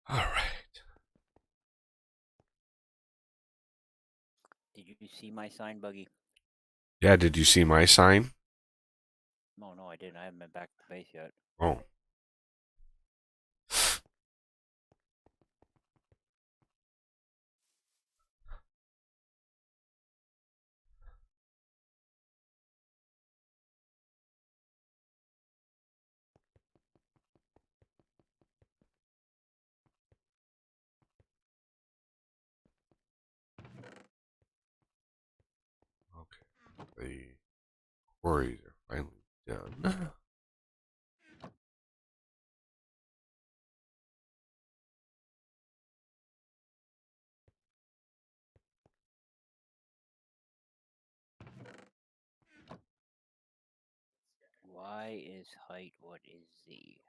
All right. Did you see my sign, Buggy? Yeah, did you see my sign? No, I didn't. I haven't been back to the base yet. Oh. Okay. The quarries are finally done. Y is height. What is Z?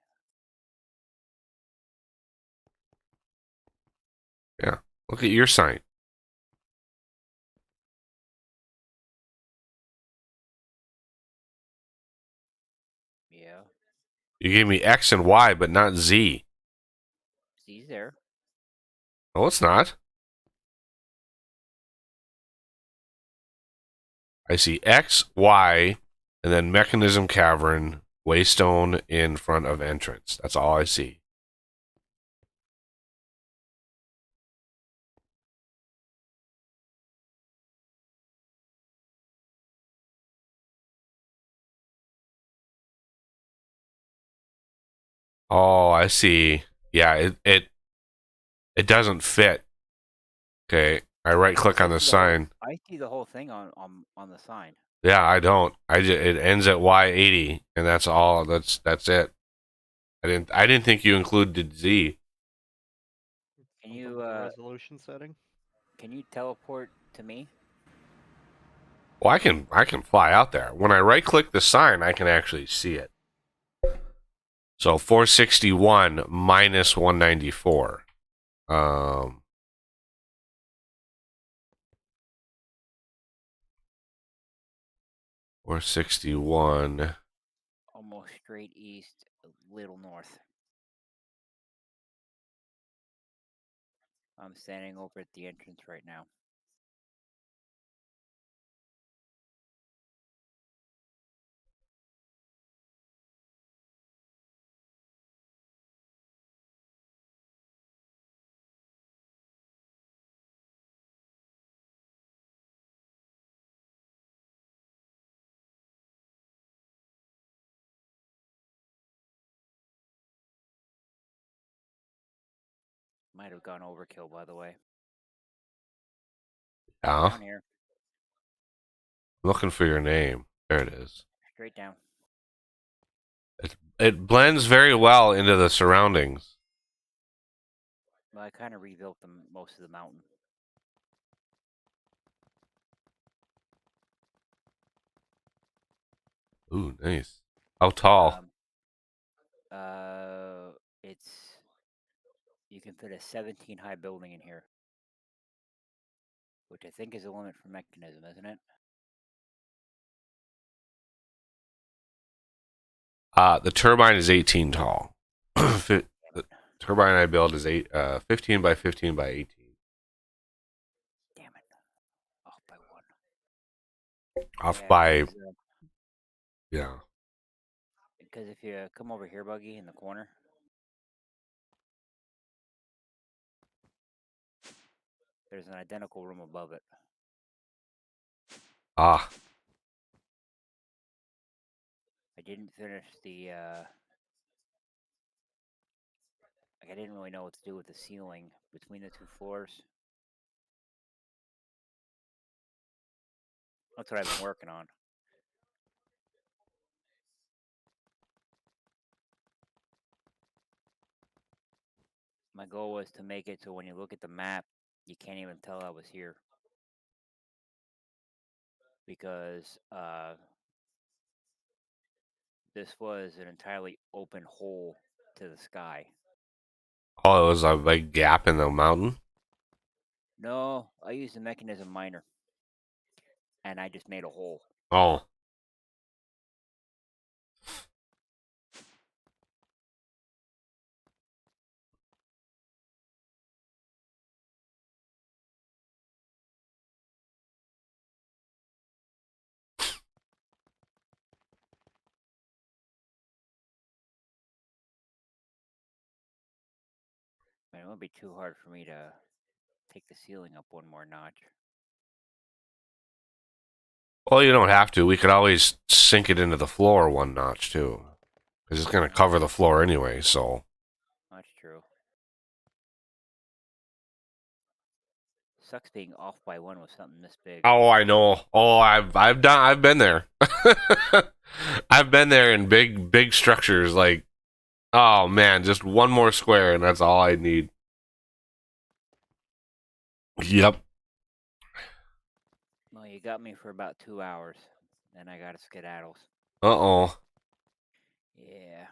Yeah. Look at your sign. Yeah, You gave me X and Y, but not Z. Z's there. No, it's not. I see X, Y, and then mechanism cavern, waystone in front of entrance. That's all I see. Oh, I see. Yeah, it doesn't fit. Okay. I right click on the sign. I see the whole thing on the sign. Yeah, I don't. It ends at Y80 and that's all. That's it. I didn't think you included Z. Can Bump you up the resolution setting? can you teleport to me? Well, I can fly out there. When I right click the sign, I can actually see it. So 461 minus 194. 461. Almost straight east, a little north. I'm standing over at the entrance right now. Might have gone overkill, by the way. Yeah. Down here, I'm looking for your name. There it is. straight down. It blends very well into the surroundings. Well, I kind of rebuilt most of the mountain. Ooh, nice. How tall? Um, it's you can fit a 17 high building in here, which I think is the limit for mechanism, isn't it? The turbine is 18 tall. The turbine I build is 15 by 15 by 18. Damn it, off by one. Off Yeah, by, yeah. because if you come over here, Buggy, in the corner, there's an identical room above it. Ah, I didn't finish the like I didn't really know what to do with the ceiling between the two floors. That's what I've been working on. My goal was to make it so when you look at the map, you can't even tell I was here. Because this was an entirely open hole to the sky. oh, it was a big gap in the mountain. No, I used a mechanism miner, and I just made a hole. Oh, would be too hard for me to take the ceiling up one more notch. Well, you don't have to. We could always sink it into the floor one notch, too. Because it's going to cover the floor anyway, so. That's true. Sucks being off by one with something this big. Oh, I know. Oh, I've been there. I've been there in big structures. Like, oh man, just one more square and that's all I need. Yep. Well, you got me for about 2 hours. Then I got to skedaddle. Uh-oh. Yeah.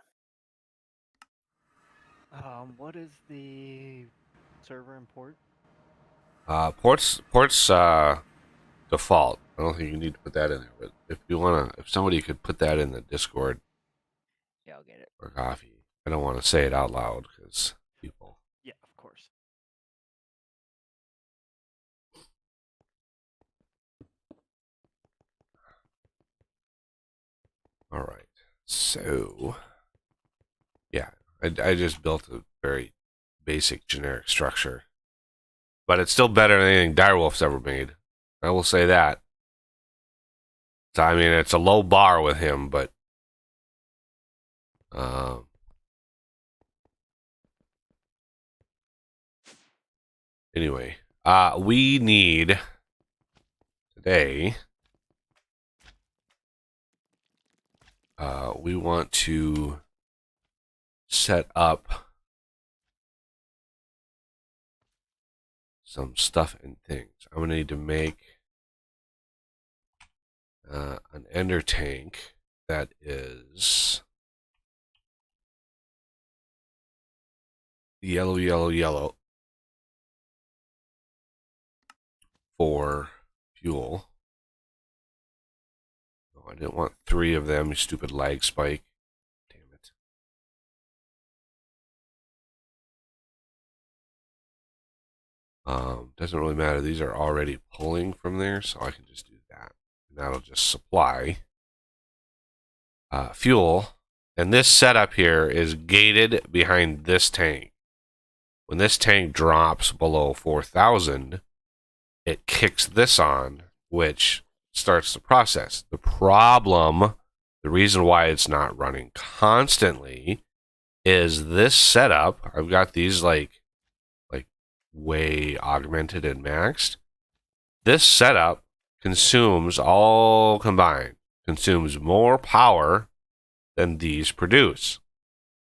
What is the server and port? Port's default. I don't think you need to put that in there, but if somebody could put that in the Discord Yeah, I'll get it. or coffee. I don't want to say it out loud because people. Yeah, of course. All right. So, yeah, I just built a very basic generic structure, but it's still better than anything Direwolf's ever made. I will say that. So, I mean, it's a low bar with him, but anyway, we need today. We want to set up some stuff and things. I'm going to need to make an ender tank that is yellow for fuel. Oh, I didn't want 3 of them, you stupid lag spike. Damn it. Doesn't really matter. These are already pulling from there, so I can just do that. And that'll just supply fuel. And this setup here is gated behind this tank. When this tank drops below 4,000, it kicks this on, which starts the process. The problem, the reason why it's not running constantly, is this setup. I've got these like way augmented and maxed. This setup consumes, all combined, consumes more power than these produce,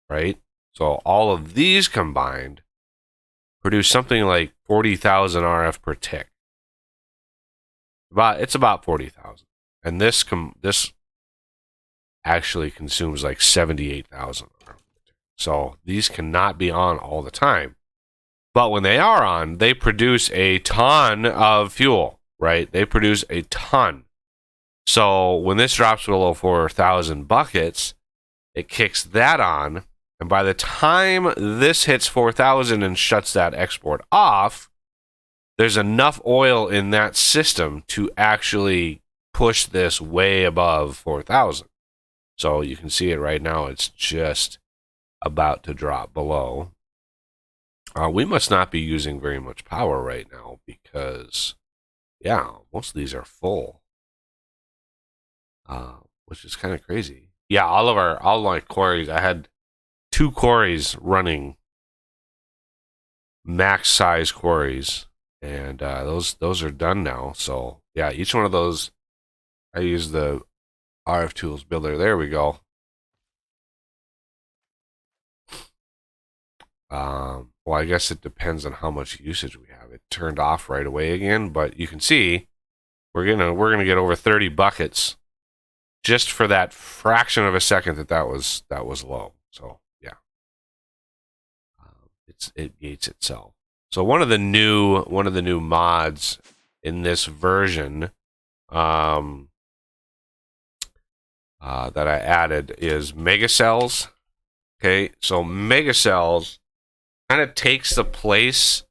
right? So all of these combined produce something like 40,000 RF per tick. It's about 40,000, and this actually consumes like 78,000. So these cannot be on all the time, but when they are on, they produce a ton of fuel, right? They produce a ton. So when this drops below 4,000 buckets, it kicks that on, and by the time this hits 4,000 and shuts that export off, there's enough oil in that system to actually push this way above 4,000. So you can see it right now. It's just about to drop below. We must not be using very much power right now because, yeah, most of these are full, which is kind of crazy. Yeah, all my quarries, I had 2 quarries running, max size quarries. And those are done now. So yeah, each one of those, I use the RF Tools builder. There we go. Well, I guess it depends on how much usage we have. It turned off right away again, but you can see we're gonna get over 30 buckets just for that fraction of a second that was low. So yeah, it gates itself. So one of the new mods in this version that I added is Megacells. Okay, so Megacells kind of takes the place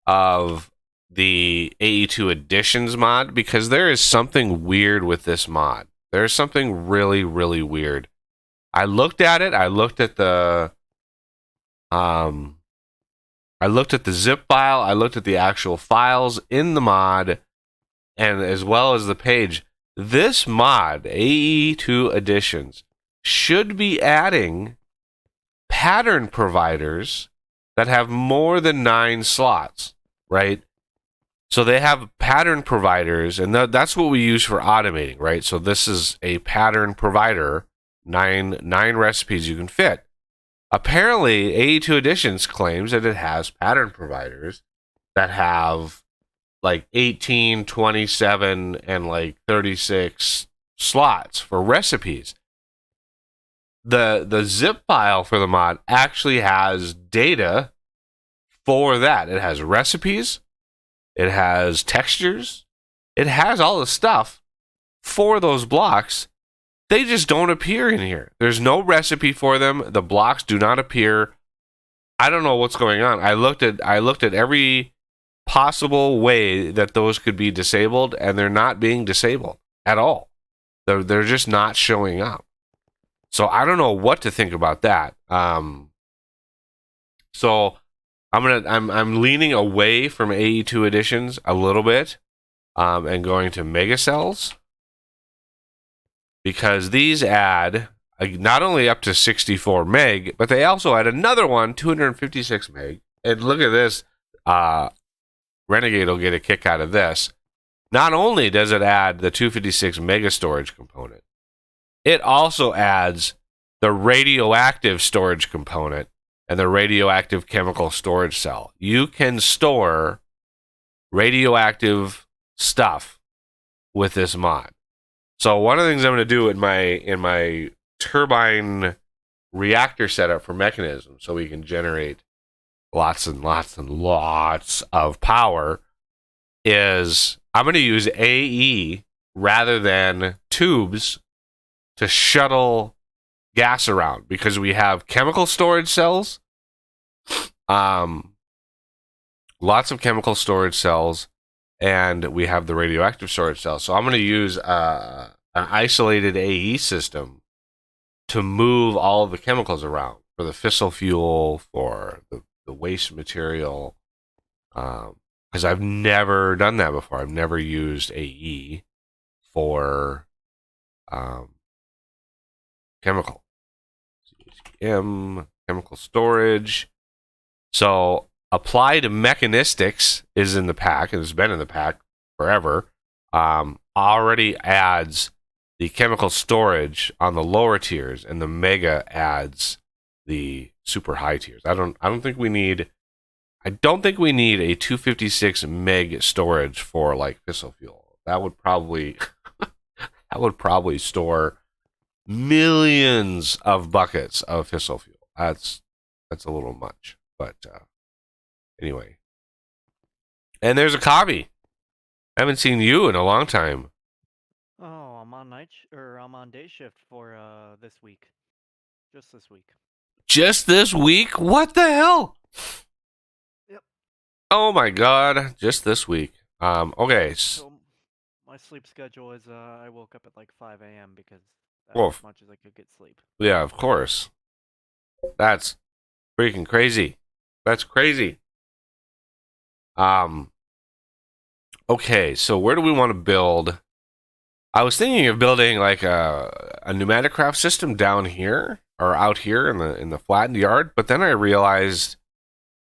of the AE2 Editions mod because there is something weird with this mod. There's something really, really weird. I looked at it. I looked at the I looked at the zip file, I looked at the actual files in the mod, and as well as the page. This mod, AE2 Editions, should be adding pattern providers that have more than 9 slots, right? So they have pattern providers, and that's what we use for automating, right? So this is a pattern provider, nine recipes you can fit. Apparently, AE2 Editions claims that it has pattern providers that have like 18, 27, and like 36 slots for recipes. The zip file for the mod actually has data for that. It has recipes, it has textures, it has all the stuff for those blocks. They just don't appear in here. There's no recipe for them. The blocks do not appear. I don't know what's going on. I looked at every possible way that those could be disabled, and they're not being disabled at all. They're just not showing up. So I don't know what to think about that. So I'm leaning away from AE2 Editions a little bit, and going to Megacells, because these add not only up to 64 meg, but they also add another one, 256 meg. And look at this. Renegade will get a kick out of this. Not only does it add the 256 mega storage component, it also adds the radioactive storage component and the radioactive chemical storage cell. You can store radioactive stuff with this mod. So one of the things I'm going to do in my turbine reactor setup for Mechanism, so we can generate lots and lots and lots of power, is I'm going to use AE rather than tubes to shuttle gas around, because we have chemical storage cells, lots of chemical storage cells, and we have the radioactive storage cells. So I'm going to use an isolated AE system to move all of the chemicals around for the fissile fuel, for the waste material, because I've never done that before. I've never used AE for chemical chemical storage. So Applied Mechanistics is in the pack, and it's been in the pack forever. Already adds the chemical storage on the lower tiers, and the Mega adds the super high tiers. I don't think we need a 256 meg storage for like fissile fuel. That would probably store millions of buckets of fissile fuel. That's a little much, but anyway. And there's a Kavi. I haven't seen you in a long time. Oh, I'm on I'm on day shift for this week. Just this week. Just this week? What the hell? Yep. Oh my god, just this week. Okay. So my sleep schedule is I woke up at like 5 a.m. because that's Whoa. as much as I could get sleep. Yeah, of course. That's freaking crazy. That's crazy. Okay, so where do we want to build? I was thinking of building like a pneumatic craft system down here or out here in the flattened yard, but then I realized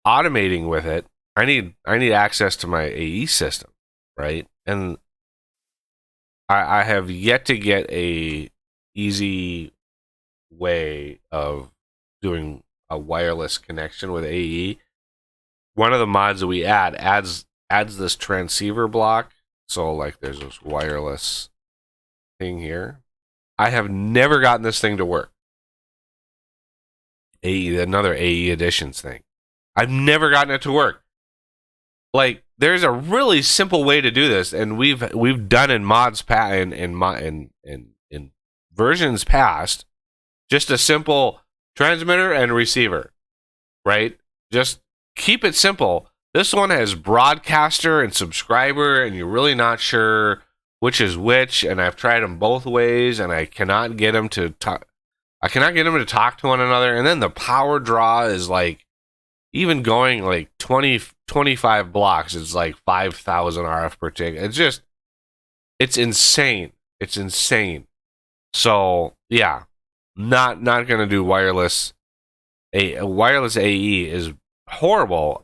automating with it, I need access to my AE system, right? And I have yet to get a easy way of doing a wireless connection with AE. One of the mods that we adds this transceiver block. So like there's this wireless thing here. I have never gotten this thing to work. Another AE Editions thing. I've never gotten it to work. Like there's a really simple way to do this, and we've done in mods in versions past, just a simple transmitter and receiver, right? Just keep it simple. This one has broadcaster and subscriber, and you're really not sure which is which. And I've tried them both ways, and I cannot get them to talk. I cannot get them to talk to one another. And then the power draw is like even going like 20, 25 blocks is like 5,000 RF per tick. It's insane. It's insane. So yeah, not gonna do wireless. A wireless AE is horrible.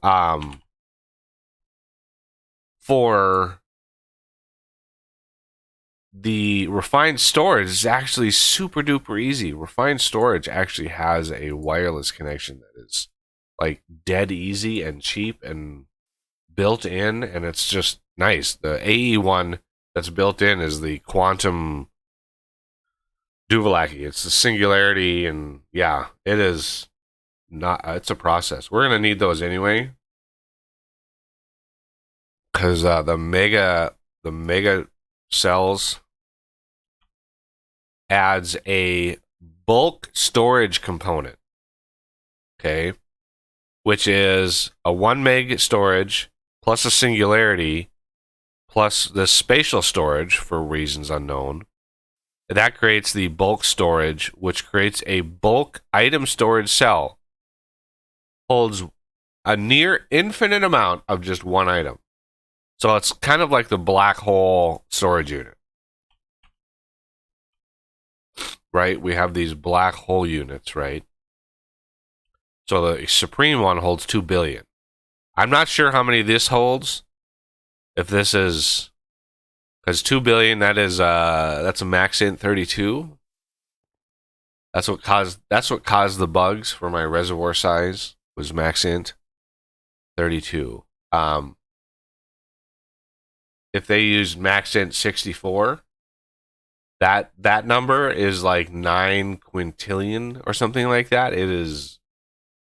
For the refined storage is actually super duper easy. Refined storage actually has a wireless connection that is like dead easy and cheap and built in, and it's just nice. The AE one that's built in is the Quantum Duvallaki. It's the Singularity, and yeah, it is not. It's a process. We're gonna need those anyway, because the mega cells adds a bulk storage component. Okay, which is a 1 meg storage plus a Singularity plus the spatial storage for reasons unknown. That creates the bulk storage, which creates a bulk item storage cell. Holds a near infinite amount of just one item. So it's kind of like the black hole storage unit. Right? We have these black hole units, right? So the Supreme one holds 2 billion. I'm not sure how many this holds. If this is, because 2 billion, that's a max int 32. That's what caused the bugs for my reservoir size, was max int 32. If they use max int 64, that number is like 9 quintillion or something like that. It is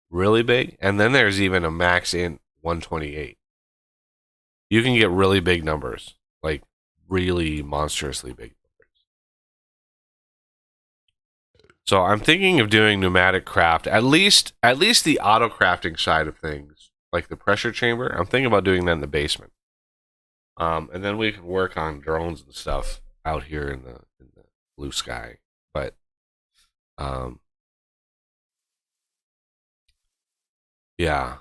really big. And then there's even a max int 128. You can get really big numbers, like really monstrously big numbers. So I'm thinking of doing pneumatic craft, at least the auto crafting side of things, like the pressure chamber. I'm thinking about doing that in the basement. And then we can work on drones and stuff out here in the blue sky. But yeah,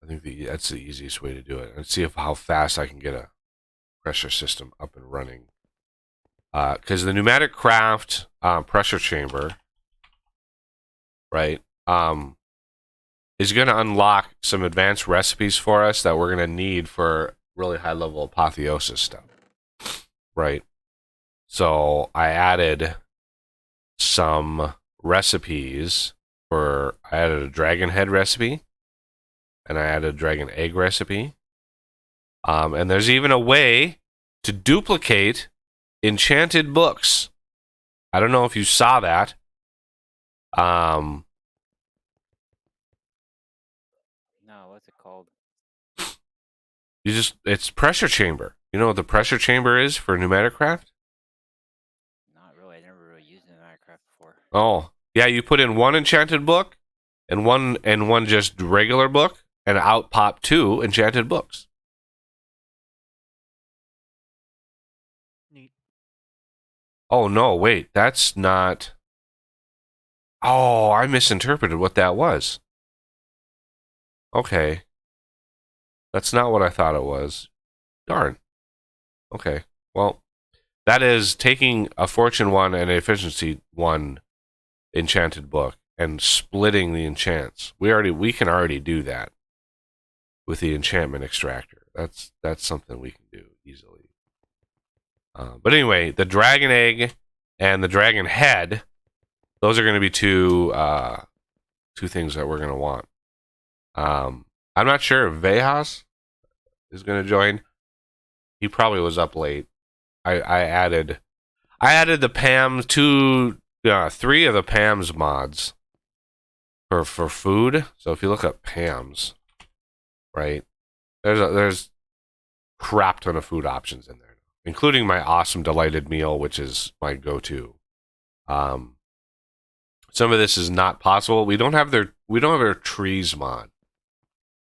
I think that's the easiest way to do it. Let's see how fast I can get a pressure system up and running. Because the pneumatic craft pressure chamber, right, is going to unlock some advanced recipes for us that we're going to need for really high level apotheosis stuff, right? So I added some recipes I added a dragon head recipe, and I added a dragon egg recipe. And there's even a way to duplicate enchanted books. I don't know if you saw that. No, what's it called? It's pressure chamber. You know what the pressure chamber is for pneumatic craft? Not really. I never really used it in Minecraft before. Oh, yeah, you put in one enchanted book and one just regular book, and out pop 2 enchanted books. Neat. Oh no, wait, that's not. Oh, I misinterpreted what that was. Okay. That's not what I thought it was. Darn. Okay. Well, that is taking a Fortune 1 and an Efficiency 1 enchanted book and splitting the enchants. We can already do that with the enchantment extractor. That's something we can do easily. But anyway, the dragon egg and the dragon head, those are going to be two things that we're going to want. I'm not sure if Vejas is going to join. He probably was up late. I added the PAM 3 of the PAM's mods for food. So if you look up PAM's, right, there's crap ton of food options in there, including my awesome delighted meal, which is my go-to. Some of this is not possible. We don't have their trees mod.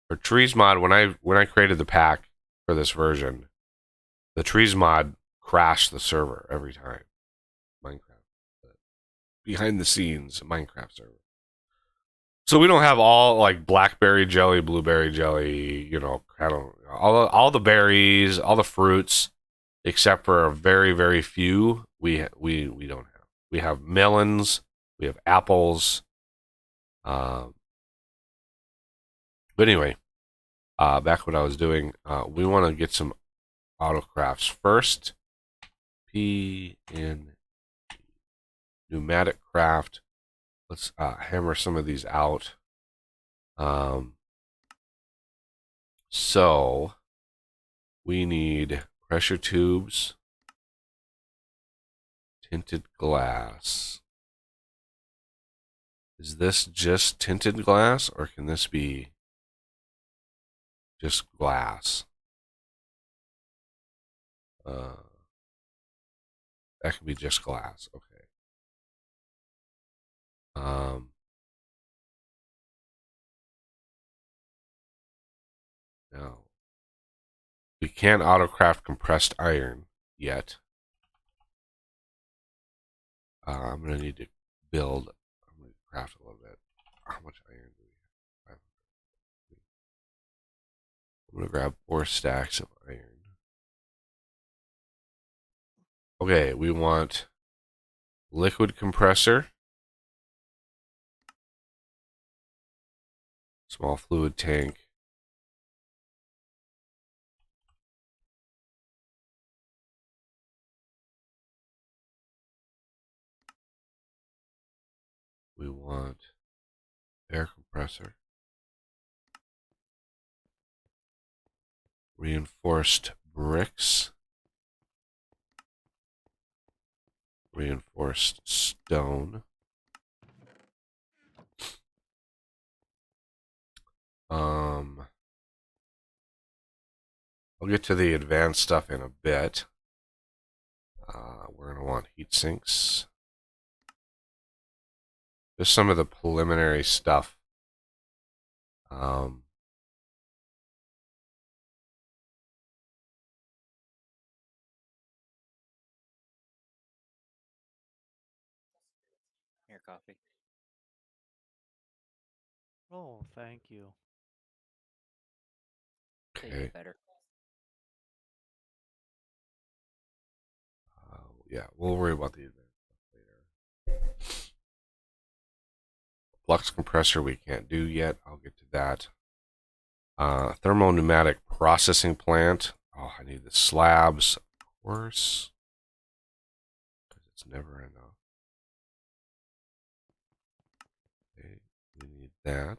For trees mod, when I created the pack for this version, the trees mod crashed the server every time. Minecraft, behind the scenes Minecraft server. So we don't have all like blackberry jelly, blueberry jelly, kind of all the berries, all the fruits, except for a very very few. We don't have. We have melons, we have apples. But anyway, back what I was doing. We want to get some autocrafts first. P in pneumatic craft. Let's hammer some of these out. So we need pressure tubes, tinted glass. Is this just tinted glass, or can this be just glass? That could be just glass. Okay. No. We can't autocraft compressed iron yet. I'm going to need to build. I'm going to craft a little bit. How much iron do we have? I'm going to grab 4 stacks of iron. Okay, we want liquid compressor, small fluid tank, we want air compressor, reinforced bricks, reinforced stone, I'll get to the advanced stuff in a bit. We're going to want heat sinks. Just some of the preliminary stuff. Here, coffee. Oh, thank you. Tastes Okay. better. Yeah, we'll worry about the advanced stuff later. Flux compressor we can't do yet. I'll get to that. Thermopneumatic processing plant. Oh, I need the slabs, of course, because it's never enough. Okay, we need that.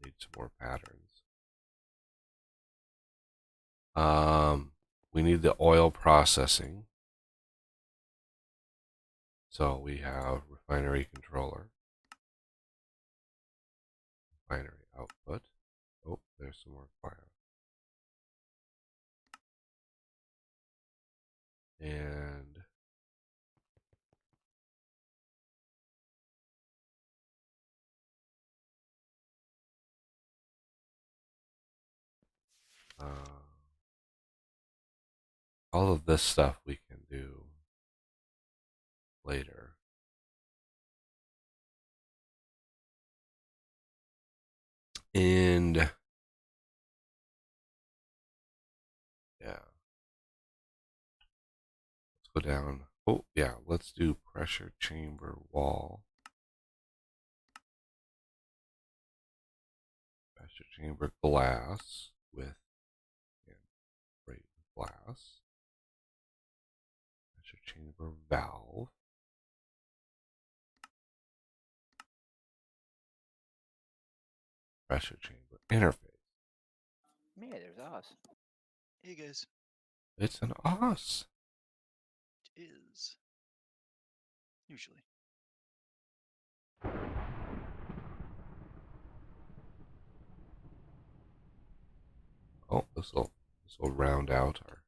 Need some more patterns. We need the oil processing. So we have refinery controller, refinery output. Oh, there's some more fire. And all of this stuff we can do later. And yeah, let's go down. Oh yeah, let's do pressure chamber wall. Pressure chamber glass with glass. Pressure chamber valve. Pressure chamber interface. Yeah, there's us. Hey guys, It's an os. it is usually. Oh, this will round out our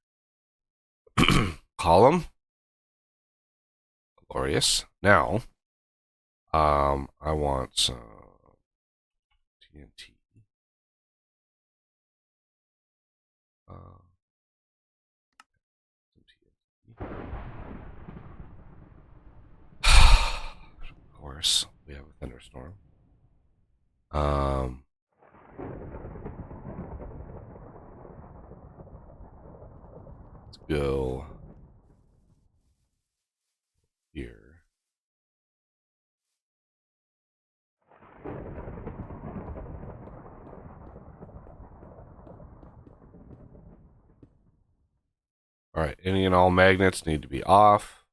column. Glorious. Now, I want some TNT. Some TNT. course, we have a thunderstorm. Let's go here. All right, any and all magnets need to be off.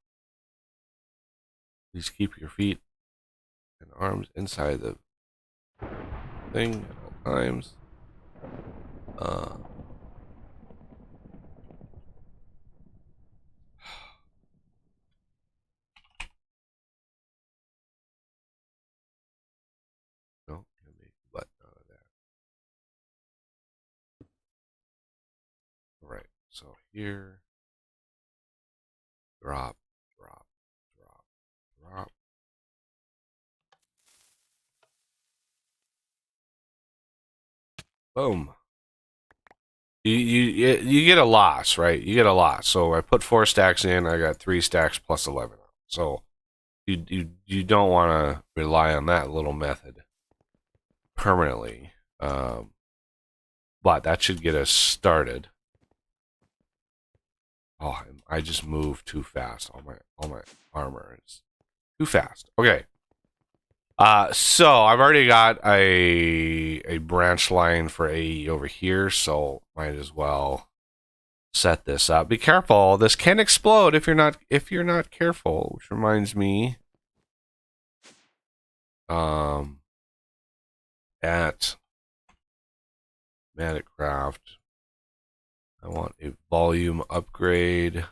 Please keep your feet and arms inside the thing at all times. No, can't make a button out of that. All right, so here, drop, drop, drop, drop. Boom. You get a loss, right? You get a loss. So I put 4 stacks in. I got 3 stacks plus 11. So you don't want to rely on that little method permanently. But that should get us started. Oh, I just moved too fast. All my armor is too fast. Okay. So I've already got a branch line for AE over here, so might as well set this up. Be careful. This can explode if you're not careful, which reminds me at Maticraft, I want a volume upgrade.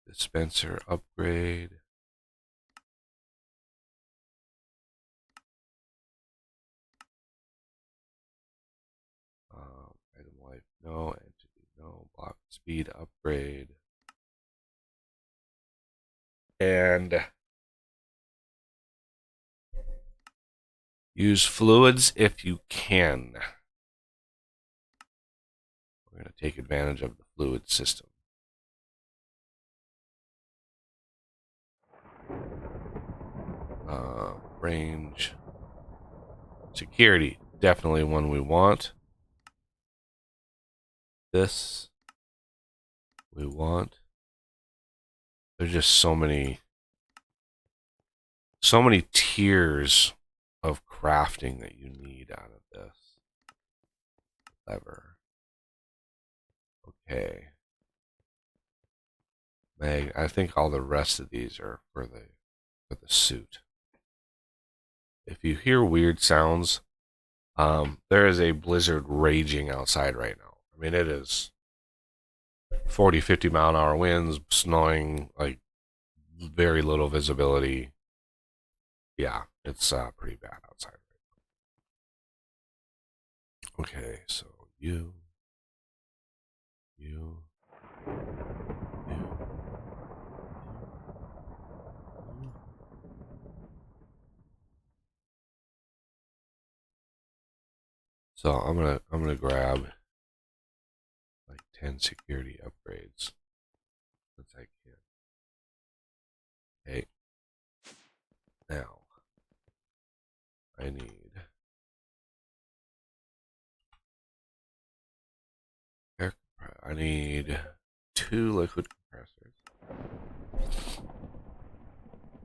Dispenser upgrade. Item life, no. Entity, no. Block speed upgrade. And use fluids if you can. We're going to take advantage of the fluid system. Range. Security, definitely one we want. This we want. There's just so many tiers of crafting that you need out of this. Lever. Okay. I think all the rest of these are for the suit. If you hear weird sounds, there is a blizzard raging outside right now. I mean, it is 40, 50 mile an hour winds, snowing, like very little visibility. Yeah, it's pretty bad outside right now. Okay, so you. So I'm gonna grab like 10 security upgrades since I can. Okay. Now I need 2 liquid compressors.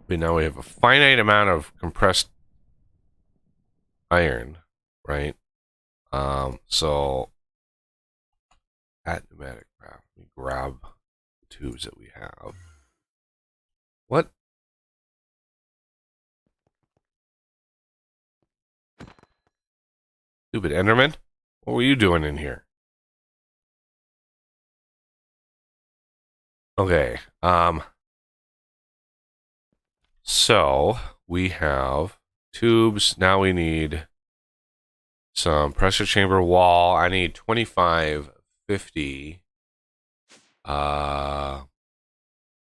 But now we have a finite amount of compressed iron, right? So at Maticraft, we grab the tubes that we have. What? Stupid Enderman? What were you doing in here? Okay, so we have tubes. Now we need some pressure chamber wall. I need 25, 50,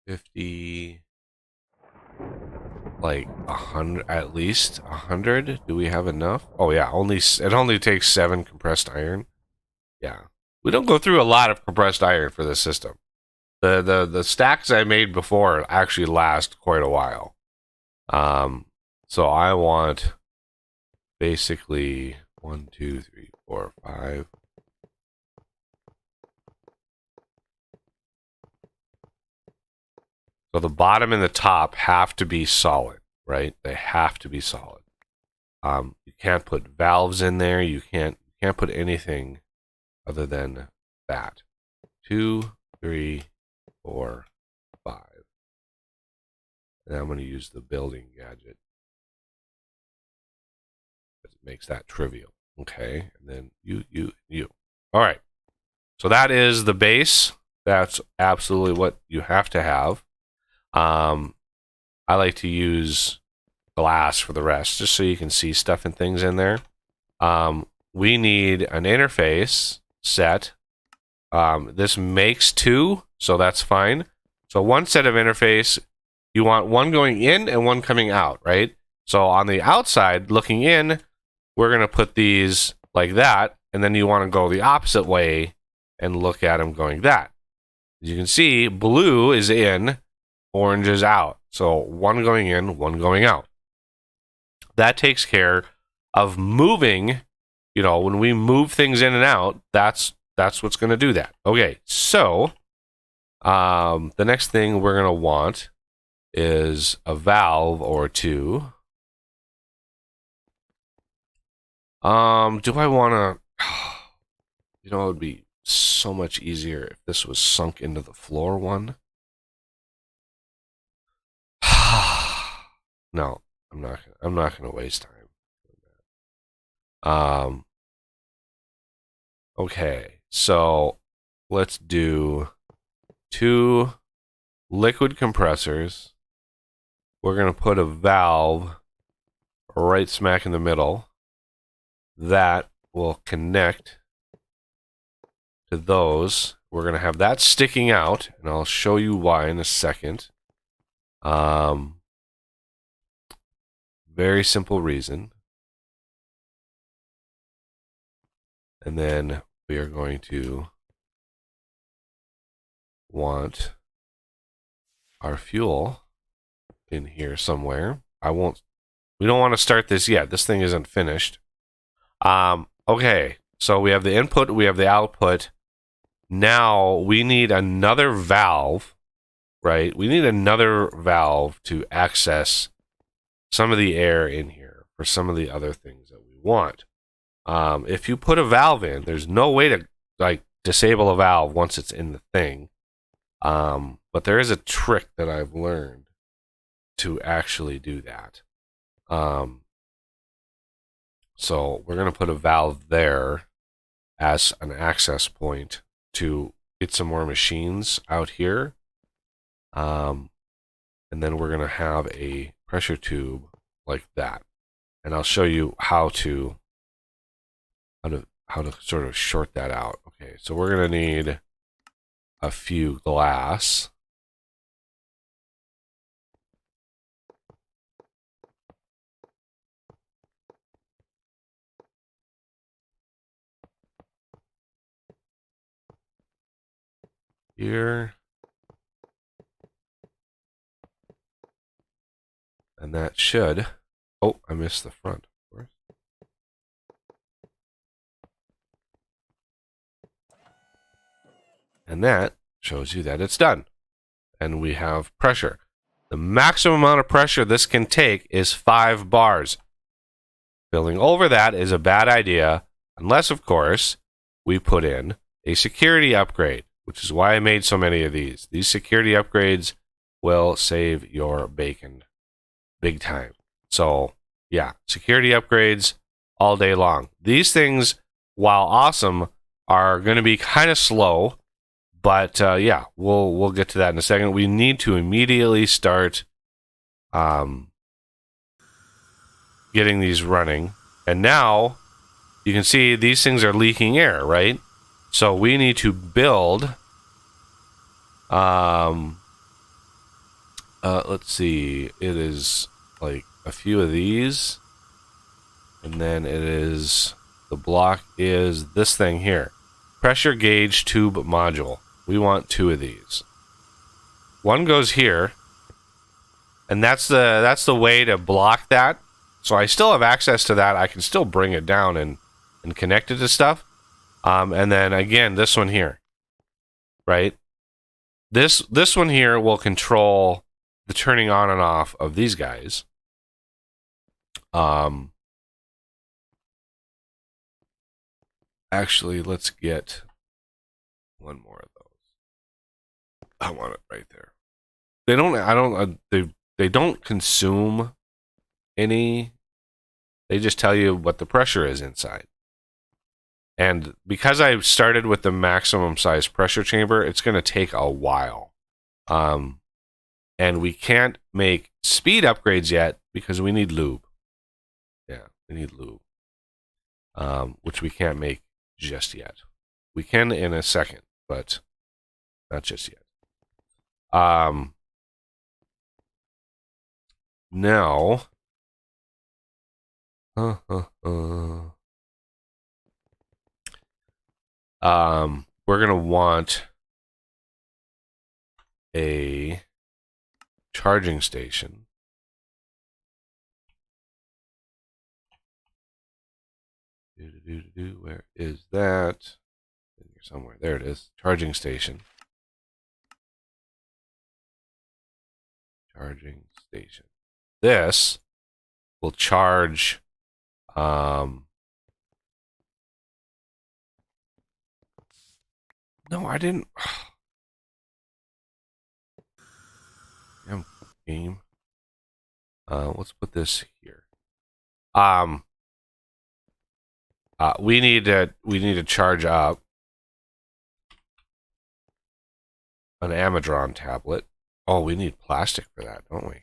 50, like 100, at least 100. Do we have enough? Oh yeah, it only takes 7 compressed iron. Yeah, we don't go through a lot of compressed iron for this system. The stacks I made before actually last quite a while. So I want basically 1, 2, 3, 4, 5. So the bottom and the top have to be solid, right? They have to be solid. You can't put valves in there. You can't put anything other than that. 2, 3, 4, 5. And I'm going to use the building gadget. It makes that trivial. Okay, and then you. All right. So that is the base. That's absolutely what you have to have. I like to use glass for the rest, just so you can see stuff and things in there. We need an interface set. This makes 2, so that's fine. So one set of interface, you want one going in and one coming out, right? So on the outside, looking in, we're going to put these like that, and then you want to go the opposite way and look at them going that. As you can see, blue is in, orange is out. So one going in, one going out. That takes care of moving, when we move things in and out, that's what's going to do that. Okay, so the next thing we're going to want is a valve or 2. Do I want to... it would be so much easier if this was sunk into the floor one. No, I'm not gonna waste time. Okay, so let's do 2 liquid compressors. We're gonna put a valve right smack in the middle. That will connect to those. We're gonna have that sticking out, and I'll show you why in a second. Very simple reason. And then we are going to want our fuel in here somewhere. We don't want to start this yet. This thing isn't finished. Okay, so we have the input, we have the output. Now we need another valve, right? We need another valve to access some of the air in here for some of the other things that we want. If you put a valve in, there's no way to disable a valve once it's in the thing. But there is a trick that I've learned to actually do that. So we're going to put a valve there as an access point to get some more machines out here. And then we're going to have a pressure tube like that. And I'll show you how to sort of short that out. Okay, so we're going to need a few glass. Here. And that should... Oh, I missed the front, of course. And that shows you that it's done. And we have pressure. The maximum amount of pressure this can take is 5 bars. Filling over that is a bad idea, unless, of course, we put in a security upgrade, which is why I made so many of these. These security upgrades will save your bacon big time. So, yeah, security upgrades all day long. These things, while awesome, are going to be kind of slow. But yeah, we'll get to that in a second. We need to immediately start getting these running. And now you can see these things are leaking air, right? So we need to build. Let's see. It is like a few of these, and then it is the block is this thing here, pressure gauge tube module. We want 2 of these. One goes here, and that's the way to block that. So I still have access to that. I can still bring it down and connect it to stuff. And then again, this one here, right? This one here will control the turning on and off of these guys. Actually, let's get one more of those. I want it right there. They don't consume any. They just tell you what the pressure is inside. And because I started with the maximum size pressure chamber, it's going to take a while. And we can't make speed upgrades yet because we need lube. Yeah, we need lube. Which we can't make just yet. We can in a second, but not just yet. Now, we're gonna want a charging station. Where is that? In here somewhere. There it is. Charging station. Charging station. This will charge. No, I didn't. Damn game. Let's put this here. We need to charge up an Amadron tablet. Oh, we need plastic for that, don't we?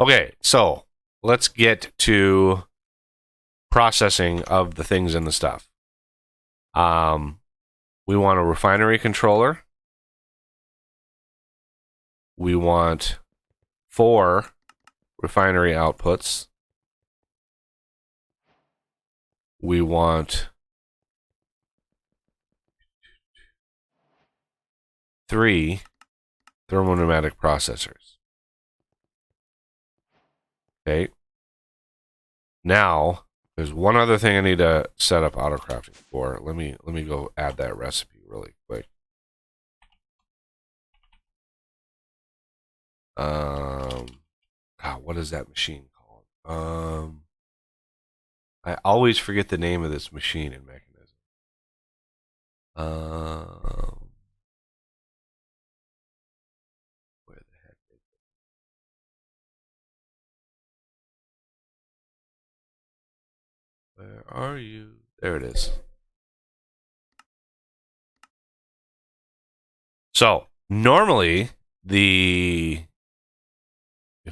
Okay, so let's get to processing of the things in the stuff. We want a refinery controller. We want 4 refinery outputs. We want 3 thermopneumatic processors. Okay. Now, there's one other thing I need to set up autocrafting for. Let me go add that recipe really quick. God, what is that machine called? I always forget the name of this machine and mechanism. Where the heck is it? Where are you? There it is. So, normally, if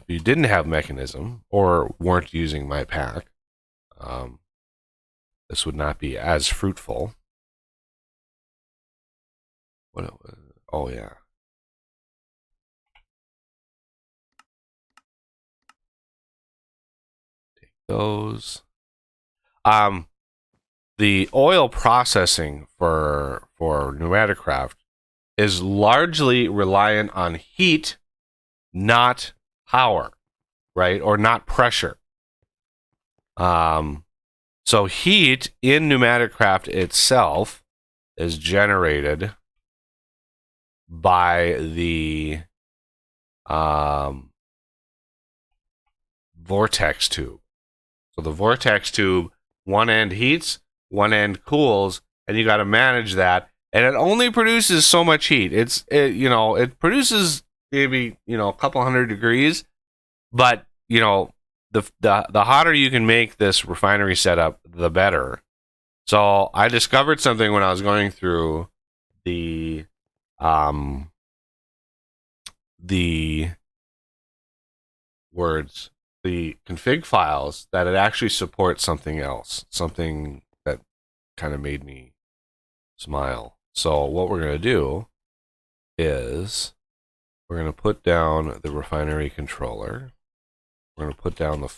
you didn't have mechanism or weren't using my pack, this would not be as fruitful. Oh yeah. Take those. The oil processing for Pneumaticraft is largely reliant on heat, not power, right? Or not pressure. So heat in Pneumaticraft itself is generated by the vortex tube. So the vortex tube, one end heats, one end cools, and you got to manage that. And it only produces so much heat. It produces maybe a couple hundred degrees, but the hotter you can make this refinery setup, the better. So I discovered something when I was going through the config files, that it actually supports something else, something that kind of made me smile. So what we're going to do is we're going to put down the refinery controller. We're going to put down the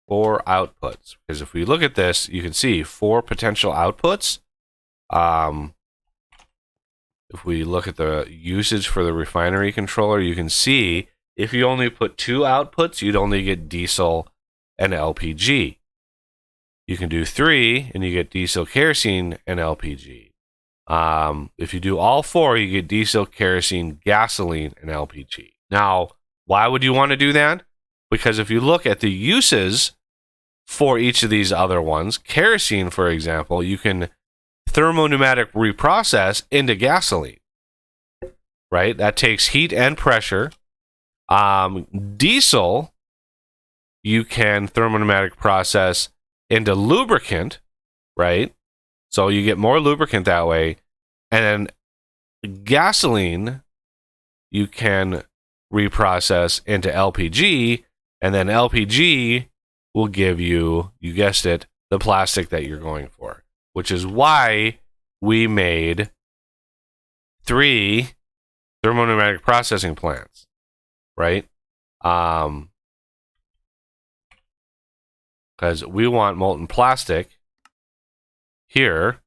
4 outputs. Because if we look at this, you can see 4 potential outputs. if we look at the usage for the refinery controller, you can see if you only put 2 outputs, you'd only get diesel and LPG. You can do 3, and you get diesel, kerosene, and LPG. If you do all 4, you get diesel, kerosene, gasoline, and LPG. Now, why would you want to do that? Because if you look at the uses for each of these other ones, kerosene, for example, you can thermopneumatic reprocess into gasoline, right? That takes heat and pressure. Diesel, you can thermopneumatic process into lubricant, right? So you get more lubricant that way. And then gasoline, you can reprocess into LPG, and then LPG will give you, you guessed it, the plastic that you're going for, which is why we made 3 thermopneumatic processing plants, right? Because we want molten plastic here.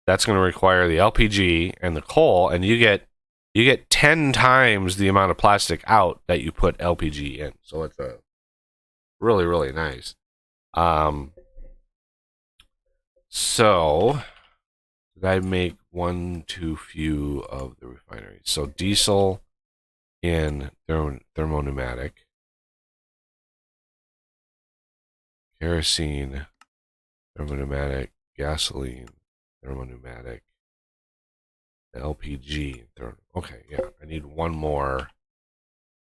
That's going to require the LPG and the coal, and you get 10 times the amount of plastic out that you put LPG in. So it's a really, really nice. So did I make one too few of the refineries? So diesel in thermopneumatic, kerosene, thermopneumatic, gasoline, thermopneumatic, LPG. Okay, yeah, I need one more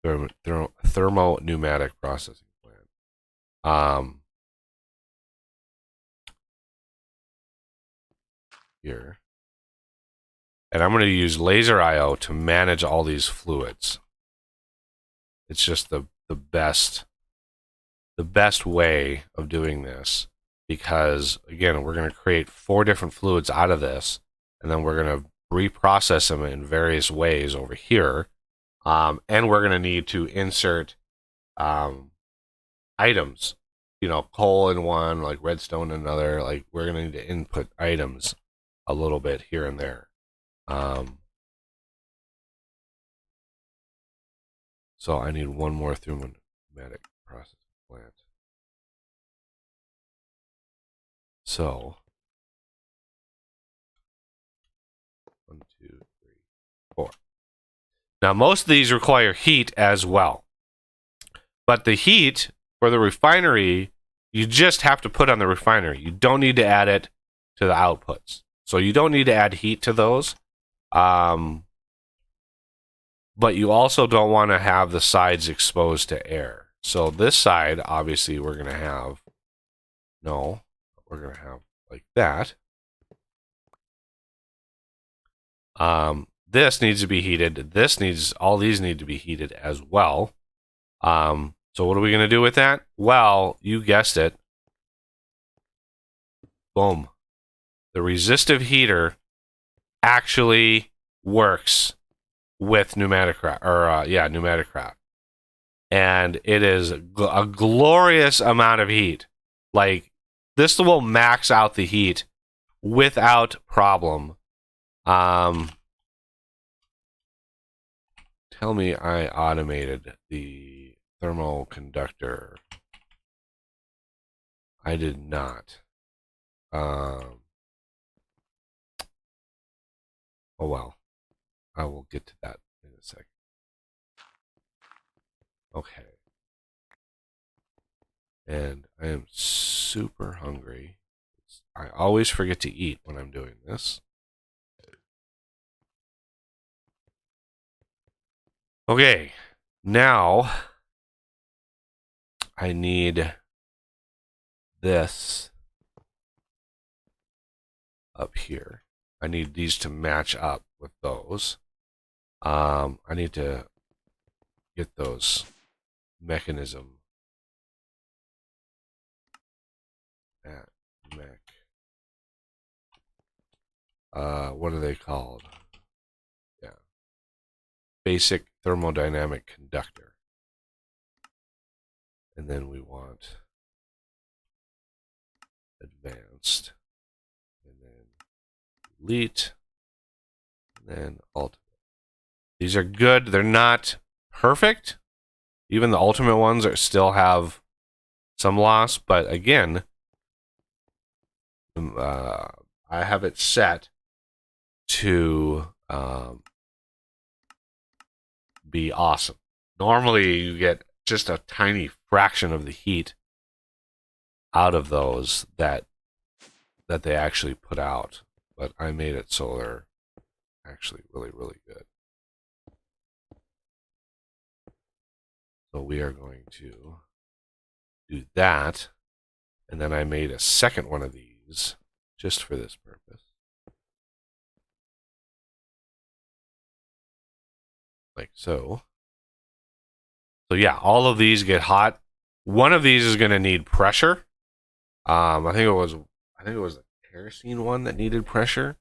thermopneumatic processing plant. Here. And I'm going to use laser IO to manage all these fluids. It's just the best way of doing this, because again, we're going to create 4 different fluids out of this, and then we're going to reprocess them in various ways over here. And we're going to need to insert items, you know, coal in one, like redstone in another. Like, we're going to need to input items a little bit here and there. So I need one more thermopneumatic processing plant. So 1, 2, 3, 4. Now, most of these require heat as well. But the heat for the refinery, you just have to put on the refinery. You don't need to add it to the outputs. So you don't need to add heat to those. But you also don't want to have the sides exposed to air. So this side, obviously, we're going to have, we're going to have like that. This needs to be heated. All these need to be heated as well. So what are we going to do with that? Well, you guessed it. Boom. The resistive heater actually works with pneumatic craft. And it is a glorious amount of heat. Like, this will max out the heat without problem. Tell me I automated the thermal conductor. I did not. Oh well. I will get to that in a second. Okay. And I am super hungry. I always forget to eat when I'm doing this. Okay. Now I need this up here. I need these to match up with those. I need to get those mechanism at mech. What are they called? Yeah. Basic thermodynamic conductor. And then we want advanced. And then elite. And then ultimate. These are good. They're not perfect. Even the ultimate ones still have some loss, but again, I have it set to be awesome. Normally, you get just a tiny fraction of the heat out of those that they actually put out, but I made it so they're actually really, really good. So we are going to do that, and then I made a second one of these just for this purpose. Like so. So yeah, all of these get hot. One of these is going to need pressure. I think it was the kerosene one that needed pressure.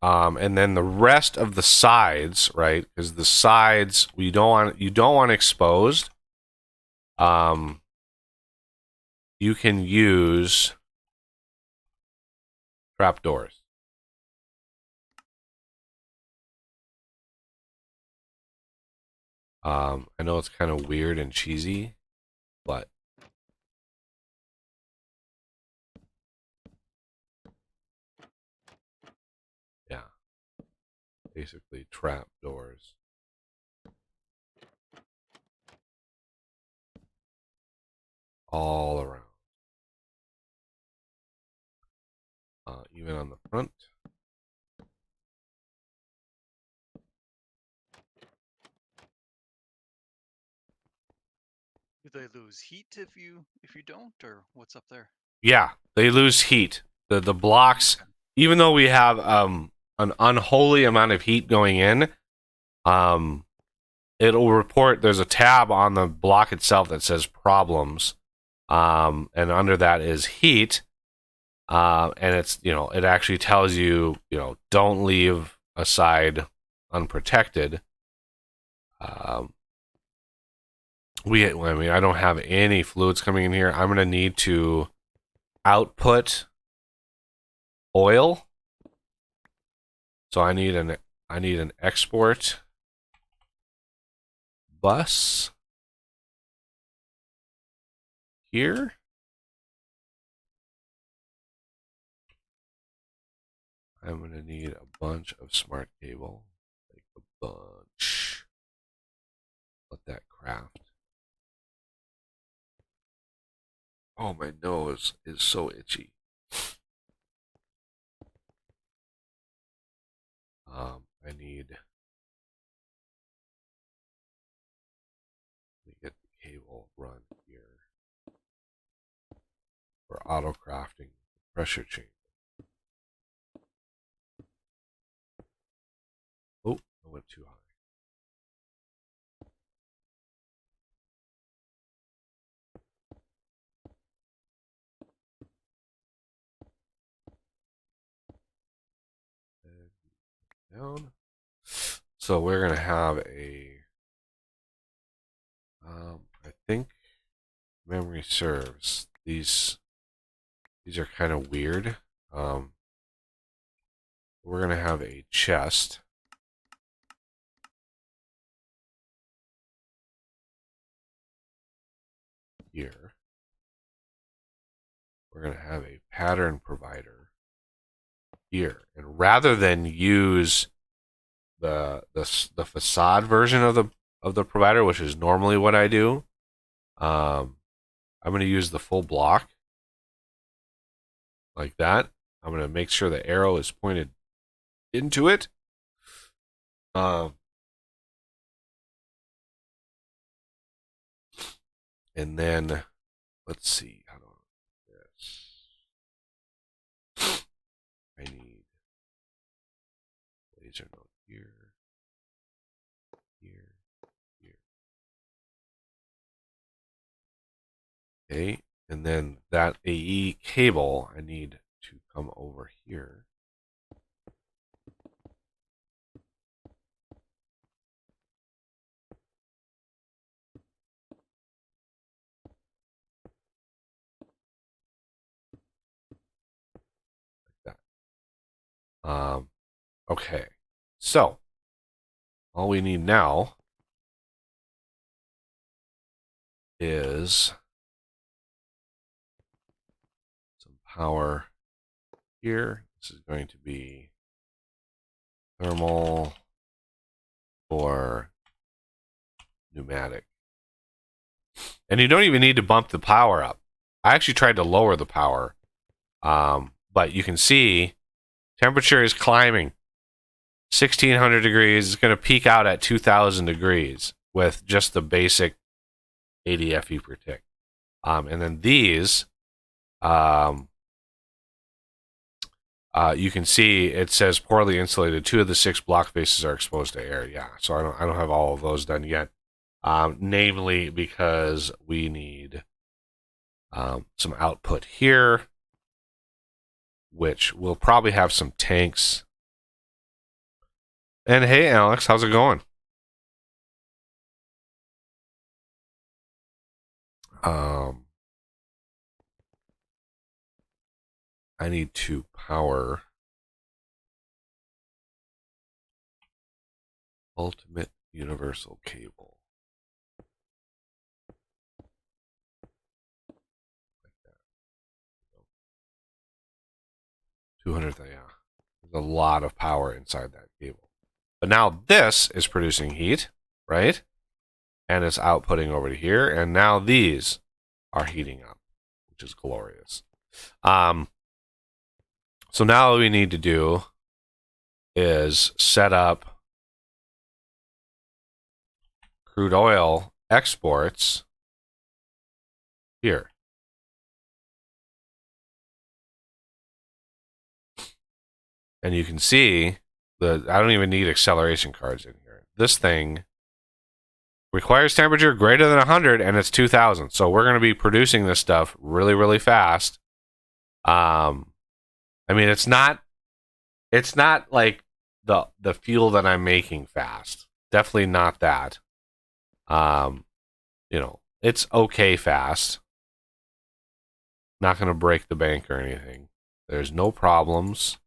And then the rest of the sides, right? Because the sides you don't want exposed. You can use trapdoors. I know it's kind of weird and cheesy, but yeah, basically trapdoors. All around. Even on the front. Do they lose heat if you don't, or what's up there? Yeah, they lose heat. The blocks, even though we have an unholy amount of heat going in, it'll report. There's a tab on the block itself that says problems, and under that is heat, and it's it actually tells you don't leave a side unprotected. I don't have any fluids coming in here. I'm gonna need to output oil. So I need an export bus here. I'm gonna need a bunch of smart cable, like a bunch. Let that craft. Oh, my nose is so itchy. I need. Let me get the cable run here for auto crafting pressure chamber. Oh, I went too high. And down. So we're gonna have a. I think memory serves. These are kind of weird. We're gonna have a chest. Here. We're going to have a pattern provider here. And rather than use the facade version of the provider, which is normally what I do, I'm going to use the full block like that. I'm going to make sure the arrow is pointed into it. And then let's see how to do this. I need laser node here, here, here. Okay, and then that AE cable I need to come over here. Okay, so all we need now is some power here. This is going to be thermal for pneumatic. And you don't even need to bump the power up. I actually tried to lower the power, but you can see temperature is climbing. 1600 degrees is going to peak out at 2000 degrees with just the basic 80 FE per tick. And then these, you can see it says poorly insulated. 2 of the 6 block faces are exposed to air. Yeah, so I don't have all of those done yet. Namely because we need some output here, which will probably have some tanks. And hey, Alex, how's it going? I need to power ultimate universal cable. Like that. 200, yeah. There's a lot of power inside that cable. But now this is producing heat, right? And it's outputting over to here. And now these are heating up, which is glorious. So now what we need to do is set up crude oil exports here. And you can see I don't even need acceleration cards in here. This thing requires temperature greater than 100 and it's 2000. So we're going to be producing this stuff really, really fast. I mean, it's not like the fuel that I'm making fast. Definitely not that. You know, it's okay fast. Not going to break the bank or anything. There's no problems.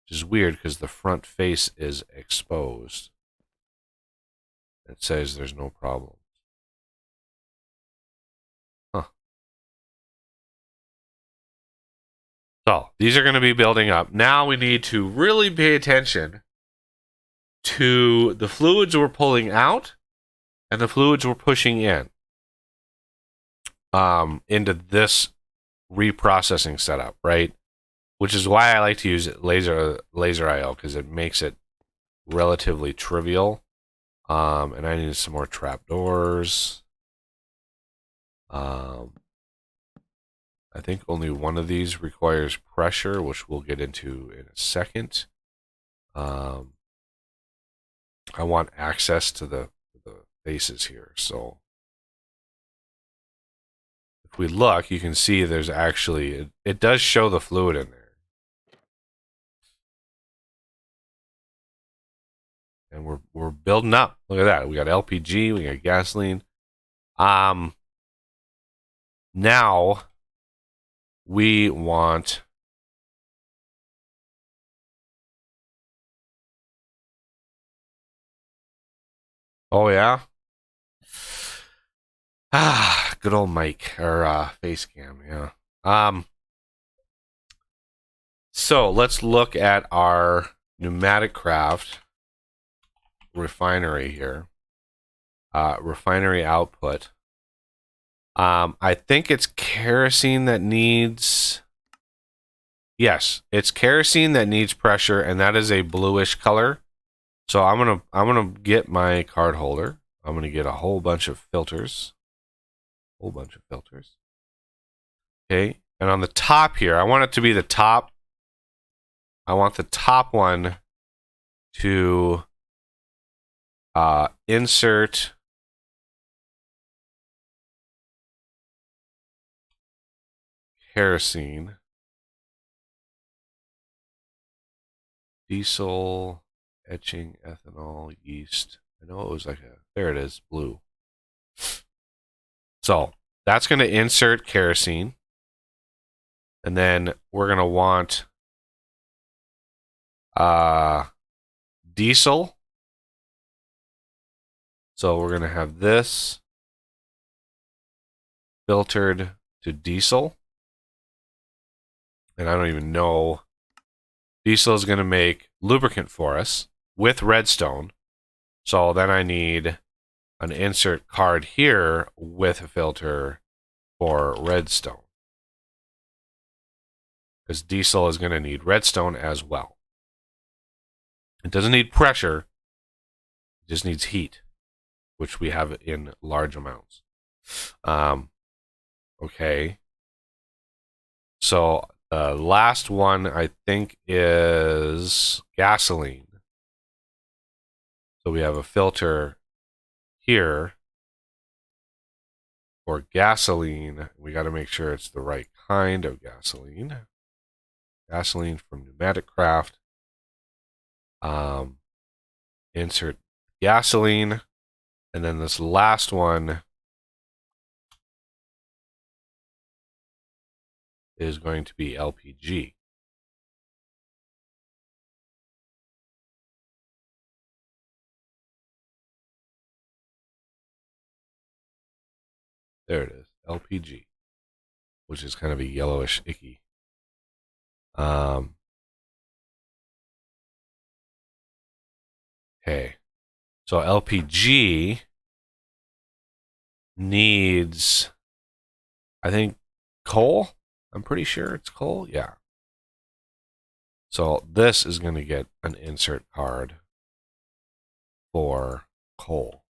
Which is weird because the front face is exposed. It says there's no problem. Huh. So these are going to be building up. Now we need to really pay attention to the fluids we're pulling out and the fluids we're pushing in into this reprocessing setup, right? Which is why I like to use laser IO, because it makes it relatively trivial. And I need some more trapdoors. I think only one of these requires pressure, which we'll get into in a second. I want access to the faces here, so if we look, you can see there's actually it does show the fluid in there. And we're building up. Look at that. We got LPG, we got gasoline. Now we want oh yeah. Good old mic or face cam, yeah. So let's look at our pneumatic craft refinery here. Refinery output. I think it's kerosene that needs. Yes, it's kerosene that needs pressure, and that is a bluish color. So I'm gonna get my card holder. I'm gonna get a whole bunch of filters. Okay, and on the top here, I want it to be the top. I want the top one to insert kerosene, diesel, etching, ethanol, yeast. I know it was like there it is, blue. So that's going to insert kerosene. And then we're going to want diesel. So we're going to have this filtered to diesel. And I don't even know. Diesel is going to make lubricant for us with redstone. So then I need an insert card here with a filter for redstone. Because diesel is going to need redstone as well. It doesn't need pressure. It just needs heat, which we have in large amounts. Okay. So the last one, I think, is gasoline. So we have a filter here for gasoline. We got to make sure it's the right kind of gasoline. Gasoline from Pneumatic Craft. Insert gasoline. And then this last one is going to be LPG. There it is, LPG, which is kind of a yellowish icky. Okay, so LPG needs, I think, coal. I'm pretty sure it's coal. Yeah. So this is going to get an insert card for coal.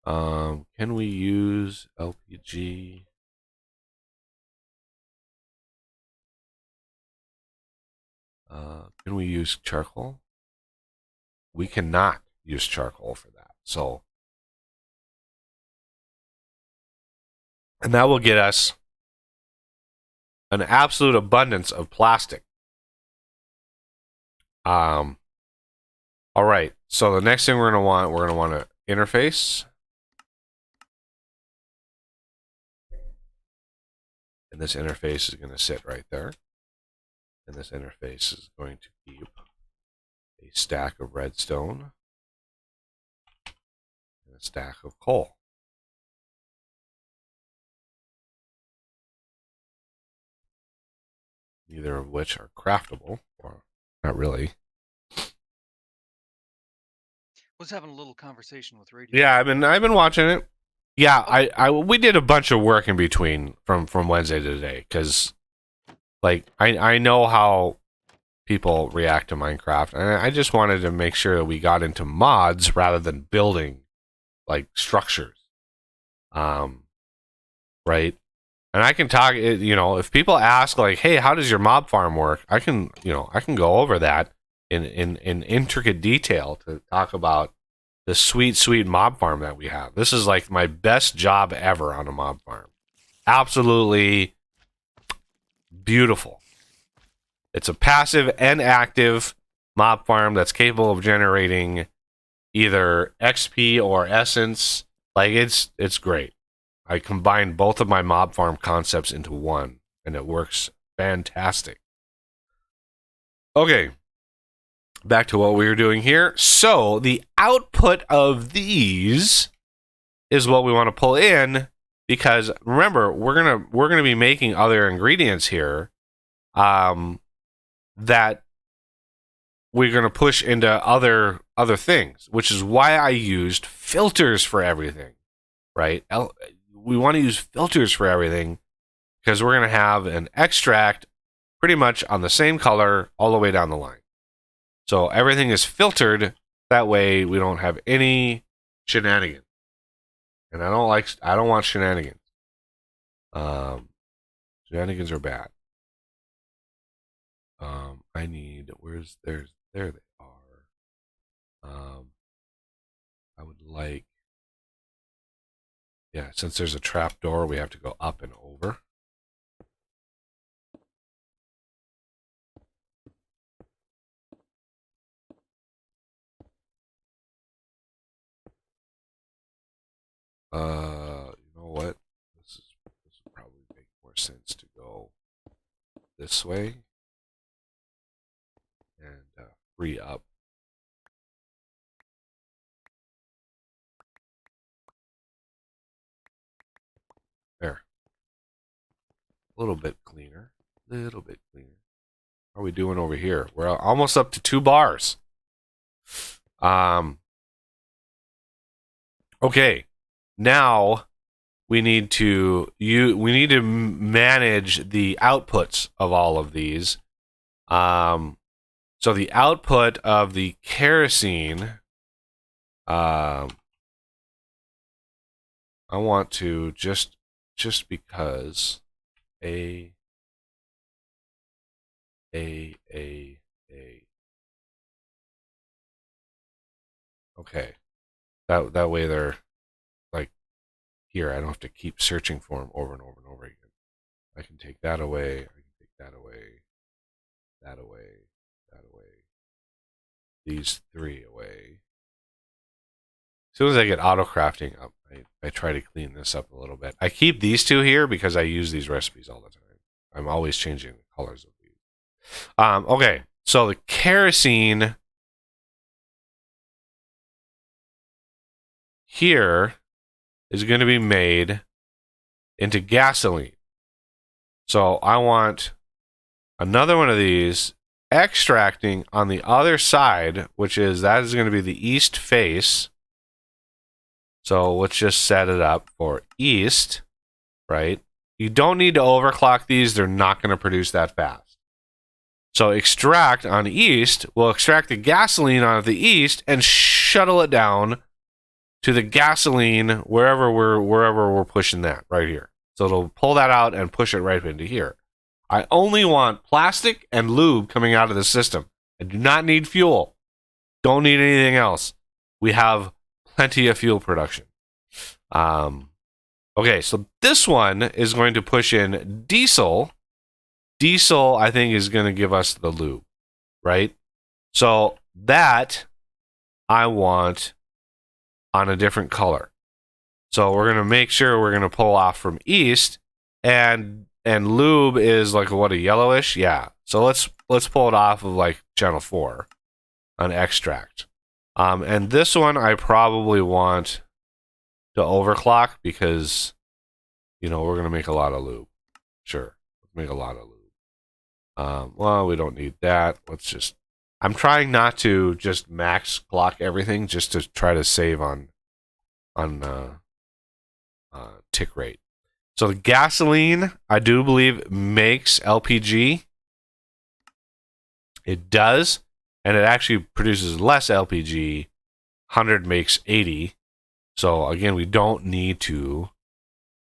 Can we use LPG? Can we use charcoal? We cannot use charcoal for that. So, and that will get us an absolute abundance of plastic. All right. So the next thing we're going to want an interface. And this interface is going to sit right there. And this interface is going to keep a stack of redstone and a stack of coal. Neither of which are craftable, or not really. Was having a little conversation with radio. Yeah, I've been watching it. Yeah, we did a bunch of work in between from Wednesday to today because, like, I know how people react to Minecraft, and I just wanted to make sure that we got into mods rather than building like structures, right? And I can talk, if people ask like, "Hey, how does your mob farm work?" I can go over that in intricate detail to talk about the sweet mob farm that we have. This is like my best job ever on a mob farm. Absolutely beautiful. It's a passive and active mob farm that's capable of generating either XP or essence. Like it's great. I combined both of my mob farm concepts into one, and it works fantastic. Okay. Back to what we were doing here. So the output of these is what we want to pull in, because remember, we're gonna be making other ingredients here that we're gonna push into other things, which is why I used filters for everything, right? We want to use filters for everything because we're gonna have an extract pretty much on the same color all the way down the line. So everything is filtered. That way we don't have any shenanigans. And I don't want shenanigans. Shenanigans are bad. I need, there they are. I would like, yeah, since there's a trap door, we have to go up and over. You know what? This would probably make more sense to go this way and free up. There. A little bit cleaner. Little bit cleaner. How are we doing over here? We're almost up to 2 bars. Okay. Now we need to manage the outputs of all of these. So the output of the kerosene, I want to just because a. Okay. That way they're like here. I don't have to keep searching for them over and over and over again. I can take that away. I can take that away. That away. That away. These 3 away. As soon as I get auto crafting up, I try to clean this up a little bit. I keep these 2 here because I use these recipes all the time. I'm always changing the colors of these. Okay, so the kerosene here is going to be made into gasoline. So I want another one of these extracting on the other side, that is going to be the east face. So let's just set it up for east, right? You don't need to overclock these. They're not going to produce that fast. So extract on east will extract the gasoline on the east and shuttle it down to the gasoline wherever we're pushing that right here. So it'll pull that out and push it right into here. I only want plastic and lube coming out of the system. I do not need fuel. Don't need anything else. We have plenty of fuel production. Okay, so this one is going to push in diesel. Diesel, I think, is going to give us the lube, right? So that I want on a different color. So we're going to make sure we're going to pull off from east, and lube is like what, a yellowish? Yeah. So let's pull it off of like channel 4 on extract. And this one I probably want to overclock because, we're going to make a lot of lube. Sure. Make a lot of lube. Well, we don't need that. I'm trying not to just max clock everything just to try to save on tick rate. So the gasoline, I do believe, makes LPG. It does, and it actually produces less LPG. 100 makes 80. So again, we don't need to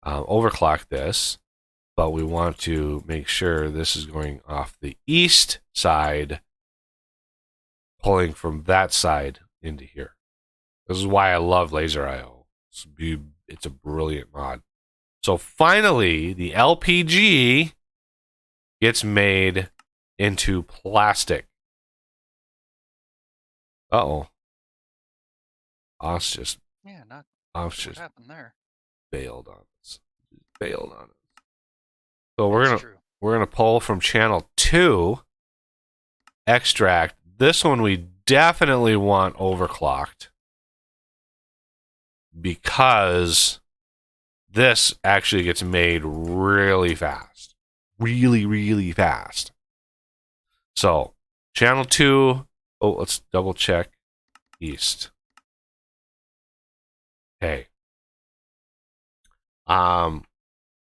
overclock this, but we want to make sure this is going off the east side, pulling from that side into here. This is why I love Laser.io. It's a brilliant mod. So finally, the LPG gets made into plastic. Uh-oh. Oz what happened there? bailed on us. So we're gonna pull from channel 2, extract. This one we definitely want overclocked because this actually gets made really fast. Really fast. So channel 2, let's double check east. Okay.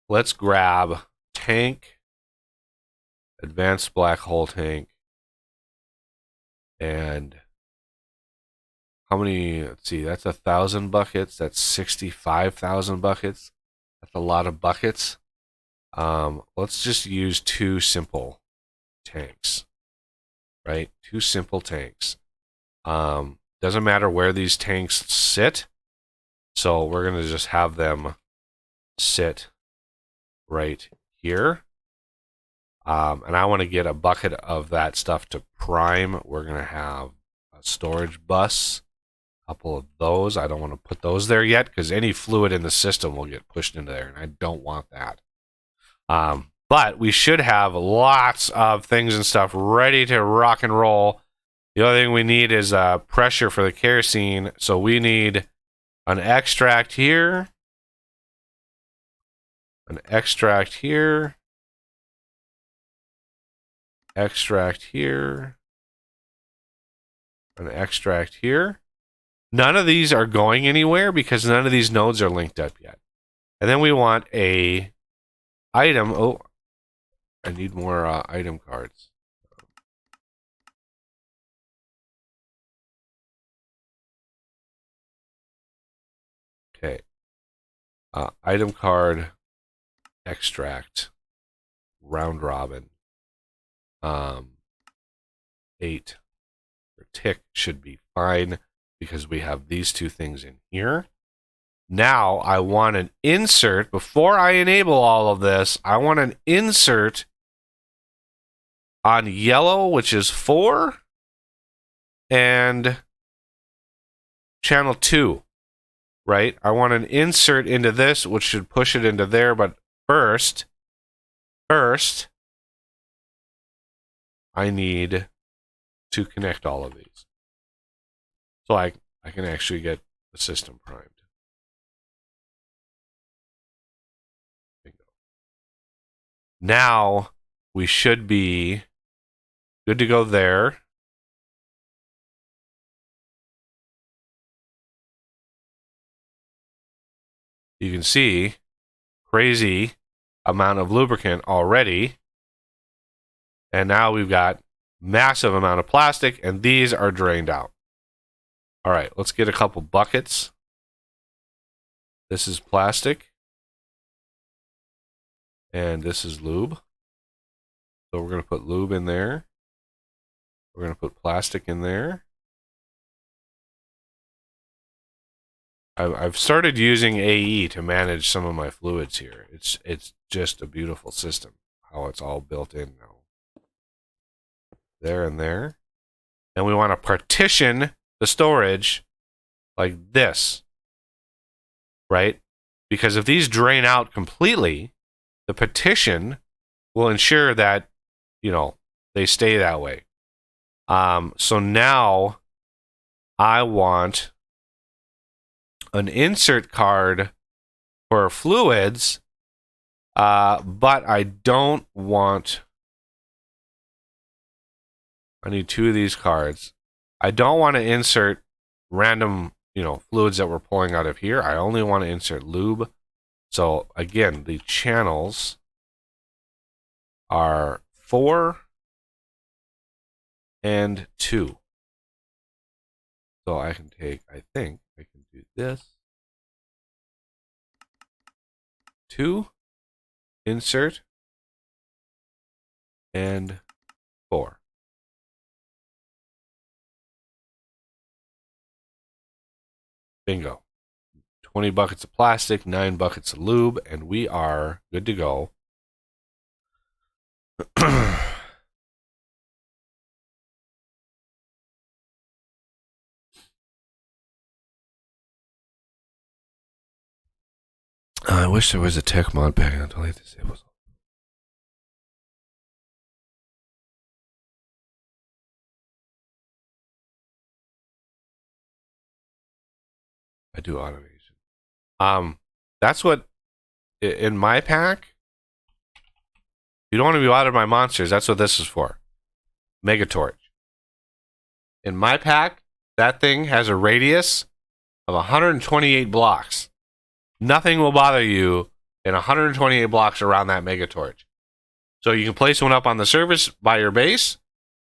Let's grab tank, advanced black hole tank, and how many? Let's see. That's 1,000 buckets. That's 65,000 buckets. That's a lot of buckets. Let's just use 2 simple tanks, right? 2 simple tanks. Doesn't matter where these tanks sit. So we're going to just have them sit right here. And I want to get a bucket of that stuff to prime. We're going to have a storage bus, a couple of those. I don't want to put those there yet because any fluid in the system will get pushed into there, and I don't want that. But we should have lots of things and stuff ready to rock and roll. The other thing we need is pressure for the kerosene. So we need an extract here, an extract here, extract here, an extract here. None of these are going anywhere because none of these nodes are linked up yet. And then we want a item. Oh, I need more item cards. Okay. Item card, extract, round robin. 8 or tick should be fine because we have these two things in here. Now I want an insert. Before I enable all of this, I want an insert on yellow, which is 4, and channel 2, right? I want an insert into this, which should push it into there, but first, I need to connect all of these. So I can actually get the system primed. Bingo. Now we should be good to go there. You can see crazy amount of lubricant already. And now we've got massive amount of plastic, and these are drained out. All right, let's get a couple buckets. This is plastic. And this is lube. So we're going to put lube in there. We're going to put plastic in there. I've started using AE to manage some of my fluids here. It's just a beautiful system, how it's all built in now. There and there. And we want to partition the storage like this, right? Because if these drain out completely, the partition will ensure that, they stay that way. So now I want an insert card for fluids, but I don't want... I need 2 of these cards. I don't want to insert random, fluids that we're pulling out of here. I only want to insert lube. So again, the channels are 4 and 2. So I think I can do this. 2, insert, and 4. Bingo. 20 buckets of plastic, 9 buckets of lube, and we are good to go. I wish there was a tech mod pack until I disable. I do automation. That's what in my pack. You don't want to be bothered by monsters. That's what this is for. Mega Torch. In my pack, that thing has a radius of 128 blocks. Nothing will bother you in 128 blocks around that Mega Torch. So you can place one up on the surface by your base.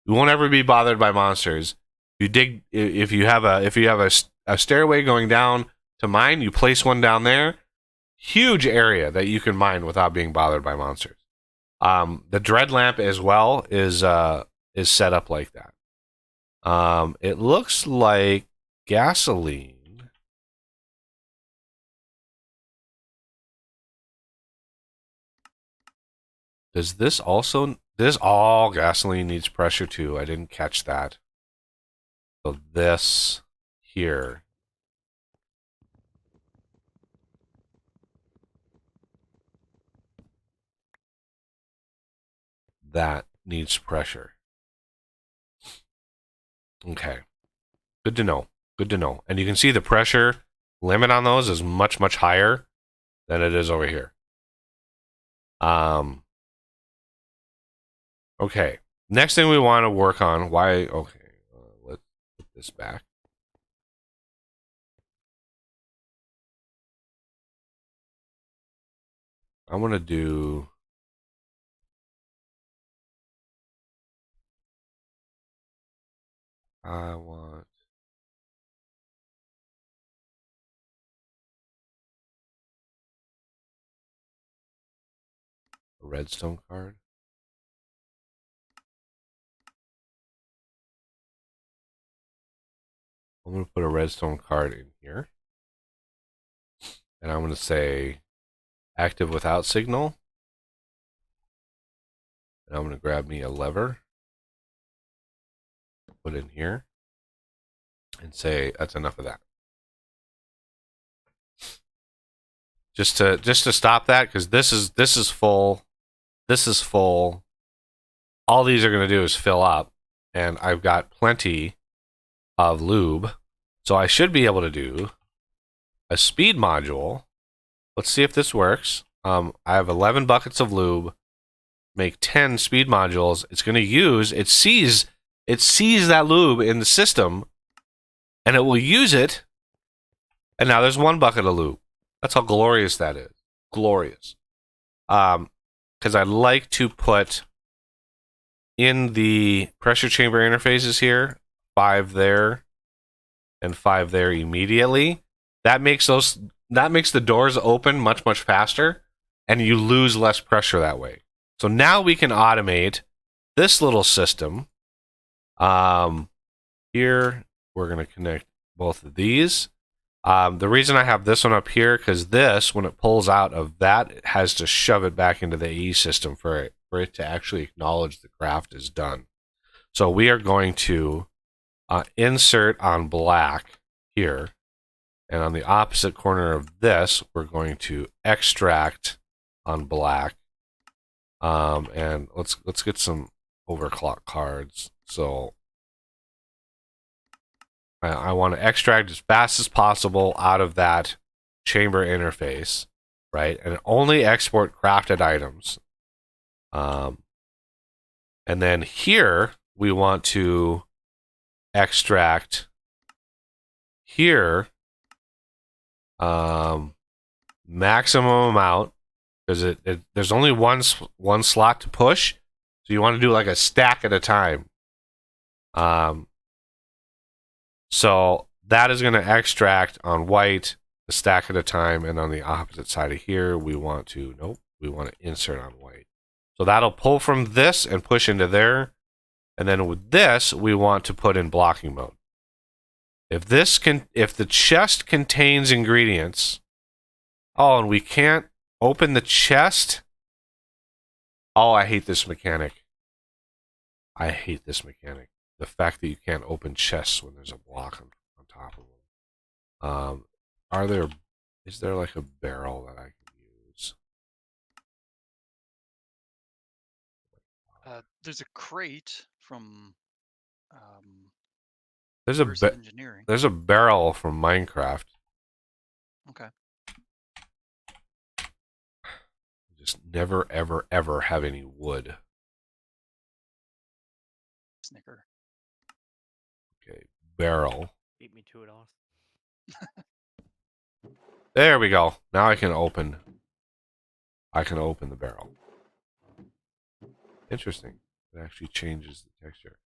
You won't ever be bothered by monsters. If you have a stairway going down to mine, you place one down there. Huge area that you can mine without being bothered by monsters. The dread lamp as well is set up like that. It looks like gasoline. Does this also... This all gasoline needs pressure too. I didn't catch that. So this here. that needs pressure. Okay. Good to know. Good to know. And you can see the pressure limit on those is much, much higher than it is over here. Okay. Next thing we want to work on, let's put this back. I want to do I want a redstone card. I'm going to put a redstone card in here. And I'm going to say active without signal. And I'm going to grab me a lever, put in here, and say that's enough of that. Just to stop that, because this is full. This is full. All these are going to do is fill up, and I've got plenty of lube. So I should be able to do a speed module. Let's see if this works. I have 11 buckets of lube. Make 10 speed modules. It's going to use, it sees that lube in the system, and it will use it. And now there's 1 bucket of lube. That's how glorious that is. Glorious. Because I like to put in the pressure chamber interfaces here, 5 there and 5 there immediately. That makes the doors open much, much faster, and you lose less pressure that way. So now we can automate this little system. Here, we're going to connect both of these. The reason I have this one up here, because this, when it pulls out of that, it has to shove it back into the AE system for it to actually acknowledge the craft is done. So we are going to insert on black here. And on the opposite corner of this, we're going to extract on black. And let's get some overclock cards. So I want to extract as fast as possible out of that chamber interface, right? And only export crafted items. And then here we want to extract here maximum amount, because there's only one slot to push, so you want to do like a stack at a time. So that is going to extract on white a stack at a time, and on the opposite side of here we want to insert on white. So that'll pull from this and push into there, and then with this we want to put in blocking mode. If the chest contains ingredients, and we can't open the chest. Oh, I hate this mechanic. The fact that you can't open chests when there's a block on top of them. Is there like a barrel that I can use? There's a crate from There's engineering. There's a barrel from Minecraft. Okay. Just never, ever, ever have any wood. Snicker. Okay, barrel. Beat me to it, Austin. There we go. Now I can open the barrel. Interesting. It actually changes the texture.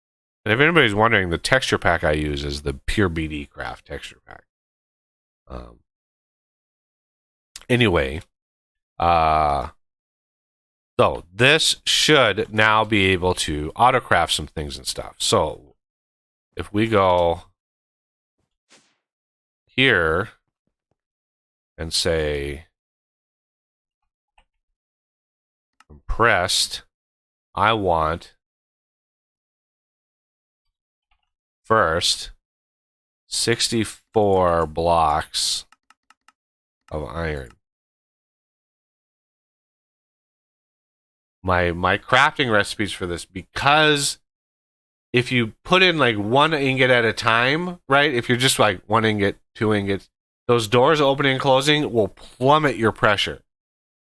And if anybody's wondering, the texture pack I use is the Pure BD Craft texture pack. Anyway, so this should now be able to autocraft some things and stuff. So if we go here and say compressed, I want first 64 blocks of iron. my crafting recipes for this, because if you put in like 1 ingot at a time, right? If you're just like 1 ingot, 2 ingots, those doors opening and closing will plummet your pressure.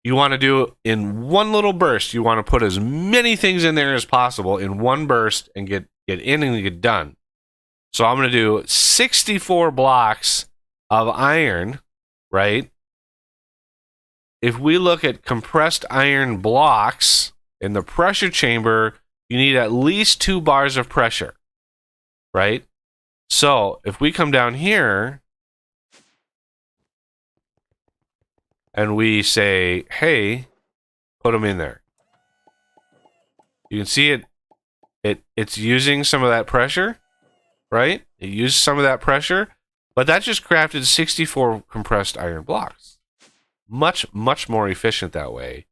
You want to do in one little burst. You want to put as many things in there as possible in one burst and get in and get done. So I'm going to do 64 blocks of iron, right? If we look at compressed iron blocks in the pressure chamber, you need at least 2 bars of pressure, right? So if we come down here and we say, hey, put them in there. You can see it's using some of that pressure, right? It used some of that pressure, but that just crafted 64 compressed iron blocks. Much, much more efficient that way.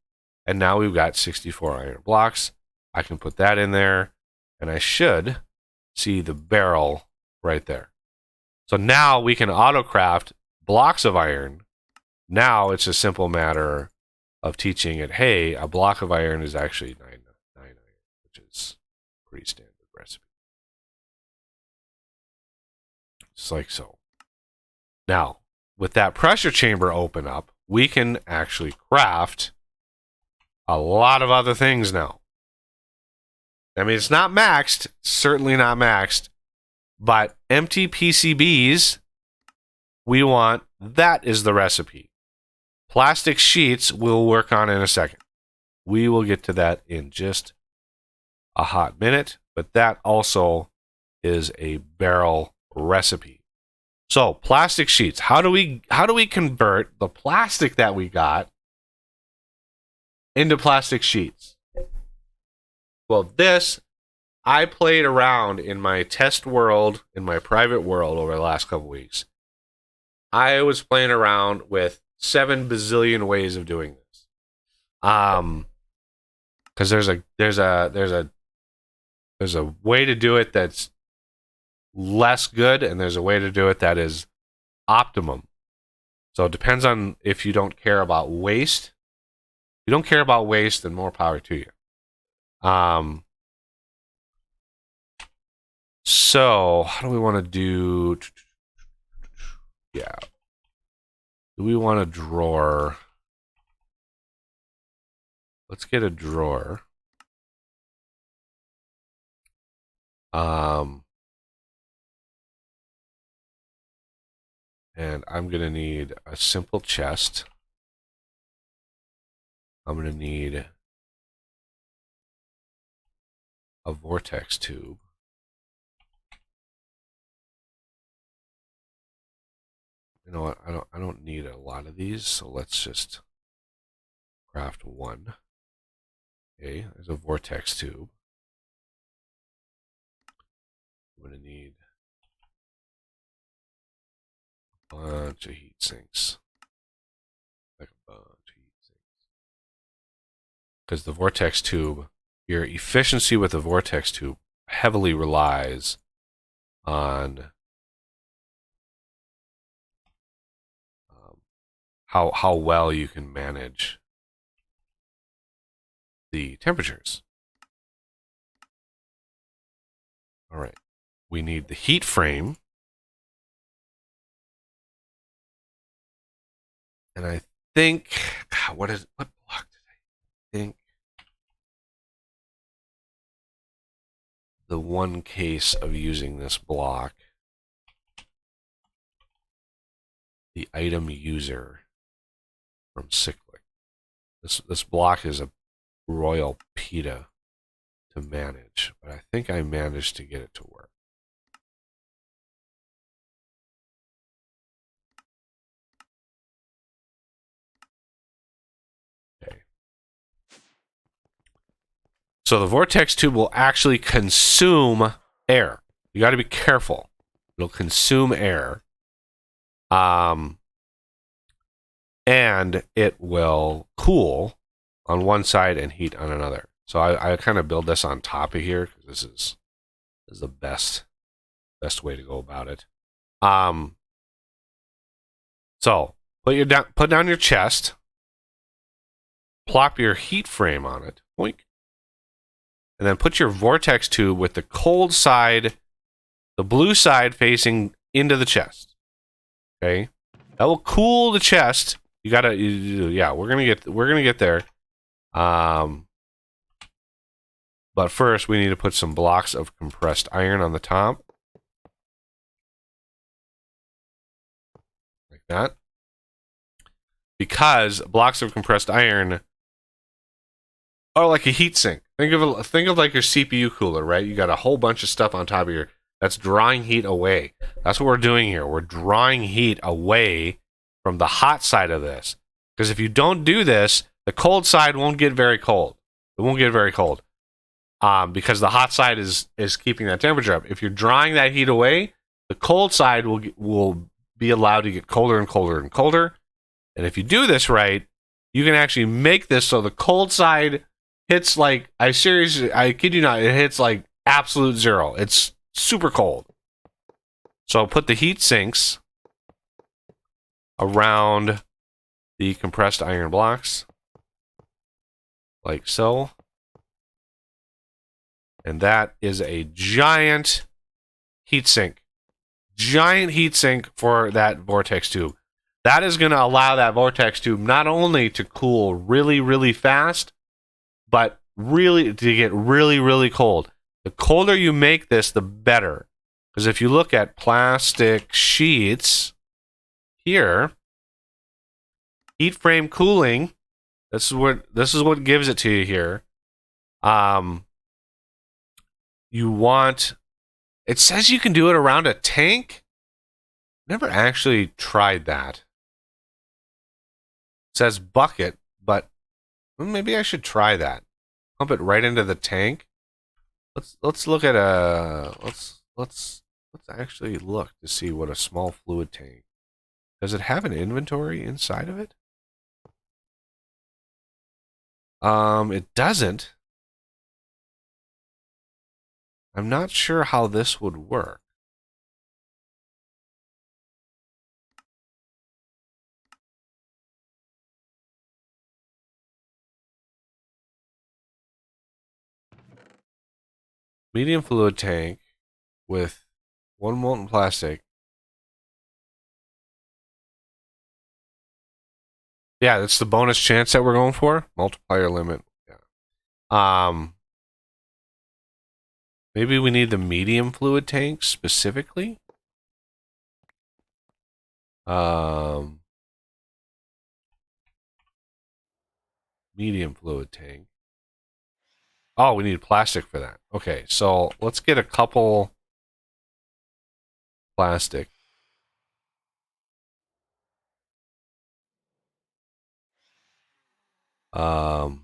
And now we've got 64 iron blocks. I can put that in there, and I should see the barrel right there. So now we can auto-craft blocks of iron. Now it's a simple matter of teaching it, hey, a block of iron is actually 9 iron, which is a pretty standard recipe. Just like so. Now, with that pressure chamber open up, we can actually craft a lot of other things now. I mean, it's not maxed, certainly not maxed, but empty PCBs, we want, that is the recipe. Plastic sheets we'll work on in a second. We will get to that in just a hot minute, but that also is a barrel recipe. So, plastic sheets. How do we convert the plastic that we got into plastic sheets? Well, this, I played around in my test world, in my private world over the last couple weeks. I was playing around with 7 bazillion ways of doing this. Because there's a way to do it that's less good, and there's a way to do it that is optimum. So it depends on if you don't care about waste. If you don't care about waste, then more power to you. So how do we want to do? Yeah. Do we want a drawer? Let's get a drawer. And I'm going to need a simple chest. I'm going to need a vortex tube. You know what? I don't need a lot of these, so let's just craft one. Okay, there's a vortex tube. I'm going to need a bunch of heat sinks. Like a bunch of heat sinks. Because the vortex tube, your efficiency with the vortex tube heavily relies on how well you can manage the temperatures. All right, we need the heat frame, and I think what block did I think? The one case of using this block, the item user from Cyclic. This block is a royal PETA to manage, but I think I managed to get it to work. Okay. So the vortex tube will actually consume air. You got to be careful. It'll consume air. And it will cool on one side and heat on another. So I kind of build this on top of here because this is the best way to go about it. So put down your chest, plop your heat frame on it, Boink. And then put your vortex tube with the cold side, the blue side facing into the chest. Okay? That will cool the chest. You gotta, yeah, we're gonna get there. But first we need to put some blocks of compressed iron on the top. Like that. Because blocks of compressed iron are like a heat sink. Think of like your CPU cooler, right? You got a whole bunch of stuff on top of your that's drawing heat away. That's what we're doing here. We're drawing heat away from the hot side of this. Because if you don't do this, the cold side won't get very cold. It won't get very cold. Because the hot side is keeping that temperature up. If you're drawing that heat away, the cold side will be allowed to get colder and colder and colder. And if you do this right, you can actually make this so the cold side hits like, I kid you not, it hits like absolute zero. It's super cold. So put the heat sinks around the compressed iron blocks, like so. And that is a giant heat sink. Giant heat sink for that vortex tube. That is going to allow that vortex tube not only to cool really, really fast, but really to get really, really cold. The colder you make this, the better. Because if you look at plastic sheets here, heat frame cooling, this is what gives it to you here. You want, it says you can do it around a tank. Never actually tried that. It says bucket, but maybe I should try that. Pump it right into the tank. Let's look at let's actually look to see what a small fluid tank. Does it have an inventory inside of it? It doesn't. I'm not sure how this would work. Medium fluid tank with 1 molten plastic. Yeah, that's the bonus chance that we're going for. Multiplier limit. Yeah. Maybe we need the medium fluid tank specifically. Medium fluid tank. Oh, we need plastic for that. Okay, so let's get a couple plastic. Oh,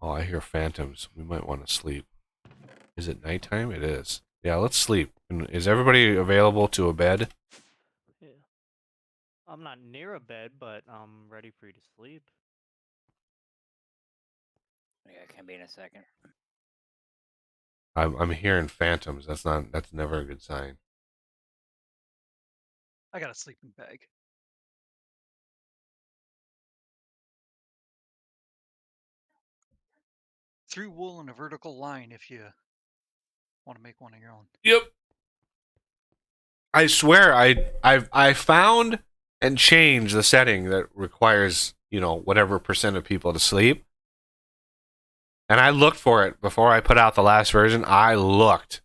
I hear phantoms. We might want to sleep. Is it nighttime? It is. Yeah, let's sleep. Is everybody available to a bed? Yeah. I'm not near a bed, but I'm ready for you to sleep. Yeah, I can be in a second. I'm hearing phantoms. That's never a good sign. I got a sleeping bag. Through wool in a vertical line if you want to make one of your own. Yep. I swear I found and changed the setting that requires, whatever percent of people to sleep. And I looked for it before I put out the last version. I looked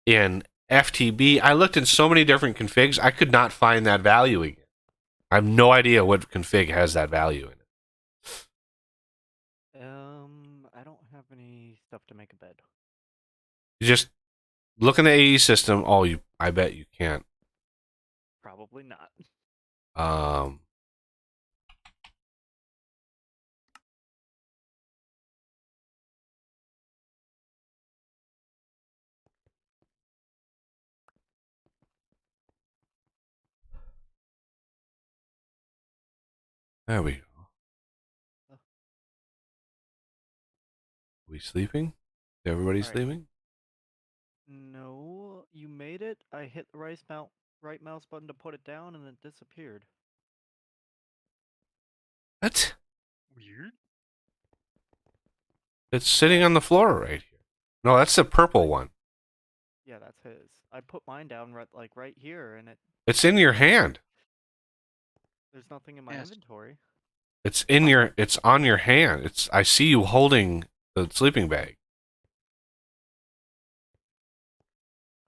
in FTB. I looked in so many different configs. I could not find that value again. I have no idea what config has that value in it. I don't have any stuff to make a bed. You just look in the AE system. Oh, I bet you can't. Probably not. There we go. Are we sleeping? Is everybody All right. sleeping? No, you made it. I hit the right mouse button to put it down, and it disappeared. What? Weird. It's sitting on the floor right here. No, that's the purple one. Yeah, that's his. I put mine down right here, and It's in your hand. there's nothing in my Yes. inventory. It's on your hand. I see you holding the sleeping bag.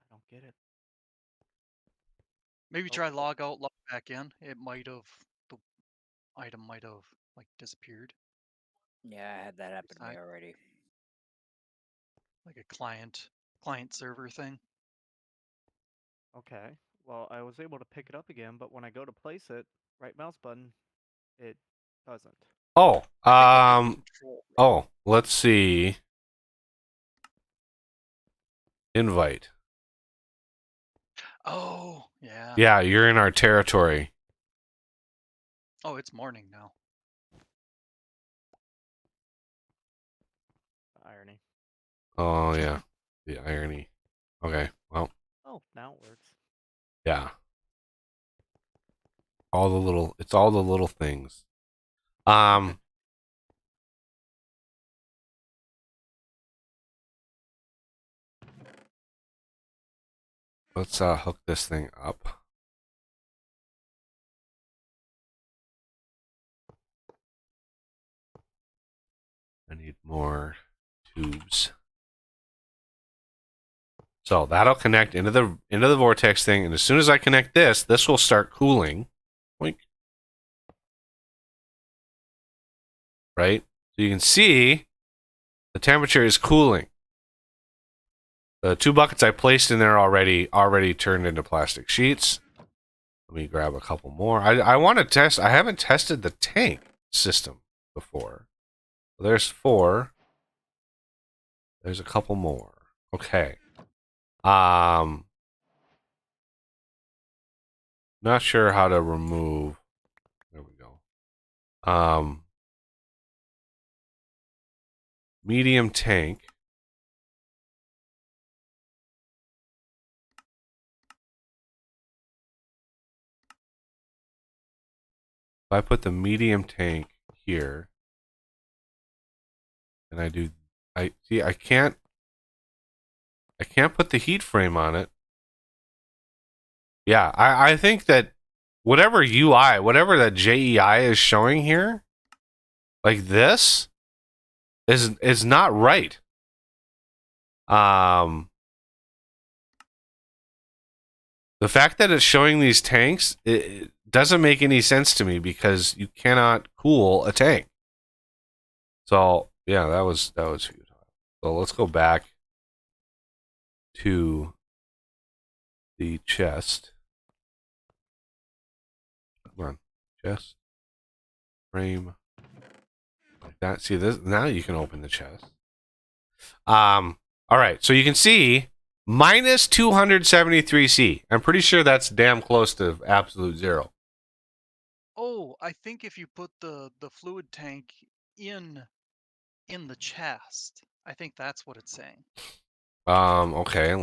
I don't get it. Maybe Oh, try log out, log back in. It might have the item might have like disappeared, Yeah, I had that happen to me Side. already. like a client server thing. Okay. Well, I was able to pick it up again, but when I go to place it, right mouse button, it doesn't. Oh, I think that's control. oh, let's see. Invite. Oh, yeah. Yeah, you're in our territory. Oh, it's morning now. Irony. Oh yeah, the irony. Okay, well, Oh, now it works. yeah. It's all the little things. Let's hook this thing up. I need more tubes. So that'll connect into the vortex thing, and as soon as I connect this will start cooling. Boink. Right? So you can see the temperature is cooling. The 2 buckets I placed in there already turned into plastic sheets. Let me grab a couple more. I want to test. I haven't tested the tank system before. There's 4. There's a couple more. Okay. Not sure how to remove. There we go. Medium tank. If I put the medium tank here, and I can't put the heat frame on it. Yeah, I think that whatever that JEI is showing here, like this, is not right. The fact that it's showing these tanks, it doesn't make any sense to me because you cannot cool a tank. So yeah, that was futile. So let's go back to the chest. Come on, chest frame like that. See this now? You can open the chest. All right, so you can see minus 273C. I'm pretty sure that's damn close to absolute zero. Oh, I think if you put the fluid tank in the chest, I think that's what it's saying. Okay,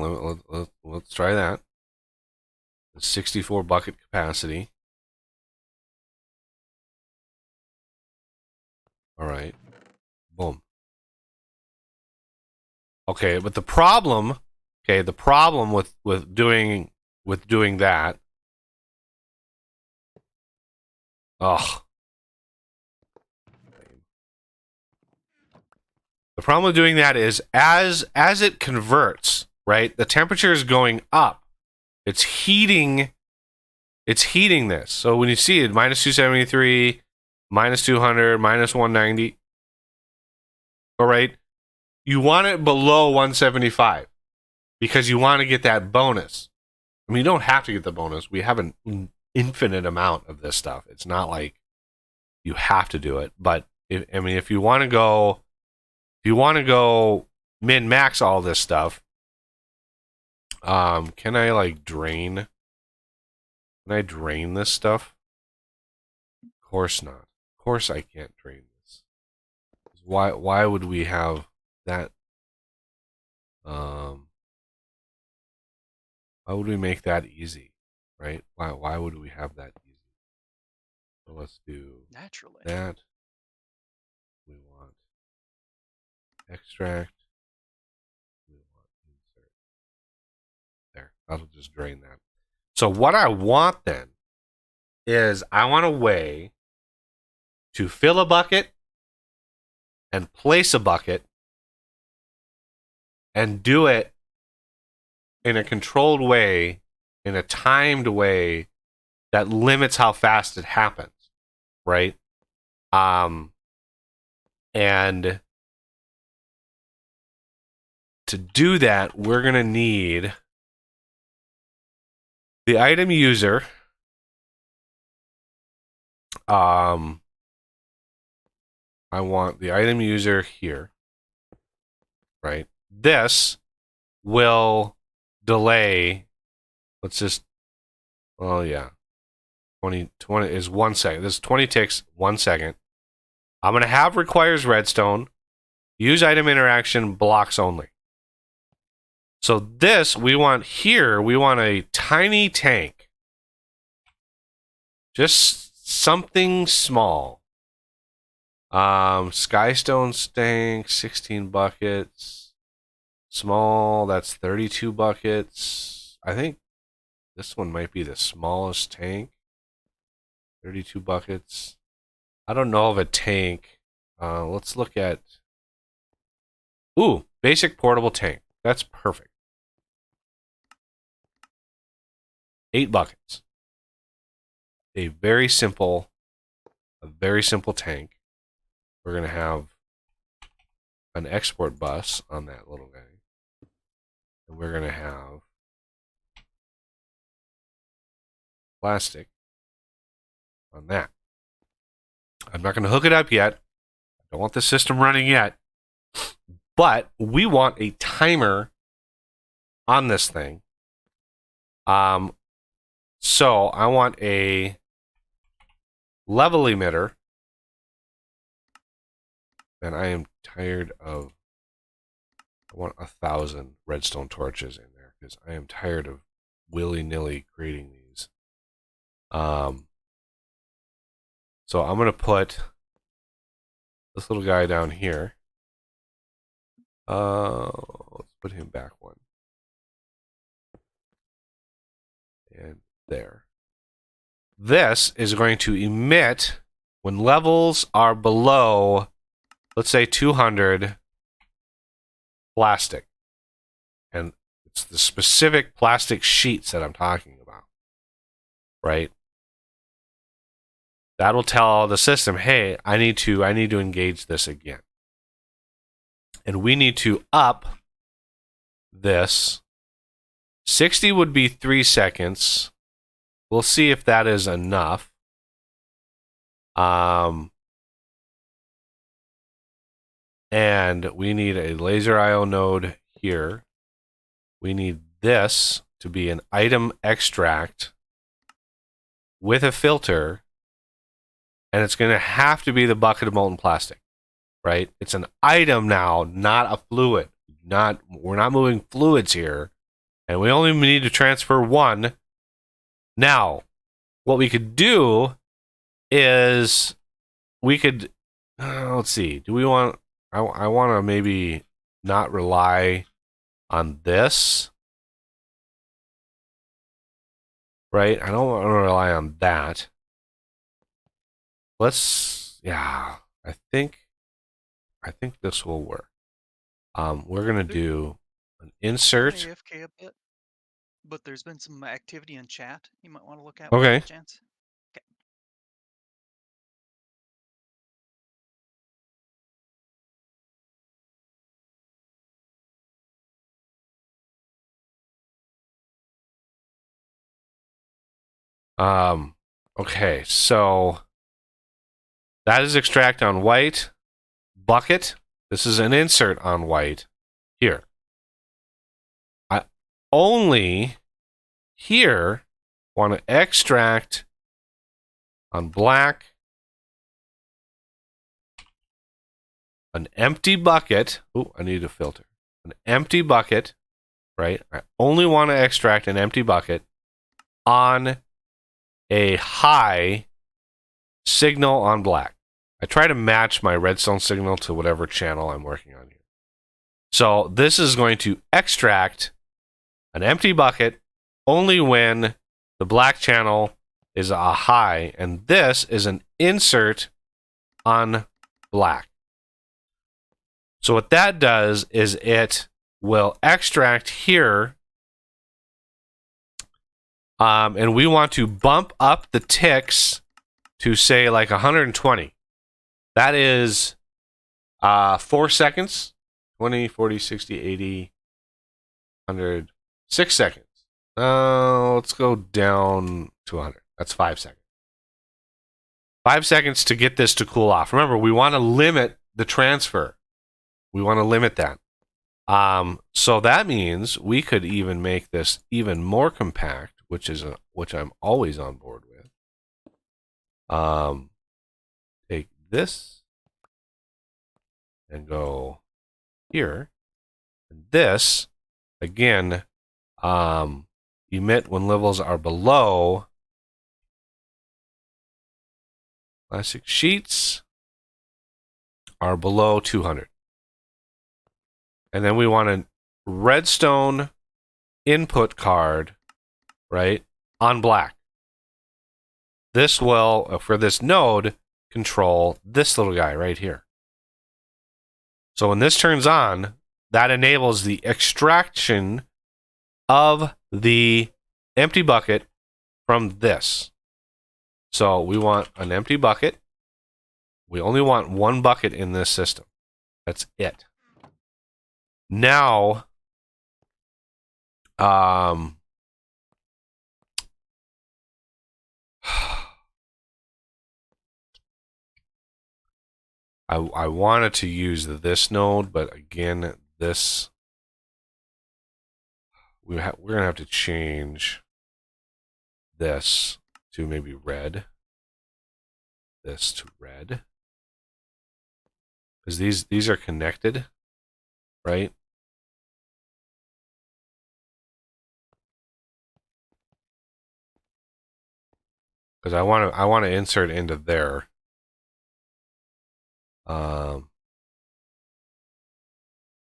let's try that. 64 bucket capacity. All right. Boom. Okay, but the problem with doing that. Ugh. The problem with doing that is as it converts, right? The temperature is going up. It's heating this. So when you see it, minus 273, minus 200, minus 190, all right? You want it below 175 because you want to get that bonus. I mean, you don't have to get the bonus. We have an infinite amount of this stuff. It's not like you have to do it. But if you want to go min max all this stuff, can I like drain? Can I drain this stuff? Of course not. Of course I can't drain this. Why would we have that? Why would we make that easy, right? Why would we have that easy? So let's do Naturally. that. We want extract. We want insert. There. That'll just drain that. So what I want then is I want a way to fill a bucket and place a bucket and do it in a controlled way, in a timed way that limits how fast it happens, right? And to do that, we're going to need the item user. I want the item user here, right? This will delay. Let's just, oh yeah, 20 is 1 second. This 20 ticks 1 second. I'm going to have requires redstone. Use item interaction blocks only. So this we want here. We want a tiny tank. Just something small. Skystone tank, 16 buckets. Small, that's 32 buckets. I think this one might be the smallest tank. 32 buckets. I don't know of a tank. Let's look at... Ooh, basic portable tank. That's perfect. 8 buckets. A very simple tank. We're going to have an export bus on that little guy. And we're going to have plastic on that. I'm not going to hook it up yet. I don't want the system running yet. But we want a timer on this thing. So I want a level emitter. And I am tired of... I want 1,000 redstone torches in there because I am tired of willy-nilly creating these. So I'm going to put this little guy down here. Let's put him back one. And there. This is going to emit when levels are below, let's say 200 plastic. And it's the specific plastic sheets that I'm talking about. Right? That'll tell the system, hey, I need to engage this again. And we need to up this. 60 would be 3 seconds. We'll see if that is enough. And we need a laser IO node here. We need this to be an item extract with a filter. And it's going to have to be the bucket of molten plastic, right? It's an item now, not a fluid. We're not moving fluids here. And we only need to transfer one. Now, what we could do is we could, let's see, do we want, I want to maybe not rely on this, right? I don't want to rely on that. Yeah, I think this will work. We're going to do an insert. AFK a bit, but there's been some activity in chat you might want to look at. Okay. With chance. Okay. Okay, so that is extract on white. Bucket. This is an insert on white. Here. I only here want to extract on black. An empty bucket. Oh, I need a filter. An empty bucket, right? I only want to extract an empty bucket on a high signal on black. I try to match my redstone signal to whatever channel I'm working on here. So this is going to extract an empty bucket only when the black channel is a high, and this is an insert on black. So what that does is it will extract here, and we want to bump up the ticks to say like 120. That is 4 seconds. 20, 40, 60, 80, 100, 6 seconds. Let's go down to 100. That's 5 seconds. 5 seconds to get this to cool off. Remember, we want to limit the transfer. We want to limit that. So that means we could even make this even more compact, which I'm always on board with. Take this and go here. And this, again, emit when levels are below plastic sheets are below 200. And then we want a redstone input card, right, on black. This will, for this node, control this little guy right here. So when this turns on, that enables the extraction of the empty bucket from this. So we want an empty bucket. We only want one bucket in this system. That's it. Now, I wanted to use this node, but again, this we're gonna have to change this to maybe red. This to red, because these are connected, right? Because I want to insert into there. So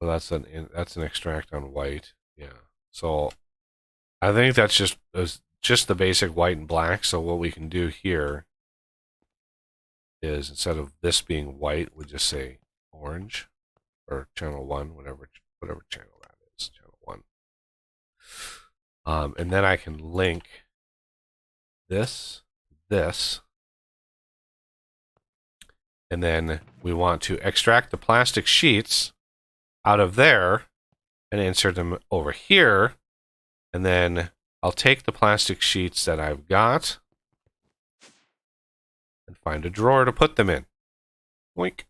that's an extract on white. Yeah. So I think that's just the basic white and black. So what we can do here is, instead of this being white, we just say orange, or channel 1, whatever channel that is, channel 1. And then I can link this, and then we want to extract the plastic sheets out of there and insert them over here. And then I'll take the plastic sheets that I've got and find a drawer to put them in. Boink.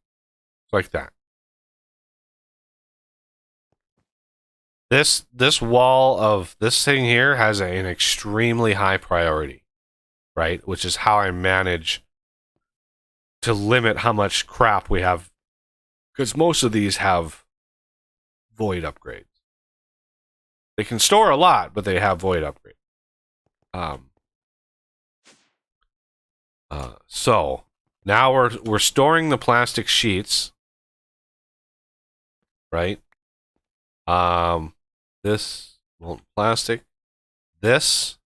Like that. This wall of this thing here has an extremely high priority, right? Which is how I manage to limit how much crap we have, because most of these have void upgrades. They can store a lot, but they have void upgrades. So now we're storing the plastic sheets, right? This plastic. This.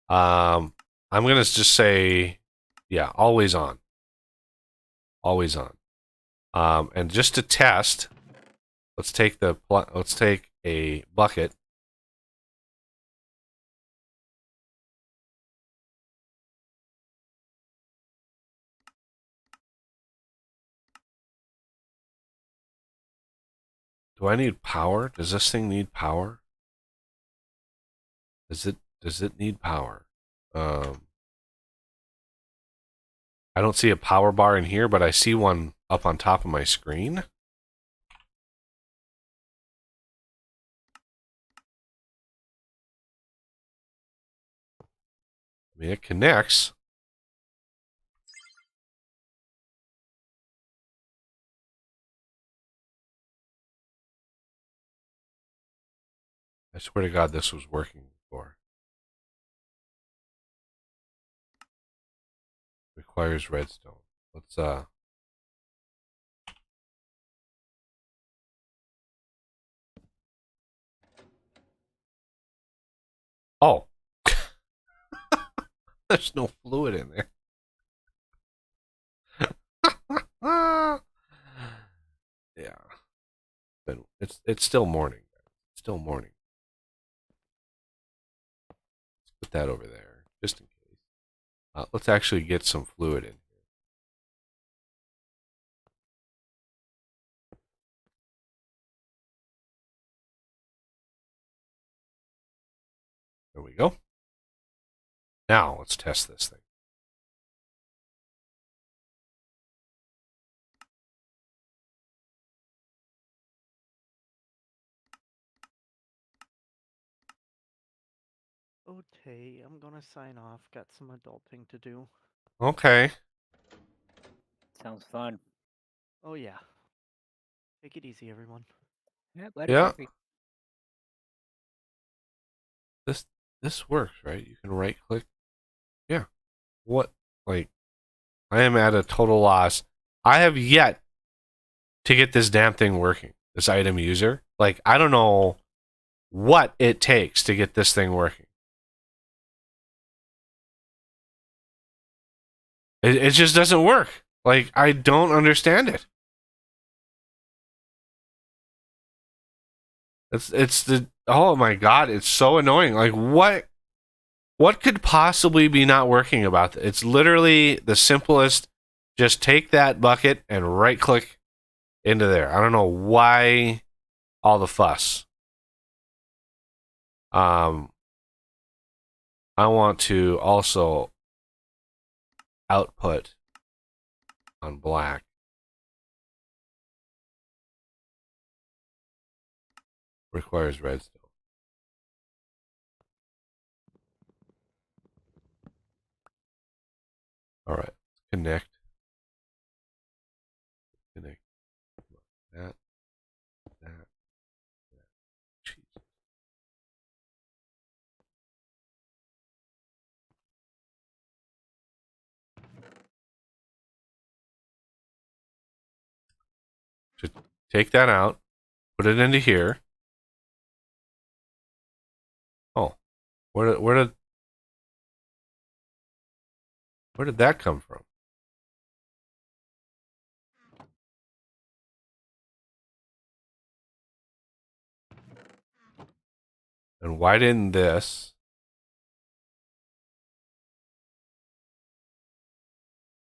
I'm gonna just say, yeah, always on. Always on. And just to test, let's take a bucket. Do I need power? Does this thing need power? Does it need power? I don't see a power bar in here, but I see one up on top of my screen. I mean, it connects. I swear to God, this was working before. Requires redstone. Let's Oh. There's no fluid in there. Yeah. But it's still morning. It's still morning. Let's put that over there, just in case. Let's actually get some fluid in here. There we go. Now let's test this thing. Okay, I'm gonna sign off. Got some adulting to do. Okay. Sounds fun. Oh yeah. Take it easy, everyone. Yeah, later, Yeah. Murphy. This works, right? You can right click. Yeah. What? Like, I am at a total loss. I have yet to get this damn thing working. This item user. Like, I don't know what it takes to get this thing working. It just doesn't work. Like, I don't understand it. It's the, oh my god, it's so annoying. Like, what could possibly be not working about it? It's literally the simplest. Just take that bucket and right click into there. I don't know why all the fuss. I want to also output on black. Requires redstone. All right, connect. Connect. That. That. Jesus. Just take that out. Put it into here. Oh, where did that come from? And why didn't this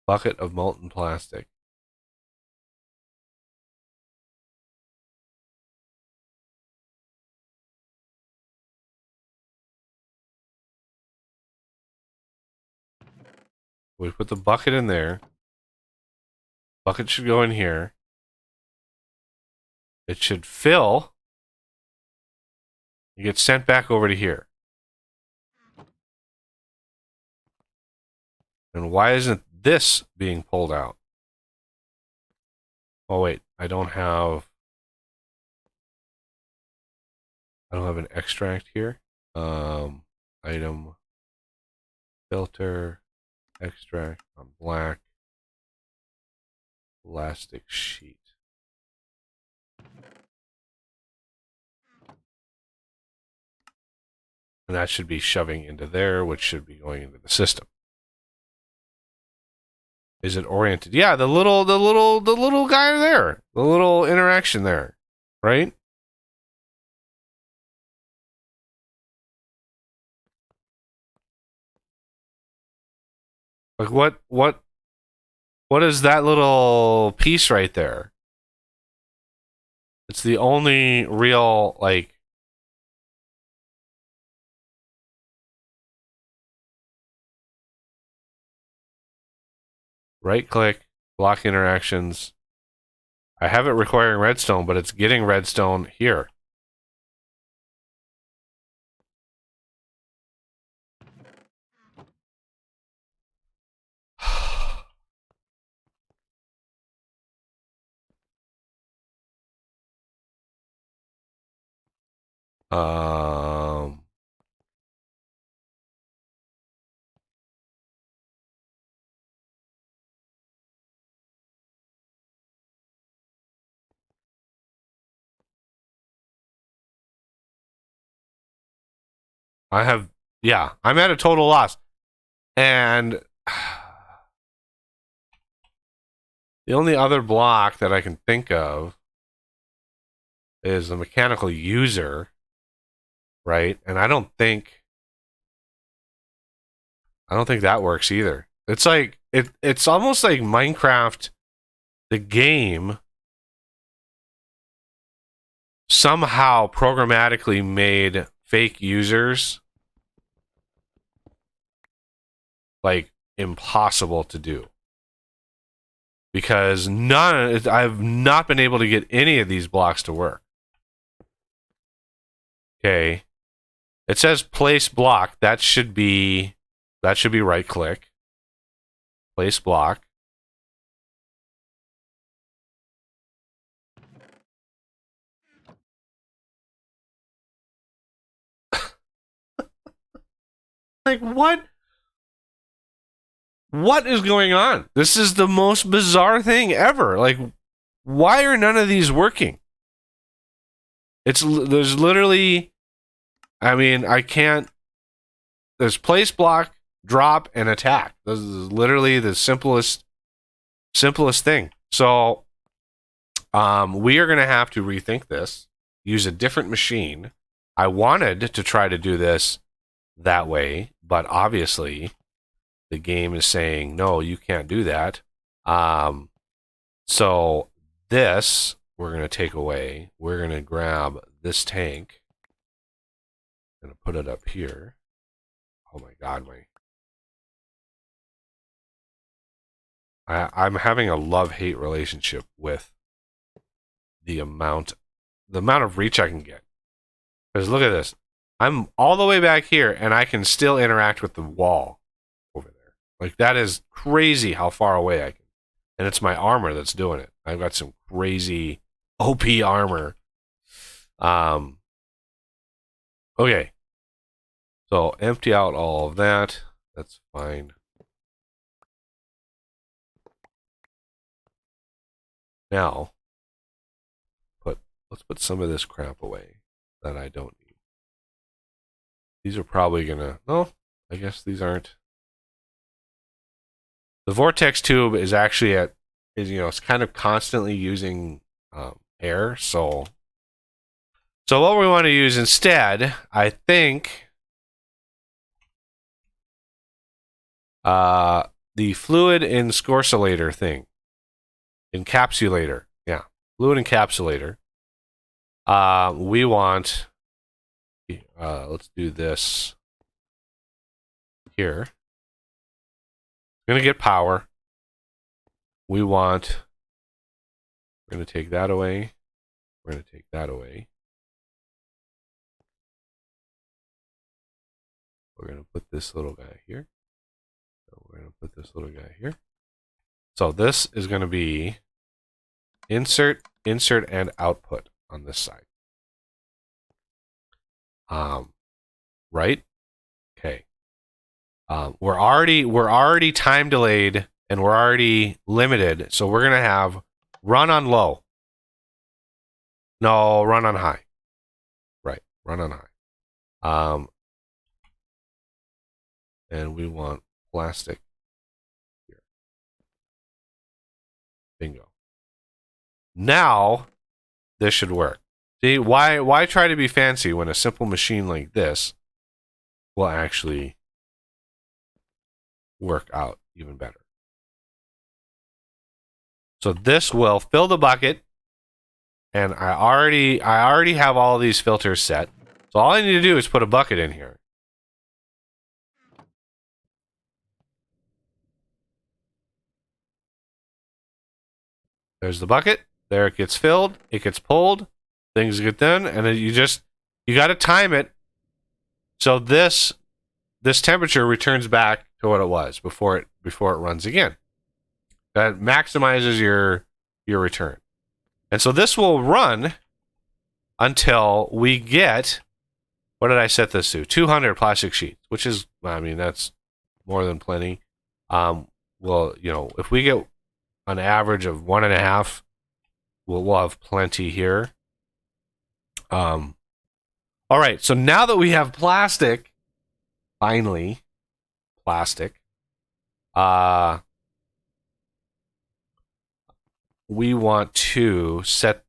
bucket of molten plastic? We put the bucket in there. Bucket should go in here. It should fill. It gets sent back over to here. And why isn't this being pulled out? Oh wait, I don't have an extract here. Item filter extract on black plastic sheet. And that should be shoving into there, which should be going into the system. Is it oriented? Yeah, the little guy there. The little interaction there. Right? Like what is that little piece right there? It's the only real, like, right click, block interactions. I have it requiring redstone, but it's getting redstone here. um, I have Yeah, I'm at a total loss. And the only other block that I can think of is the mechanical user, right? And I don't think that works either. It's like it's almost like Minecraft, the game, somehow programmatically made fake users like impossible to do. Because I've not been able to get any of these blocks to work. Okay. It says place block. That should be right click. Place block. Like what? What is going on? This is the most bizarre thing ever. Like, why are none of these working? There's literally, I mean, I can't. There's place block, drop, and attack. This is literally the simplest thing. So, we are gonna have to rethink this. Use a different machine. I wanted to try to do this that way, but obviously the game is saying no, you can't do that. So this we're going to take away. We're going to grab this tank. I'm going to put it up here. Oh my god, I'm having a love-hate relationship with the amount of reach I can get. Because look at this. I'm all the way back here, and I can still interact with the wall over there. Like, that is crazy how far away I can. And it's my armor that's doing it. I've got some crazy OP armor. Okay. So, empty out all of that. That's fine. Now, let's put some of this crap away that I don't need. These are probably gonna, no, I guess these aren't. The vortex tube is actually it's kind of constantly using air. So what we want to use instead, I think, the fluid encapsulator thing. Encapsulator, yeah, fluid encapsulator. We want, let's do this here. We're going to get power. We're going to take that away. We're going to take that away. We're going to put this little guy here. So we're going to put this little guy here. So this is going to be insert, and output on this side. Right? Okay. We're already time delayed and we're already limited, so we're gonna have run on low. No, run on high. Right, run on high. And we want plastic here. Bingo. Now this should work. See, why try to be fancy when a simple machine like this will actually work out even better. So this will fill the bucket, and I already have all these filters set. So all I need to do is put a bucket in here. There's the bucket. There it gets filled. It gets pulled. Things get done, and then you got to time it so this temperature returns back to what it was before it runs again. That maximizes your return. And so this will run until we get, what did I set this to? 200 plastic sheets, which is, I mean, that's more than plenty. Well, if we get an average of 1.5, we'll have plenty here. All right, so now that we have plastic, finally, plastic. We want to set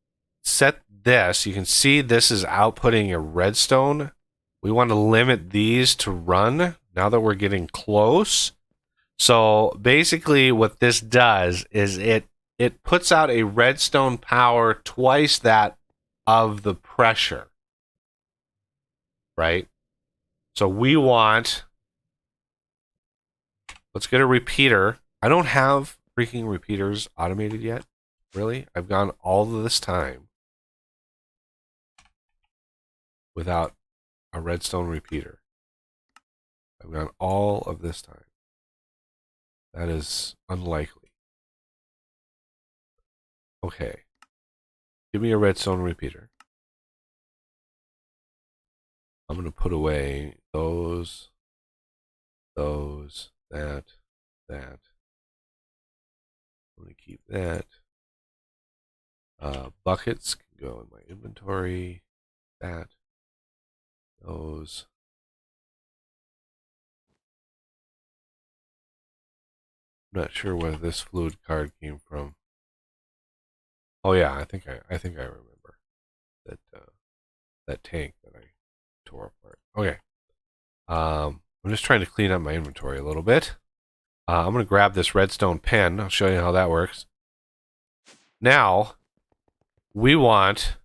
this. You can see this is outputting a redstone. We want to limit these to run now that we're getting close. So basically what this does is it puts out a redstone power twice that of the pressure. Right? So we want, let's get a repeater. I don't have freaking repeaters automated yet. Really? I've gone all of this time without a redstone repeater. I've gone all of this time. That is unlikely. Okay. Give me a redstone repeater. I'm going to put away those, that. I'm going to keep that. Buckets can go in my inventory. That. Those. I'm not sure where this fluid card came from. Oh yeah, I think I remember that that tank that I tore apart. Okay. I'm just trying to clean up my inventory a little bit. I'm going to grab this redstone pen. I'll show you how that works. Now, we want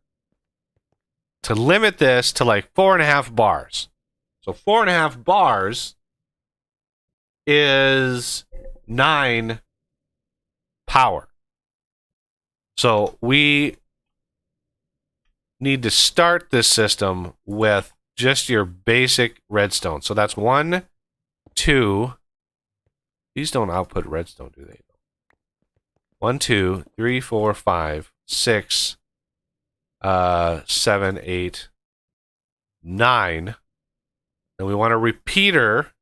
to limit this to like 4.5 bars. So 4.5 bars is 9 power. So we need to start this system with just your basic redstone. So that's 1, 2. These don't output redstone, do they? 1, 2, 3, 4, 5, 6, 7, 8, 9. And we want a repeater.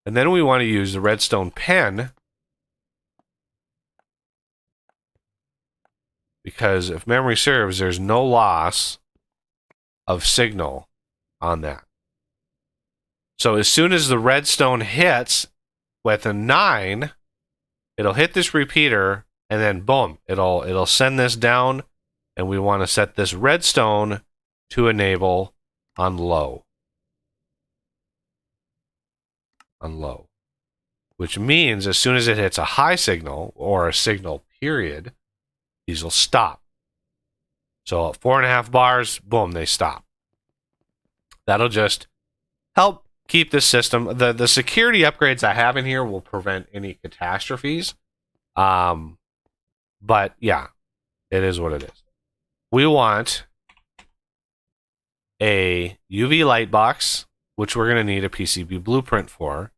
And then we want to use the redstone pen. Because if memory serves, there's no loss of signal on that. So as soon as the redstone hits with a 9, it'll hit this repeater, and then boom, it'll send this down, and we want to set this redstone to enable on low. On low. Which means as soon as it hits a high signal, or a signal period, these will stop. So at 4.5 bars, boom, they stop. That'll just help keep this system. The security upgrades I have in here will prevent any catastrophes. But yeah, it is what it is. We want a UV light box, which we're going to need a PCB blueprint for.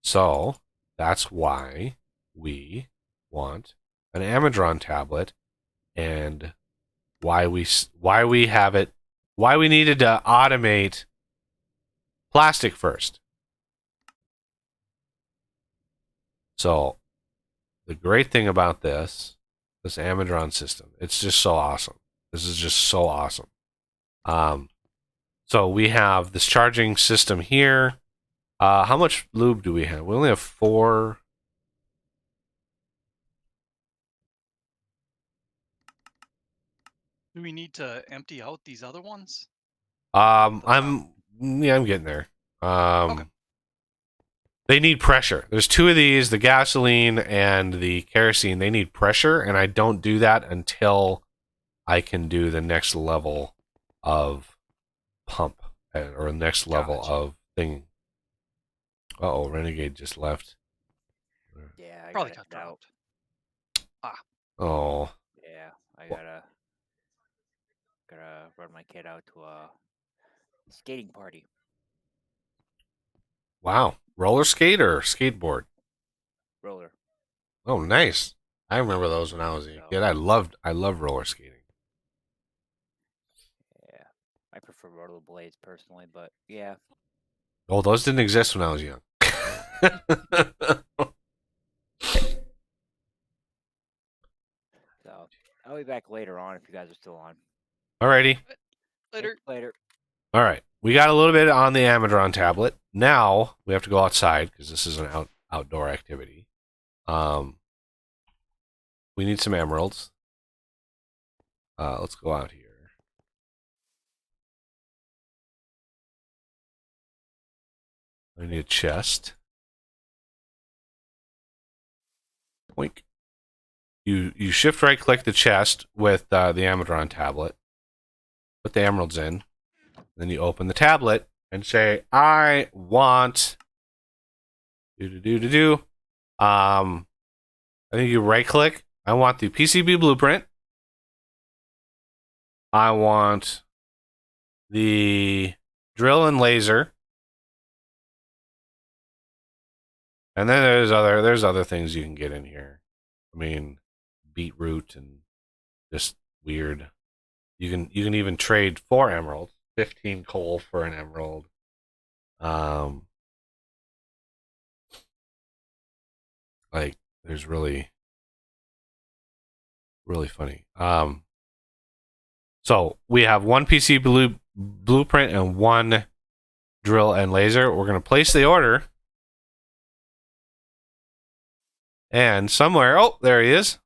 So that's why we want an Amadron tablet, and why we have it, why we needed to automate plastic first. So the great thing about this Amadron system, it's just so awesome. This is just so awesome. So we have this charging system here. How much lube do we have? We only have 4. Do we need to empty out these other ones? I'm getting there. Okay. They need pressure. There's 2 of these, the gasoline and the kerosene. They need pressure, and I don't do that until I can do the next level of pump, or next level Gotcha. of thing. Uh-oh, Renegade just left. Yeah, I Probably got got out. dropped. Oh, Yeah, I gotta run my kid out to a skating party. wow. Roller skate or skateboard? Roller. Oh, nice. I remember those when I was a kid. I loved roller skating. Yeah, I prefer rollerblades personally, but yeah. Oh, those didn't exist when I was young. So I'll be back later on if you guys are still on. Alrighty. Later. Later. All right. We got a little bit on the Amadron tablet. Now we have to go outside because this is an outdoor activity. We need some emeralds. Let's go out here. I need a chest. Boink. You shift right click the chest with the Amadron tablet. Put the emeralds in. Then you open the tablet and say, I want I think you right click. I want the PCB blueprint. I want the drill and laser. And then there's other things you can get in here. I mean, beetroot and just weird. You can even trade 4 emeralds, 15 coal for an emerald. Like there's really funny. So we have 1 PC blueprint and 1 drill and laser. We're going to place the order. And somewhere, oh, there he is.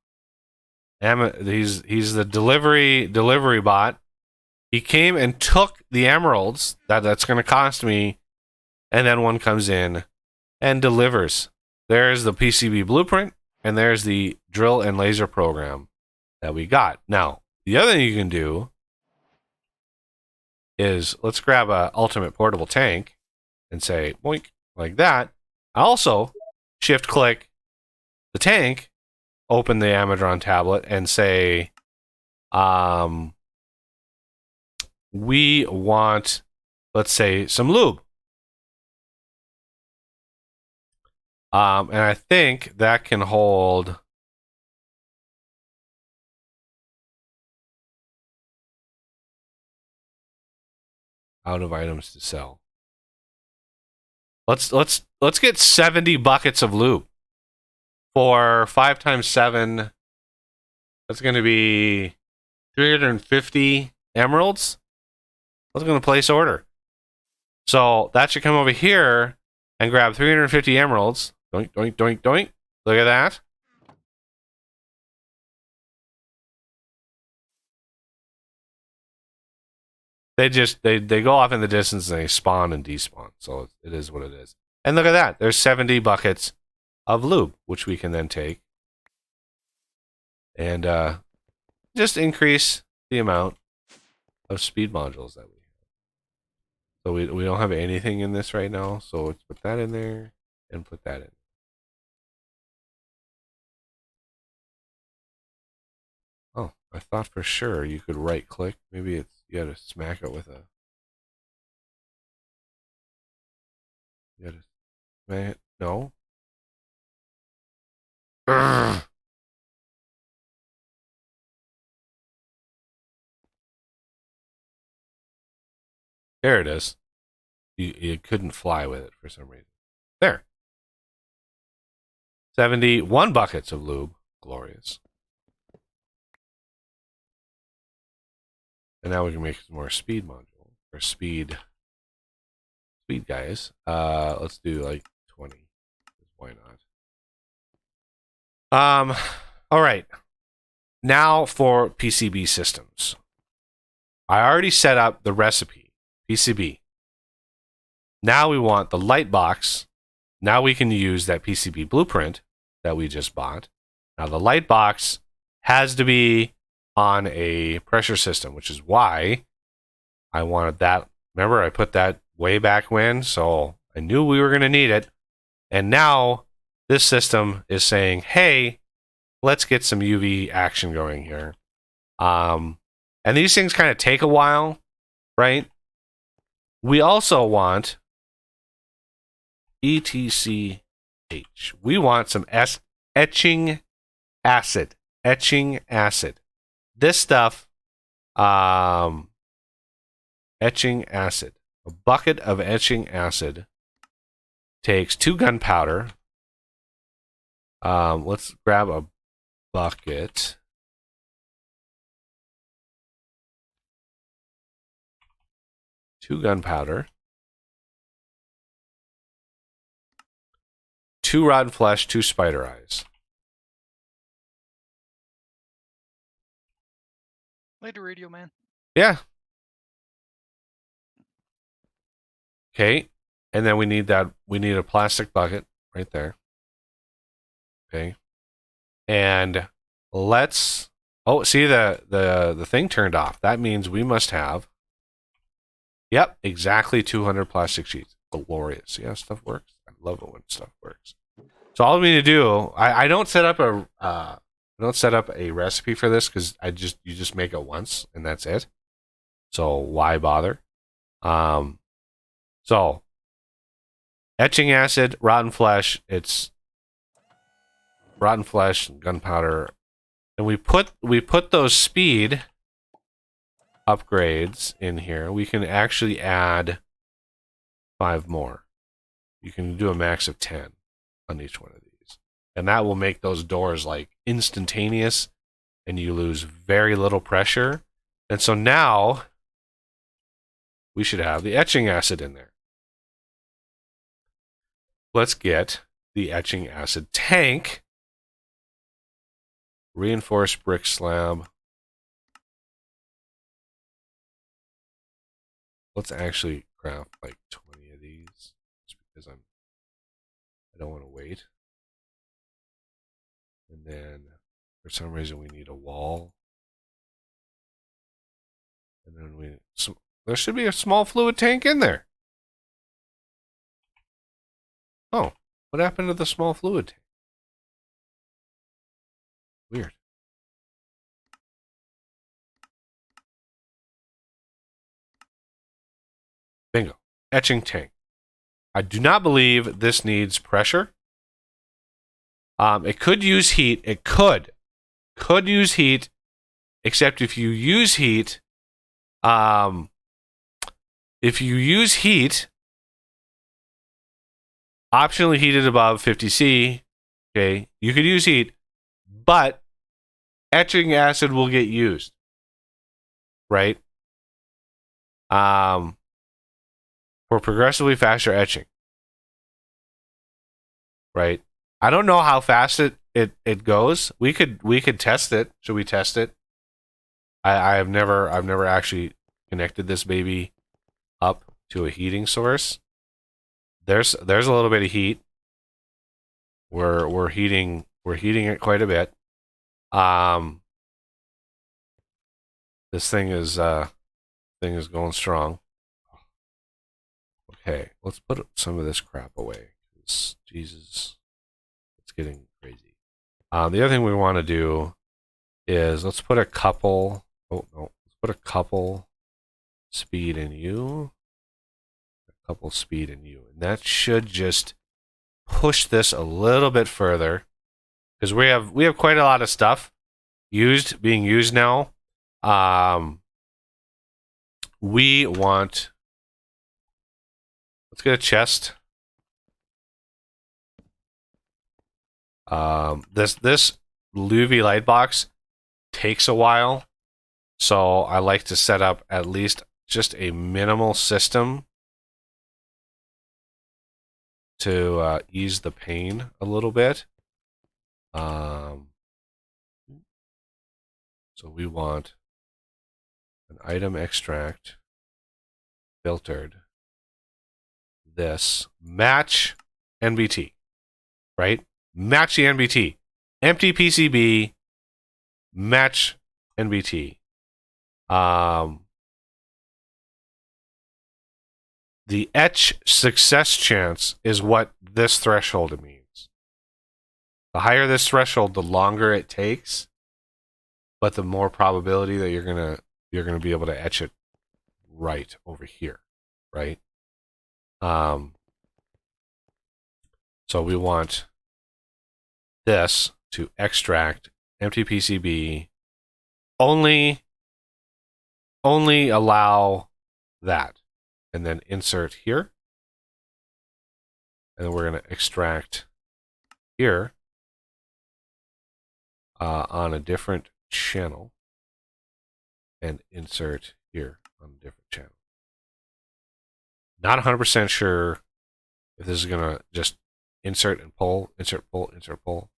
He's the delivery bot. He came and took the emeralds that's going to cost me, and then one comes in and delivers. There's the PCB blueprint, and there's the drill and laser program that we got. Now, the other thing you can do is let's grab a ultimate portable tank and say boink like that. Also, shift click the tank, open the Amadron tablet, and say, we want, let's say, some lube. And I think that can hold out of items to sell. Let's get 70 buckets of lube. For 5 times 7, that's going to be 350 emeralds. I was going to place order. So that should come over here and grab 350 emeralds. Doink, doink, doink, doink. Look at that. They go off in the distance and they spawn and despawn. So it is what it is. And look at that. There's 70 buckets of lube, which we can then take and just increase the amount of speed modules that we have. So we don't have anything in this right now, so let's put that in there and put that in. Oh, I thought for sure you could right click. Maybe you gotta smack it with a. You gotta smack it. No. Urgh. There it is. You couldn't fly with it for some reason. There. 71 buckets of lube. Glorious. And now we can make some more speed module. Or speed guys. Let's do like 20. Why not? All right. Now for PCB systems. I already set up the recipe, PCB. Now we want the light box. Now we can use that PCB blueprint that we just bought. Now the light box has to be on a pressure system, which is why I wanted that. Remember, I put that way back when, so I knew we were going to need it. And now this system is saying, hey, let's get some UV action going here. And these things kind of take a while, right? We also want ETCH. We want some etching acid. Etching acid. This stuff, etching acid. A bucket of etching acid takes 2 gunpowder. Let's grab a bucket. 2 gunpowder, 2 rotten flesh, 2 spider eyes. Later, Radio Man. Yeah. Okay. And then we need a plastic bucket right there. Okay. And let's see the thing turned off. That means we must have exactly 200 plastic sheets. Glorious. Yeah, stuff works. I love it when stuff works. So all we need to do, I don't set up a recipe for this because you just make it once and that's it. So why bother? So etching acid, rotten flesh, it's rotten flesh and gunpowder, and we put those speed upgrades in here. We can actually add 5 more. You can do a max of 10 on each one of these, and that will make those doors like instantaneous, and you lose very little pressure. And so now we should have the etching acid in there. Let's get the etching acid tank. Reinforced brick slab. Let's actually craft like 20 of these, just because I don't want to wait. And then for some reason we need a wall. And then there should be a small fluid tank in there. Oh, what happened to the small fluid tank? Weird. Bingo. Etching tank. I do not believe this needs pressure. It could use heat. It could use heat, except if you use heat, optionally heated above 50°C, okay, you could use heat, but etching acid will get used, right? For progressively faster etching, right? I don't know how fast it goes. We could test it. Should we test it? I've never actually connected this baby up to a heating source. There's a little bit of heat. We're heating it quite a bit. This thing is going strong. Okay, let's put some of this crap away. Jesus, it's getting crazy. The other thing we want to do is let's put a couple. Oh no, let's put a couple speed in you. A couple speed in you, and that should just push this a little bit further, because we have quite a lot of stuff being used now. We want. Let's get a chest. This Luvi light box takes a while, so I like to set up at least just a minimal system to ease the pain a little bit. So we want an item extract filtered. This match NBT, right? Match the NBT. Empty PCB, match NBT. The etch success chance is what this threshold means. The higher this threshold, the longer it takes, but the more probability that you're gonna be able to etch it right over here, right? So we want this to extract empty PCB. Only allow that, and then insert here, and then we're going to extract here on a different channel, and insert here on a different channel. Not 100% sure if this is going to just insert and pull, insert, pull, insert, pull.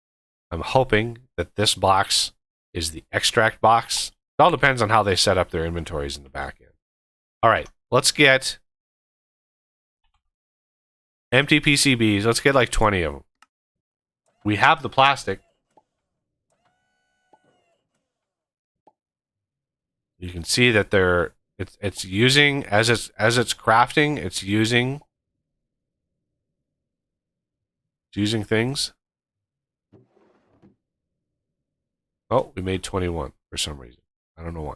I'm hoping that this box is the extract box. It all depends on how they set up their inventories in the back end. All right, let's get empty PCBs. Let's get like 20 of them. We have the plastic. You can see that it's using as it's crafting, it's using things. Oh, we made 21 for some reason. I don't know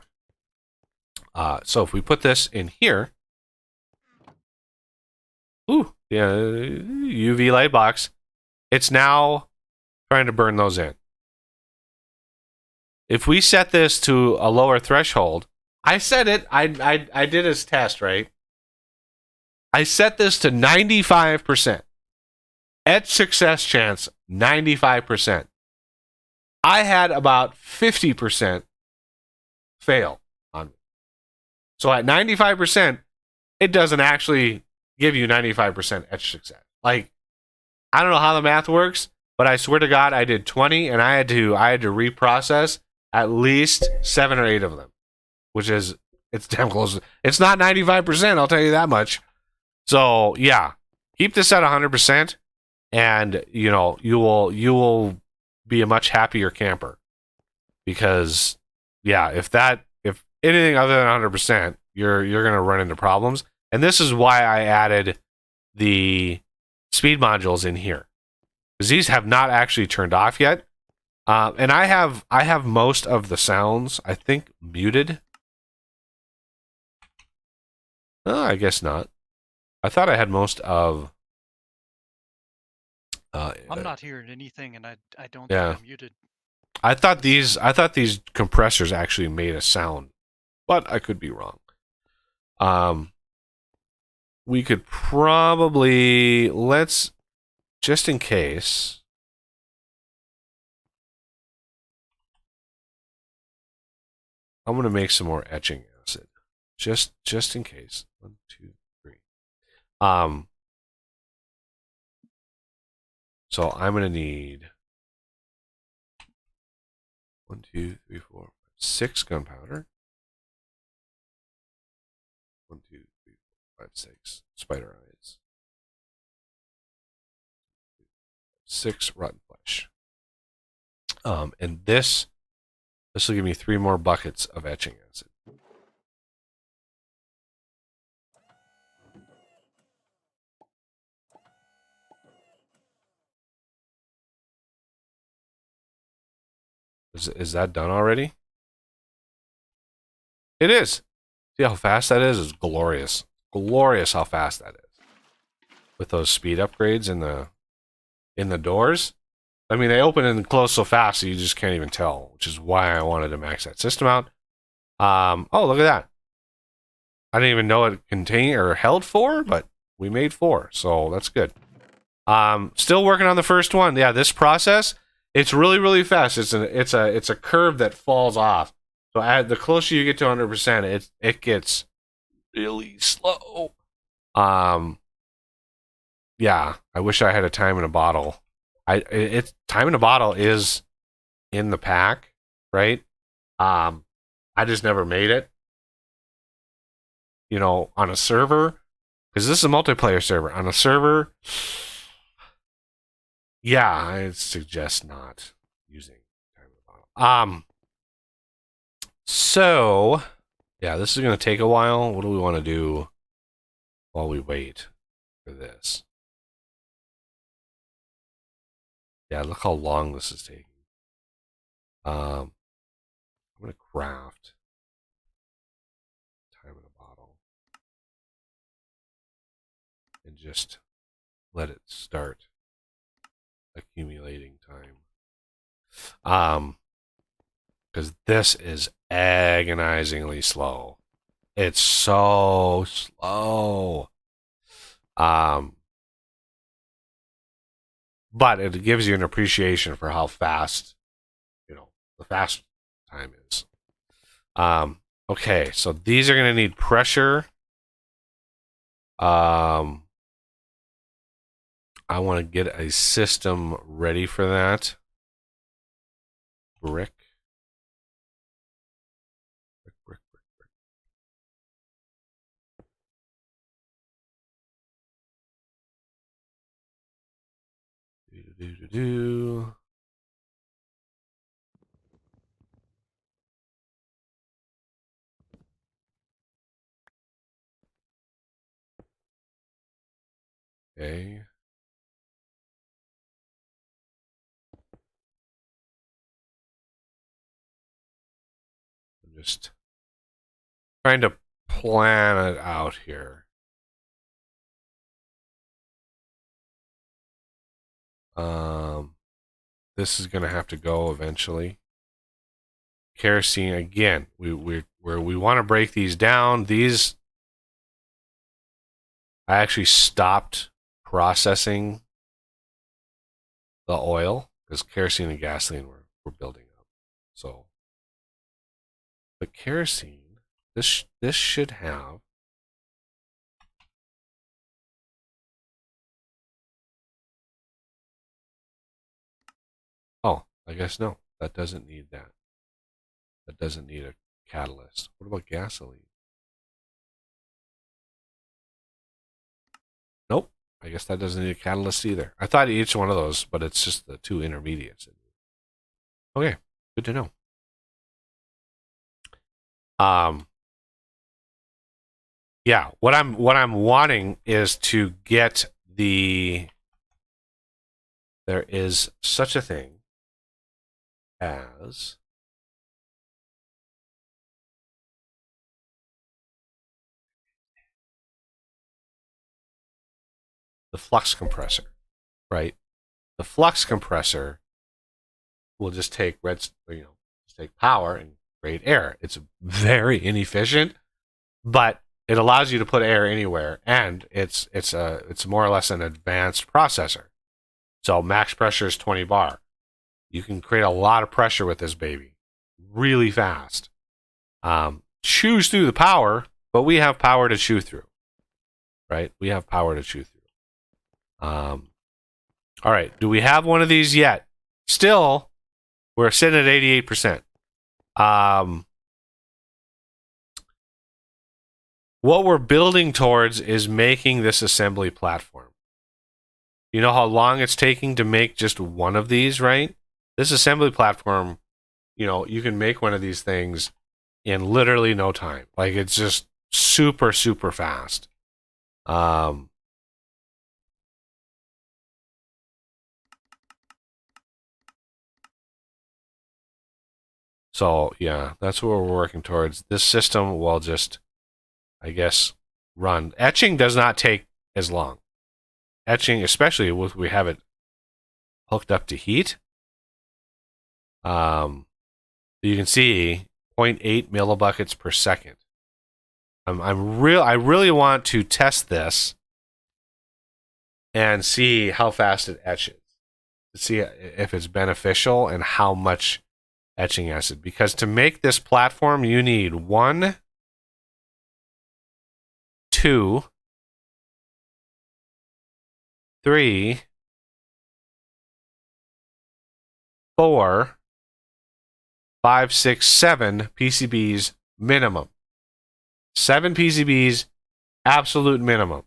why. So if we put this in here, ooh, yeah, UV light box, it's now trying to burn those in. If we set this to a lower threshold, I set it, I did this test, right? I set this to 95%. Etch success chance, 95%. I had about 50% fail on me. So at 95%, it doesn't actually give you 95% etch success. Like, I don't know how the math works, but I swear to God, I did 20 and I had to reprocess at least 7 or 8 of them, which is, it's damn close. It's not 95%, I'll tell you that much. So yeah, keep this at 100%, and you know, you will be a much happier camper, because yeah, if anything other than 100%, you're gonna run into problems. And this is why I added the speed modules in here, because these have not actually turned off yet. And I have most of the sounds, I think, muted. Oh, I guess not. I thought I had most of. I'm not hearing anything, and I don't Yeah. think I'm muted. I thought these compressors actually made a sound, but I could be wrong. We could probably, just in case. I'm gonna make some more etching acid, just in case. 1, 2, 3. So I'm gonna need 1, 2, 3, 4, 6 gunpowder. 1, 2, 3, 4, 5, 6 spider eyes. 6 rotten flesh. And this will give me 3 more buckets of etching acid. Is that done already? It is. See how fast that is? It's glorious. Glorious how fast that is. With those speed upgrades in the doors. I mean, they open and close so fast that you just can't even tell, which is why I wanted to max that system out. Oh, look at that. I didn't even know it contained or held 4, but we made 4, so that's good. Still working on the first one. Yeah, this process, it's really, really fast. It's a curve that falls off. So the closer you get to 100%, it gets really slow. Yeah, I wish I had a time in a bottle. Time in a bottle is in the pack, right? I just never made it. You know, on a server, because this is a multiplayer server. On a server, yeah, I suggest not using time in a bottle. So yeah, this is gonna take a while. What do we want to do while we wait for this? Yeah, look how long this is taking. I'm gonna craft time in a bottle and just let it start accumulating time. Because this is agonizingly slow. It's so slow. But it gives you an appreciation for how fast, the fast time is. Okay, so these are going to need pressure. I want to get a system ready for that. Brick. Brick. Do. Okay. I'm just trying to plan it out here. This is gonna have to go eventually. Kerosene again. We want to break these down. These I actually stopped processing the oil because kerosene and gasoline were building up. So, but kerosene, this should have. Oh, I guess no. That doesn't need that. That doesn't need a catalyst. What about gasoline? Nope. I guess that doesn't need a catalyst either. I thought each one of those, but it's just the two intermediates. Okay, good to know. Yeah, what I'm wanting is to get the. There is such a thing as the flux compressor, right? The flux compressor will just take just take power and create air. It's very inefficient, but it allows you to put air anywhere, and it's more or less an advanced processor. So max pressure is 20 bar. You can create a lot of pressure with this baby, really fast. Chews through the power, but we have power to chew through, right? We have power to chew through. All right. Do we have one of these yet? Still, we're sitting at 88%. What we're building towards is making this assembly platform. You know how long it's taking to make just one of these, right? This assembly platform, you can make one of these things in literally no time. Like, it's just super, super fast. So, yeah, that's what we're working towards. This system will just, I guess, run. Etching does not take as long. Etching, especially with we have it hooked up to heat. You can see 0.8 millibuckets per second. I really want to test this and see how fast it etches. To see if it's beneficial and how much etching acid. Because to make this platform, you need 1, 2, 3, 4, 5, 6, 7 PCBs minimum. 7 PCBs, absolute minimum.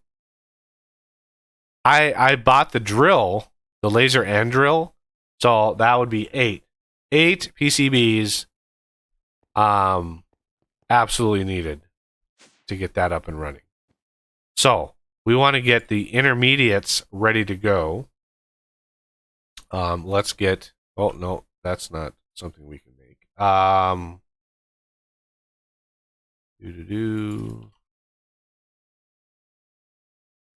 I bought the drill, the laser end drill, so that would be 8. 8 PCBs, absolutely needed to get that up and running. So we want to get the intermediates ready to go. Let's get. Oh no, that's not something we can make.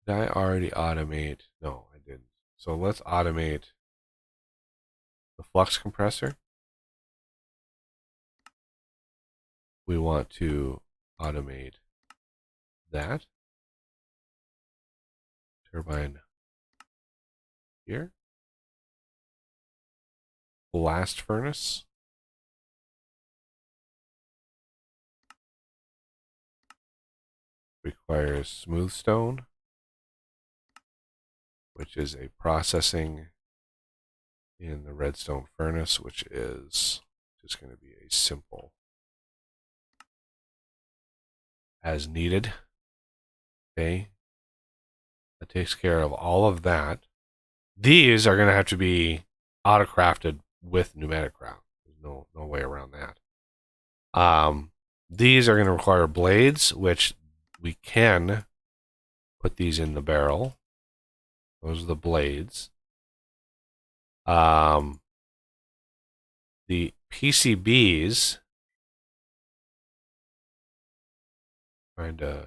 Did I already automate? No, I didn't. So let's automate the flux compressor. We want to automate that. Turbine here. Blast furnace. Requires smooth stone. which is a processing in the redstone furnace, which is just going to be a simple as needed. Okay. That takes care of all of that. These are going to have to be auto-crafted with pneumatic craft. There's no way around that. These are going to require blades, which we can put these in the barrel. Those are the blades. The PCBs. There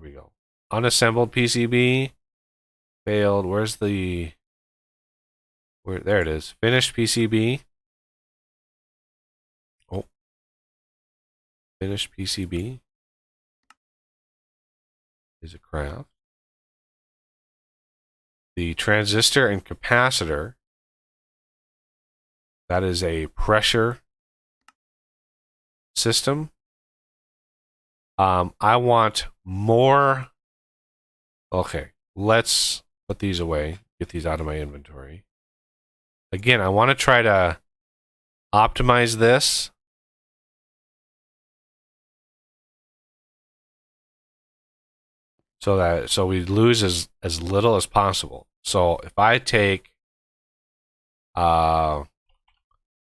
we go. Unassembled PCB. Failed. Where's the... there it is. Finished PCB. Oh. Finished PCB. Is a craft. The transistor and capacitor. That is a pressure system. I want more. Okay, let's put these away. Get these out of my inventory. Again, I want to try to optimize this. So we lose as little as possible. So if I take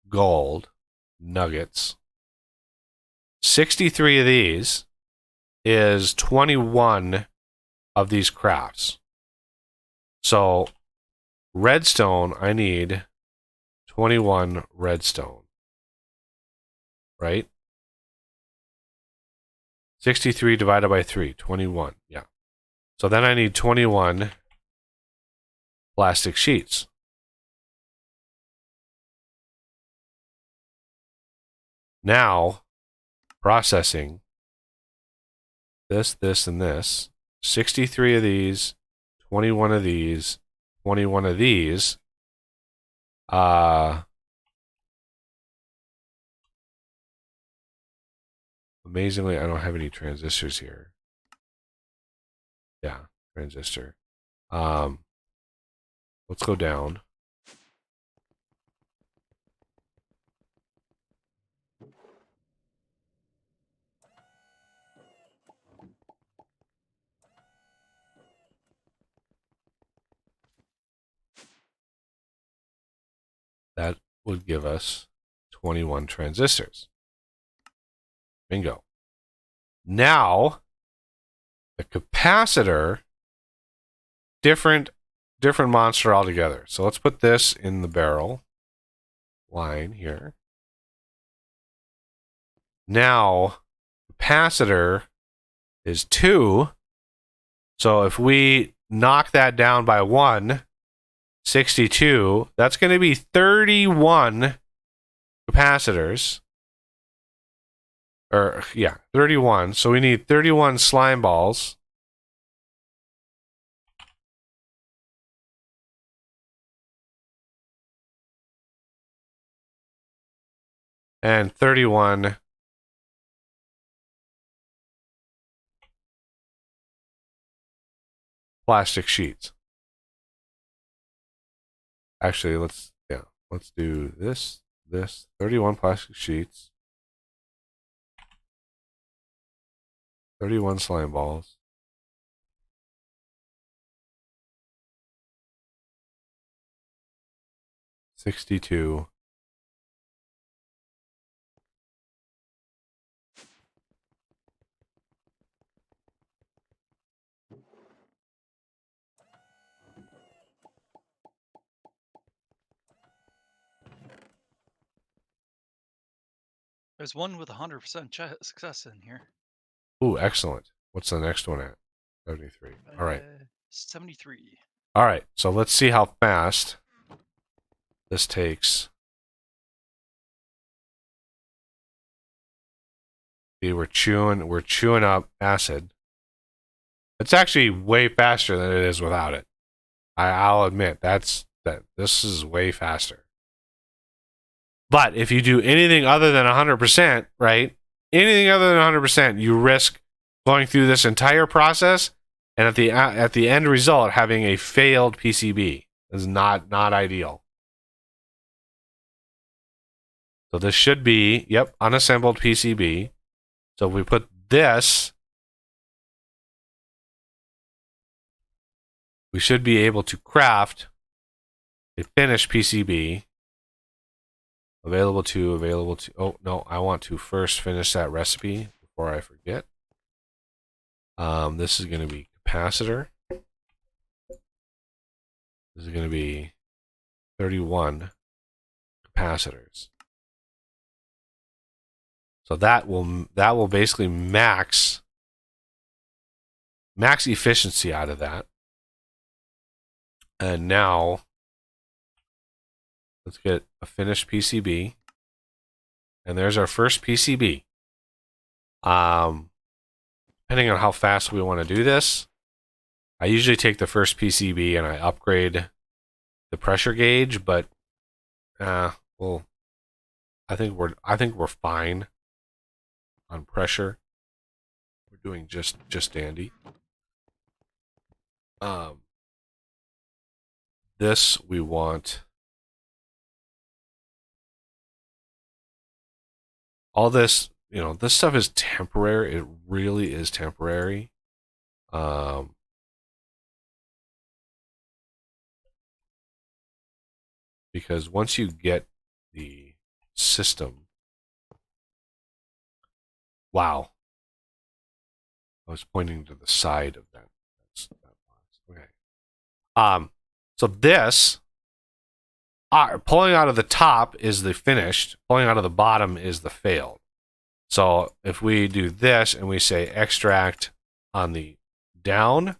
gold nuggets, 63 of these is 21 of these crafts. So redstone, I need 21 redstone. Right? 63 divided by 3, 21. Yeah. So then I need 21 plastic sheets. Now, processing this, and this. 63 of these, 21 of these, 21 of these. Amazingly, I don't have any transistors here. Yeah, transistor. Let's go down. That would give us 21 transistors. Bingo. Now, the capacitor, different monster altogether. So let's put this in the barrel line here. Now, capacitor is 2. So if we knock that down by 1, 62, that's going to be 31 capacitors. Or, yeah, 31. So we need 31 slime balls. And 31 plastic sheets. Actually, let's do this, 31 plastic sheets. 31 slime balls. $62. There's one with 100% success in here. Ooh, excellent. What's the next one at? 73. All right. 73. All right. So let's see how fast this takes. See, we're chewing up acid. It's actually way faster than it is without it. I'll admit that this is way faster. But if you do anything other than 100%, right? Anything other than 100%, you risk going through this entire process And at the end result, having a failed PCB is not ideal. So this should be, yep, unassembled PCB. So if we put this, we should be able to craft a finished PCB. Available to, oh no, I want to first finish that recipe before I forget. This is going to be capacitor. This is going to be 31 capacitors. So that will basically max efficiency out of that. And now let's get a finished PCB. And there's our first PCB. Depending on how fast we want to do this, I usually take the first PCB and I upgrade the pressure gauge, but well, I think we're fine on pressure. We're doing just dandy. This we want all this, you know, this stuff is temporary. It really is temporary. Because once you get the system, wow. I was pointing to the side of that. Okay. So this, pulling out of the top is the finished. Pulling out of the bottom is the failed. So if we do this and we say extract on the down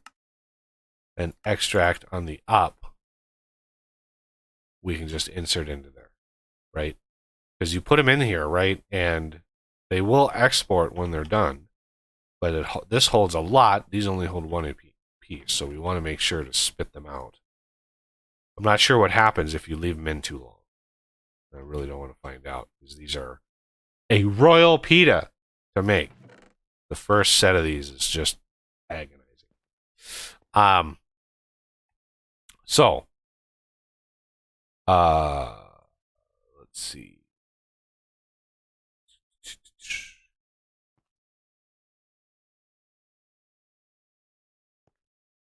and extract on the up, we can just insert into there, right? Because you put them in here, right? And they will export when they're done. But this holds a lot. These only hold one piece. So we want to make sure to spit them out. I'm not sure what happens if you leave them in too long. I really don't want to find out, because these are a royal pita to make. The first set of these is just agonizing. So let's see.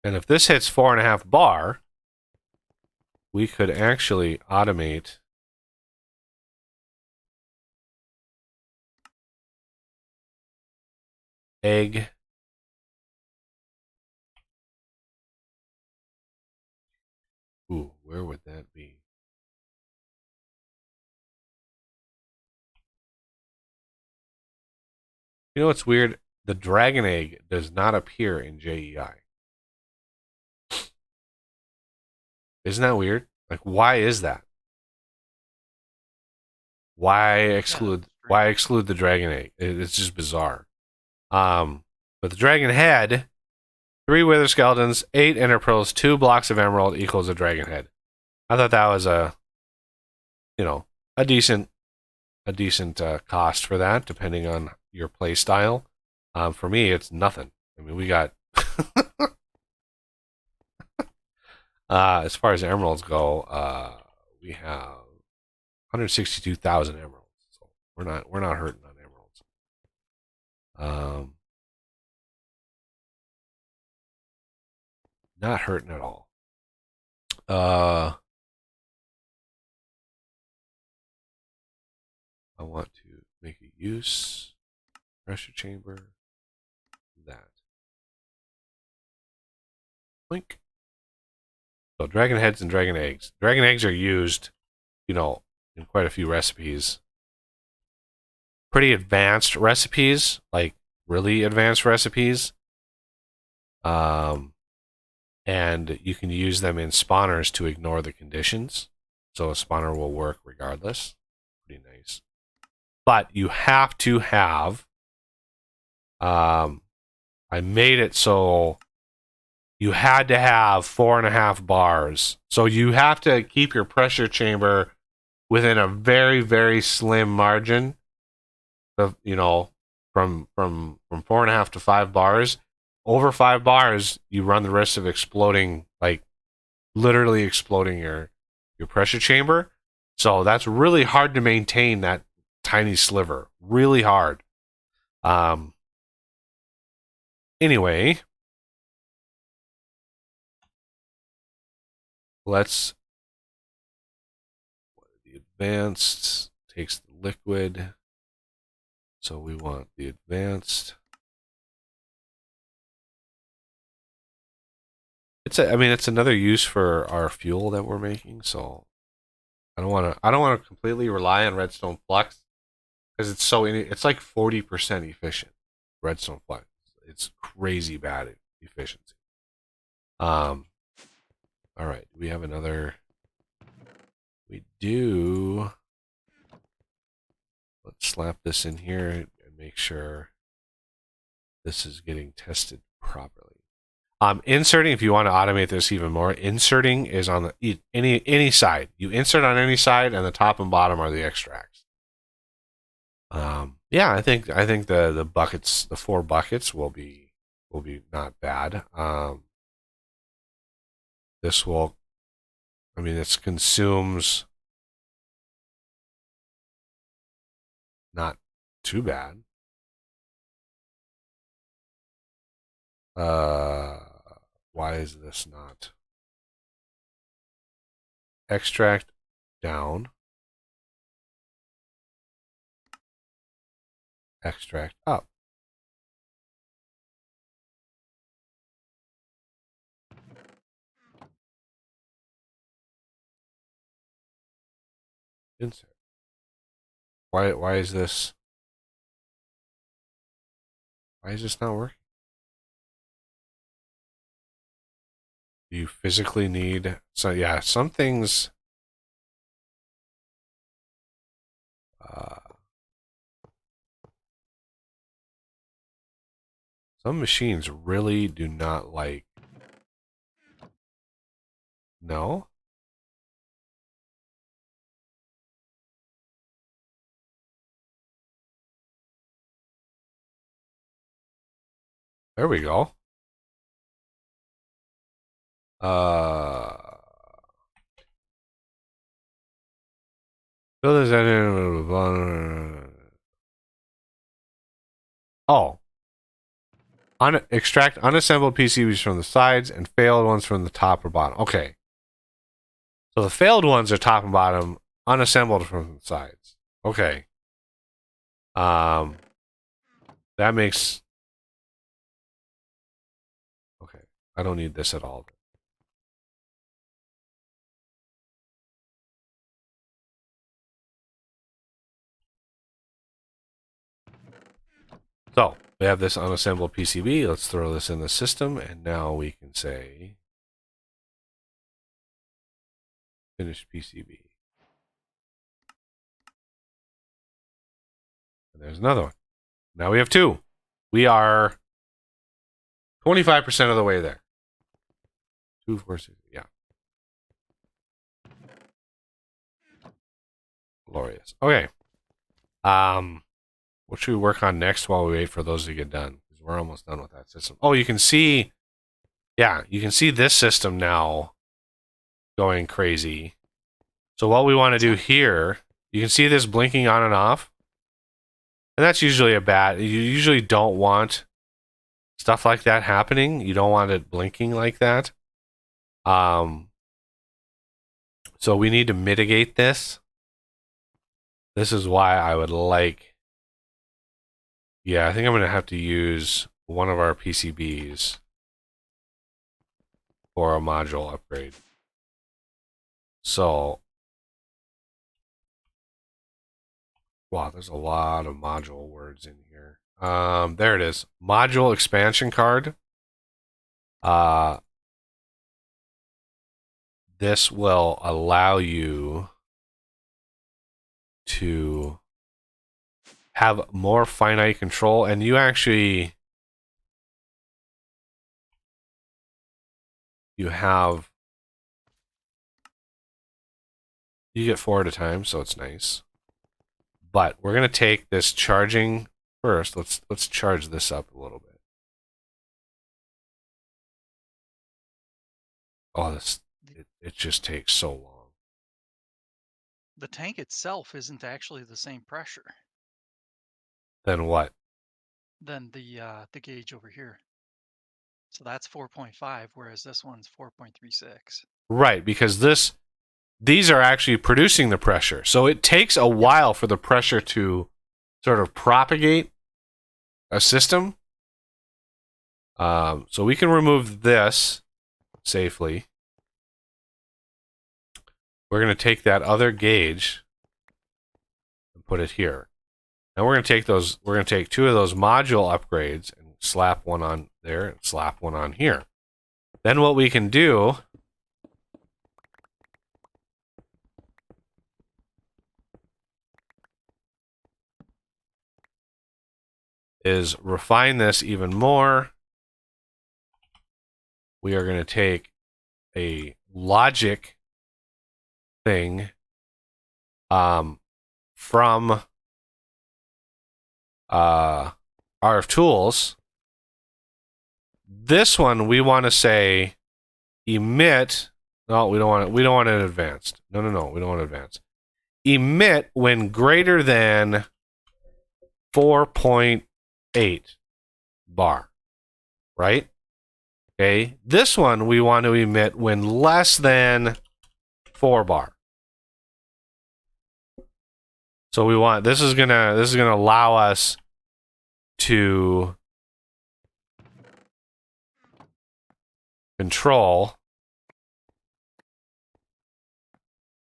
And if this hits 4.5 bar, we could actually automate egg Ooh, where would that be? You know what's weird? The dragon egg does not appear in JEI. Isn't that weird? Like, why is that? Why exclude the dragon egg? It's just bizarre. But the dragon head, 3 wither skeletons, 8 ender pearls, 2 blocks of emerald equals a dragon head. I thought that was a decent cost for that, depending on your play style. For me, it's nothing. I mean, we got as far as emeralds go, we have 162,000 emeralds. So we're not hurting on emeralds. Not hurting at all. I want to make a use pressure chamber. That. Blink. So dragon heads and dragon eggs. Dragon eggs are used, in quite a few recipes. Pretty advanced recipes, like really advanced recipes. And you can use them in spawners to ignore the conditions. So a spawner will work regardless. Pretty nice. But you have to have, I made it so you had to have 4.5 bars. So you have to keep your pressure chamber within a very, very slim margin of, from 4.5 to 5 bars, over 5 bars, you run the risk of exploding, like literally exploding your pressure chamber. So that's really hard to maintain, that tiny sliver. Really hard. Anyway, let's, the advanced takes the liquid. So we want the advanced. I mean, it's another use for our fuel that we're making. So I don't want to completely rely on redstone flux, because it's like 40% efficient. Redstone flux. It's crazy bad efficiency. All right. We have another. We do. Let's slap this in here and make sure this is getting tested properly. Inserting, if you want to automate this even more, inserting is on the any side. You insert on any side, and the top and bottom are the extracts. Yeah, I think the buckets, the 4 buckets, will be not bad. This will, I mean, this consumes not too bad. Why is this not? Extract down. Extract up. Insert. Why is this? Why is this not working? Do you physically need? So yeah, some things. Some machines really do not like. No? There we go. Fill this in. Oh. Extract unassembled PCBs from the sides and failed ones from the top or bottom. Okay. So the failed ones are top and bottom, unassembled from the sides. Okay. That makes. Okay. I don't need this at all. So we have this unassembled PCB. Let's throw this in the system, and now we can say finish PCB. And there's another one. Now we have 2. We are 25% of the way there. 2, 4, 6, yeah. Glorious. Okay. What should we work on next while we wait for those to get done? Because we're almost done with that system. Oh, you can see, yeah, you can see this system now going crazy. So what we want to do here, you can see this blinking on and off. And that's usually you usually don't want stuff like that happening. You don't want it blinking like that. So we need to mitigate this. This is why I would like, yeah, I think I'm going to have to use one of our PCBs for a module upgrade. So, wow, there's a lot of module words in here. There it is. Module expansion card. This will allow you to have more finite control, and you get 4 at a time, so it's nice. But we're gonna take this charging first. Let's charge this up a little bit. Oh, it just takes so long. The tank itself isn't actually the same pressure Then what? than the gauge over here. So that's 4.5, whereas this one's 4.36. Right, because these are actually producing the pressure. So it takes a while for the pressure to sort of propagate a system. So we can remove this safely. We're going to take that other gauge and put it here. Now we're going to take two of those module upgrades and slap one on there and slap one on here. Then what we can do is refine this even more. We are going to take a logic thing from RF Tools. This one we want to say emit. No, we don't want it. We don't want it advanced. No, we don't want it advanced. Emit when greater than 4.8 bar. Right? Okay. This one we want to emit when less than 4 bar. So we want this is gonna allow us to control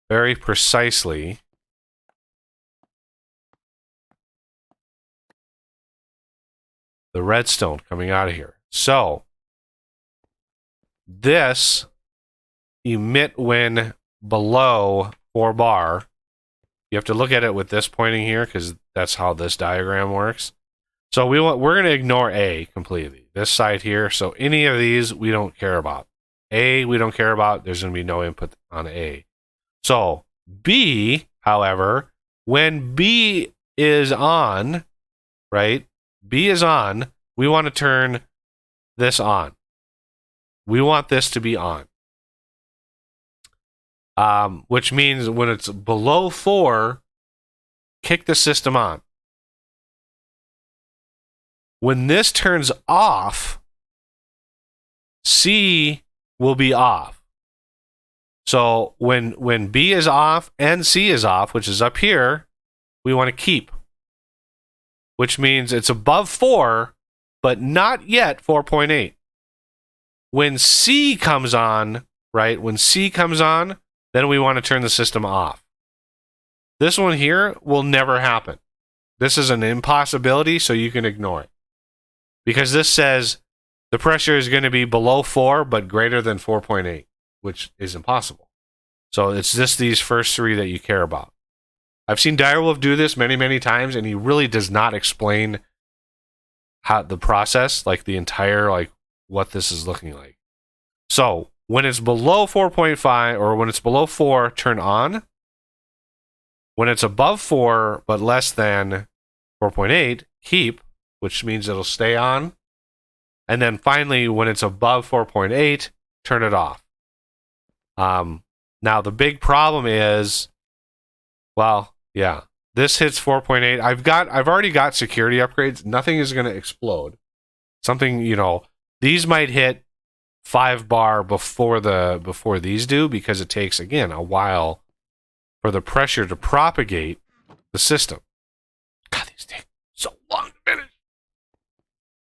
very precisely the redstone coming out of here. So this emit when below 4 bar. You have to look at it with this pointing here because that's how this diagram works. So we're going to ignore A completely. This side here. So any of these we don't care about. A we don't care about. There's going to be no input on A. So B, however, when B is on, right? B is on. We want to turn this on. We want this to be on. Which means when it's below 4, kick the system on. When this turns off, C will be off. So when B is off and C is off, which is up here, we want to keep. Which means it's above 4, but not yet 4.8. When C comes on, right? When C comes on, then we want to turn the system off. This one here will never happen. This is an impossibility, so you can ignore it. Because this says the pressure is going to be below 4, but greater than 4.8, which is impossible. So it's just these first 3 that you care about. I've seen Direwolf do this many, many times, and he really does not explain how the process, like the entire, like what this is looking like. So when it's below 4.5 or when it's below 4, turn on. When it's above 4 but less than 4.8, keep, which means it'll stay on. And then finally, when it's above 4.8, turn it off. Now the big problem is, well, yeah, this hits 4.8. I've already got security upgrades. Nothing is going to explode. Something, these might hit 5 bar before these do, because it takes, again, a while for the pressure to propagate the system. God, these take so long to finish.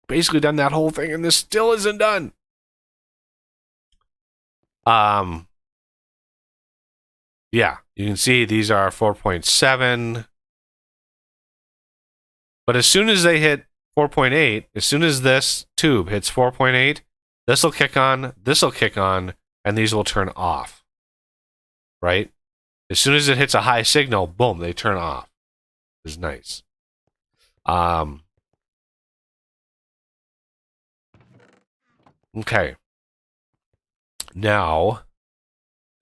Basically done that whole thing, and this still isn't done. Yeah, you can see these are 4.7. But as soon as they hit 4.8, as soon as this tube hits 4.8, this will kick on, and these will turn off. Right? As soon as it hits a high signal, boom, they turn off. It's nice. Okay. Now,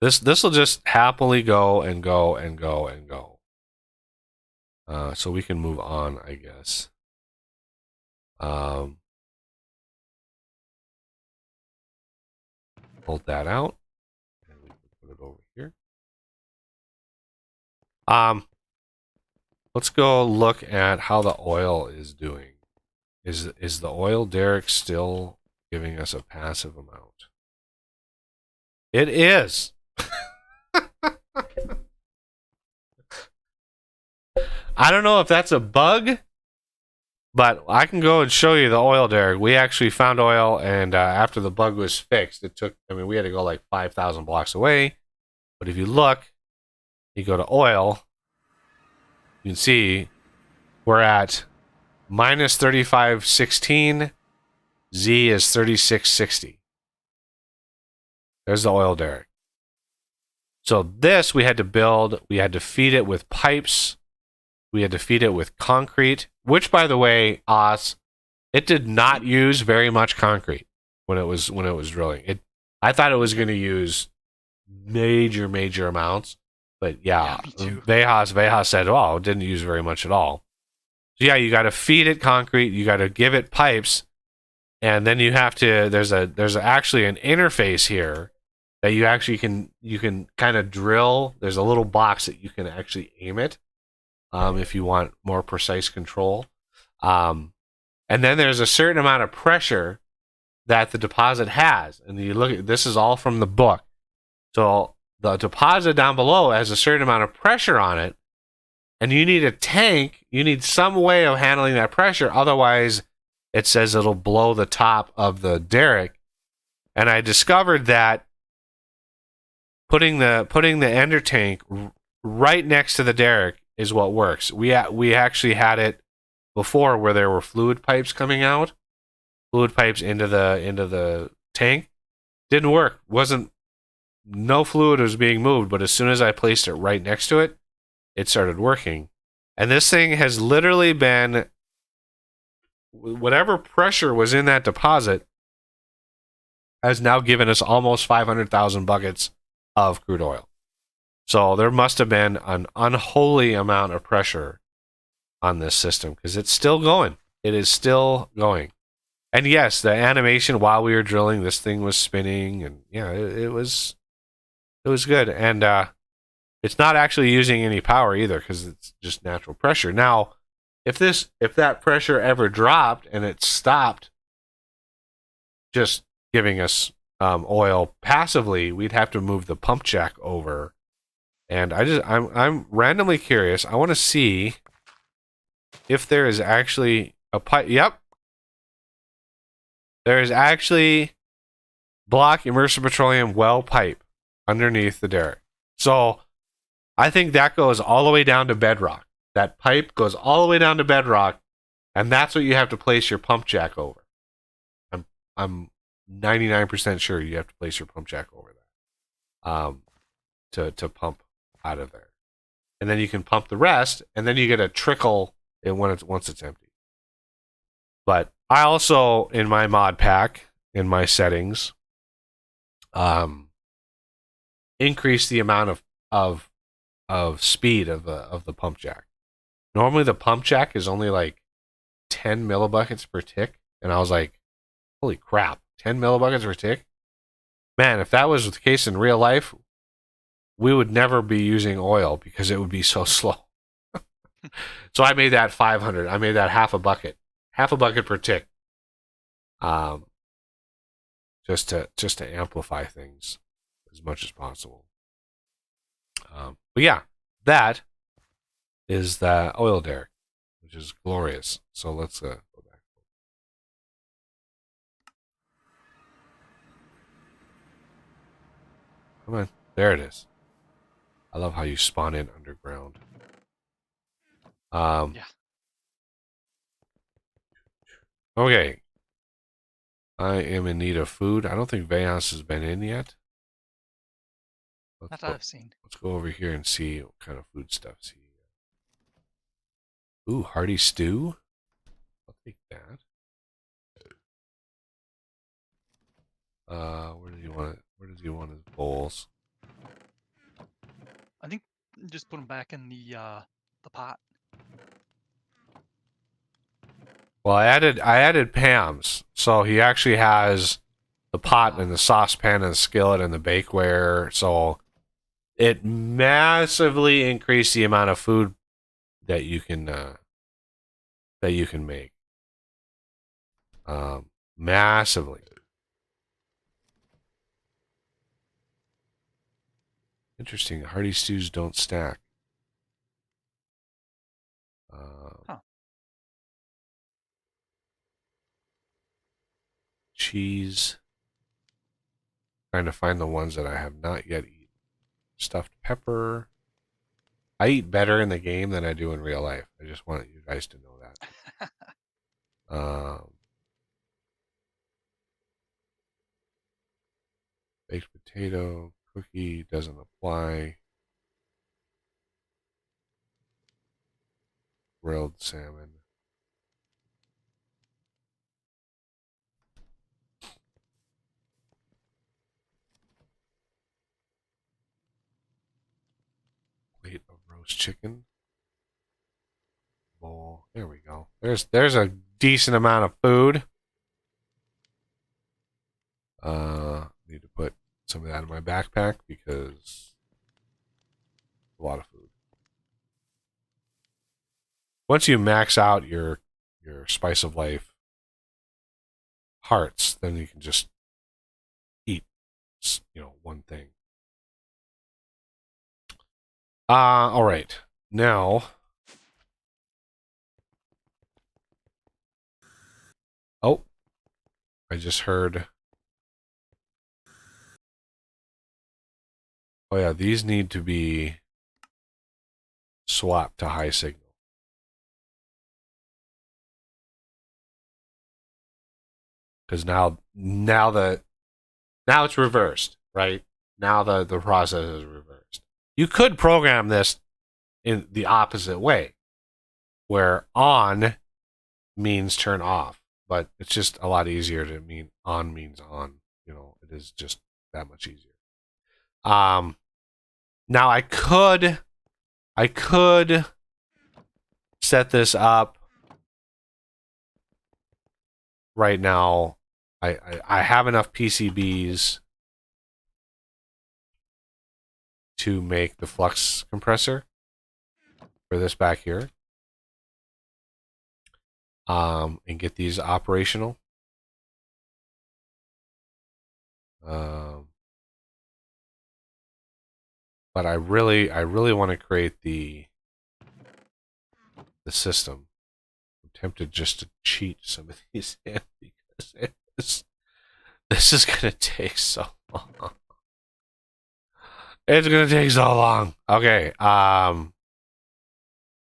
this will just happily go and go and go and go. So we can move on, I guess. Pull that out. Let's go look at how the oil is doing. Is the oil derrick still giving us a passive amount? It is. I don't know if that's a bug, but I can go and show you the oil derrick. We actually found oil, and after the bug was fixed, it took, I mean, we had to go like 5,000 blocks away. But if you look, you go to oil, you can see we're at minus 3516. Z is 3660. There's the oil derrick. So this we had to build. We had to feed it with pipes. We had to feed it with concrete, which, by the way, it did not use very much concrete when it was drilling. I thought it was going to use major amounts, but yeah, me too. Vejas said, "Oh, it didn't use very much at all." So yeah, you got to feed it concrete. You got to give it pipes, and then you have to. There's actually an interface here that you can kind of drill. There's a little box that you can actually aim it. If you want more precise control. And then there's a certain amount of pressure that the deposit has. And you look at this is all from the book. So the deposit down below has a certain amount of pressure on it. And you need a tank. You need some way of handling that pressure. Otherwise, it says it'll blow the top of the derrick. And I discovered that putting the ender tank right next to the derrick is what works. We actually had it before where there were fluid pipes coming out, fluid pipes into the tank. Didn't work. No fluid was being moved, but as soon as I placed it right next to it, it started working. And this thing has literally been, whatever pressure was in that deposit has now given us almost 500,000 buckets of crude oil. So there must have been an unholy amount of pressure on this system because it's still going. It is still going. And yes, the animation while we were drilling, this thing was spinning, and yeah, it was good. And it's not actually using any power either because it's just natural pressure. Now, if that pressure ever dropped and it stopped just giving us oil passively, we'd have to move the pump jack over. And I'm randomly curious. I want to see if there is actually a pipe. Yep. There is actually block immersive petroleum well pipe underneath the derrick. So I think that goes all the way down to bedrock. That pipe goes all the way down to bedrock, and that's what you have to place your pump jack over. I'm 99% sure you have to place your pump jack over that to pump out of there, and then you can pump the rest, and then you get a trickle once it's empty. But I also, in my mod pack, in my settings, increase the amount of speed of the pump jack. Normally the pump jack is only like 10 millibuckets per tick, and I was like, holy crap, 10 millibuckets per tick? Man, if that was the case in real life, we would never be using oil because it would be so slow. So I made that 500. I made that half a bucket per tick. Just to amplify things as much as possible. But yeah, that is the oil derrick, which is glorious. So let's go back. Come on, there it is. I love how you spawn in underground. Yeah. Okay. I am in need of food. I don't think Vejas has been in yet. Not that I've seen. Let's go over here and see what kind of food stuff's he. Ooh, hearty stew. I'll take that. Where does he want it? Where does he want his bowls? I think just put them back in the pot. Well, I added Pam's, so he actually has the pot and the saucepan and the skillet and the bakeware. So it massively increased the amount of food that you can make. Massively. Interesting. Hearty stews don't stack. Huh. Cheese. Trying to find the ones that I have not yet eaten. Stuffed pepper. I eat better in the game than I do in real life. I just want you guys to know that. Baked potato, cookie doesn't apply. Grilled salmon. Plate of roast chicken. Bowl. There we go. There's a decent amount of food. Need to put some of that in my backpack because a lot of food. Once you max out your spice of life hearts, then you can just eat, one thing. All right. Now, oh, I just heard. Oh yeah, these need to be swapped to high signal. Because now it's reversed, right? Now the process is reversed. You could program this in the opposite way, where on means turn off, but it's just a lot easier to mean on means on. It is just that much easier. Now I could set this up right now. I have enough PCBs to make the flux compressor for this back here, and get these operational. But I really want to create the system. I'm tempted just to cheat some of these in because this is gonna take so long. It's gonna take so long. Okay.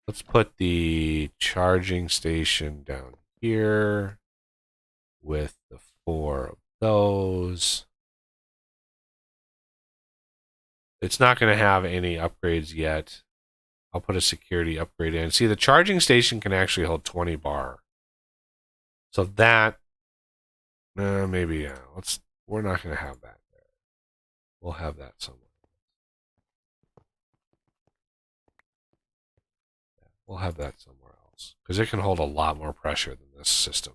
Let's put the charging station down here with the 4 of those. It's not going to have any upgrades yet. I'll put a security upgrade in. See, the charging station can actually hold 20 bar. So that, maybe, yeah. We're not going to have that there. We'll have that somewhere. Yeah, we'll have that somewhere else. Because it can hold a lot more pressure than this system.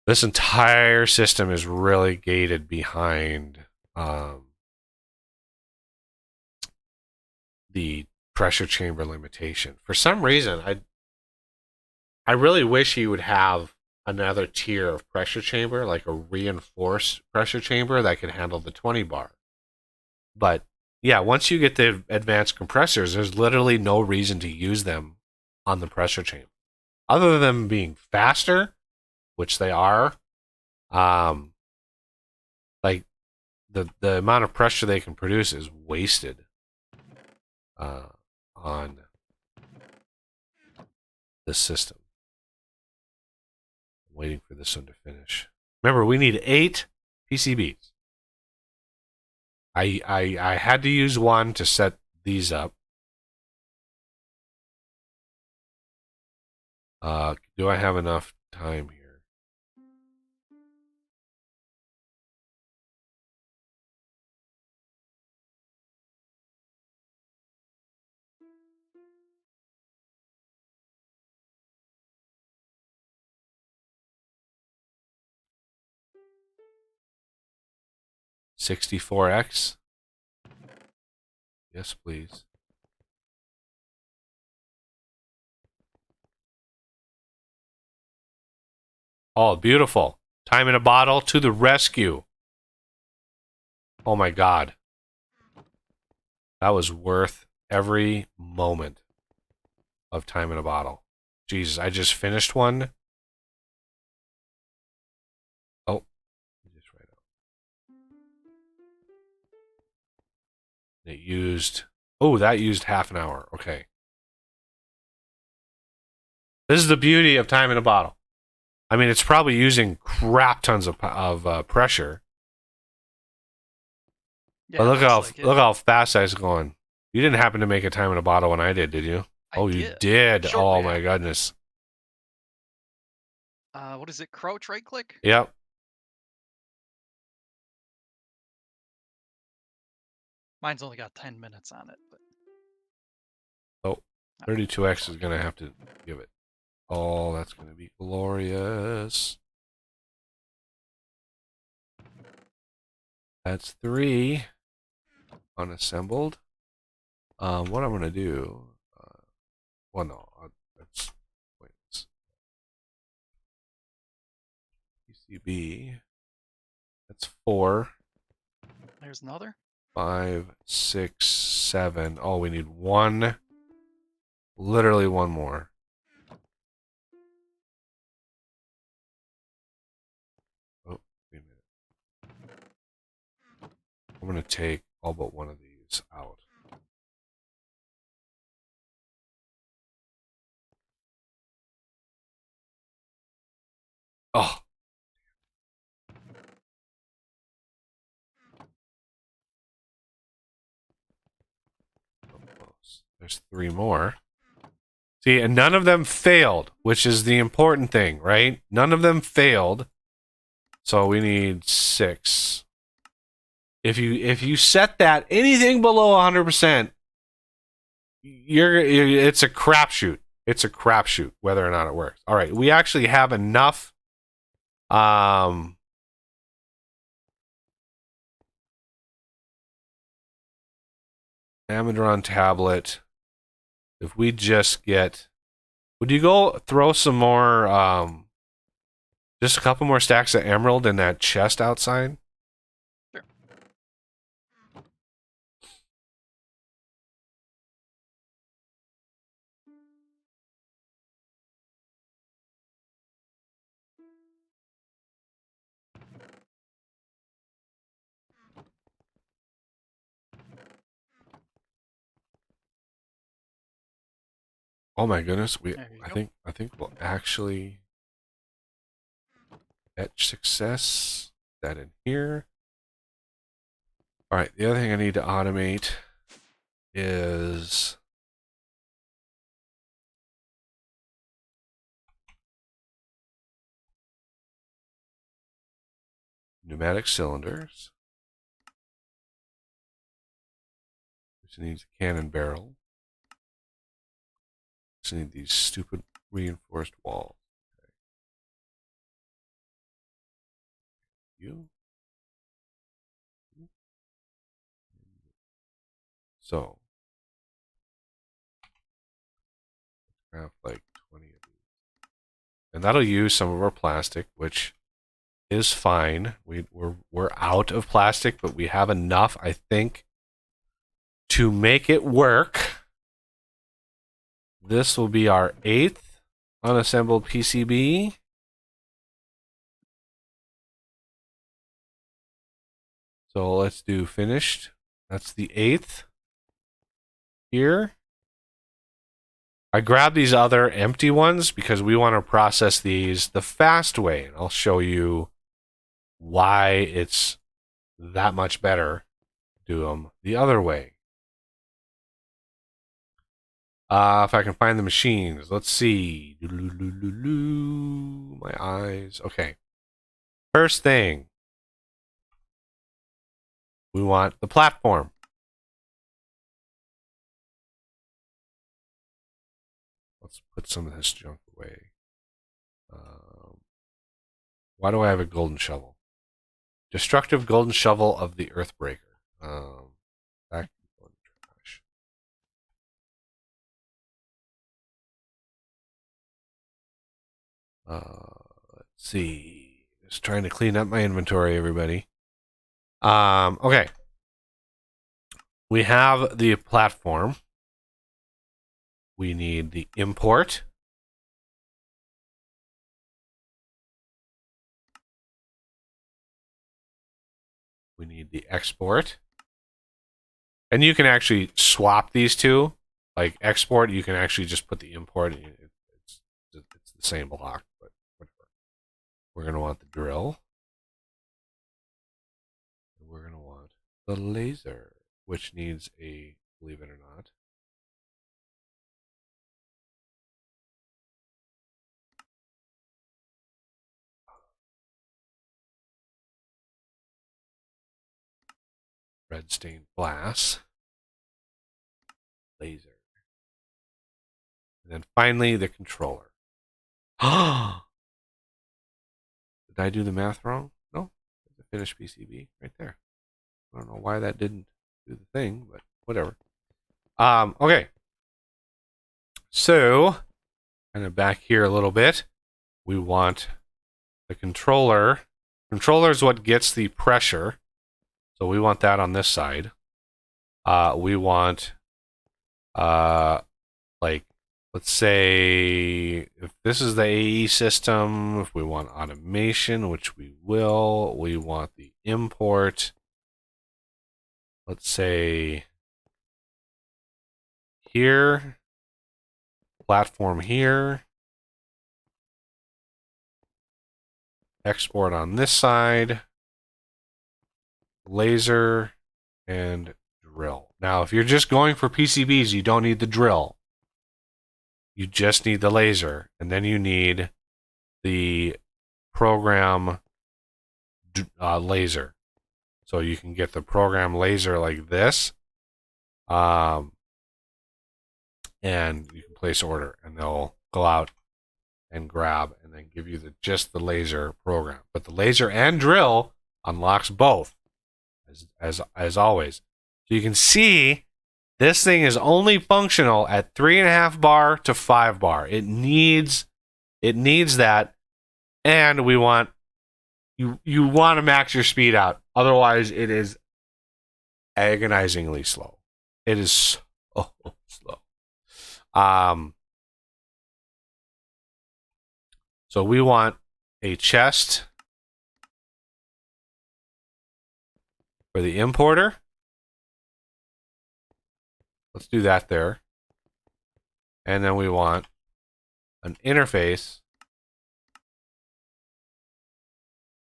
This entire system is really gated behind the pressure chamber limitation. For some reason, I really wish you would have another tier of pressure chamber, like a reinforced pressure chamber that could handle the 20 bar. But yeah, once you get the advanced compressors, there's literally no reason to use them on the pressure chamber. Other than being faster, which they are, like the amount of pressure they can produce is wasted on this system. I'm waiting for this one to finish. Remember, we need 8 PCBs. I had to use one to set these up. Do I have enough time here? $64X. Yes, please. Oh, beautiful. Time in a bottle to the rescue. Oh my god. That was worth every moment of time in a bottle. Jesus, I just finished one. Oh, just right out. It used. Oh, that used half an hour. Okay. This is the beauty of time in a bottle. I mean, it's probably using crap tons of pressure. Yeah, But it look looks like it. how fast I was going. You didn't happen to make a time in a bottle when I did you? I Oh, you did. did. Shortly Oh my after. goodness. What is it? Crouch right click? Yep. Mine's only got 10 minutes on it, but Oh, 32x is gonna have to give it. Oh, that's gonna be glorious. That's 3 unassembled. What I'm gonna do? Well, no, that's pointless. PCB. That's 4, there's another. 5, 6, 7. Oh, we need one. Literally one more. Oh, wait a minute. I'm gonna take all but one of these out. Oh. There's 3 more. See, and none of them failed, which is the important thing, right? None of them failed. So we need 6. If you set that anything below 100%, you're it's a crapshoot. It's a crapshoot whether or not it works. All right, we actually have enough. Amadron tablet. If we just get, would you go throw some more? Just a couple more stacks of emerald in that chest outside. Sure. Oh my goodness, There you go. I think we'll actually etch success that in here. All right, the other thing I need to automate is pneumatic cylinders. Which needs a cannon barrel. Just need these stupid reinforced walls. Okay. You. So, craft like 20 of these. And that'll use some of our plastic, which is fine. We're out of plastic, but we have enough, I think, to make it work. This will be our 8th unassembled PCB. So let's do finished. That's the 8th. Here. I grabbed these other empty ones because we want to process these the fast way. And I'll show you why it's that much better to do them the other way. If I can find the machines. Let's see. My eyes. Okay. First thing. We want the platform. Let's put some of this junk away. Why do I have a golden shovel? Destructive golden shovel of the Earthbreaker. Back to the trash. Let's see. Just trying to clean up my inventory, everybody. Okay. We have the platform. We need the import. We need the export. And you can actually swap these two. Like export, you can actually just put the import. It's the same block, but whatever. We're going to want the drill. We're going to want the laser, which needs a, believe it or not, red stained glass, laser. And then finally the controller. Did I do the math wrong? No. The finished PCB right there. I don't know why that didn't do the thing, but whatever. Okay. So, kind of back here a little bit. We want the controller. Controller is what gets the pressure. So we want that on this side. We want, like, let's say if this is the AE system, if we want automation, which we will, we want the import. Let's say here, platform here, export on this side, laser, and drill. Now, if you're just going for PCBs, you don't need the drill. You just need the laser, and then you need the program laser. So you can get the program laser like this, and you can place order, and they'll go out and grab, and then give you just the laser program. But the laser and drill unlocks both, as always. So you can see this thing is only functional at 3.5 bar to 5 bar. It needs that, and we want you want to max your speed out. Otherwise, it is agonizingly slow. It is so slow. So we want a chest for the importer. Let's do that there. And then we want an interface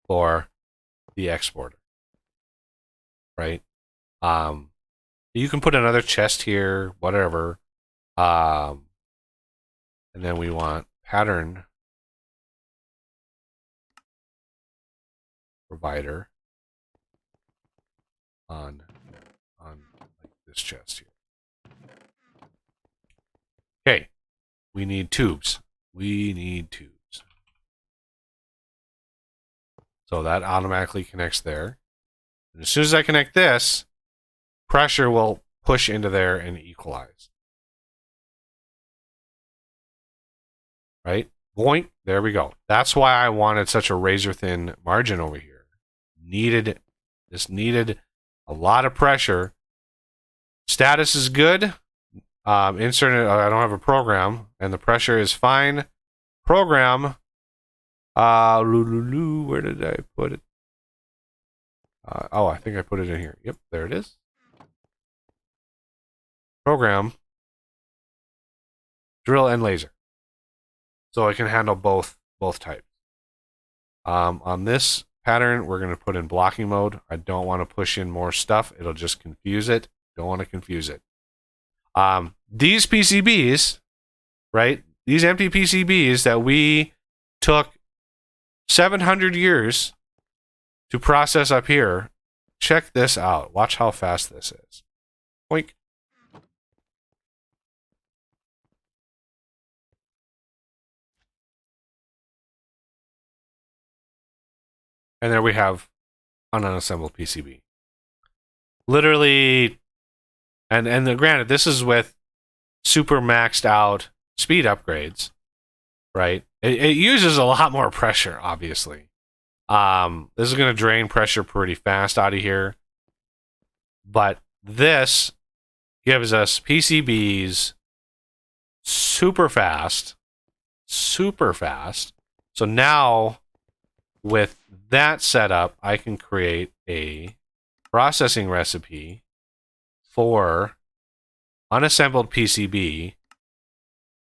for the exporter. Right? You can put another chest here, whatever. And then we want pattern provider on like this chest here. Okay, we need tubes. So that automatically connects there. And as soon as I connect this, pressure will push into there and equalize. Right? Boink. There we go. That's why I wanted such a razor thin margin over here. This needed a lot of pressure. Status is good. Insert it. I don't have a program, and the pressure is fine. Program. Where did I put it? I think I put it in here. Yep, there it is. Program. Drill and laser. So I can handle both types. On this pattern, we're going to put in blocking mode. I don't want to push in more stuff. It'll just confuse it. Don't want to confuse it. These PCBs, right? These empty PCBs that we took 700 years to process up here. Check this out. Watch how fast this is. Boink. And there we have an unassembled PCB. Literally, and granted, this is with super maxed out speed upgrades, right? It uses a lot more pressure, obviously. This is going to drain pressure pretty fast out of here. But this gives us PCBs super fast. Super fast. So now, with that setup, I can create a processing recipe for unassembled PCB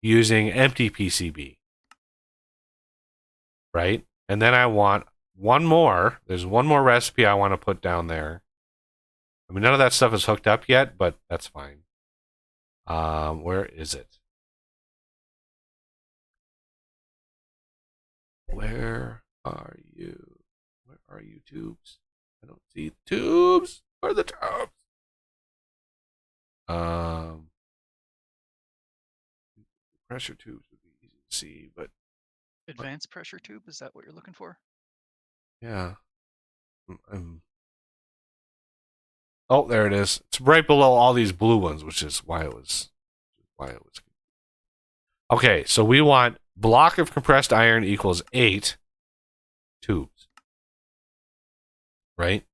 using empty PCB. Right? And then I want one more. There's one more recipe I want to put down there. I mean, none of that stuff is hooked up yet, but that's fine. Where is it? Where are you? Where are you, tubes? I don't see the tubes. Where are the tubes? Pressure tubes would be easy to see, but Advanced pressure tube, is that what you're looking for? yeah. Oh, there it is. It's right below all these blue ones, which is why it was. Okay, so we want block of compressed iron equals 8 tubes. Right?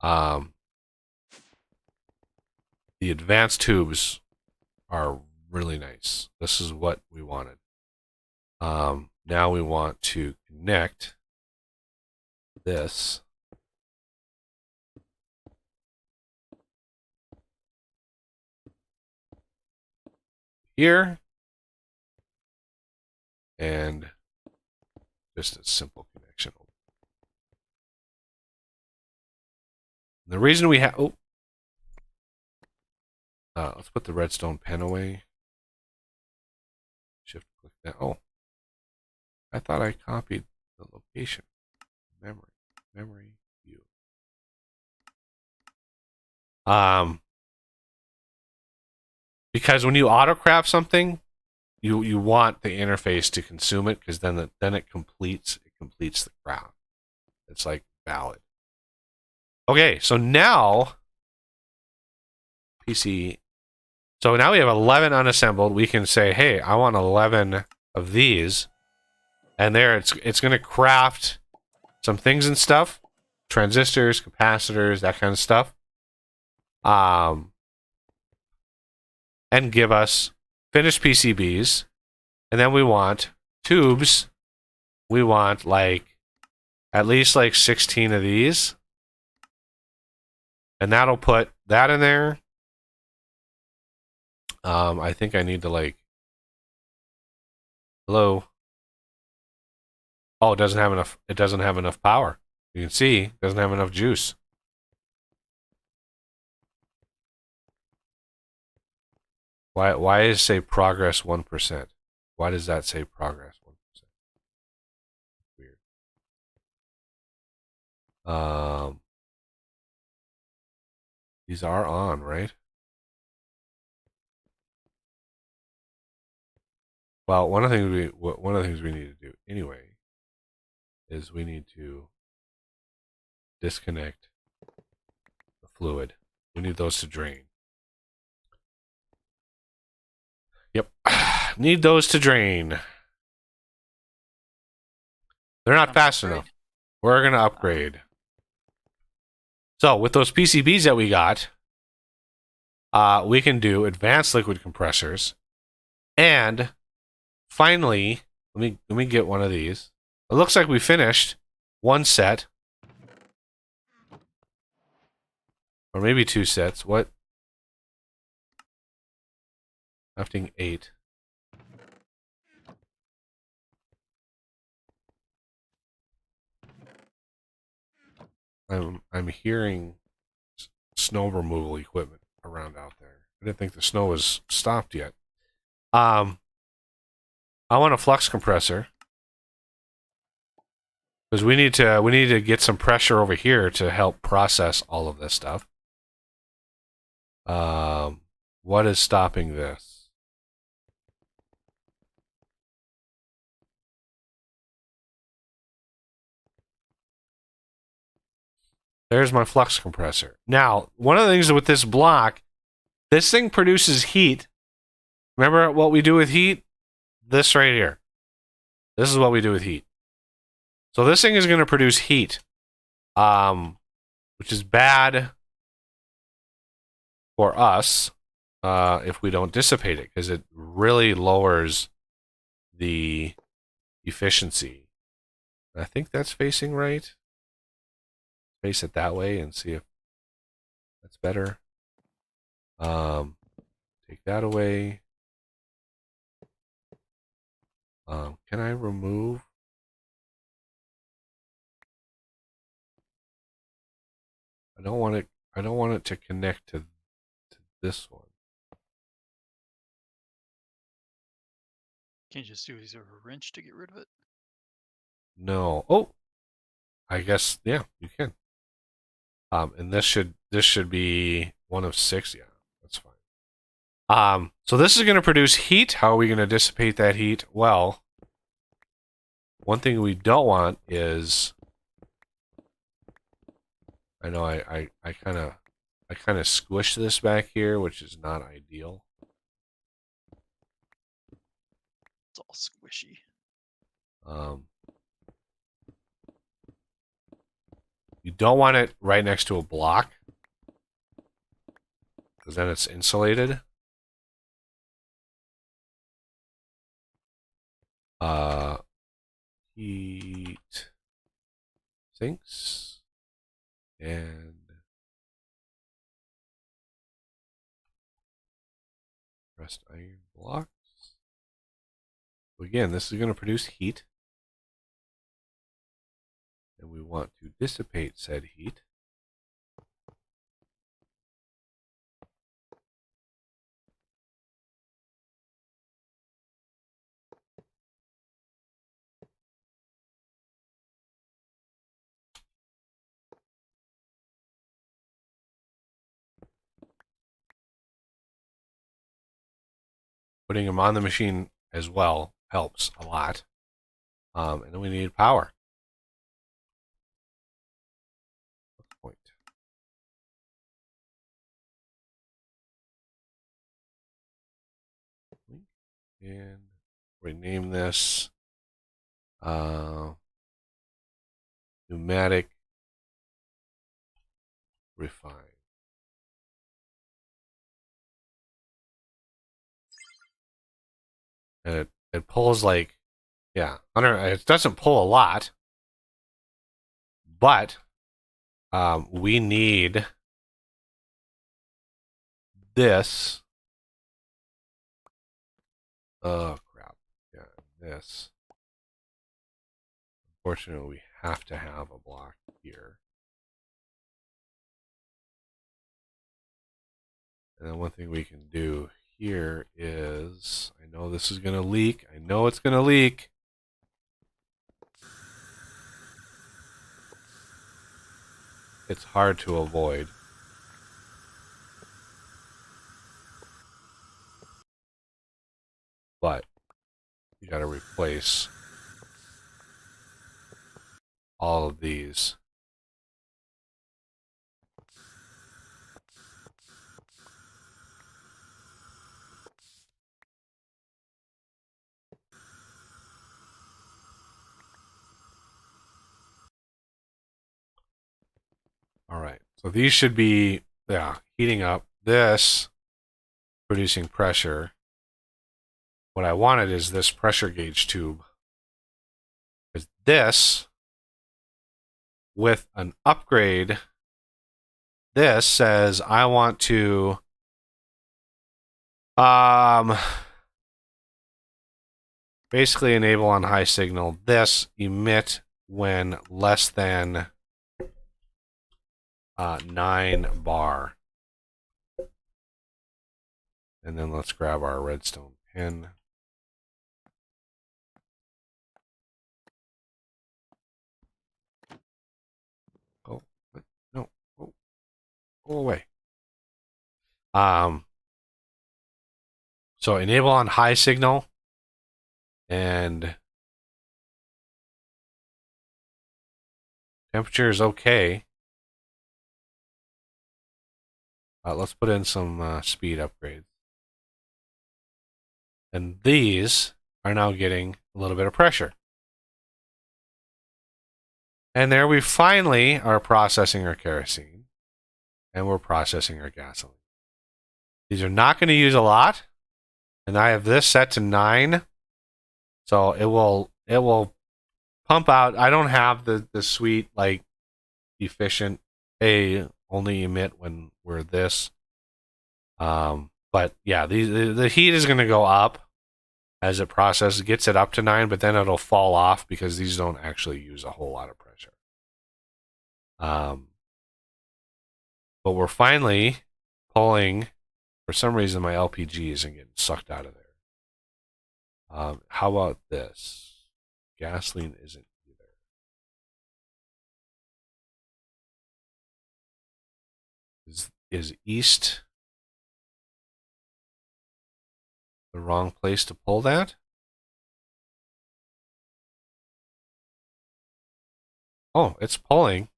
The advanced tubes are really nice. This is what we wanted. Now we want to connect this here, and just a simple connection. The reason we have let's put the redstone pen away. Shift click that. Oh, I thought I copied the location. Memory view. Because when you autocraft something, you want the interface to consume it, because then it completes the craft. It's like valid. Okay, so now PC. So now we have 11 unassembled. We can say, hey, I want 11 of these, and there it's going to craft some things and stuff, transistors, capacitors, that kind of stuff, and give us finished PCBs. And then we want tubes. We want at least 16 of these, and that'll put that in there. I think I need to hello. Oh, it doesn't have enough. It doesn't have enough power. You can see it doesn't have enough juice. Why does it say progress 1%? Why does that say progress 1%? Weird. These are on, right? Well, one of the things we need to do anyway is we need to disconnect the fluid. We need those to drain. Yep. Need those to drain. They're not fast enough. We're going to upgrade. So with those PCBs that we got, we can do advanced liquid compressors. And finally, let me get one of these. It looks like we finished one set. Or maybe 2 sets. What? Crafting 8. I'm hearing snow removal equipment around out there. I didn't think the snow was stopped yet. I want a flux compressor, because we need to get some pressure over here to help process all of this stuff. What is stopping this? There's my flux compressor. Now, one of the things with this block, this thing produces heat. Remember what we do with heat? This right here. This is what we do with heat. So this thing is going to produce heat, which is bad for us if we don't dissipate it, because it really lowers the efficiency. I think that's facing right. Face it that way and see if that's better. Take that away. Can I remove? I don't want it. I don't want it to connect to this one. Can you just use a wrench to get rid of it? No. Oh, I guess yeah, you can. And this should be one of 6. Yeah, that's fine. So this is going to produce heat. How are we going to dissipate that heat? Well, one thing we don't want is, I know I kind of squished this back here, which is not ideal. It's all squishy. You don't want it right next to a block, because then it's insulated. Heat sinks and pressed iron blocks. So again, this is going to produce heat, and we want to dissipate said heat. Putting them on the machine as well helps a lot. And then we need power. Point. And rename this pneumatic refine. And it pulls like, yeah, it doesn't pull a lot, but we need this. Oh crap! Yeah, this. Unfortunately, we have to have a block here. And then one thing we can do here is, I know this is going to leak. I know it's going to leak. It's hard to avoid. But you got to replace all of these. All right, so these should be, yeah, heating up. This producing pressure. What I wanted is this pressure gauge tube. Because this, with an upgrade, this says I want to basically enable on high signal. This emit when less than 9 bar. And then let's grab our redstone pin. Oh, no. Oh, go away. So enable on high signal, and temperature is okay. Let's put in some speed upgrades. And these are now getting a little bit of pressure. And there we finally are processing our kerosene, and we're processing our gasoline. These are not going to use a lot, and I have this set to 9, so it will pump out. I don't have the sweet like efficient only emit when we're this. But yeah, the heat is going to go up as it processes, gets it up to 9, but then it'll fall off because these don't actually use a whole lot of pressure. But we're finally pulling. For some reason, my LPG isn't getting sucked out of there. How about this? Gasoline isn't either. Is east the wrong place to pull that? Oh, it's pulling.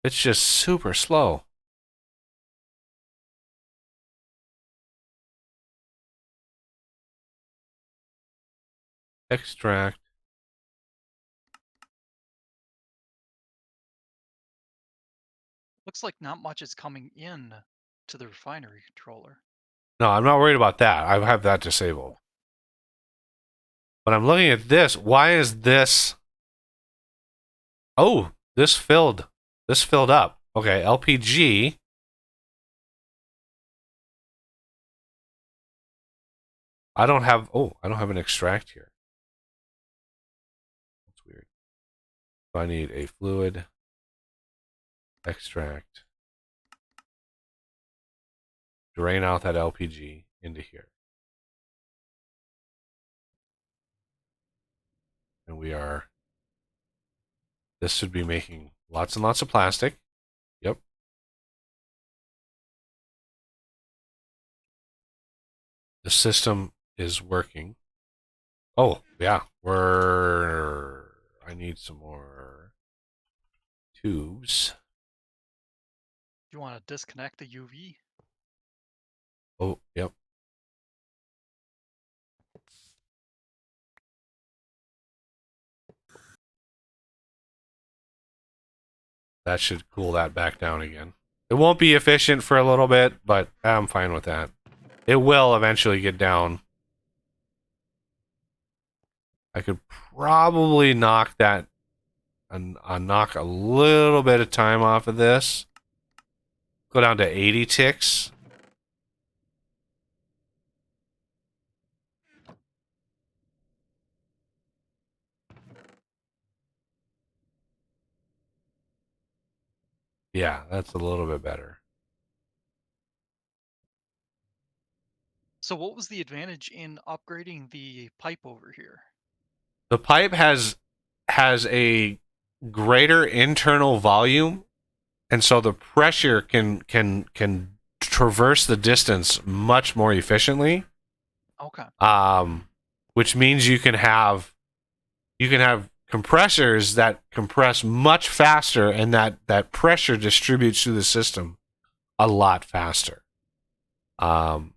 It's just super slow. Extract. Looks like not much is coming in to the refinery controller. No, I'm not worried about that. I have that disabled. But I'm looking at this. Why is this? Oh, this filled up. Okay, LPG. I don't have an extract here. That's weird. So I need a fluid extract. Drain out that LPG into here. And this should be making lots and lots of plastic. Yep. The system is working. Oh, yeah. I need some more tubes. You want to disconnect the UV? Oh, yep. That should cool that back down again. It won't be efficient for a little bit, but I'm fine with that. It will eventually get down. I could probably knock that and knock a little bit of time off of this. Go down to 80 ticks. Yeah, that's a little bit better. So what was the advantage in upgrading the pipe over here? The pipe has a greater internal volume, and so the pressure can traverse the distance much more efficiently. Okay. Which means you can have compressors that compress much faster, and that pressure distributes through the system a lot faster. And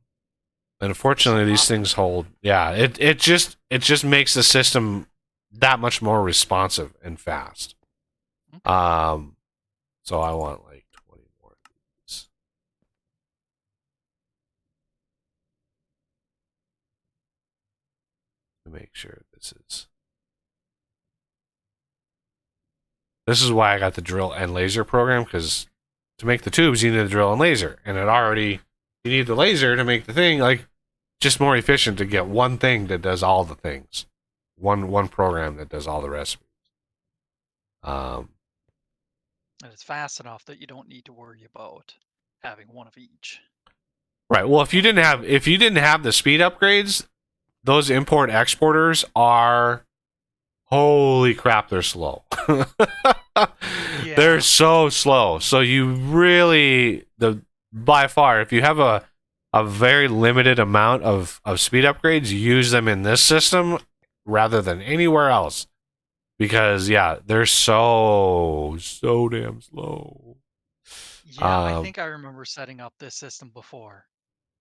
unfortunately, these things hold. Yeah, it just makes the system that much more responsive and fast. Okay. So I want like 20 more of these. To make sure this is why I got the drill and laser program, because to make the tubes you need the drill and laser, and you need the laser to make the thing, like, just more efficient to get one thing that does all the things, one program that does all the recipes. And it's fast enough that you don't need to worry about having one of each. Right. Well, if you didn't have the speed upgrades, those import exporters are, holy crap, they're slow. Yeah. They're so slow. So you really, by far, if you have a very limited amount of speed upgrades, use them in this system rather than anywhere else. Because, yeah, they're so damn slow. Yeah, I think I remember setting up this system before,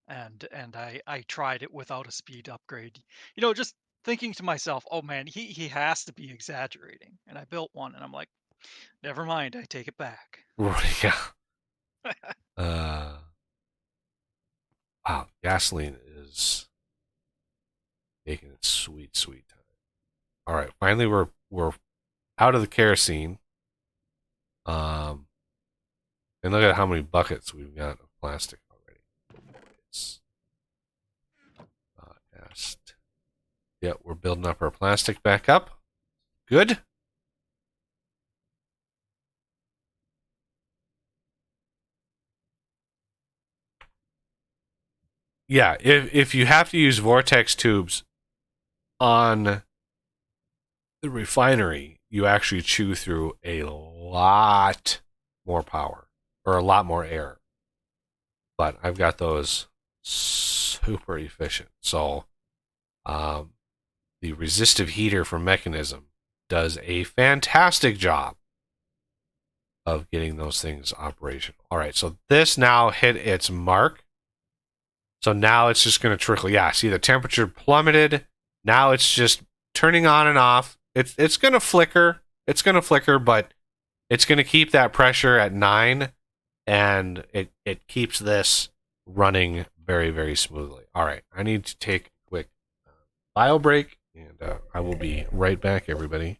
and I tried it without a speed upgrade. You know, just thinking to myself, oh man, he has to be exaggerating. And I built one, and I'm like, never mind, I take it back. Right, yeah. Wow, gasoline is taking its sweet, sweet time. All right, finally we're out of the kerosene. And look at how many buckets we've got of plastic already. It's just, yeah, we're building up our plastic back up. Good. Yeah, if you have to use vortex tubes on the refinery, you actually chew through a lot more power or a lot more air. But I've got those super efficient. So the resistive heater from Mechanism does a fantastic job of getting those things operational. All right, so this now hit its mark. So now it's just going to trickle. Yeah, see the temperature plummeted. Now it's just turning on and off. It's going to flicker. It's going to flicker, but it's going to keep that pressure at 9, and it keeps this running very, very smoothly. All right, I need to take a quick bio break, and I will be right back, everybody.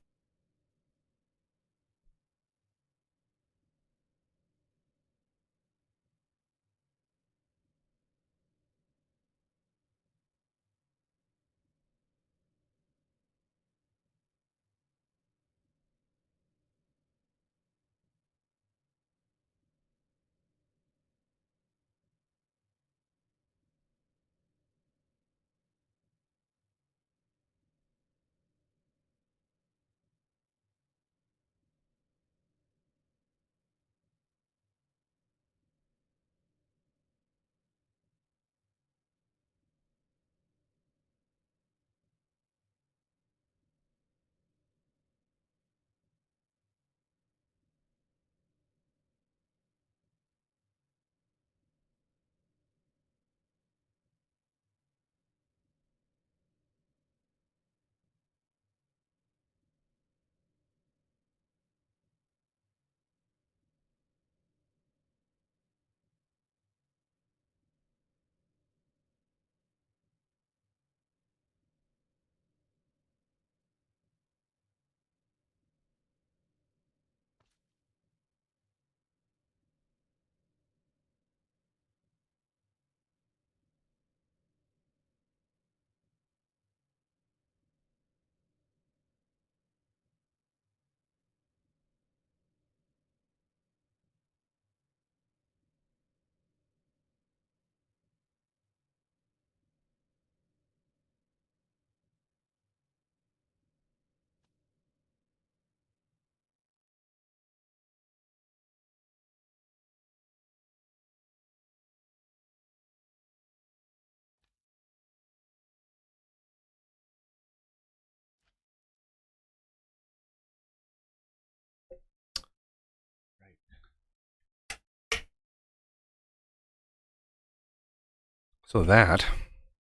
So that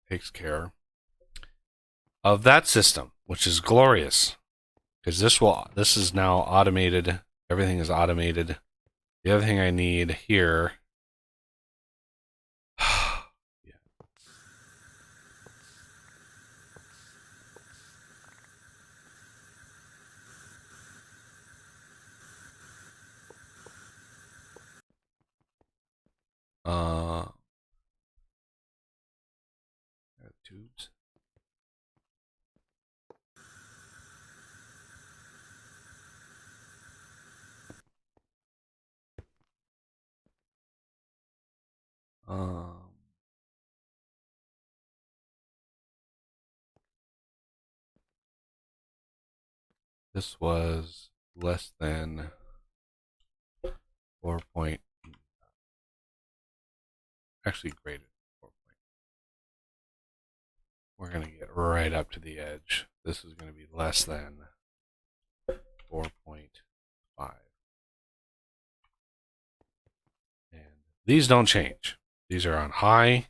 takes care of that system, which is glorious, because this is now automated. Everything is automated. The other thing I need here, yeah. Tubes. This was less than 4 point, actually greater than 4 point. We're going to get right up to the edge. This is going to be less than 4.5. And these don't change. These are on high.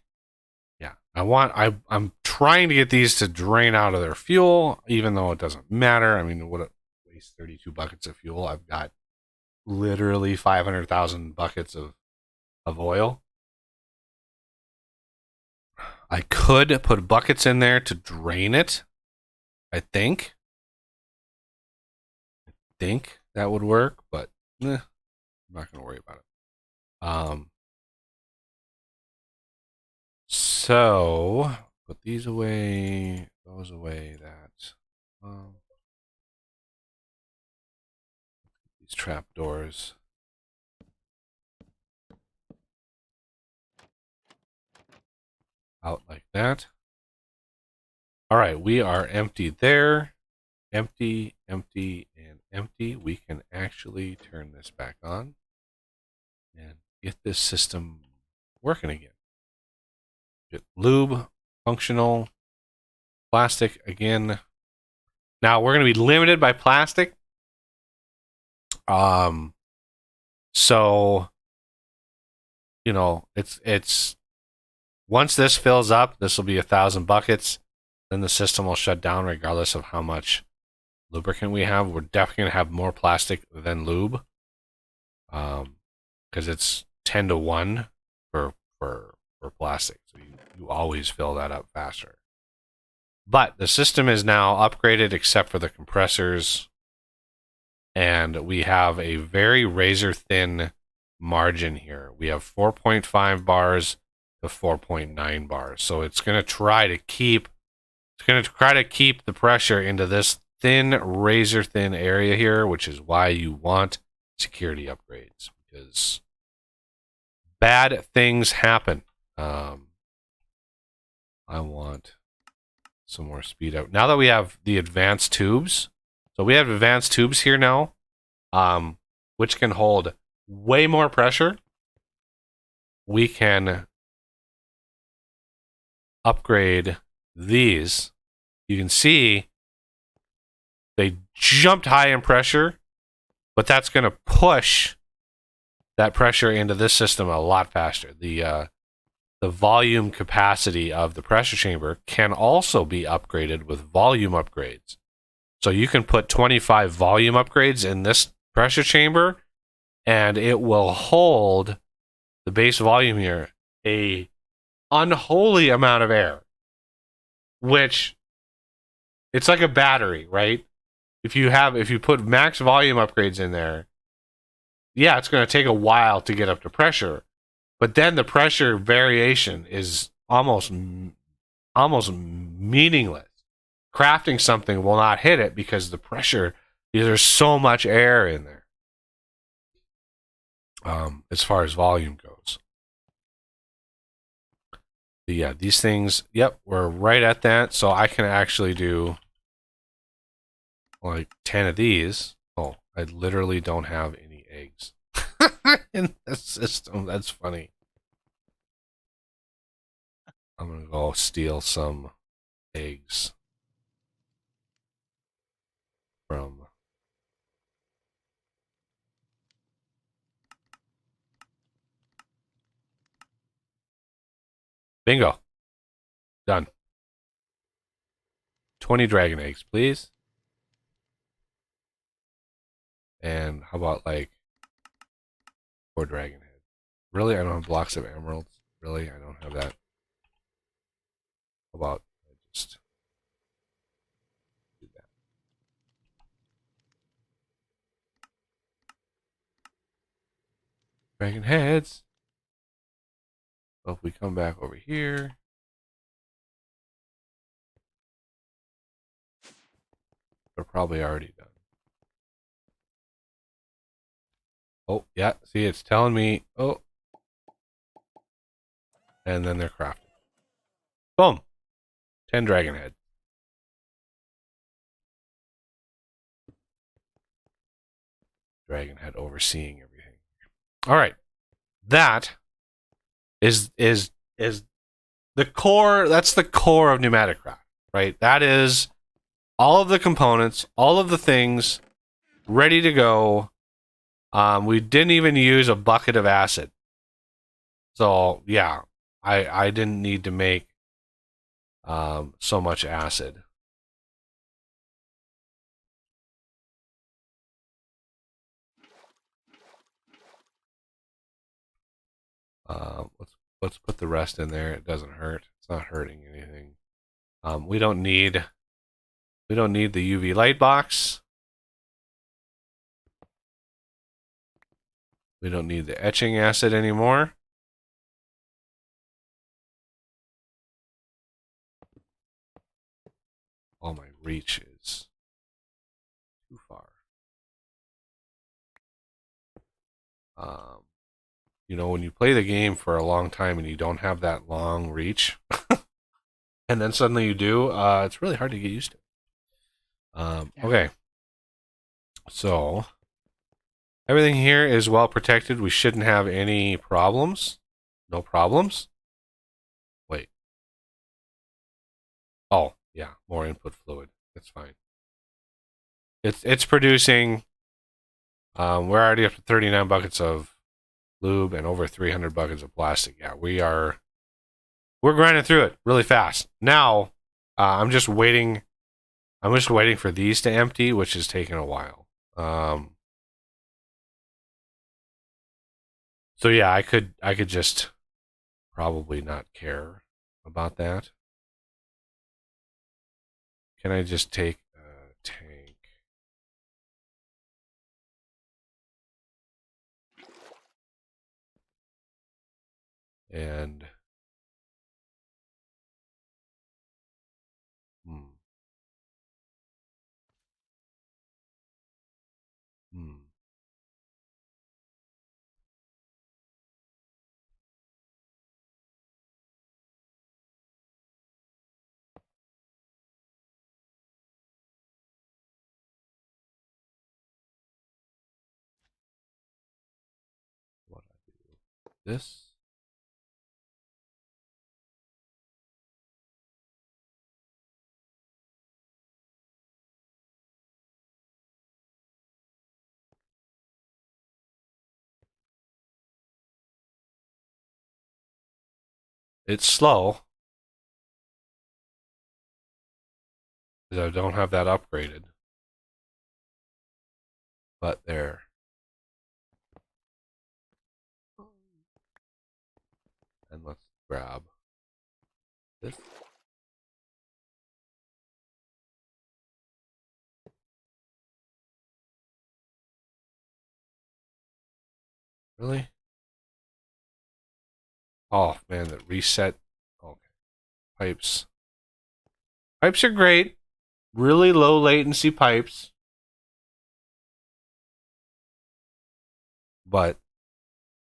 Yeah, I'm trying to get these to drain out of their fuel, even though it doesn't matter. I mean, what it wastes 32 buckets of fuel. I've got literally 500,000 buckets of oil. I could put buckets in there to drain it. I think that would work, but I'm not going to worry about it. So put these away, those away, that. These trapdoors. Out like that. All right, we are empty there. Empty, empty, and empty. We can actually turn this back on and get this system working again. Get lube, functional, plastic again. Now we're going to be limited by plastic. So, you know, it's once this fills up, this will be 1,000 buckets. Then the system will shut down regardless of how much lubricant we have. We're definitely going to have more plastic than lube. Because it's 10 to 1 for plastic. So you always fill that up faster. But the system is now upgraded except for the compressors. And we have a very razor thin margin here. We have 4.5 bars to 4.9 bars. So it's going to try to keep the pressure into this thin, razor thin area here, which is why you want security upgrades, because bad things happen. I want some more speed up. Now that we have the advanced tubes, so we have advanced tubes here now, which can hold way more pressure. We can upgrade these. You can see they jumped high in pressure, but that's going to push that pressure into this system a lot faster. The volume capacity of the pressure chamber can also be upgraded with volume upgrades. So you can put 25 volume upgrades in this pressure chamber, and it will hold the base volume here a unholy amount of air, which it's like a battery, right? If you put max volume upgrades in there, yeah, it's going to take a while to get up to pressure, but then the pressure variation is almost meaningless. Crafting something will not hit it because the pressure, there's so much air in there. As far as volume goes. But yeah, these things, yep, we're right at that. So I can actually do like 10 of these. Oh, I literally don't have any eggs in this system. That's funny. I'm going to go steal some eggs from bingo. Done. 20 dragon eggs, please. And how about like 4 dragon heads? Really? I don't have blocks of emeralds. Really? I don't have that. How about I just do that? Dragon heads. So if we come back over here, they're probably already done. Oh, yeah. See, it's telling me, oh. And then they're crafted. Boom. 10 dragon head. Dragon head overseeing everything. All right. That is the core. That's the core of pneumatic craft, right? That is all of the components, all of the things ready to go. We didn't even use a bucket of acid. So yeah, I didn't need to make so much acid. Let's put the rest in there. It doesn't hurt. It's not hurting anything. We don't need the UV light box. We don't need the etching acid anymore. All my reach is too far. You know, when you play the game for a long time and you don't have that long reach, and then suddenly you do, it's really hard to get used to. Yeah. Okay. So, everything here is well protected. We shouldn't have any problems. No problems. Wait. Oh, yeah, more input fluid. That's fine. It's producing, we're already up to 39 buckets of lube and over 300 buckets of plastic. Yeah, we're grinding through it really fast. Now, I'm just waiting for these to empty, which is taking a while. So yeah, I could just probably not care about that. Can I just take a tank? And what I do? This. It's slow because I don't have that upgraded. But there. And let's grab this. Really? Oh man, the reset. Okay. Pipes. Pipes are great. Really low latency pipes. But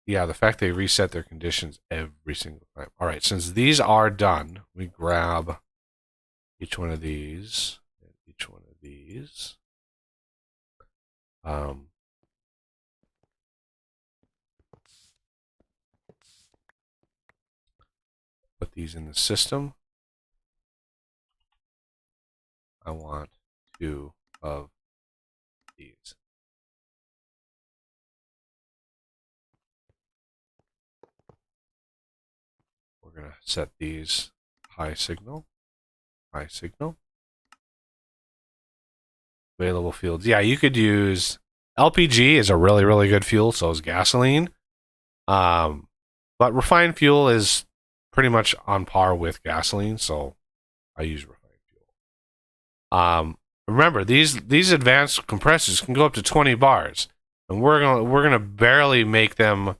yeah, the fact they reset their conditions every single time. All right, since these are done, we grab each one of these and each one of these. Put these in the system. I want 2 of these. We're going to set these high signal. High signal. Available fuels. Yeah, you could use LPG is a really, really good fuel, so is gasoline. But refined fuel is pretty much on par with gasoline, so I use refined fuel. Remember, these advanced compressors can go up to 20 bars, and we're gonna barely make them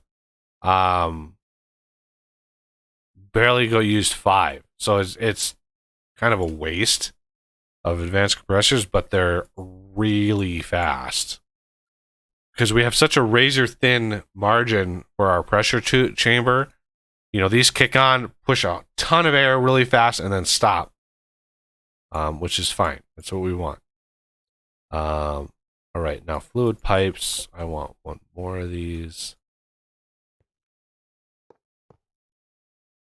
barely go use 5. So it's kind of a waste of advanced compressors, but they're really fast because we have such a razor thin margin for our pressure chamber. You know, these kick on, push a ton of air really fast, and then stop, which is fine. That's what we want. All right, now fluid pipes. I want 1 more of these,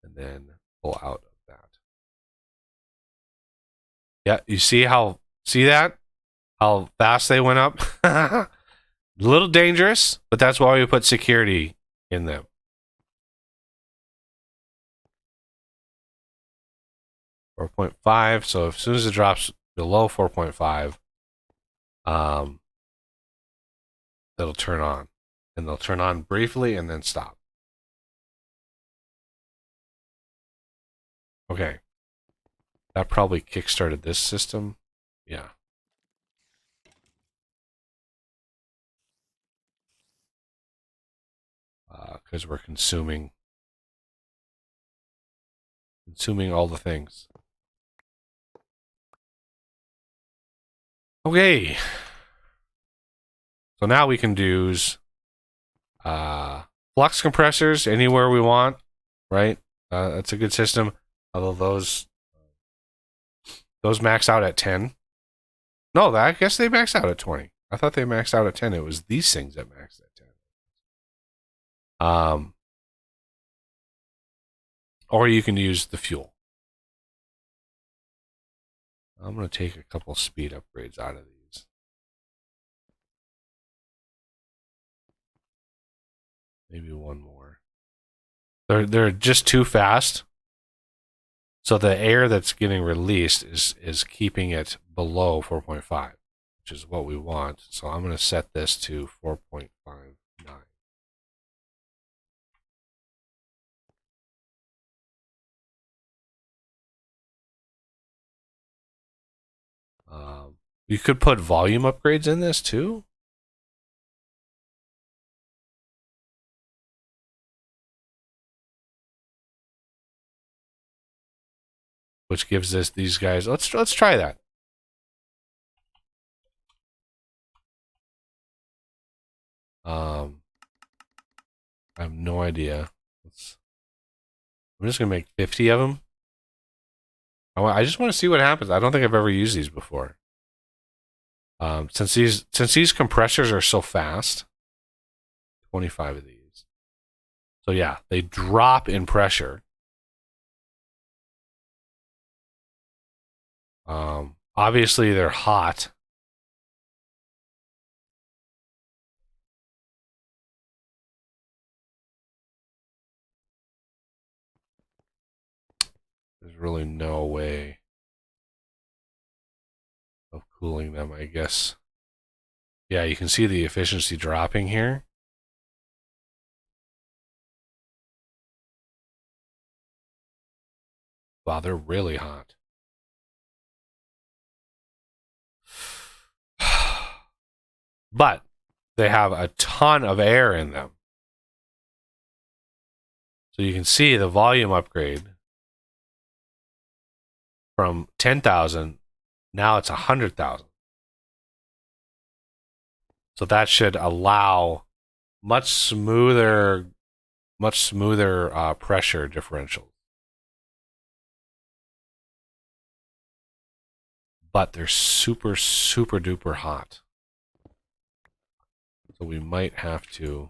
and then pull out of that. Yeah, you see that? How fast they went up? A little dangerous, but that's why we put security in them. 4.5. So as soon as it drops below 4.5, it'll turn on. And they'll turn on briefly and then stop. Okay. That probably kickstarted this system. Yeah. Because we're consuming all the things. Okay. So now we can use flux compressors anywhere we want, right? That's a good system. Although those max out at 10. No, I guess they max out at 20. I thought they maxed out at 10. It was these things that maxed at 10. Or you can use the fuel. I'm going to take a couple speed upgrades out of these. Maybe one more. They're just too fast. So the air that's getting released is keeping it below 4.5, which is what we want. So I'm going to set this to 4.59. You could put volume upgrades in this too. Which gives us these guys. Let's try that. I have no idea. I'm just gonna make 50 of them. I just want to see what happens. I don't think I've ever used these before. Since these compressors are so fast, 25 of these. So yeah, they drop in pressure. Obviously they're hot. There's really no way of cooling them, I guess. Yeah, you can see the efficiency dropping here. Wow, they're really hot. But they have a ton of air in them. So you can see the volume upgrade from 10,000, now it's 100,000. So that should allow much smoother pressure differentials. But they're super, super duper hot. So we might have to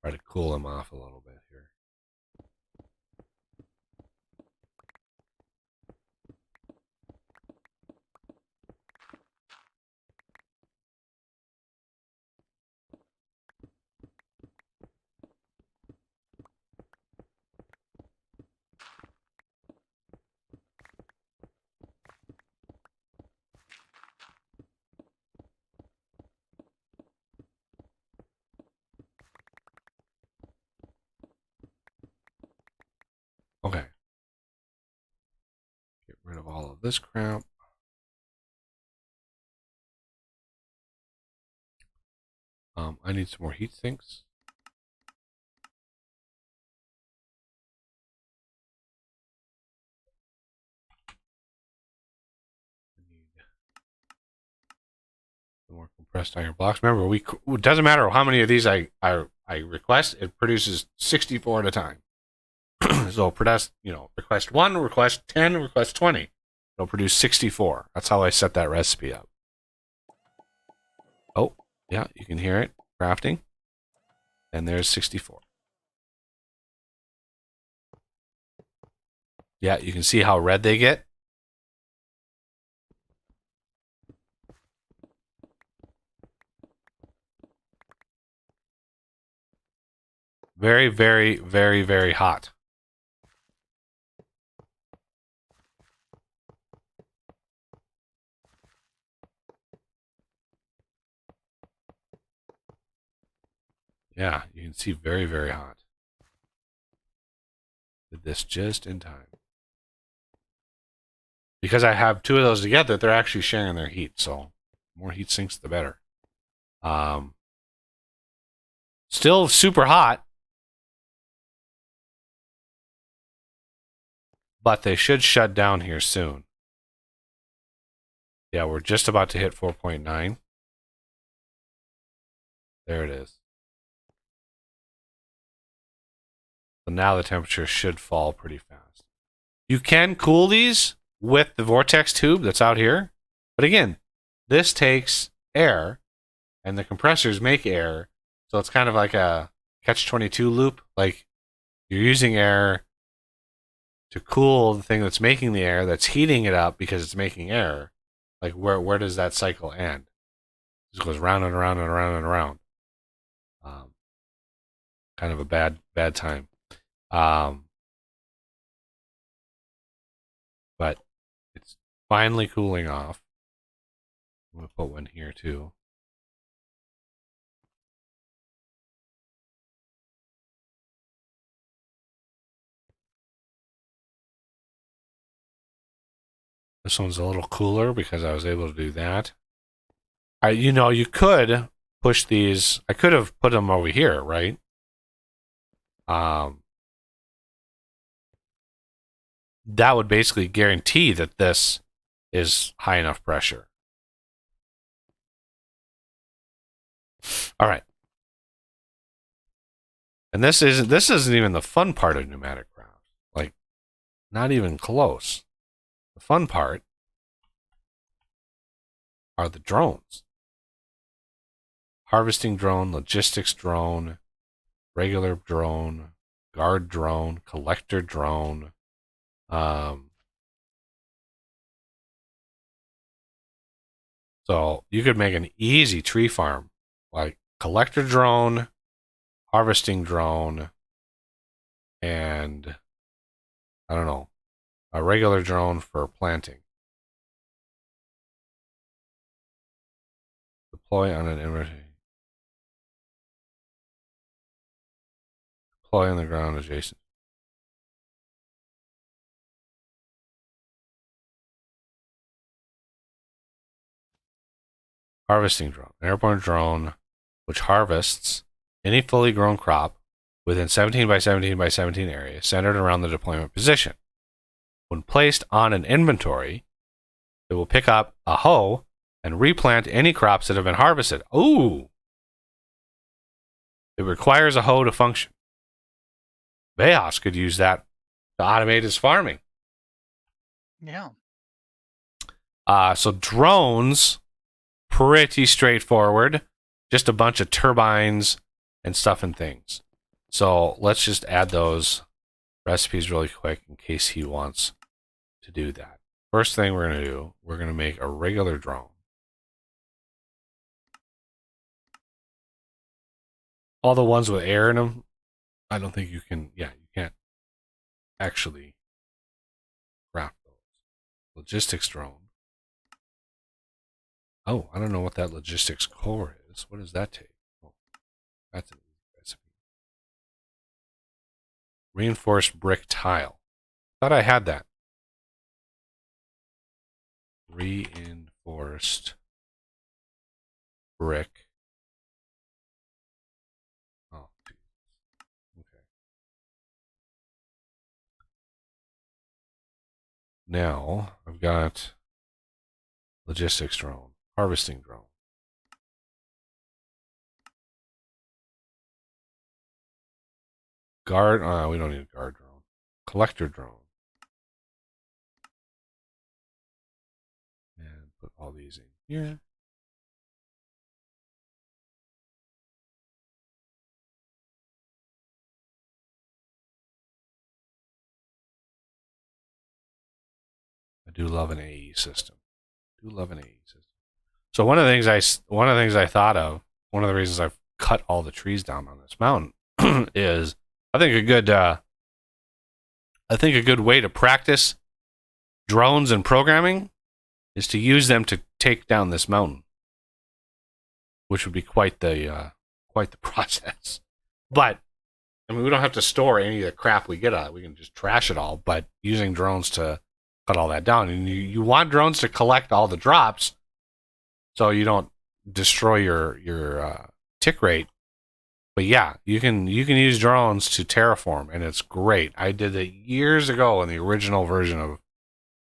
try to cool them off a little bit here. Okay. Get rid of all of this crap. I need some more heat sinks. I need some more compressed iron blocks. Remember, it doesn't matter how many of these I request. It produces 64 at a time. So request 1, request 10, request 20. It'll produce 64. That's how I set that recipe up. Oh, yeah, you can hear it crafting. And there's 64. Yeah, you can see how red they get. Very, very, very, very hot. Yeah, you can see very, very hot. Did this just in time. Because I have two of those together, they're actually sharing their heat. So the more heat sinks, the better. Still super hot. But they should shut down here soon. Yeah, we're just about to hit 4.9. There it is. So now the temperature should fall pretty fast. You can cool these with the vortex tube that's out here. But again, this takes air, and the compressors make air. So it's kind of like a catch-22 loop. Like, you're using air to cool the thing that's making the air, that's heating it up because it's making air. Like, where does that cycle end? It just goes round and around and around and around. Kind of a bad time. But it's finally cooling off. I'm going to put one here too. This one's a little cooler because I was able to do that. You could push these. I could have put them over here, right? That would basically guarantee that this is high enough pressure. All right. And this isn't even the fun part of pneumatic craft. Like, not even close. The fun part are the drones. Harvesting drone, logistics drone, regular drone, guard drone, collector drone. So you could make an easy tree farm, like collector drone, harvesting drone, and I don't know, a regular drone for planting. Deploy on an inventory. Deploy on the ground adjacent. Harvesting drone. An airborne drone which harvests any fully grown crop within 17 by 17 by 17 area centered around the deployment position. When placed on an inventory, it will pick up a hoe and replant any crops that have been harvested. Ooh! It requires a hoe to function. Veos could use that to automate his farming. Yeah. So drones, pretty straightforward. Just a bunch of turbines and stuff and things. So let's just add those recipes really quick in case he wants to do that. First thing we're going to do, we're going to make a regular drone. All the ones with air in them, I don't think you can, you can't actually craft those. Logistics drone. Oh, I don't know what that logistics core is. What does that take? Oh, that's an easy recipe. Reinforced brick tile. Thought I had that. Reinforced brick. Oh, okay. Now I've got logistics drone, harvesting drone. Guard, we don't need a guard drone. Collector drone. And put all these in here. do love an AE system. Do love an AE system. So one of the things I thought of, one of the reasons I've cut all the trees down on this mountain is I think a good way to practice drones and programming is to use them to take down this mountain, which would be quite the process. But I mean, we don't have to store any of the crap we get out. We can just trash it all. But using drones to cut all that down, and you want drones to collect all the drops, so you don't destroy your tick rate. But yeah, you can use drones to terraform, and it's great. I did it years ago in the original version of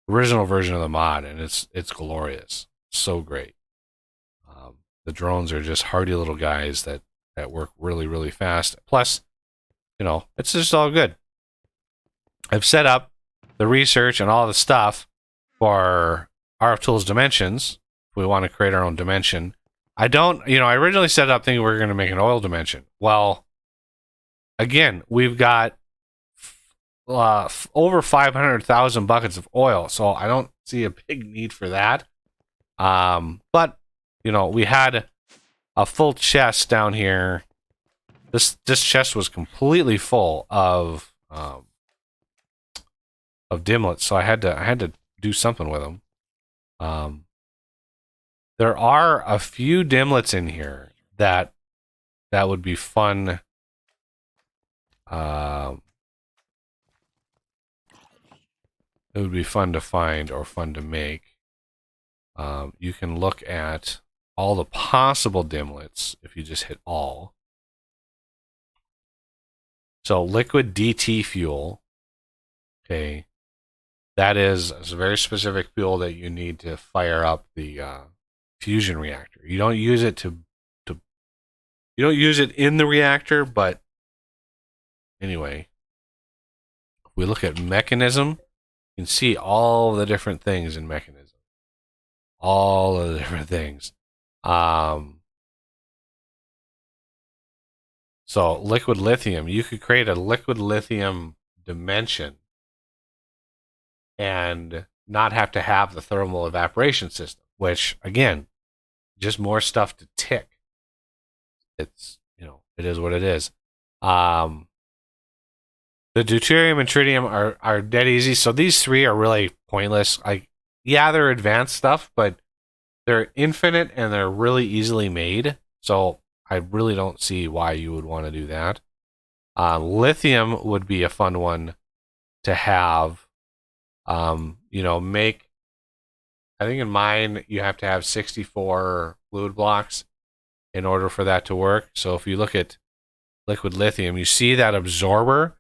the mod, and it's glorious. So great. The drones are just hardy little guys that work really, really fast. Plus, it's just all good. I've set up the research and all the stuff for RF Tools Dimensions. If we want to create our own dimension. I originally set up thinking we were going to make an oil dimension. Well, again, we've got over 500,000 buckets of oil, so I don't see a big need for that. But we had a full chest down here. This chest was completely full of dimlets, so I had to do something with them. There are a few dimlets in here that would be fun. It would be fun to find or fun to make. You can look at all the possible dimlets if you just hit all. So liquid DT fuel, okay, that is a very specific fuel that you need to fire up the fusion reactor. You don't use it you don't use it in the reactor, but anyway, if we look at mechanism, you can see all the different things in mechanism. All of the different things. So liquid lithium, you could create a liquid lithium dimension and not have to have the thermal evaporation system, which again, just more stuff to tick. It's, it is what it is. The deuterium and tritium are dead easy. So these three are really pointless. They're advanced stuff, but they're infinite and they're really easily made. So I really don't see why you would want to do that. Lithium would be a fun one to have. Make. I think in mine you have to have 64 fluid blocks in order for that to work. So if you look at liquid lithium, you see that absorber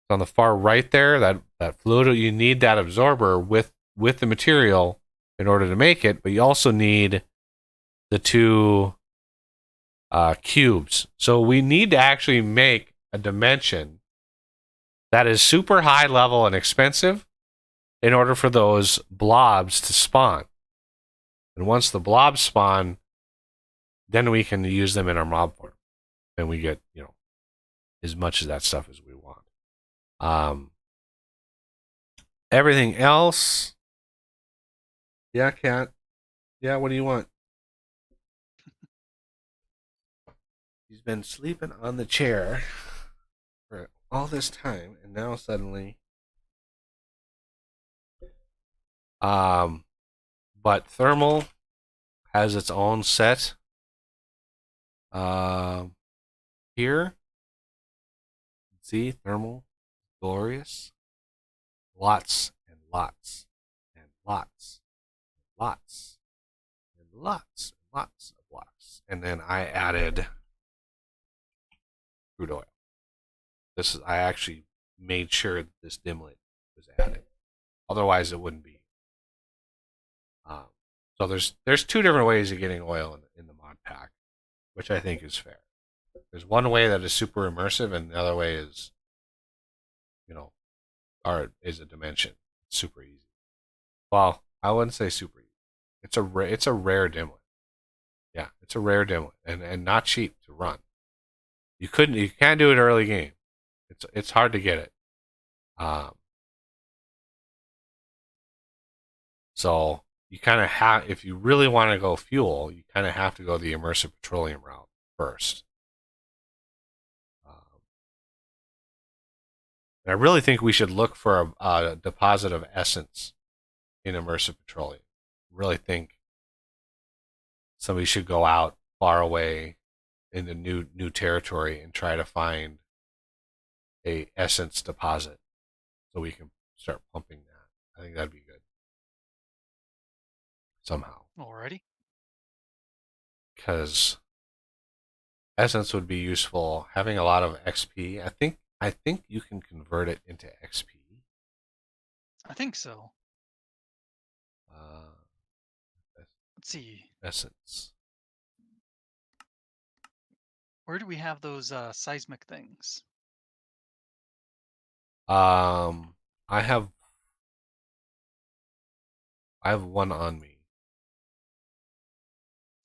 on the far right there. That fluid, you need that absorber with the material in order to make it, but you also need the two cubes. So we need to actually make a dimension that is super high level and expensive in order for those blobs to spawn. And once the blobs spawn, then we can use them in our mob form. And we get, as much of that stuff as we want. Everything else. Yeah, Cat. Yeah, what do you want? He's been sleeping on the chair for all this time, and now suddenly. But thermal has its own set. Here. See, thermal, glorious. Lots and lots and lots and lots and lots and lots of blocks. And then I added crude oil. I actually made sure that this dimlet was added. Otherwise, it wouldn't be. So there's two different ways of getting oil in the mod pack, which I think is fair. There's one way that is super immersive, and the other way is, is a dimension. It's super easy. Well, I wouldn't say super easy. It's a rare dimlet. Yeah, it's a rare dimlet, and not cheap to run. You can't do it early game. It's hard to get it. So you kind of have, if you really want to go fuel, you kind of have to go the immersive petroleum route first. And I really think we should look for a deposit of essence in immersive petroleum. I really think somebody should go out far away into new territory and try to find a essence deposit so we can start pumping that. I think that'd be good somehow, Alrighty. because essence would be useful. Having a lot of XP, I think you can convert it into XP. I think so. Uh, Let's see. essence. Where do we have those seismic things? I have one on me.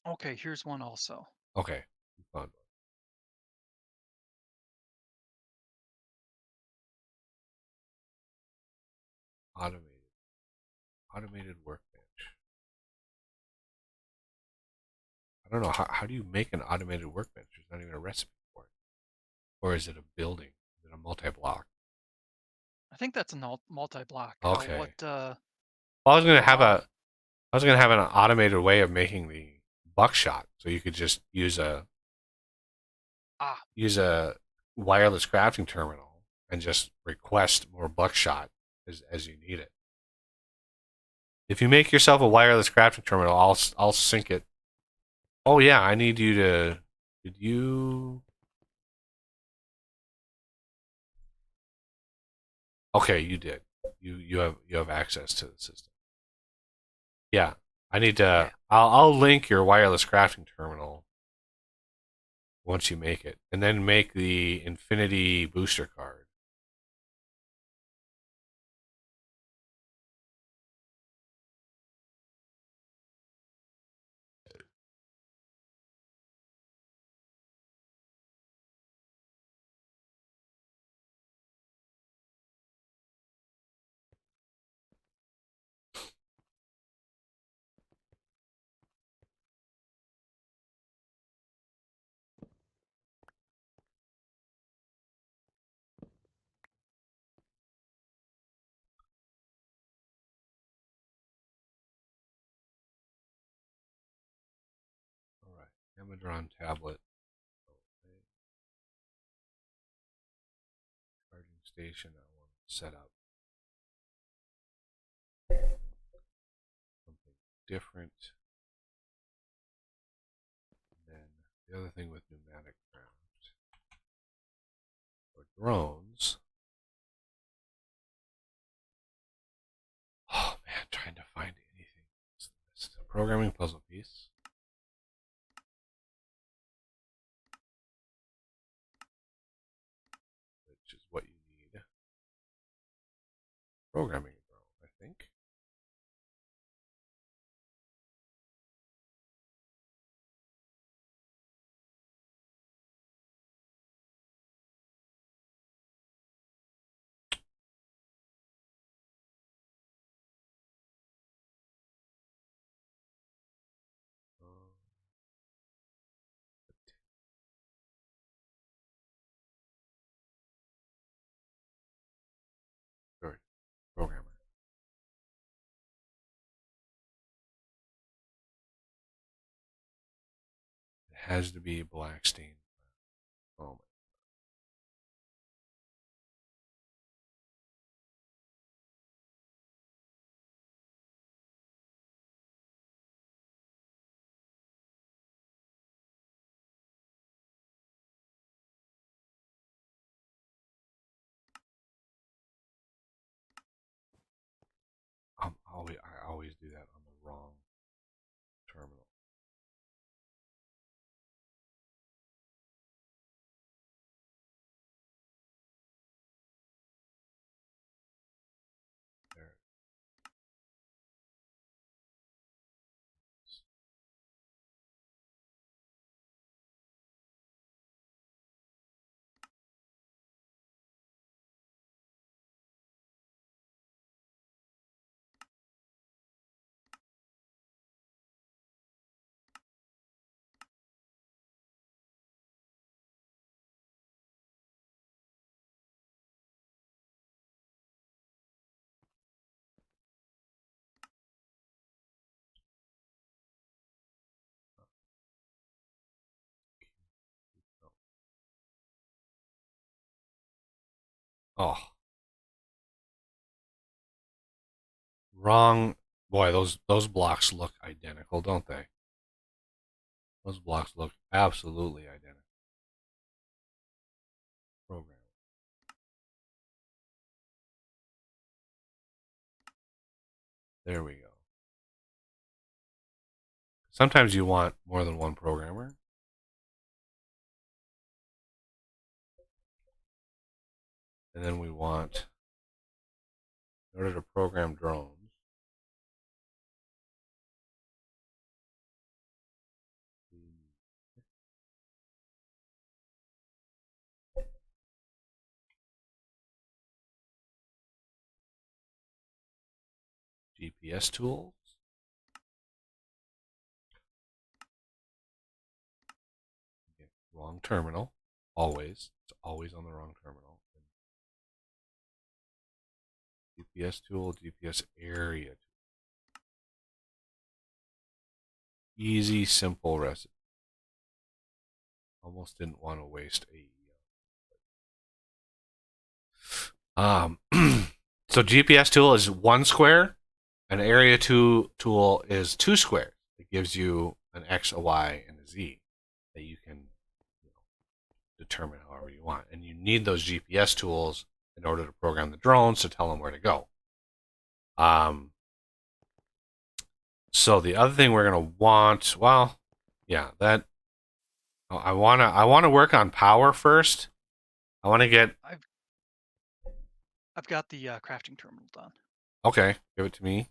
Okay, here's one also. Okay, you found one. Automated workbench. I don't know how do you make an automated workbench? There's not even a recipe for it. Or is it a building? Is it a multi-block? I think that's a multi-block. Okay. What? Well, I was gonna have an automated way of making the buckshot, so you could just use a wireless crafting terminal and just request more buckshot as you need it. If you make yourself a wireless crafting terminal, I'll sync it. Oh yeah, I need you to. Did you? Okay, you did. You have access to the system. Yeah, I need to. Yeah. I'll link your wireless crafting terminal once you make it, and then make the Infinity booster card. All right, Amadron tablet. Charging station. I want to set up something different. And then the other thing with pneumatic craft or drones. Oh man, trying to find anything. It's a programming puzzle piece. Which is what you need. Programming drone, I think. Sorry, programmer. It has to be Blackstein. Oh my. I always do that on the wrong terminal. There. Oh. Wrong. Boy, those blocks look identical, don't they? Those blocks look absolutely identical. Program. There we go. Sometimes you want more than one programmer. And then we want, in order to program drones, GPS tools. Okay, wrong terminal. Always. It's always on the wrong terminal. GPS tool, GPS area. Easy, simple recipe. Almost didn't want to waste a. So GPS tool is 1 square. An area tool is 2 squares. It gives you an X, a Y, and a Z that you can determine however you want. And you need those GPS tools in order to program the drones to tell them where to go. So the other thing we're gonna want, well, yeah, that I wanna work on power first. I want to get. I've got the crafting terminal done. Okay, give it to me.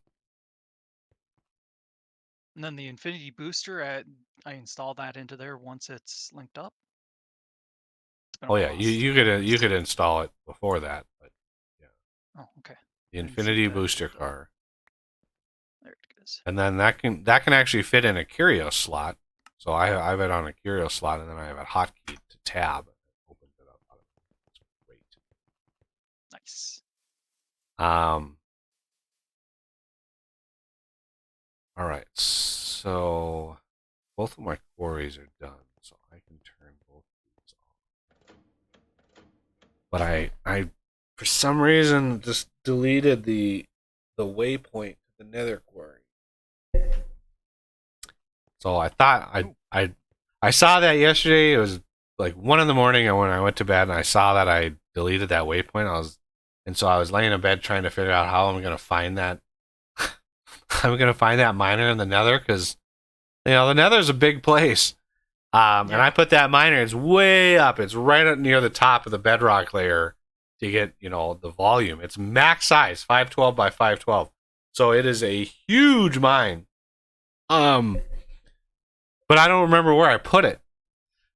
And then the Infinity Booster, I install that into there once it's linked up. Oh yeah, you could install it before that, but yeah. Oh, okay. The Infinity Booster car. There it goes. And then that can actually fit in a curio slot. So I have it on a curio slot, and then I have a hotkey to tab. Opens it up. It's great. Nice. All right, so both of my quarries are done, so I can turn both of these off. But I for some reason just deleted the waypoint to the Nether quarry. So I thought I saw that yesterday. It was like 1 a.m, and when I went to bed and I saw that I deleted that waypoint, so I was laying in bed trying to figure out how I'm gonna find that. I'm gonna find that miner in the Nether, because the Nether's a big place. And I put that miner. It's way up. It's right up near the top of the bedrock layer to get the volume. It's max size, 512 by 512. So it is a huge mine. But I don't remember where I put it.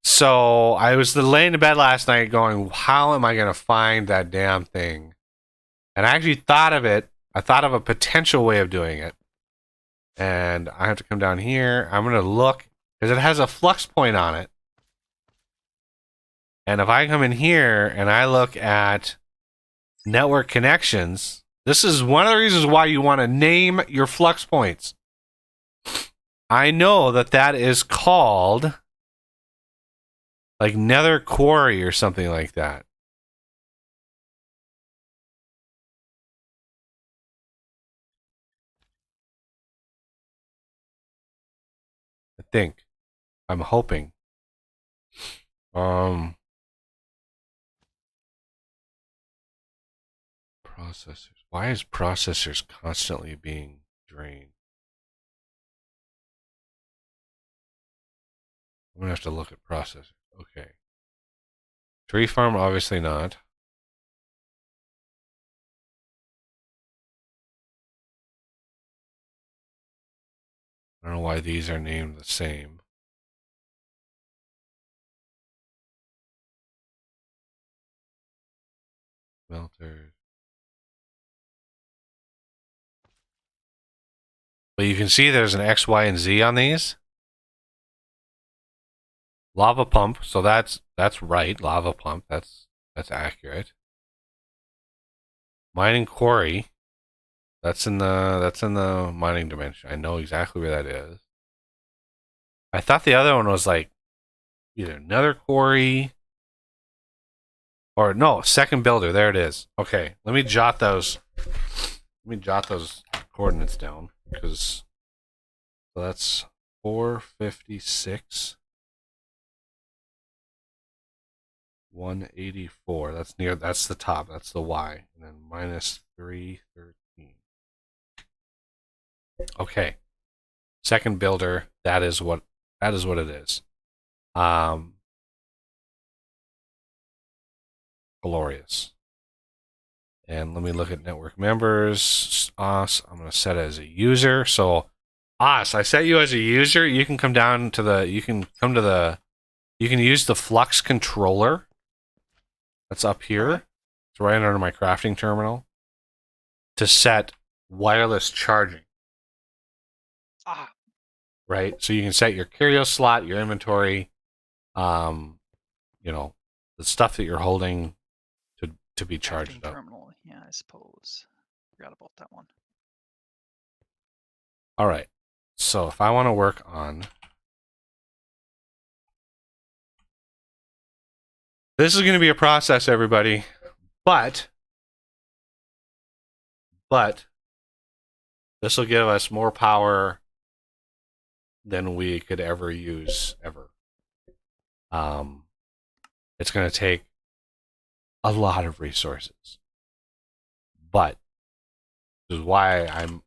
So I was laying in bed last night going, how am I gonna find that damn thing? And I actually thought of it. I thought of a potential way of doing it. And I have to come down here. I'm going to look, because it has a flux point on it. And if I come in here and I look at network connections, this is one of the reasons why you want to name your flux points. I know that is called like Nether Quarry or something like that. I think. I'm hoping. Processors. Why is processors constantly being drained? I'm gonna have to look at processors. Okay. Tree farm, obviously not. I don't know why these are named the same. Smelters. But you can see there's an X, Y, and Z on these. Lava pump, so that's right. Lava pump, that's accurate. Mining quarry, that's in the mining dimension. I know exactly where that is. I thought the other one was like either Nether quarry Or no, second builder. There it is. Okay, let me jot those. Let me jot those coordinates down because so that's 456, 184. That's near. That's the top. That's the Y, and then minus 313. Okay, second builder. That is what it is. Glorious. And let me look at network members. Os, I'm going to set it as a user. So, Os, I set you as a user. You can come down to the. You can use the Flux controller. That's up here. It's right under my crafting terminal. To set wireless charging. Ah, Right. So you can set your curio slot, your inventory, the stuff that you're holding to be charged crafting up. terminal. Yeah, I suppose. Forgot about that one. All right. So if I want to work on this is going to be a process, everybody, but this will give us more power than we could ever use ever. It's going to take a lot of resources, but this is why I'm,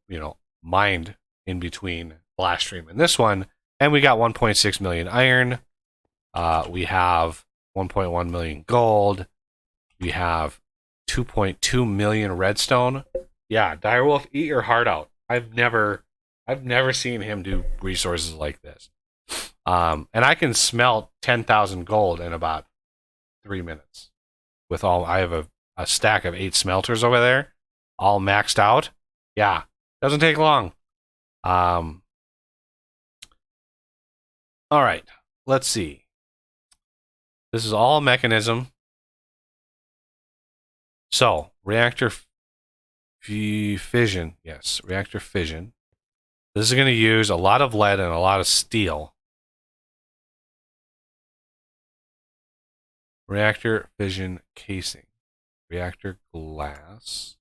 mined in between Blast Stream and this one. And we got 1.6 million iron. We have 1.1 million gold. We have 2.2 million redstone. Yeah, Direwolf, eat your heart out. I've never seen him do resources like this. And I can smelt 10,000 gold in about 3 minutes. I have a stack of 8 smelters over there, all maxed out. Yeah, doesn't take long. All right, let's see. This is all mechanism. So, reactor fission. Yes, reactor fission. This is going to use a lot of lead and a lot of steel. Reactor fission casing. Reactor glass.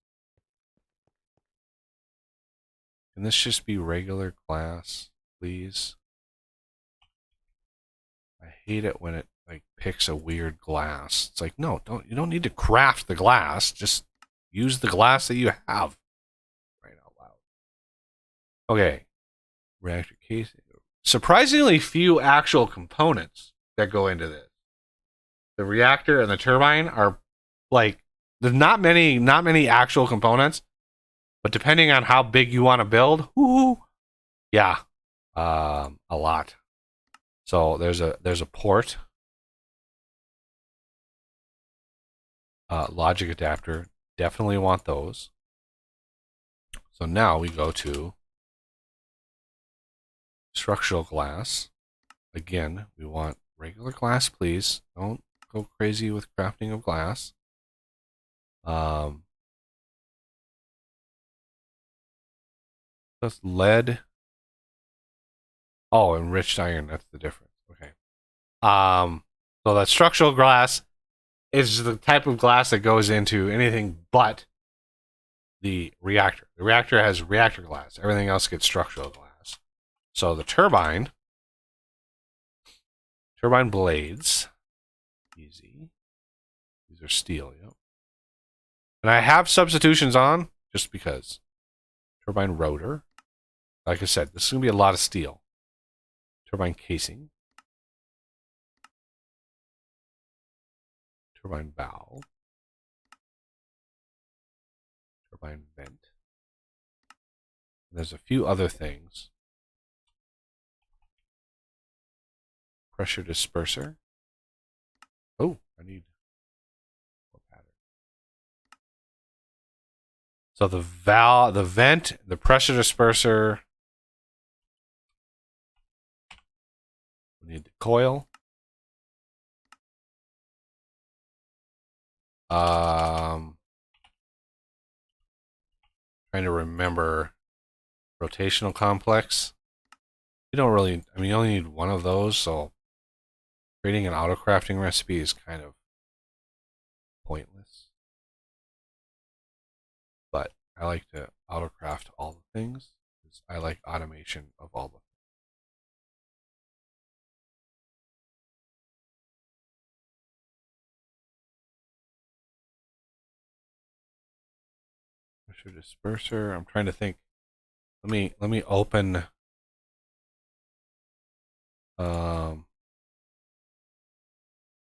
Can this just be regular glass, please? I hate it when it picks a weird glass. It's like, no, you don't need to craft the glass. Just use the glass that you have. Right out loud. Okay. Reactor casing. Surprisingly few actual components that go into this. The reactor and the turbine are there's not many actual components, but depending on how big you want to build, yeah, a lot. So there's a port, logic adapter. Definitely want those. So now we go to structural glass. Again, we want regular glass, please. Don't go crazy with crafting of glass. That's lead. Oh, enriched iron. That's the difference. Okay. So that structural glass is the type of glass that goes into anything but the reactor. The reactor has reactor glass. Everything else gets structural glass. So the turbine blades, easy. These are steel, yep. And I have substitutions on just because. Turbine rotor. Like I said, this is going to be a lot of steel. Turbine casing. Turbine valve. Turbine vent. And there's a few other things. Pressure disperser. Oh, I need more pattern. So the vent, the pressure disperser. We need the coil. Trying to remember rotational complex. You don't really, you only need one of those, so creating an auto crafting recipe is kind of I like to autocraft all the things because I like automation of all the. Pressure disperser. I'm trying to think. Let me open.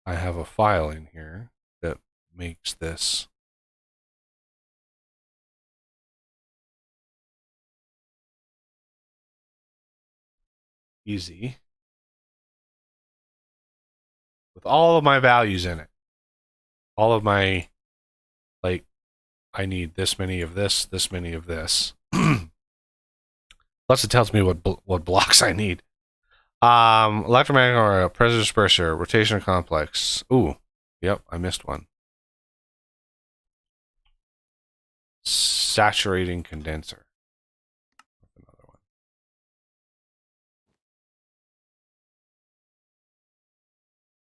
I have a file in here that makes this. Easy. With all of my values in it. All of my, like, I need this many of this many of this. Plus it tells me what blocks I need. Electromagnetic or pressure disperser, rotation complex. Ooh, yep, I missed one. Saturating condenser. Another one.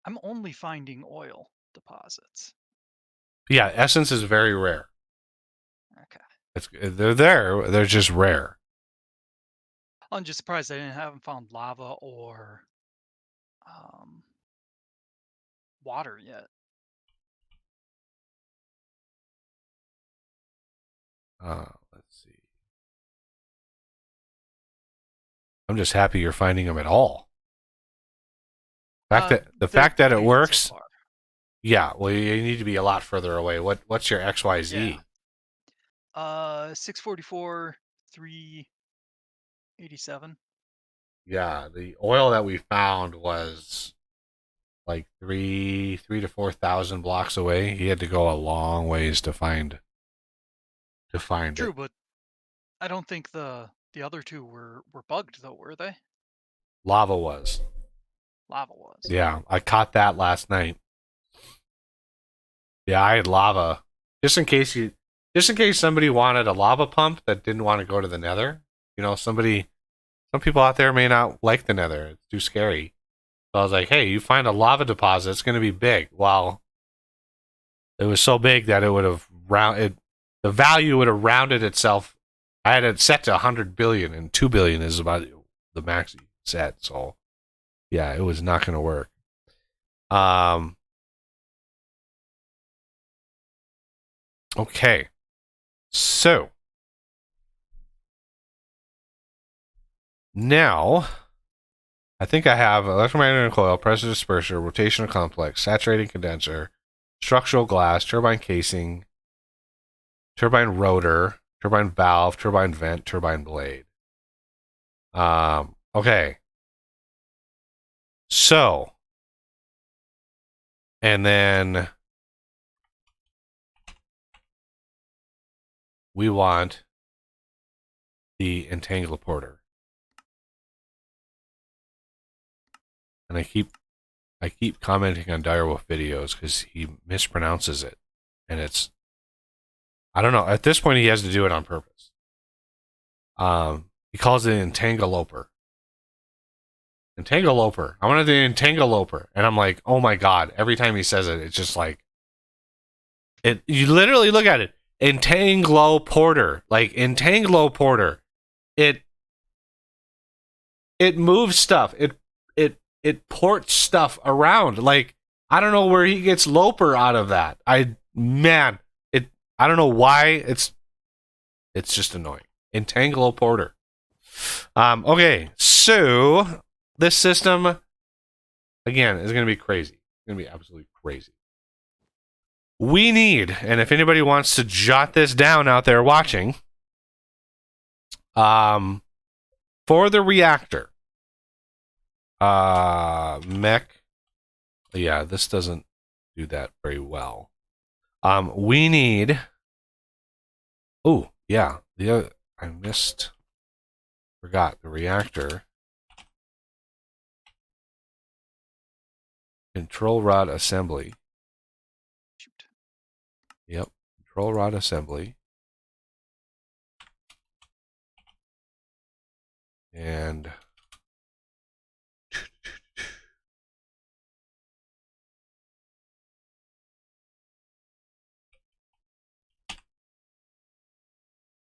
I'm only finding oil deposits. Yeah, essence is very rare. Okay. They're there. They're just rare. I'm just surprised I haven't found lava or water yet. Let's see. I'm just happy you're finding them at all. The fact that it plenty works. so far. Yeah, well, you need to be a lot further away. What's your XYZ? Yeah. 644, 387. Yeah, the oil that we found was like 3 to 4,000 blocks away. He had to go a long ways to find True, it. but I don't think the other two were bugged though, were they? Lava was. Lava was. Yeah, I caught that last night. Yeah, I had lava. Just in case somebody wanted a lava pump that didn't want to go to the nether. You know, some people out there may not like the nether. It's too scary. So I was like, hey, you find a lava deposit, it's going to be big. Well, it was so big that it would have the value would have rounded itself. I had it set to 100 billion, and 2 billion is about the max set. So, yeah, it was not going to work. Okay. So, now, I think I have electromagnetic coil, pressure disperser, rotational complex, saturating condenser, structural glass, turbine casing, turbine rotor, turbine valve, turbine vent, turbine blade. Okay. So, and then we want the entangler. And I keep commenting on Direwolf videos because he mispronounces it, and it's, I don't know. At this point, he has to do it on purpose. He calls it entangloper. Entangloper. I wanted the entangloper, and I'm like, oh my god! Every time he says it, it's just like it. You literally look at it, entangloporter, like entangloporter. It moves stuff. It ports stuff around. Like, I don't know where he gets loper out of that. I don't know why. It's just annoying. Entangloporter. Okay, so this system again is going to be crazy. It's going to be absolutely crazy. We need, and if anybody wants to jot this down out there watching, for the reactor, mech. Yeah, this doesn't do that very well. We need. Oh yeah, the other, forgot the reactor. Control rod assembly. Shoot. Yep, control rod assembly. And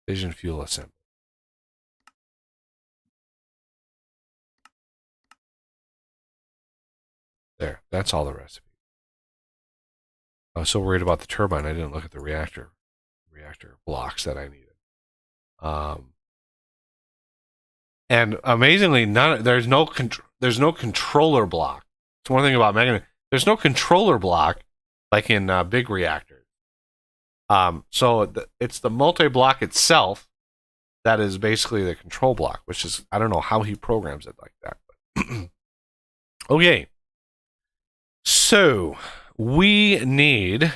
Fission fuel assembly. There, that's all the recipe. I was so worried about the turbine, I didn't look at the reactor blocks that I needed. And amazingly, there's no controller block. It's one thing about Mega Man. There's no controller block like in big reactors. So it's the multi-block itself that is basically the control block, which is, I don't know how he programs it like that. But okay. So we need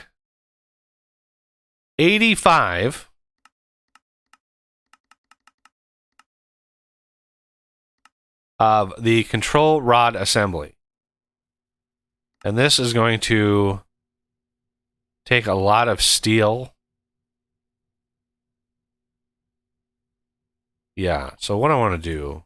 85 of the control rod assembly. And this is going to take a lot of steel. Yeah, so what I want to do...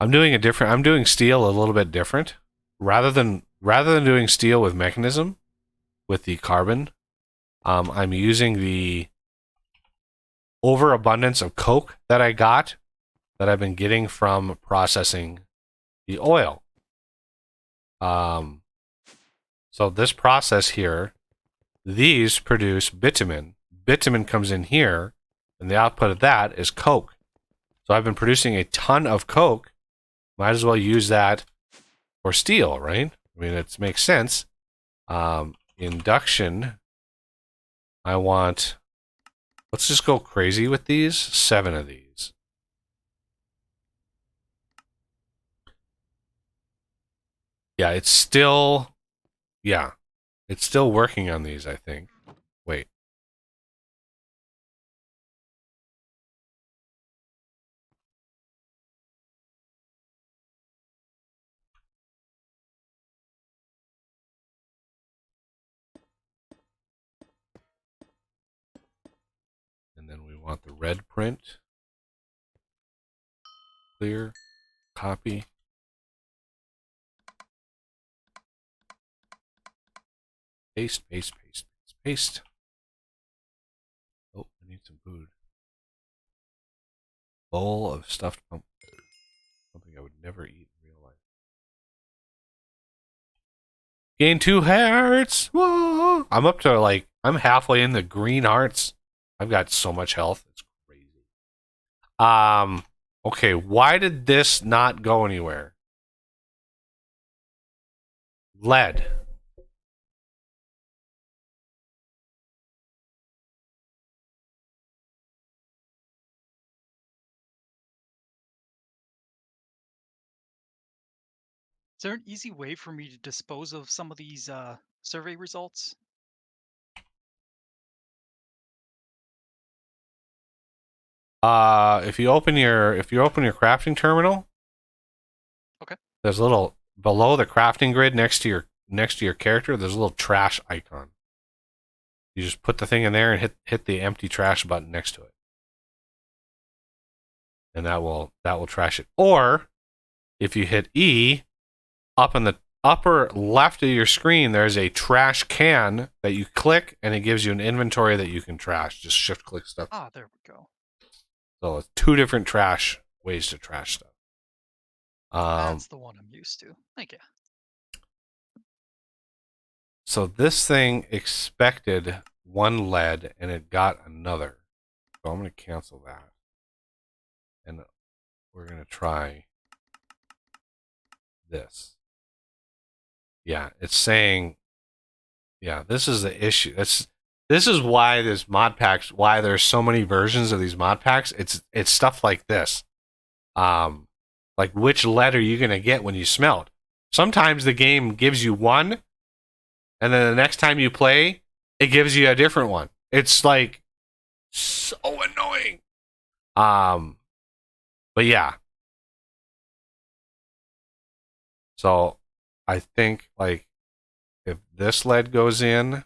I'm doing steel a little bit different. Rather than doing steel with mechanism, with the carbon, I'm using the overabundance of coke that I got, that I've been getting from processing the oil. So this process here, these produce bitumen. Bitumen comes in here, and the output of that is coke. So I've been producing a ton of coke. Might as well use that for steel, right? I mean, it makes sense. Induction. Let's just go crazy with these. 7 of these. Yeah, it's still working on these, I think. Wait. And then we want the red print. Clear. Copy. Paste, paste, paste, paste, paste. Oh, I need some food. Bowl of stuffed pumpkin. Something I would never eat in real life. Gain 2 hearts! Whoa! I'm halfway in the green hearts. I've got so much health. It's crazy. Okay, why did this not go anywhere? Lead. Is there an easy way for me to dispose of some of these survey results? If you open your crafting terminal, okay, there's a little below the crafting grid next to your character. There's a little trash icon. You just put the thing in there and hit the empty trash button next to it, and that will trash it. Or if you hit E, up in the upper left of your screen, there's a trash can that you click, and it gives you an inventory that you can trash. Just shift click stuff. Ah, there we go. So it's 2 different trash ways to trash stuff. That's the one I'm used to. Thank you. So this thing expected 1 lead, and it got another. So I'm going to cancel that. And we're going to try this. Yeah, it's saying, yeah, this is the issue. This is why this mod packs, why there's so many versions of these mod packs. It's stuff like this. Like, which lead are you going to get when you smell it? Sometimes the game gives you 1, and then the next time you play, it gives you a different one. It's like so annoying. But yeah. So I think, like, if this lead goes in,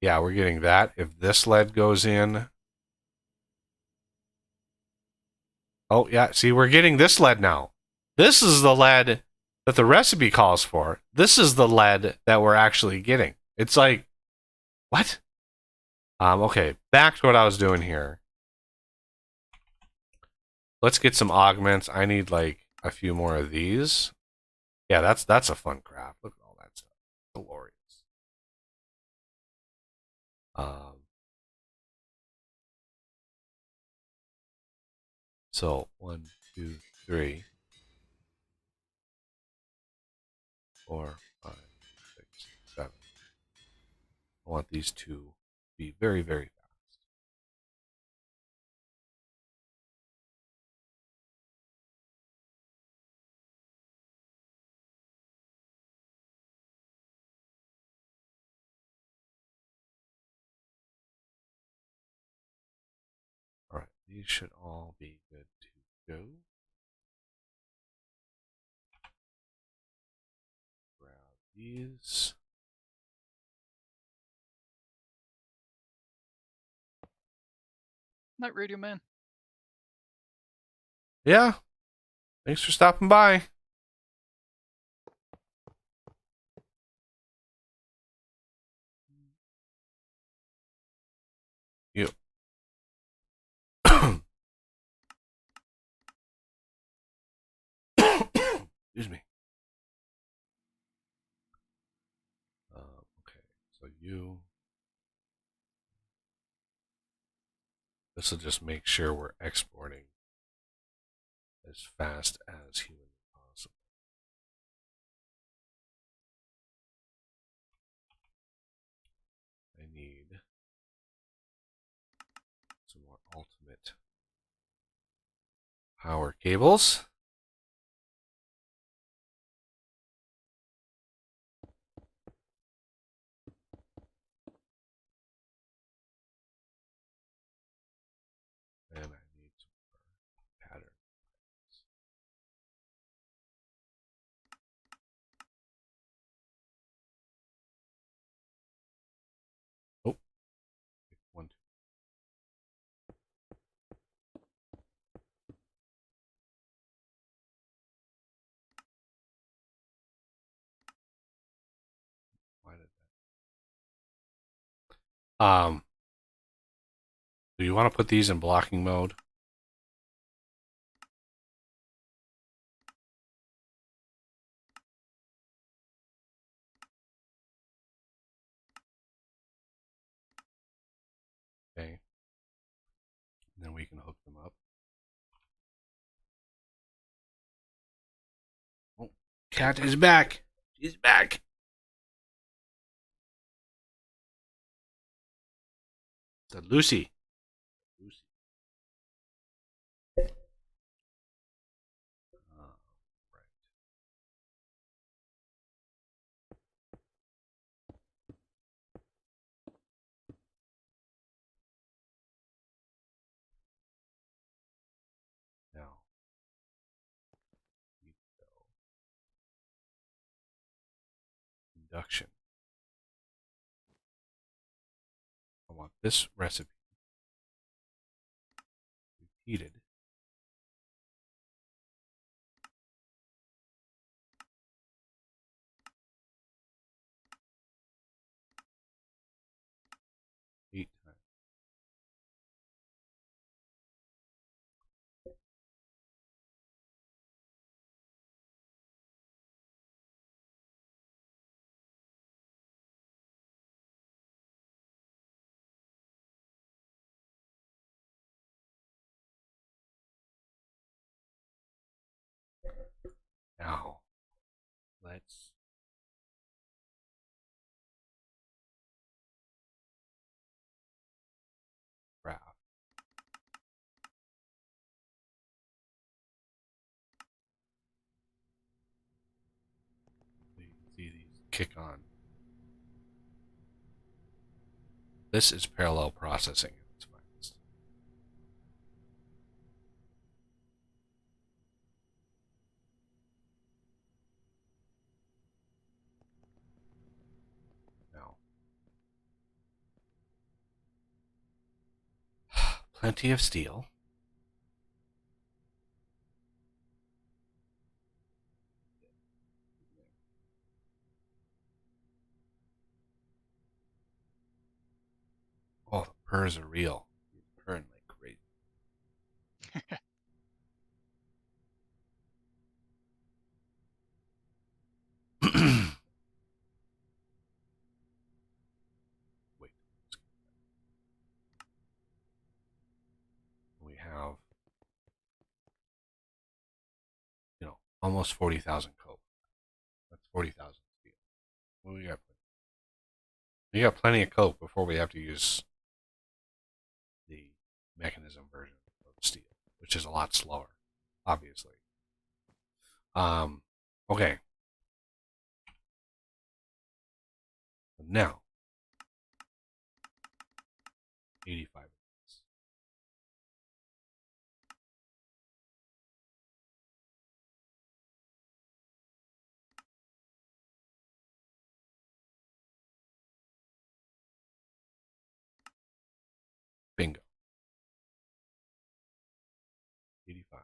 Yeah, we're getting that. If this lead goes in. Oh, yeah. See, we're getting this lead now. This is the lead that the recipe calls for. This is the lead that we're actually getting. It's like, what? Okay, back to what I was doing here. Let's get some augments. I need like a few more of these. Yeah, that's a fun craft. Look at all that stuff. Glorious. So 1, 2, 3, 4, 5, 6, 7. I want these to be very, very fast. All right, these should all be good to go. Grab these. Night Radio Man. Yeah. Thanks for stopping by. You. Excuse me. Okay, so you. This will just make sure we're exporting as fast as humanly possible. I need some more ultimate power cables. And I need some more pattern. Oh, 1, 2. Why did that? Do you want to put these in blocking mode? Okay. And then we can hook them up. Oh, Cat is back. She's back. It's Lucy. Lucy. Right. Now, induction. I want this recipe repeated. Eight times. Now, let's craft. So you can see these kick on. This is parallel processing at its finest. Now, plenty of steel. Oh, the purrs are real. He's purring like crazy. Wait. We have, almost 40,000 coke. That's 40,000 steel. What we got? We got plenty of coke before we have to use the mechanism version of steel, which is a lot slower, obviously. Okay. Now, 85 minutes. Bingo. 85.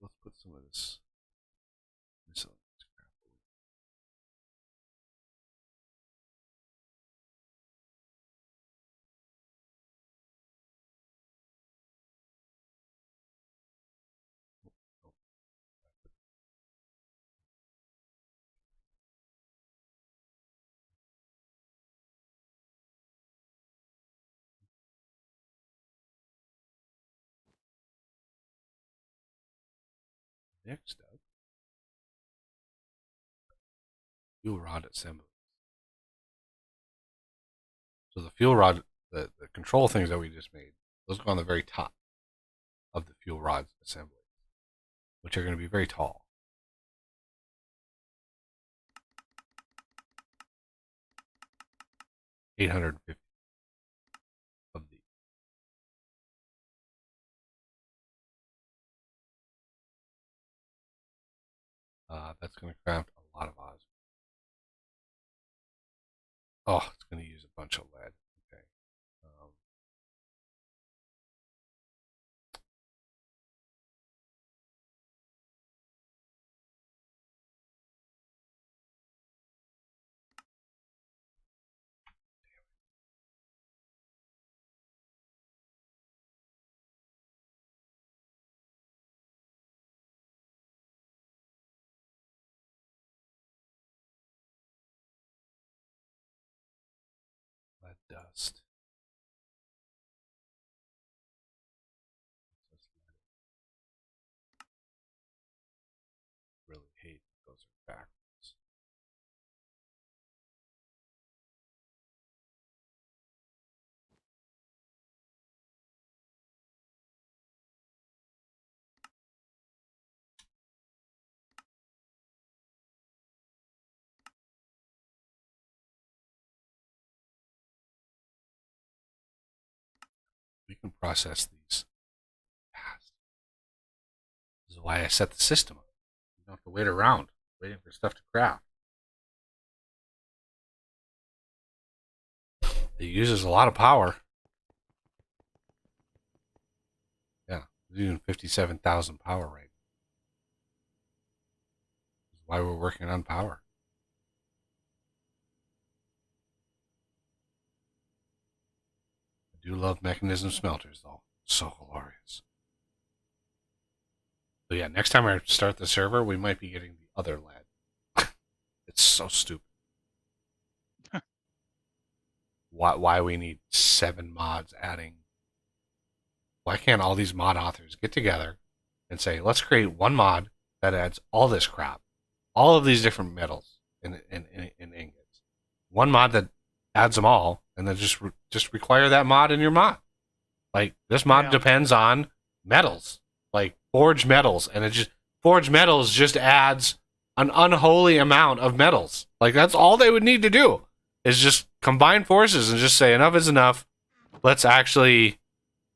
Let's put some of this miscellaneous crap away. Oh, next up, fuel rod assembly. So the fuel rod, the control things that we just made, those go on the very top of the fuel rod assembly, which are going to be very tall. $850 of these. That's going to craft a lot of Oz. Oh, it's going to use a bunch of lead. Okay. Lead dust. Really hate those are backwards. We can process these fast. This is why I set the system up. You don't have to wait around waiting for stuff to craft. It uses a lot of power. Yeah, it's using 57,000 power right now. This is why we're working on power. I do love mechanism smelters though. So glorious. So yeah, next time I start the server, we might be getting the other lead. It's so stupid. Why we need 7 mods adding? Why can't all these mod authors get together and say, let's create one mod that adds all this crap, all of these different metals in ingots, one mod that adds them all, and then just require that mod in your mod. Like this mod depends on metals, like forged metals, and it just forged metals just adds an unholy amount of metals. Like that's all they would need to do is just combine forces and just say enough is enough. Let's actually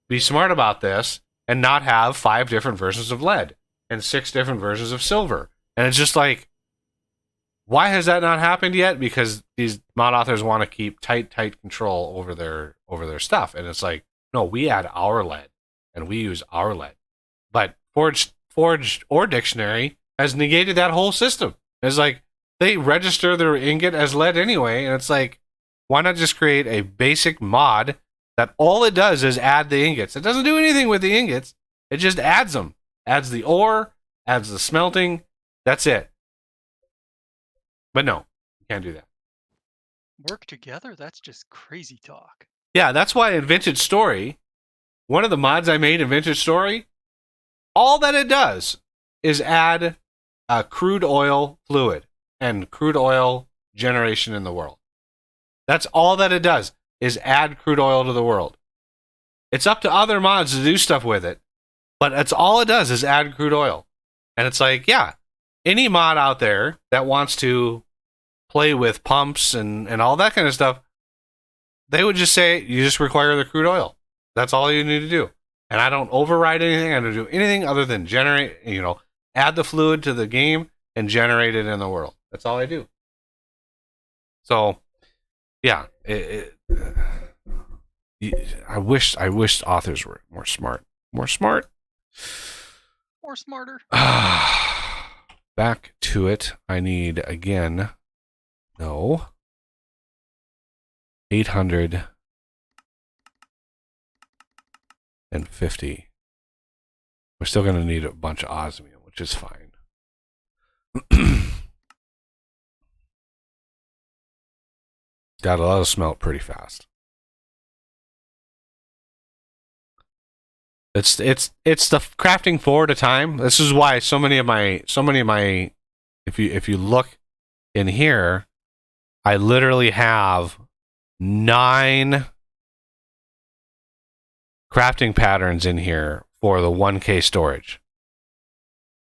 be smart about this and not have 5 different versions of lead and 6 different versions of silver. And it's just like, Why has that not happened yet? Because these mod authors want to keep tight control over their stuff, and it's like, no, we add our lead and we use our lead, but Forged or Dictionary has negated that whole system. It's like they register their ingot as lead anyway, and it's like, why not just create a basic mod that all it does is add the ingots? It doesn't do anything with the ingots. It just adds them. Adds the ore, adds the smelting. That's it. But no, you can't do that. Work together? That's just crazy talk. Yeah, that's why in Vintage Story, one of the mods I made in Vintage Story, all that it does is add a crude oil fluid and crude oil generation in the world. That's all that it does, is add crude oil to the world. It's up to other mods to do stuff with it, but that's all it does is add crude oil. And it's like, yeah, any mod out there that wants to play with pumps and all that kind of stuff, they would just say, you just require the crude oil. That's all you need to do. And I don't override anything. I don't do anything other than generate, add the fluid to the game and generate it in the world. That's all I do. So, yeah, I wish authors were more smart. More smart. Or smarter. Back to it. I need, again, 850. We're still going to need a bunch of osmium, which is fine. That'll smelt pretty fast. It's the crafting 4 at a time. This is why so many of my if you look in here, I literally have 9 crafting patterns in here for the 1K storage.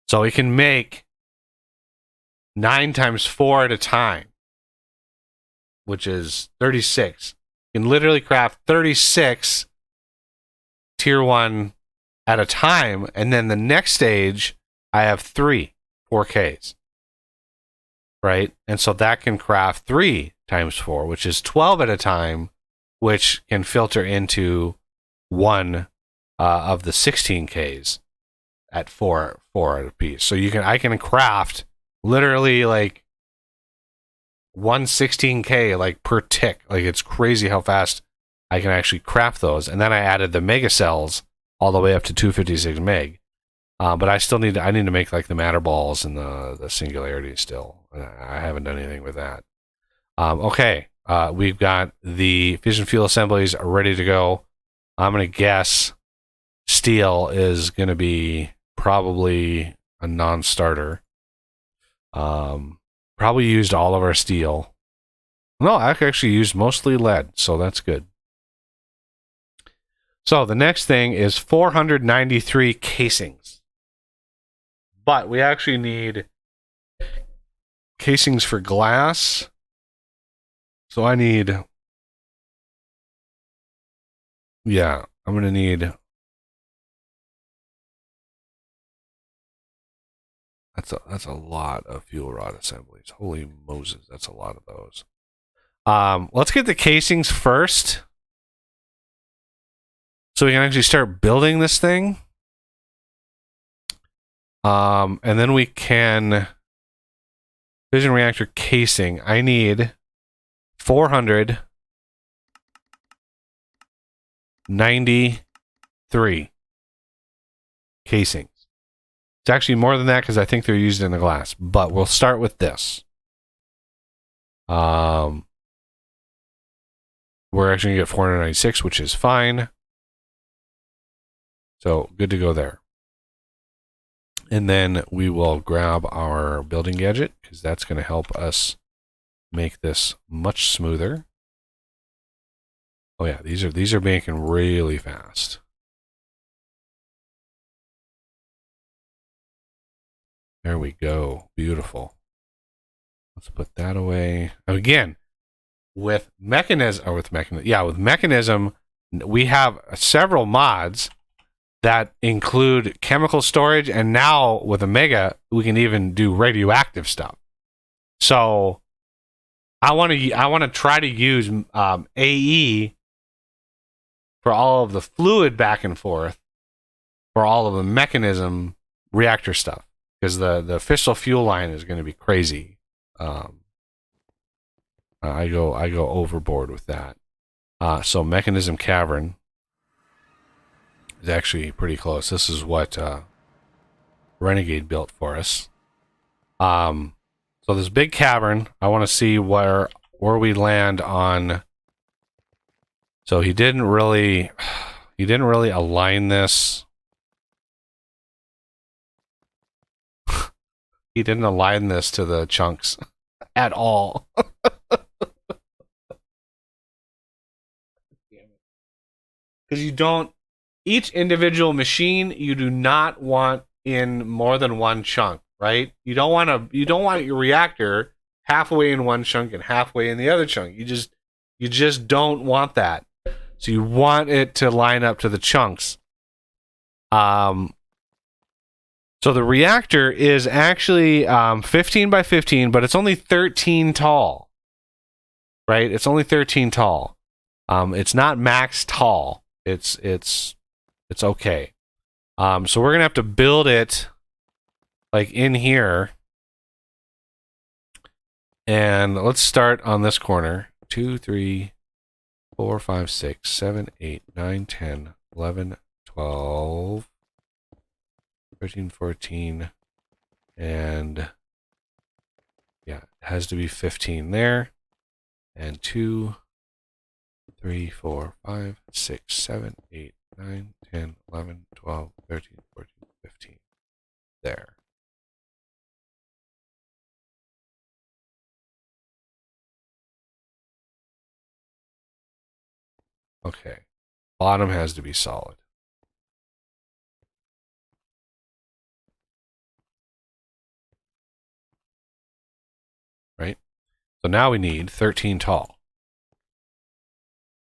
So we can make 9 times 4 at a time, which is 36. You can literally craft 36 tier 1 at a time, and then the next stage I have 3 4Ks. Right? And so that can craft 3 times 4, which is 12 at a time, which can filter into one of the 16Ks at 4 at a piece. So I can craft literally like 116K like per tick. Like, it's crazy how fast I can actually craft those. And then I added the mega cells all the way up to 256 meg. But I need to make like the matter balls and the singularity still. I haven't done anything with that. Okay. We've got the fission fuel assemblies ready to go. I'm going to guess steel is going to be probably a non-starter. Probably used all of our steel. No, I actually used mostly lead, so that's good. So the next thing is 493 casings. But we actually need casings for glass. So I need... Yeah, I'm going to need... That's a lot of fuel rod assemblies. Holy Moses, that's a lot of those. Let's get the casings first, so we can actually start building this thing. And then we can fission reactor casing. I need 493 casings. It's actually more than that because I think they're used in the glass. But we'll start with this. We're actually going to get 496, which is fine. So good to go there. And then we will grab our building gadget because that's going to help us make this much smoother. Oh yeah, these are making really fast. There we go. Beautiful. Let's put that away. Again, with mechanism, we have several mods that include chemical storage, and now with Omega, we can even do radioactive stuff. So I want to try to use AE for all of the fluid back and forth for all of the mechanism reactor stuff, because the official fuel line is going to be crazy. I go overboard with that. So mechanism cavern is actually pretty close. This is what Renegade built for us. So this big cavern, I want to see where we land on. So he didn't really align this. He didn't align this to the chunks at all. Because you don't, each individual machine you do not want in more than one chunk, right? You don't want your reactor halfway in one chunk and halfway in the other chunk. You just don't want that. So you want it to line up to the chunks. So the reactor is actually 15 by 15, but it's only 13 tall. Right? It's only 13 tall. It's not max tall. It's okay. So we're gonna have to build it like in here. And let's start on this corner. 2, 3, 4, 5, 6, 7, 8, 9, 10, 11, 12, 13, 14, and yeah, it has to be 15 there. And 2, 3, 4, 5, 6, 7, 8, 9, 10, 11, 12, 13, 14, 15. There. Okay. Bottom has to be solid. Right? So now we need 13 tall.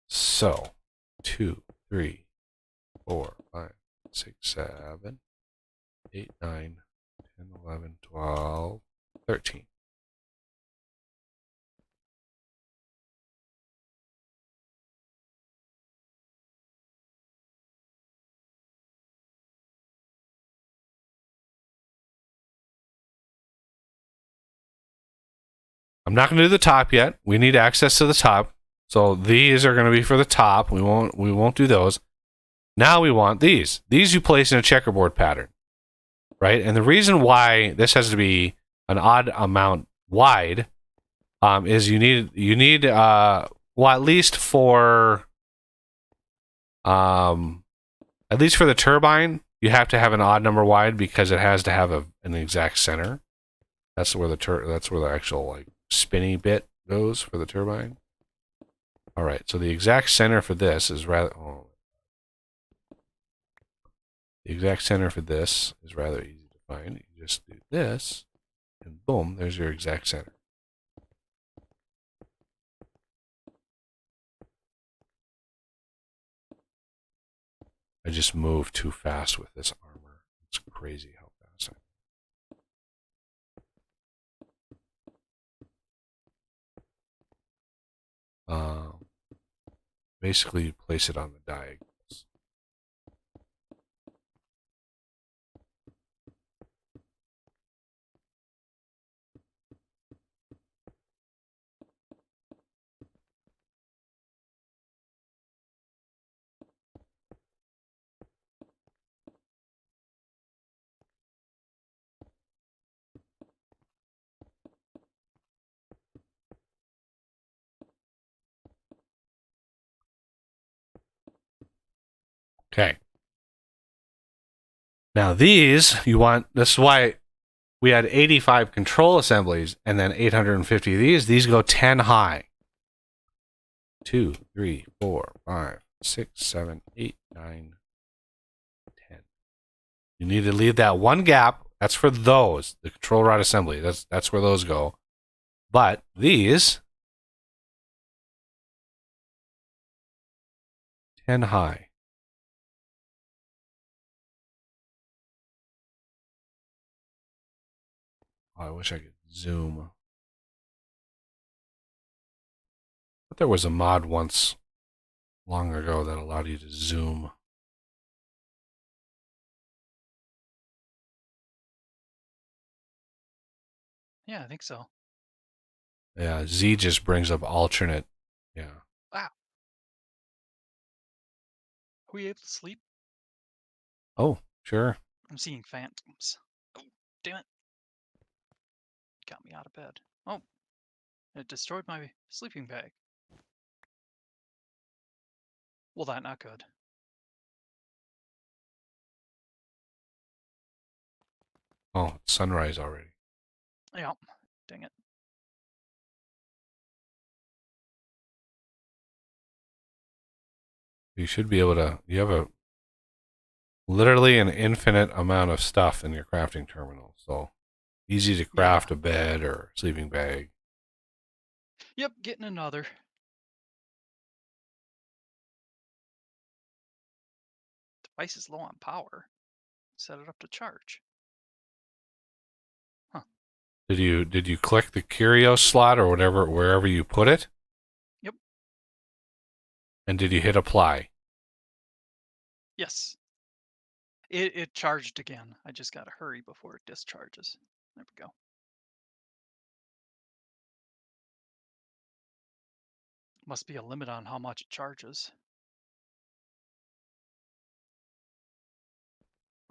So 2, 3, 4, 5, 6, 7, 8, 9, 10, 11, 12, 13. I'm not going to do the top yet. We need access to the top. So these are going to be for the top. We won't do those. Now we want these. These you place in a checkerboard pattern. Right? And the reason why this has to be an odd amount wide is you need well, at least for the turbine, you have to have an odd number wide because it has to have an exact center. That's where the actual like spinny bit goes for the turbine. All right, so the exact center for this is rather easy to find. You just do this, and boom, there's your exact center. I just moved too fast with this armor. It's crazy how fast I basically you place it on the diagonals. Okay. Now these, this is why we had 85 control assemblies and then 850 of these. These go 10 high. 2, 3, 4, 5, 6, 7, 8, 9, 10. You need to leave that one gap. That's for those, the control rod assembly. That's where those go. But these 10 high. Oh, I wish I could zoom. there was a mod once long ago that allowed you to zoom. Yeah, I think so. Yeah, Z just brings up alternate. Yeah. Wow. Are we able to sleep? Oh, sure. I'm seeing phantoms. Oh, damn it. Got me out of bed. Oh, it destroyed my sleeping bag. Well, that not good. Oh, it's sunrise already. Yeah, dang it. You should be able to. You have literally an infinite amount of stuff in your crafting terminal. So easy to craft a bed or sleeping bag. Yep, getting another. Device is low on power. Set it up to charge. Did you click the curio slot or whatever wherever you put it? Yep. And did you hit apply? Yes. It charged again. I just gotta hurry before it discharges. There we go. Must be a limit on how much it charges.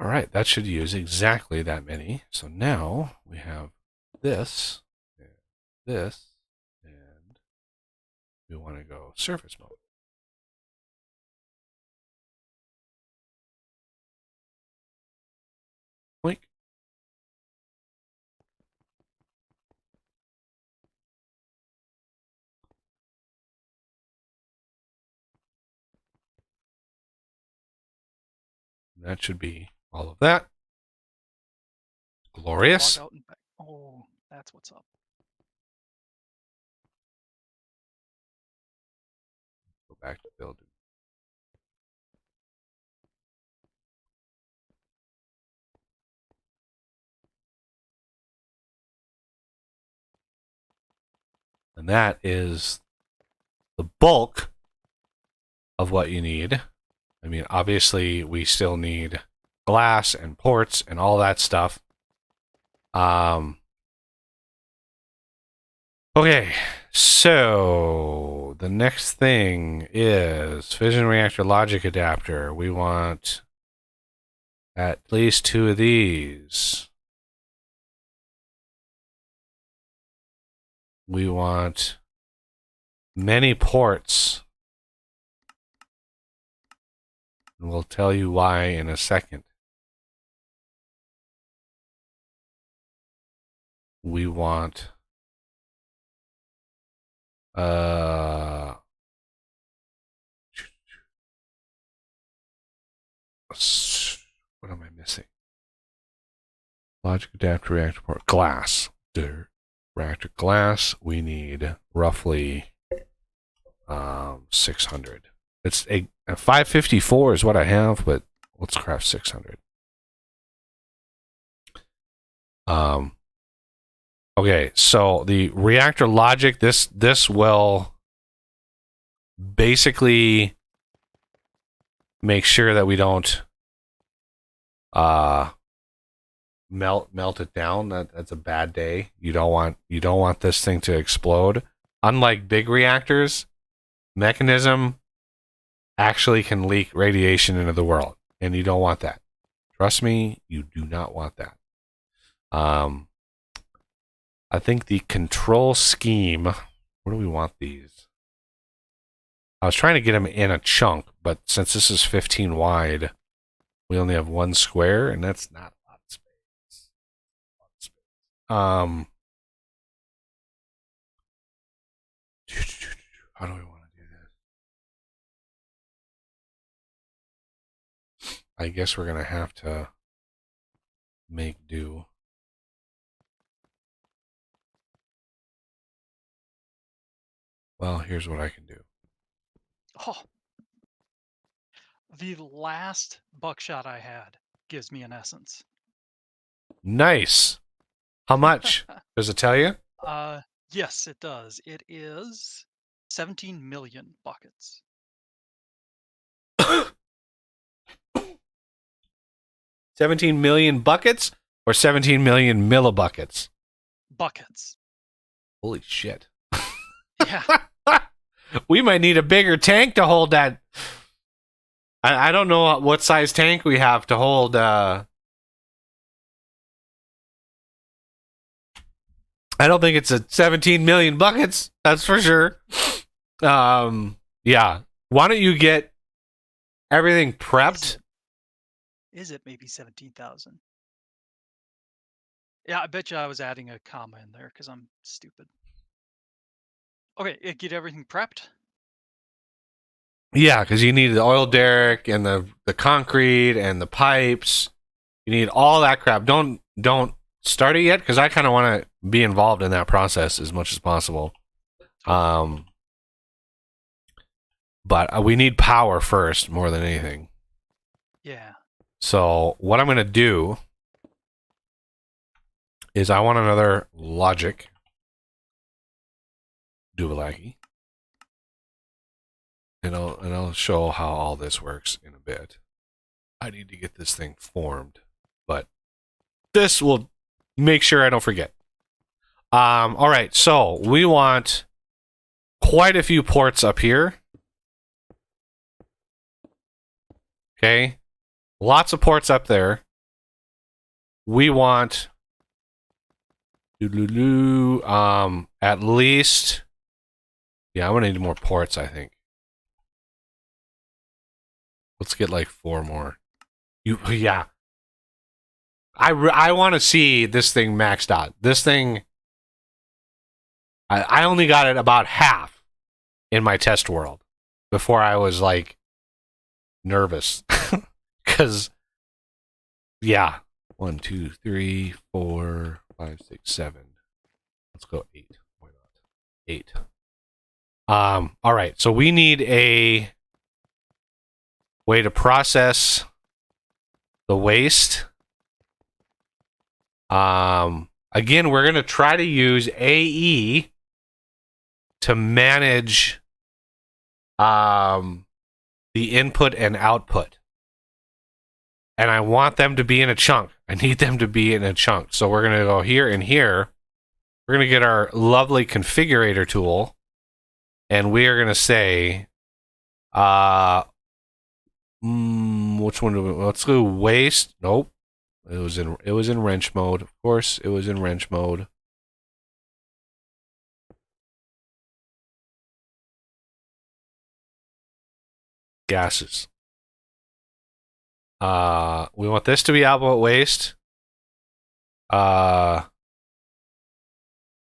All right, that should use exactly that many. So now we have this and this, and we want to go surface mode. Blink. That should be all of that. Glorious. Log out and back. Oh, that's what's up. Go back to building. And that is the bulk of what you need. I mean, obviously, we still need glass and ports and all that stuff. Okay, so the next thing is fission reactor logic adapter. We want at least 2 of these. We want many ports. And we'll tell you why in a second. We want what am I missing? Logic adapter reactor port glass. Reactor glass. We need roughly 600. It's a 554 is what I have, but let's craft 600. Okay, so the reactor logic, this will basically make sure that we don't melt it down. That's a bad day. You don't want this thing to explode. Unlike big reactors, mechanism actually can leak radiation into the world, and you don't want that. Trust me, you do not want that. I think the control scheme, where do we want these? I was trying to get them in a chunk, but since this is 15 wide, we only have 1 square, and that's not a lot of space. How do we want to do this? I guess we're going to have to make do. Well, here's what I can do. Oh. The last buckshot I had gives me an essence. Nice. How much? Does it tell you? Yes, it does. It is 17 million buckets. 17 million buckets or 17 million millibuckets? Buckets. Holy shit. Yeah. We might need a bigger tank to hold that. I don't know what size tank we have to hold. I don't think it's a 17 million buckets. That's for sure. Yeah. Why don't you get everything prepped? Is it maybe 17,000? Yeah, I bet you I was adding a comma in there because I'm stupid. Okay, get everything prepped. Yeah, because you need the oil derrick and the concrete and the pipes. You need all that crap. Don't start it yet because I kind of want to be involved in that process as much as possible. But we need power first more than anything. Yeah. So what I'm going to do is I want another logic Duvallaki. And I'll show how all this works in a bit. I need to get this thing formed, but this will make sure I don't forget. All right, so we want quite a few ports up here. Okay, lots of ports up there. We want at least, yeah, I'm gonna need more ports, I think. Let's get like 4 more. Yeah. I want to see this thing maxed out. This thing, I only got it about half in my test world before I was like nervous. Because, yeah. 1, 2, 3, 4, 5, 6, 7. Let's go 8. Why not? 8. All right. So we need a way to process the waste. Again, we're going to try to use AE to manage the input and output. And I want them to be in a chunk. I need them to be in a chunk. So we're going to go here and here. We're going to get our lovely configurator tool. And we are going to say, which one do we, let's do waste. Nope. It was in wrench mode. Of course, it was in wrench mode. Gases. We want this to be output waste.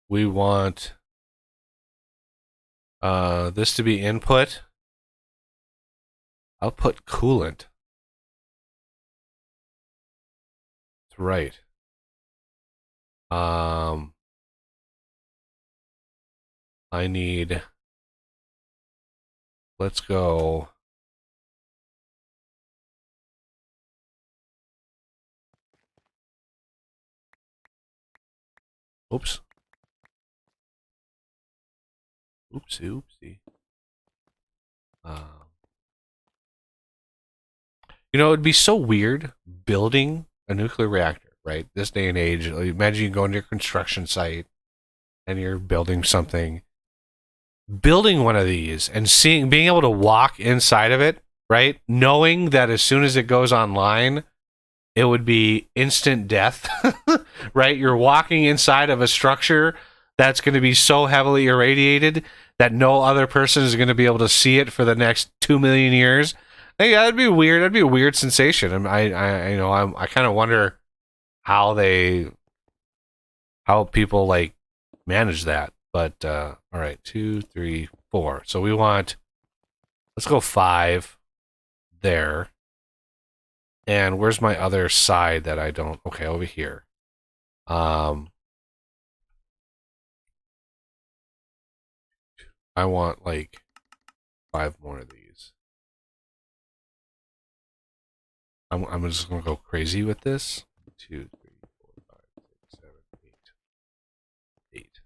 We want this to be input. Output coolant. That's right. I need, let's go. Oops. Oopsie. You know, it'd be so weird building a nuclear reactor, right? This day and age, imagine you go into your construction site and you're building something. Building one of these and being able to walk inside of it, right? Knowing that as soon as it goes online, it would be instant death, right? You're walking inside of a structure that's going to be so heavily irradiated that no other person is going to be able to see it for the next 2 million years. I think that'd be weird. That'd be a weird sensation. I kind of wonder how people like manage that. But all right, 2, 3, 4. So we want, let's go 5 there. And where's my other side that I don't? Okay, over here. I want like 5 more of these. I'm just gonna go crazy with this. 2, 3, 4, 5, 6, 7, 8.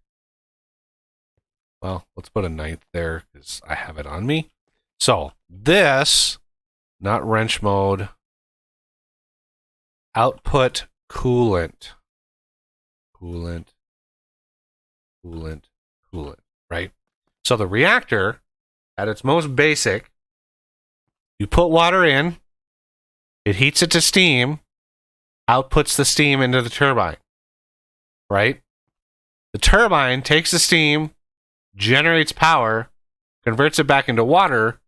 well, let's put a 9th there because I have it on me. So this, not wrench mode, output coolant, right? So the reactor, at its most basic, you put water in, it heats it to steam, outputs the steam into the turbine, right? The turbine takes the steam, generates power, converts it back into water,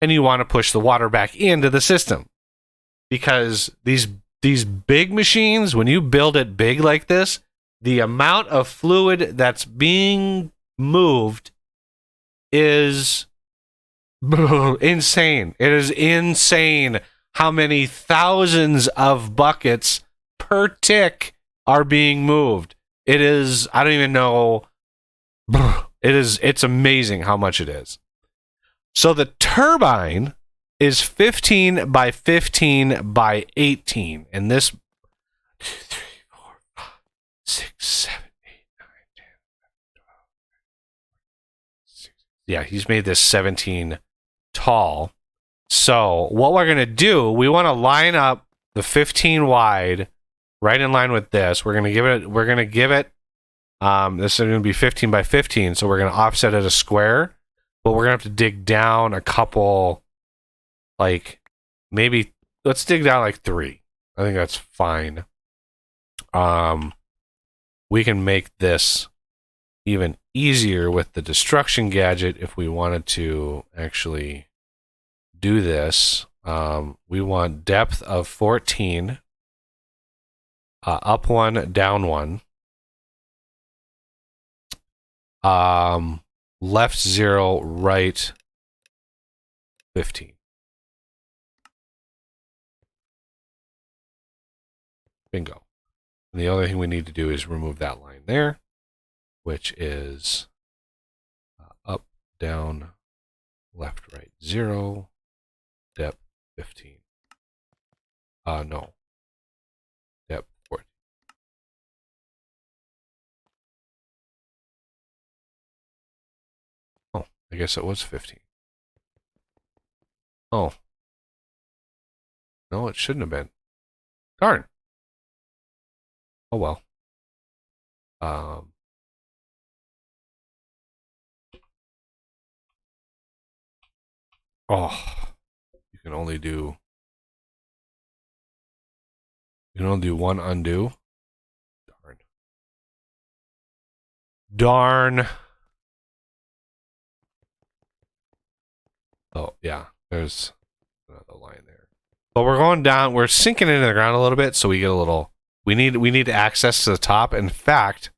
and you want to push the water back into the system. Because these big machines, when you build it big like this, the amount of fluid that's being moved is insane. It is insane how many thousands of buckets per tick are being moved. It is, I don't even know. It's amazing how much it is. So the turbine is 15 by 15 by 18. And this 2, 3, 4, 5, 6, 7, 8, 9, 10, 12, 16. Yeah, he's made this 17 tall. So what we're going to do, we want to line up the 15 wide right in line with this. We're going to give it, this is going to be 15 by 15. So we're going to offset it a square, but we're going to have to dig down a couple, like maybe, let's dig down like 3. I think that's fine. We can make this even easier with the destruction gadget if we wanted to actually do this. We want depth of 14, up 1, down 1, left 0, right 15. Bingo. And the other thing we need to do is remove that line there, which is up, down, left, right 0, depth 15. No. Depth 14. Oh, I guess it was 15. Oh. No, it shouldn't have been. Darn. Oh well. Oh, you can only do one undo. Darn. Oh yeah, there's another line there. But we're going down. We're sinking into the ground a little bit, so we get a little. We need access to the top. In fact,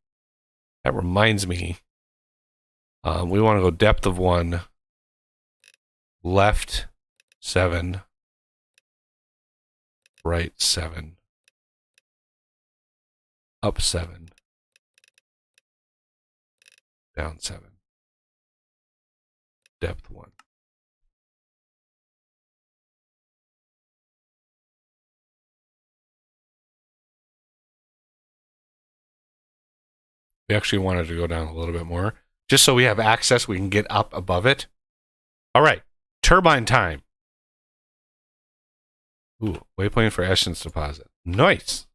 that reminds me. We want to go depth of 1, left 7, right 7, up 7, down 7, depth 1. We actually wanted to go down a little bit more, just so we have access, we can get up above it. All right, turbine time. Ooh, waypoint for essence deposit. Nice.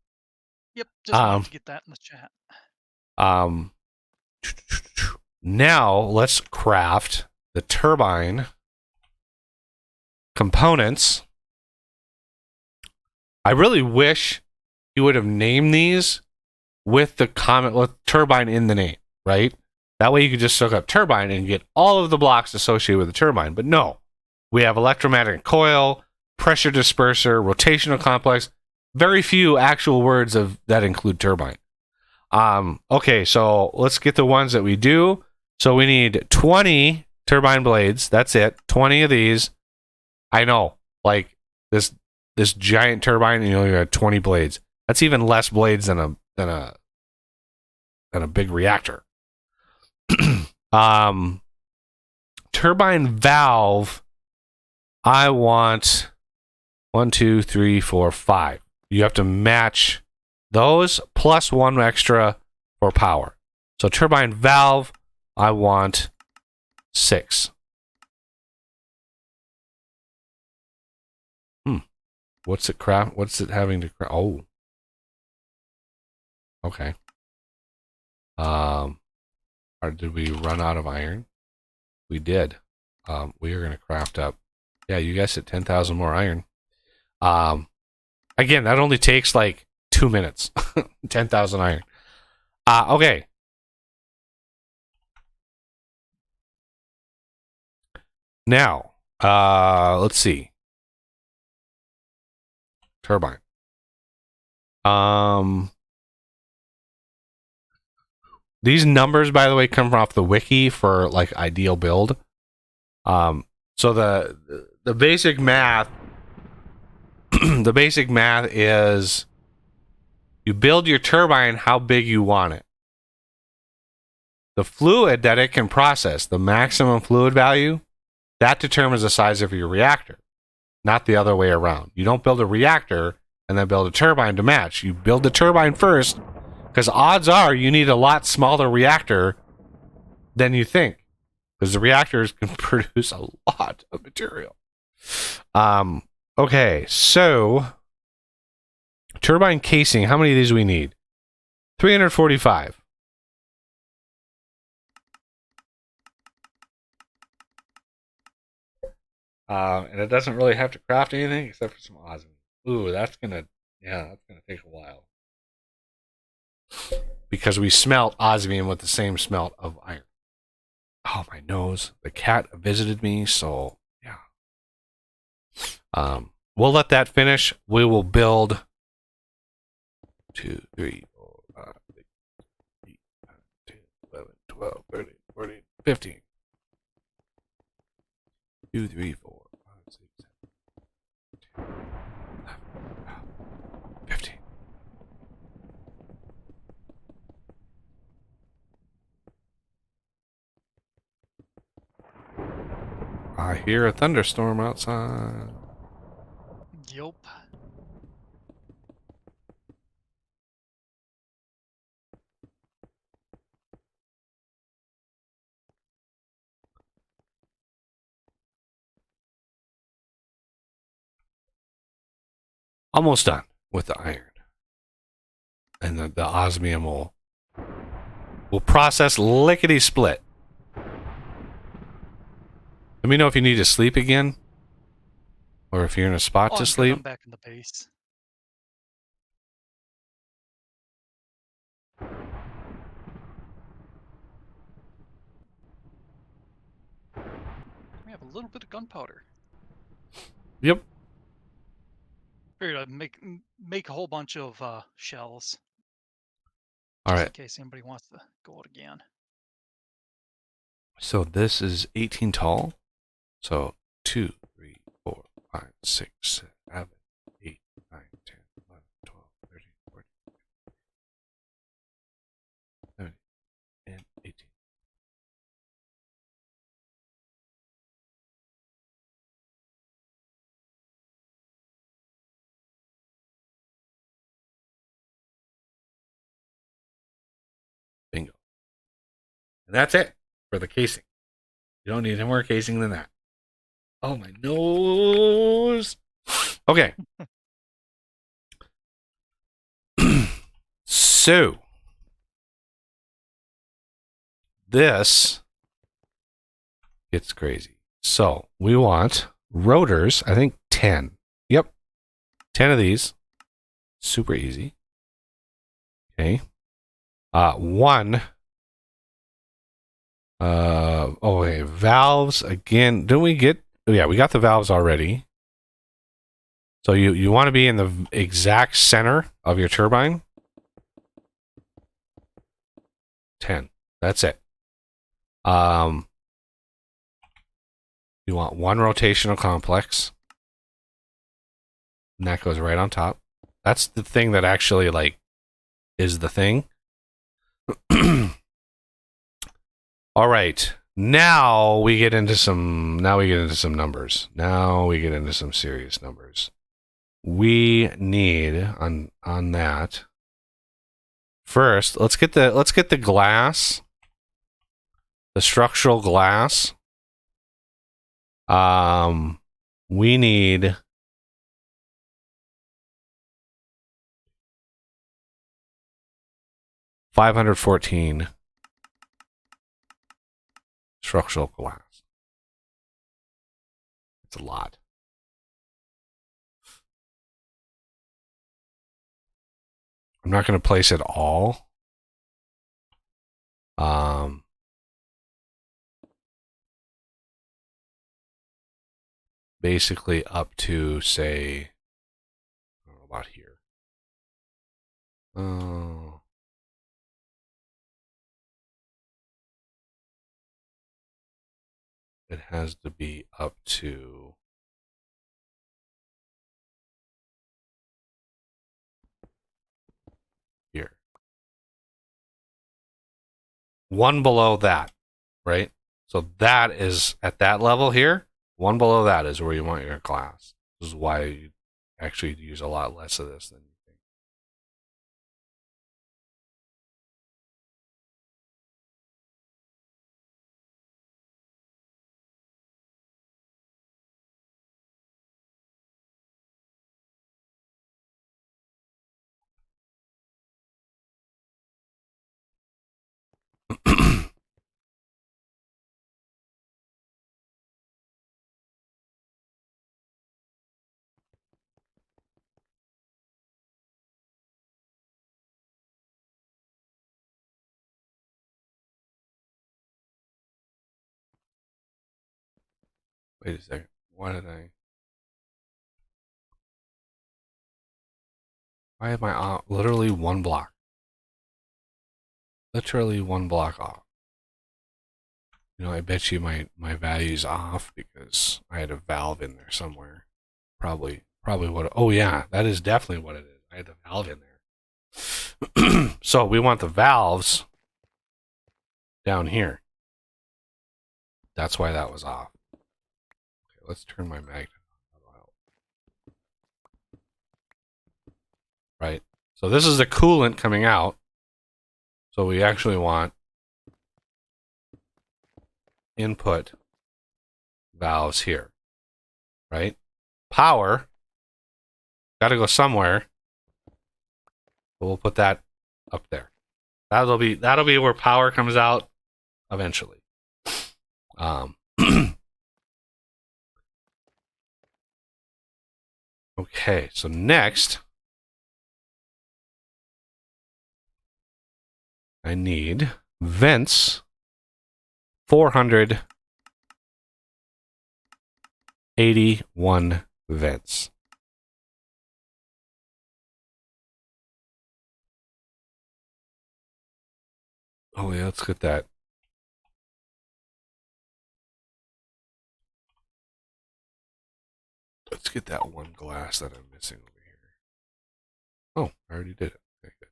Yep, just wanted to get that in the chat. Now let's craft the turbine components. I really wish you would have named these with the comment with turbine in the name, right? That way you could just look up turbine and get all of the blocks associated with the turbine. But no, we have electromagnetic coil, pressure disperser, rotational complex. Very few actual words that include turbine. Okay, so let's get the ones that we do. So we need 20 turbine blades. That's it. 20 of these. I know, like this giant turbine, you only got 20 blades. That's even less blades than a big reactor. Turbine valve, I want 1, 2, 3, 4, 5. You have to match those plus 1 extra for power. So turbine valve, I want 6. What's it craft? What's it having to craft? Oh. Okay. Did we run out of iron? We did. We are going to craft up. Yeah, you guys hit 10,000 more iron. Again, that only takes like 2 minutes. 10,000 iron. Okay. Now, let's see. Turbine. These numbers, by the way, come off the wiki for like ideal build. So the basic math, the basic math is you build your turbine how big you want it. The fluid that it can process, the maximum fluid value, that determines the size of your reactor, not the other way around. You don't build a reactor and then build a turbine to match. You build the turbine first, because odds are you need a lot smaller reactor than you think, because the reactors can produce a lot of material. Okay, so turbine casing, how many of these we need? 345. And it doesn't really have to craft anything except for some osmium. Ooh, that's gonna take a while. Because we smelt osmium with the same smelt of iron. Oh, my nose. The cat visited me, so yeah. We'll let that finish. We will build 2, 3, 4, 5, 6, 8, 9, 10, 11, 12, 13, 14, 15. 2, 3, 4, 5, 6, 7, 8, 10, 11, 12, 15. I hear a thunderstorm outside. Yup. Almost done with the iron. And the osmium will process lickety split. Let me know if you need to sleep again, or if you're in a spot Oh, to I'm good, sleep. I'm back in the base. We have a little bit of gunpowder. Yep. Figured I'd make a whole bunch of shells. All Just right. in case anybody wants to go out again. So this is 18 tall. So 2, 3, 4, 5, 6, 7, 8, 9, 10, 11, 12, 13, 14, 17, and 18. Bingo. And that's it for the casing. You don't need any more casing than that. Oh, my nose. Okay. So, this gets crazy. So, we want rotors, I think 10. Yep. 10 of these. Super easy. Okay. One. Okay, valves again. Didn't we get? Oh, yeah, we got the valves already. So you want to be in the exact center of your turbine. 10. That's it. You want one rotational complex. And that goes right on top. That's the thing that actually like is the thing. All right. Now we get into some numbers. Now we get into some serious numbers. We need on that. First, let's get the glass. The structural glass We need 514 structural glass. It's a lot. I'm not going to place it all. Basically up to, say, I don't know about here. Oh. It has to be up to here. One below that, right? So that is at that level here. One below that is where you want your glass. This is why you actually use a lot less of this than you think. Wait a second. Why am I literally one block? Literally one block off. You know, I bet you my value's off because I had a valve in there somewhere. Probably what. Oh yeah, that is definitely what it is. I had a valve in there. So we want the valves down here. That's why that was off. Okay, let's turn my magnet on. Right. So this is the coolant coming out. So we actually want input valves here, right? Power got to go somewhere. So we'll put that up there. That'll be where power comes out eventually. Okay, so next I need vents 481 vents. Oh yeah, let's get that. Let's get that one glass that I'm missing over here. Oh, I already did it. Okay, good.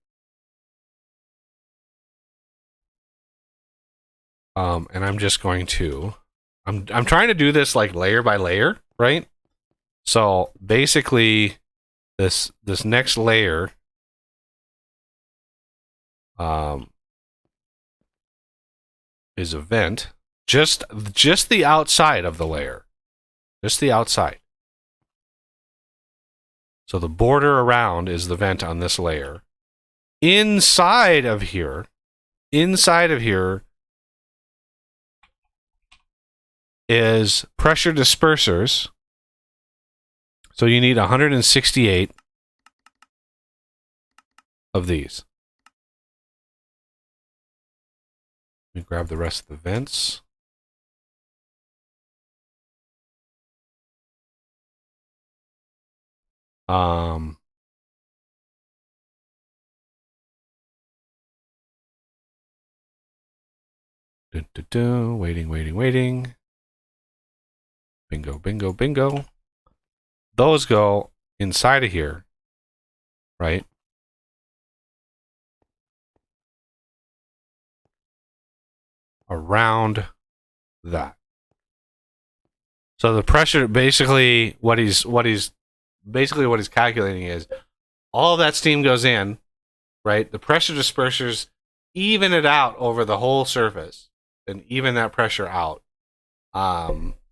And I'm just going to, I'm trying to do this like layer by layer, right? So basically, this next layer, is a vent, just the outside of the layer, just the outside. So the border around is the vent on this layer. Inside of here is pressure dispersers. So you need 168 of these. Let me grab the rest of the vents. Waiting. Bingo. Those go inside of here, right? Around that. So the pressure, basically what he's calculating is all of that steam goes in, right? The pressure dispersers even it out over the whole surface and even that pressure out.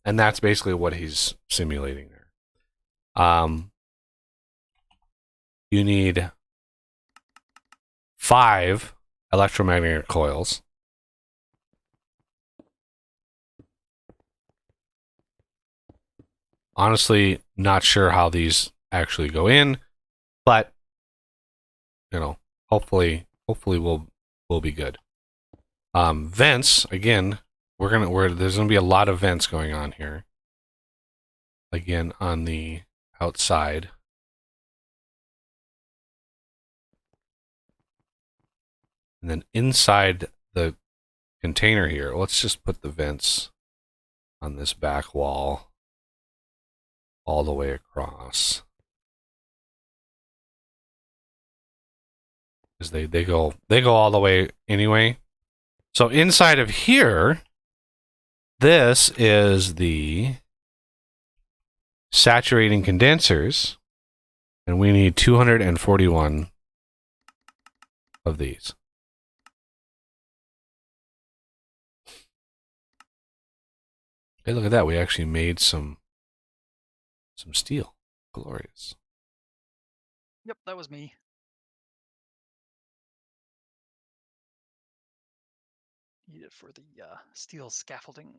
And that's basically what he's simulating there. You need 5 electromagnetic coils. Honestly, not sure how these actually go in, but you know, hopefully we'll be good. Vents, again, there's gonna be a lot of vents going on here. Again, on the outside. And then inside the container here, let's just put the vents on this back wall all the way across. Because they go all the way anyway. So inside of here, this is the saturating condensers, and we need 241 of these. Hey, look at that. We actually made some steel. Glorious. Yep, that was me. Need it for the steel scaffolding.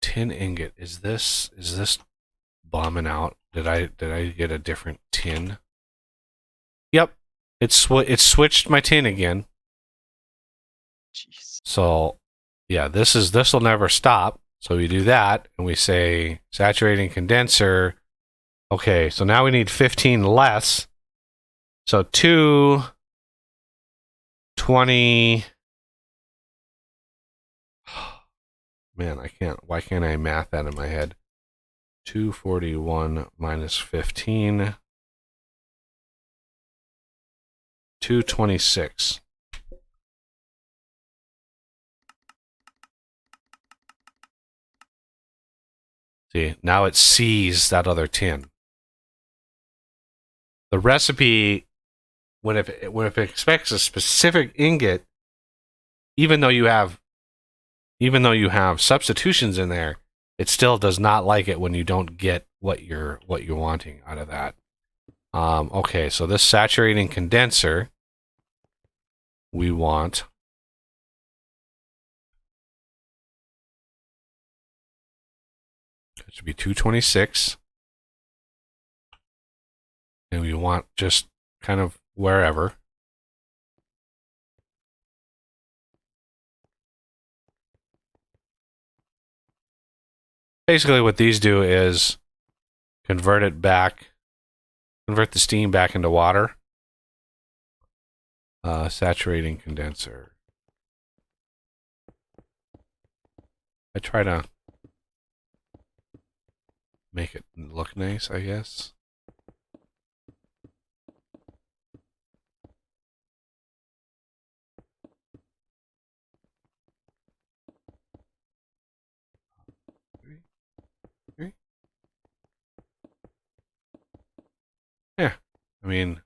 Tin ingot. Is this bombing out? Did I get a different tin? Yep. It switched my tin again. Jeez. So yeah, this will never stop. So we do that, and we say saturating condenser. Okay, so now we need 15 less. So 220. Man, I can't. Why can't I math that in my head? 241 minus 15. 226. See, now it sees that other tin. The recipe, when if it expects a specific ingot, even though you have substitutions in there, it still does not like it when you don't get what you're wanting out of that. Okay, so this saturating condenser, we want it should be 226, and we want just kind of wherever. Basically what these do is convert the steam back into water. Saturating condenser. I try to make it look nice, I guess. Yeah, I mean,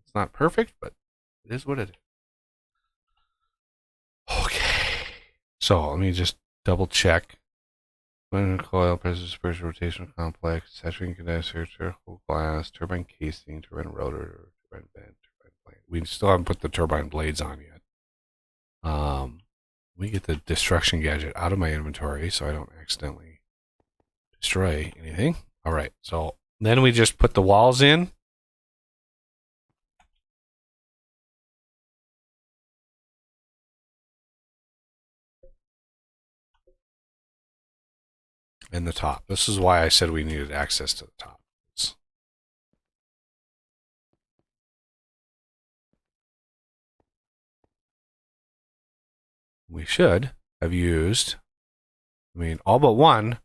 it's not perfect, but it is what it is. Okay, so let me just double check. Coil, pressure rotational complex, saturating condenser, charcoal glass, turbine casing, turbine rotor, turbine vent, turbine blade. We still haven't put the turbine blades on yet. Let me get the destruction gadget out of my inventory so I don't accidentally destroy anything. All right, so then we just put the walls in. And the top. This is why I said we needed access to the top. We should have used, I mean, all but one.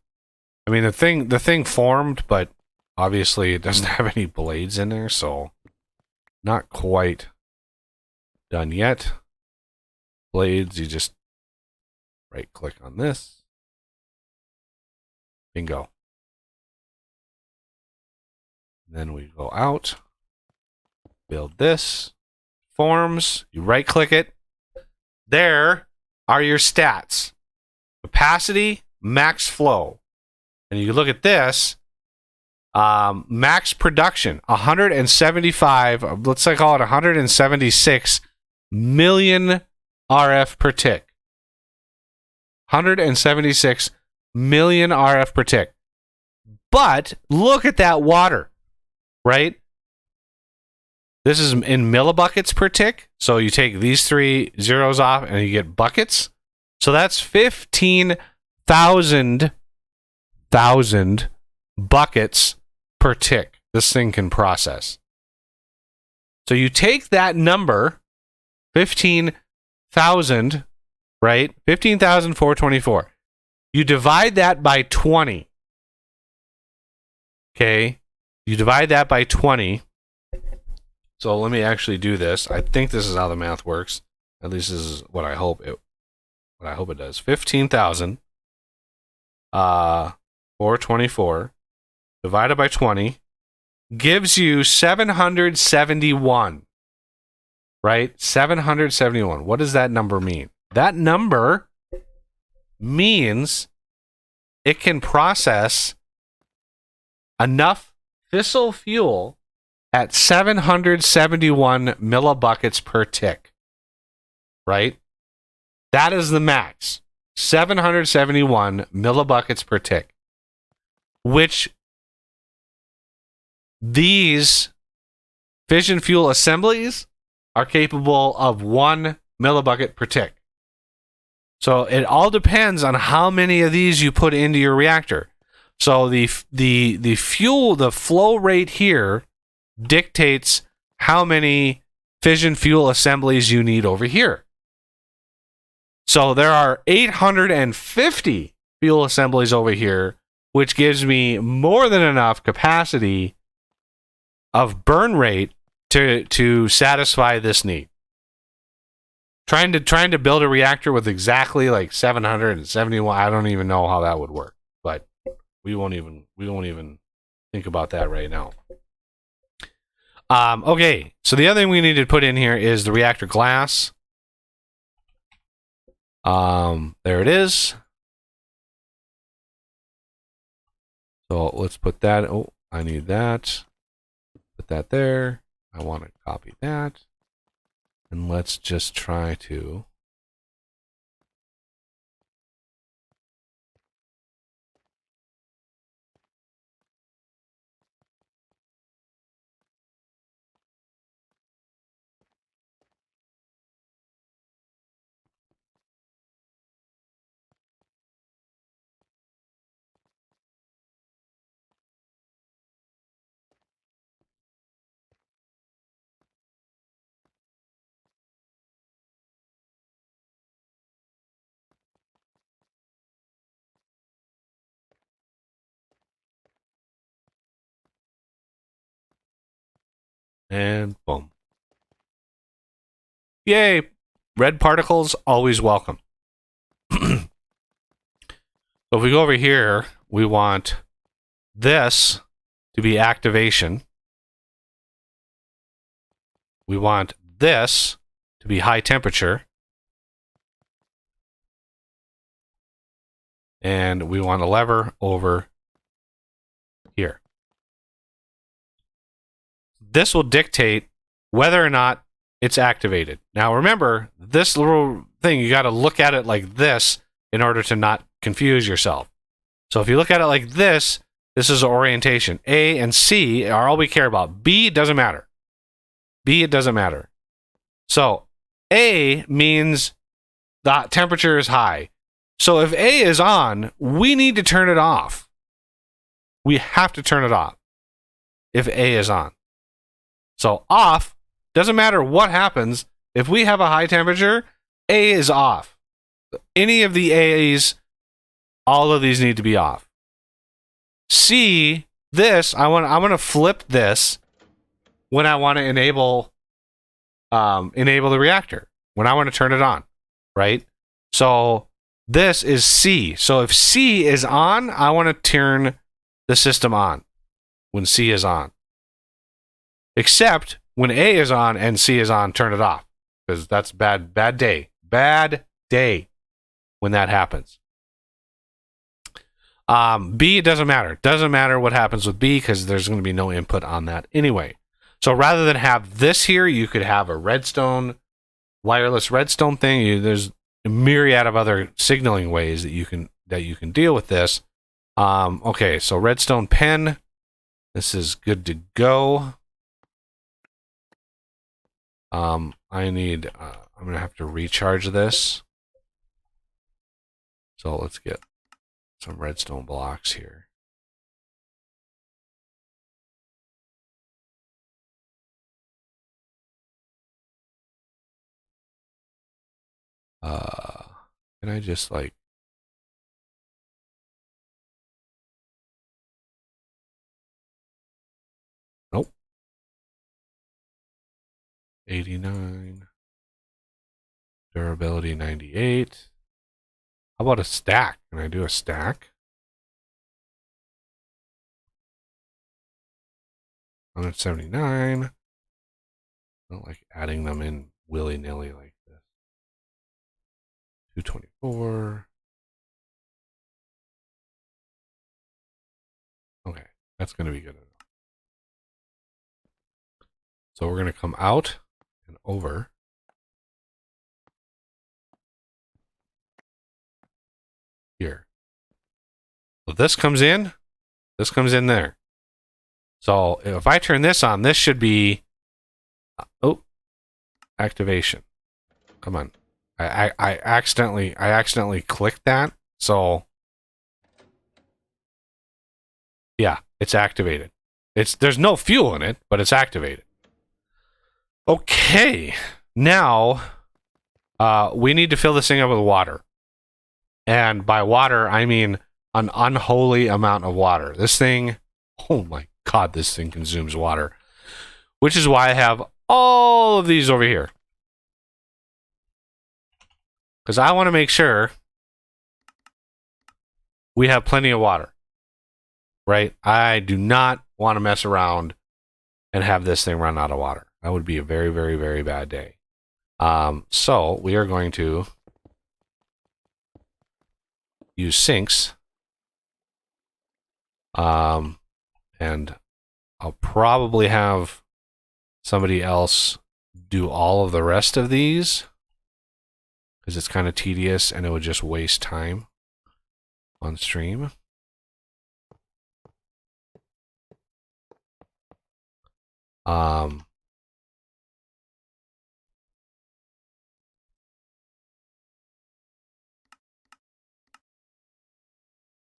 I mean, the thing formed, but obviously it doesn't have any blades in there, so not quite done yet. Blades, you just right click on this. Bingo. Then we go out, build this, forms, you right click it. There are your stats. Capacity, max flow. And you look at this, max production, 175, let's say call it 176 million RF per tick. 176 million RF per tick. But look at that water, right? This is in millibuckets per tick. So you take these 3 zeros off and you get buckets. So that's 15,000 buckets per tick this thing can process. So you take that number, 15,000, right? 15,424. You divide that by 20. Okay? You divide that by 20. So let me actually do this. I think this is how the math works. At least this is what I hope it does. 15,000 424 divided by 20 gives you 771. Right? 771. What does that number mean? That number means it can process enough fissile fuel at 771 millibuckets per tick. Right? That is the max. 771 millibuckets per tick. Which these fission fuel assemblies are capable of 1 millibucket per tick. So it all depends on how many of these you put into your reactor. So the fuel, the flow rate here dictates how many fission fuel assemblies you need over here. So there are 850 fuel assemblies over here, which gives me more than enough capacity of burn rate to satisfy this need. Trying to build a reactor with exactly like 771, I don't even know how that would work, but we won't even think about that right now. Okay, so the other thing we need to put in here is the reactor glass. There it is. So let's put that. Oh, I need that. Put that there. I want to copy that. And let's just try to. And boom. Yay! Red particles, always welcome. So if we go over here, we want this to be activation. We want this to be high temperature. And we want a lever over here. This will dictate whether or not it's activated. Now remember, this little thing, you got to look at it like this in order to not confuse yourself. So if you look at it like this, this is orientation. A and C are all we care about. B, it doesn't matter. B, it doesn't matter. So A means the temperature is high. So if A is on, we need to turn it off. We have to turn it off if A is on. So off, doesn't matter what happens. If we have a high temperature, A is off. Any of the A's, all of these need to be off. C, this, I want to flip this when I want to enable the reactor, when I want to turn it on, right? So this is C. So if C is on, I want to turn the system on when C is on. Except when A is on and C is on, turn it off. Because that's bad day. Bad day when that happens. B, it doesn't matter. It doesn't matter what happens with B because there's going to be no input on that anyway. So rather than have this here, you could have a redstone, wireless redstone thing. There's a myriad of other signaling ways that you can deal with this. Okay, so redstone pen. This is good to go. I'm gonna have to recharge this. So let's get some redstone blocks here. Can I just like nope. 89. Durability 98. How about a stack? Can I do a stack? 179. I don't like adding them in willy-nilly like this. 224. Okay, that's going to be good enough. So we're going to come out and over. Here. So this comes in there. So if I turn this on, this should be activation. Come on. I accidentally clicked that. So yeah, it's activated. There's no fuel in it, but it's activated. Okay. Now we need to fill this thing up with water. And by water, I mean an unholy amount of water. This thing, oh my God, this thing consumes water. Which is why I have all of these over here. Because I want to make sure we have plenty of water. Right? I do not want to mess around and have this thing run out of water. That would be a very, very, very bad day. So we are going to use sinks. And I'll probably have somebody else do all of the rest of these because it's kind of tedious and it would just waste time on stream.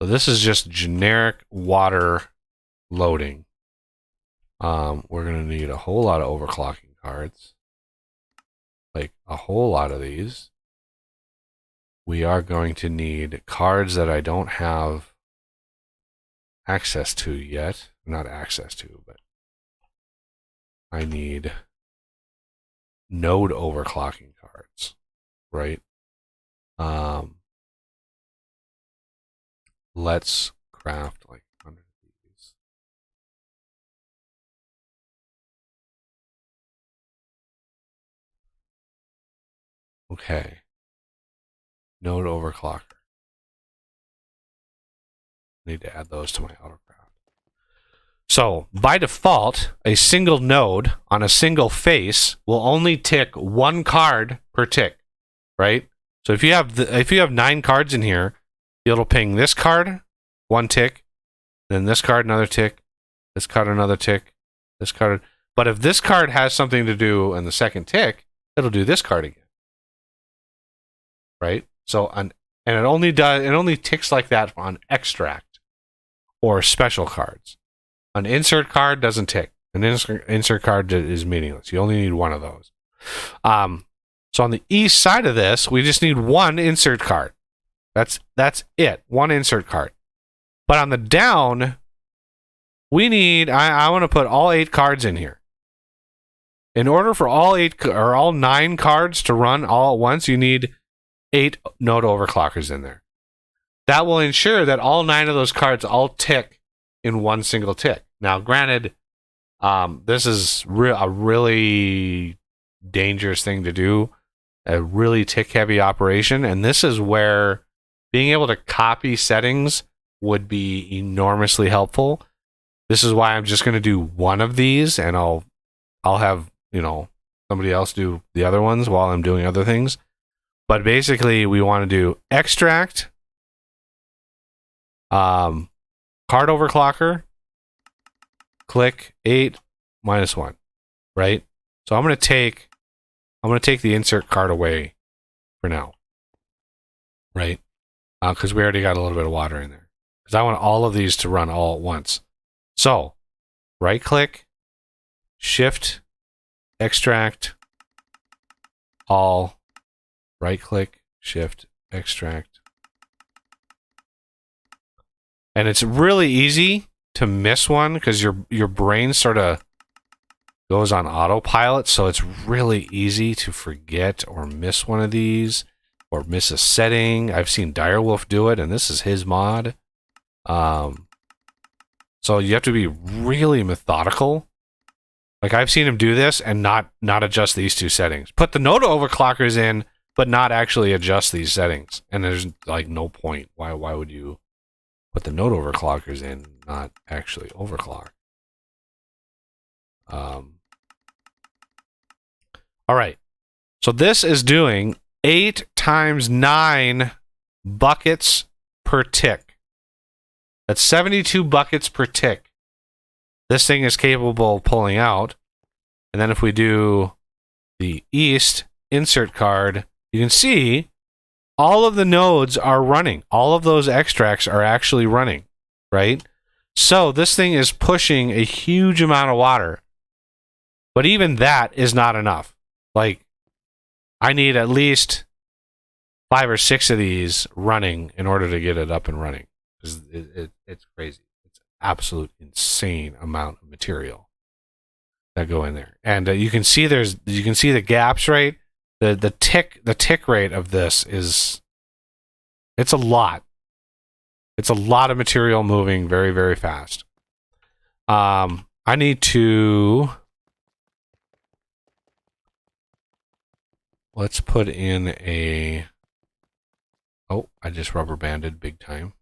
So this is just generic water loading. We're going to need a whole lot of overclocking cards. Like a whole lot of these. We are going to need cards that I don't have access to yet. Not access to, but I need node overclocking cards, right? Let's craft like 100 of these. Okay. Node overclocker. Need to add those to my autocraft. So, by default, a single node on a single face will only tick one card per tick, right? So if you have 9 cards in here, it'll ping this card, 1 tick, then this card, another tick, this card, another tick, this card. But if this card has something to do in the second tick, it'll do this card again, right? So and it only ticks like that on extract or special cards. An insert card doesn't tick. An insert card is meaningless. You only need one of those. So on the east side of this, we just need one insert card. That's it. One insert card. But on the down, we need I want to put all 8 cards in here. In order for all 9 cards to run all at once, you need 8 node overclockers in there. That will ensure that all 9 of those cards all tick in one single tick. Now, granted, this is a really dangerous thing to do, a really tick-heavy operation, and this is where being able to copy settings would be enormously helpful. This is why I'm just going to do one of these, and I'll have, somebody else do the other ones while I'm doing other things. But basically, we want to do extract, card overclocker, click 8 -1, right? So I'm going to take the insert card away for now, right? Because we already got a little bit of water in there. Because I want all of these to run all at once. So, right click, shift, extract, all, right click, shift, extract. And it's really easy to miss one because your brain sort of goes on autopilot, so it's really easy to forget or miss one of these or miss a setting. I've seen Direwolf do it, and this is his mod. So you have to be really methodical. Like, I've seen him do this and not adjust these two settings. Put the node overclockers in, but not actually adjust these settings. And there's like no point. Why would you put the node overclockers in, not actually overclock? All right. So this is doing 8 × 9 buckets per tick. That's 72 buckets per tick. This thing is capable of pulling out. And then if we do the east insert card, you can see all of the nodes are running. All of those extracts are actually running, right? So this thing is pushing a huge amount of water. But even that is not enough. Like, I need at least 5 or 6 of these running in order to get it up and running. Because it's crazy. It's an absolute insane amount of material that go in there. And you can see the gaps, right? The tick rate of this it's a lot. It's a lot of material moving very, very fast. I need to... Let's put in a... Oh, I just rubber banded big time.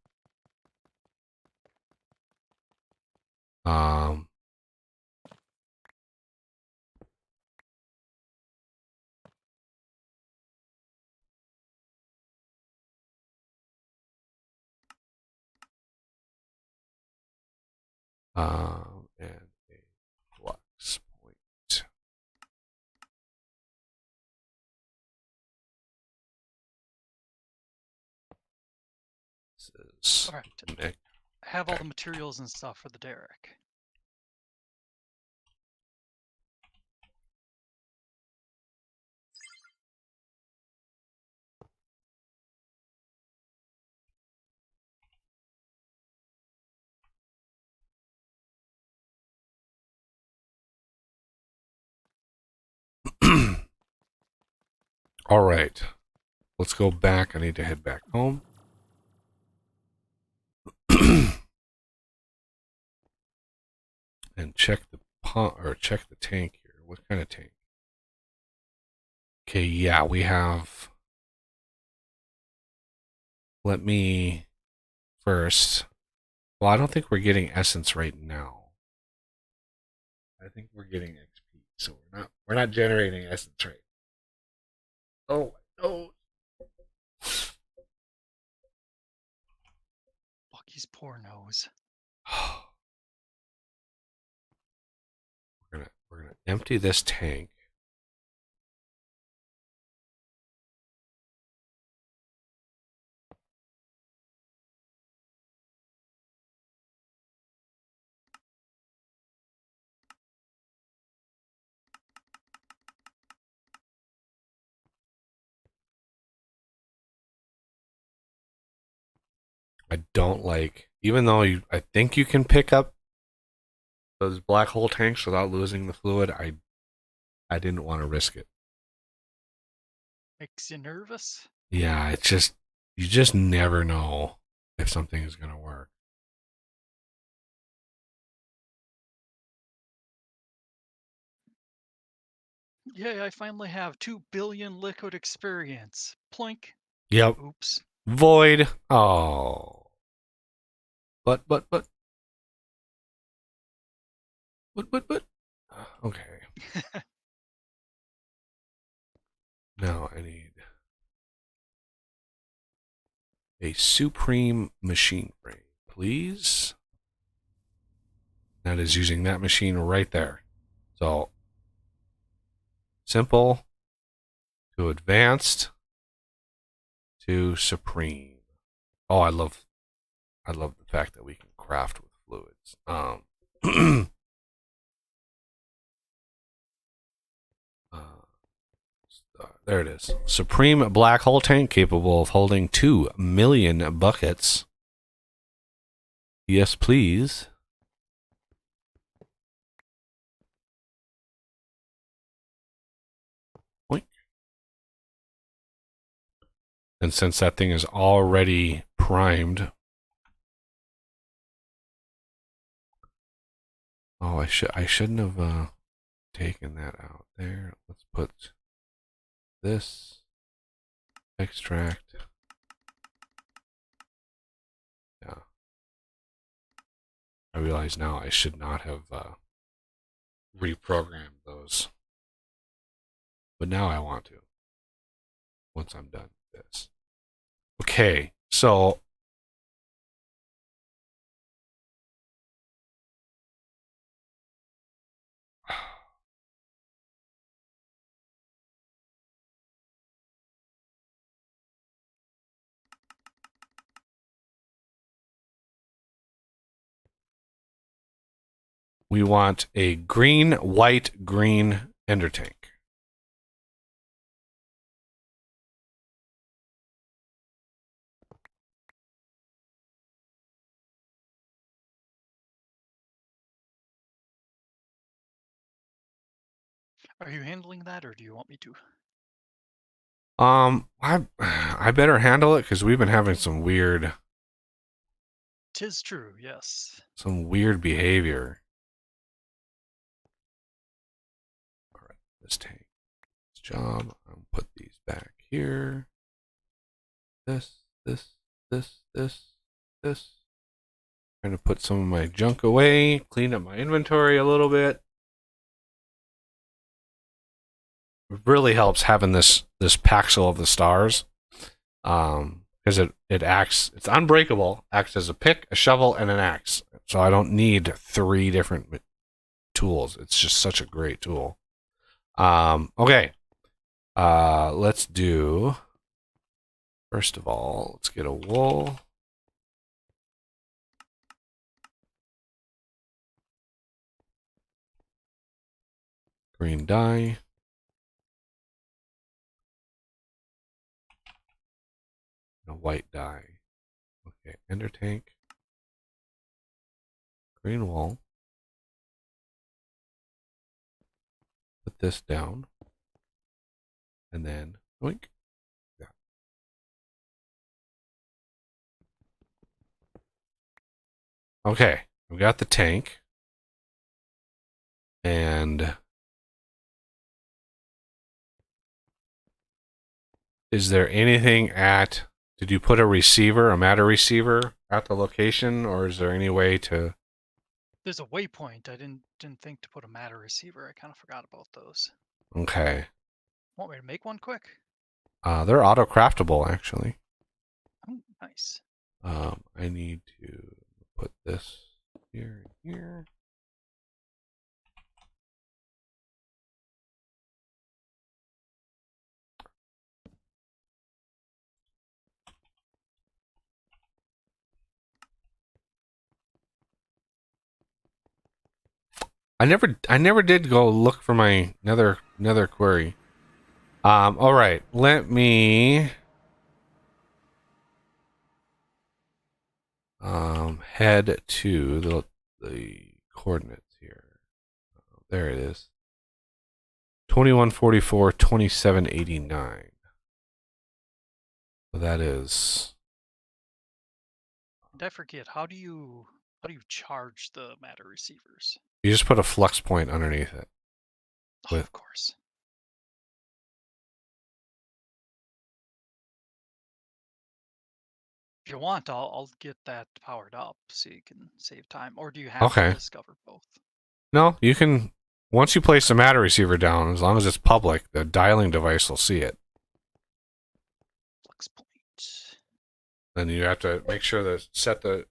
And a flux point. This is All right. Nick. I have all the materials and stuff for the derrick. All right. Let's go back. I need to head back home. And check the tank here. What kind of tank? Okay, yeah, we have... Let me first... Well, I don't think we're getting essence right now. I think we're getting XP, so we're not generating essence right. Oh no. Bucky's poor nose. We're gonna empty this tank. I don't like, even though I think you can pick up those black hole tanks without losing the fluid, I didn't want to risk it. Makes you nervous? Yeah, it's just, you just never know if something is going to work. Yay, I finally have 2 billion liquid experience. Ploink. Yep. Oops. Void. Oh. But. Okay. Now I need a Supreme machine frame, please. That is using that machine right there. So, simple to advanced to supreme. Oh, I love the fact that we can craft with fluids. There it is. Supreme black hole tank capable of holding 2 million buckets. Yes, please. Boink. And since that thing is already primed, oh, I shouldn't have taken that out there. Let's put this extract. Yeah. I realize now I should not have reprogrammed those. But now I want to. Once I'm done with this. Okay, so we want a green, white, green ender tank. Are you handling that, or do you want me to? I better handle it because we've been having some weird Tis true, yes. behavior. All right, this tank. This job. I'll put these back here. This. Trying to put some of my junk away, clean up my inventory a little bit. It really helps having this Paxil of the Stars, because it acts. It's unbreakable. Acts as a pick, a shovel, and an axe. So I don't need 3 different tools. It's just such a great tool. Okay. Let's do. First of all, let's get a wool. Green dye. A white dye. Okay, ender tank. Green wool. Put this down. And then, oink. Yeah. Okay, we got the tank. And is there anything at... Did you put a receiver, a matter receiver, at the location, or is there any way to... There's a waypoint. I didn't think to put a matter receiver. I kind of forgot about those. Okay. Want me to make one quick? They're auto-craftable, actually. Oh, nice. I need to put this here and here. I never did go look for my nether query. All right, let me head to the coordinates here. There it is. 2144 2789. So that is... And I forget, how do you charge the matter receivers? You just put a flux point underneath it. Oh, With- of course. If you want, I'll get that powered up so you can save time. Or do you have Okay. to discover both? No, you can. Once you place the matter receiver down, as long as it's public, the dialing device will see it. Flux point. Then you have to make sure to set the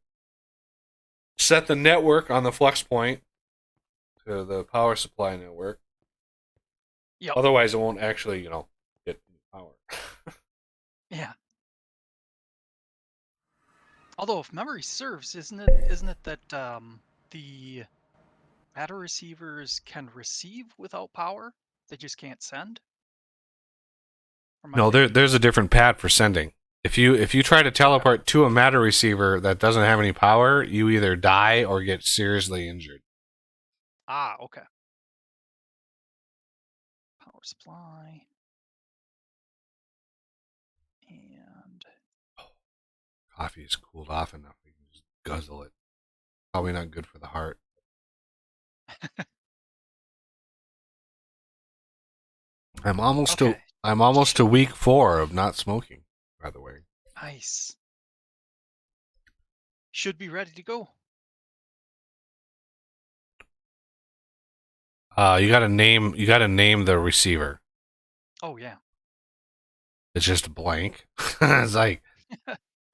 network on the flux point to the power supply network. Yep. Otherwise, it won't actually, get power. Yeah. Although, if memory serves, isn't it that the matter receivers can receive without power? They just can't send? Or am I No, thinking- there's a different pad for sending. If you try to teleport to a matter receiver that doesn't have any power, you either die or get seriously injured. Ah, okay. Power supply. And Coffee is cooled off enough we can just guzzle it. Probably not good for the heart. I'm almost okay. to week 4 of not smoking, by the way. Nice. Should be ready to go. You gotta name the receiver. Oh yeah. It's just blank. It's like,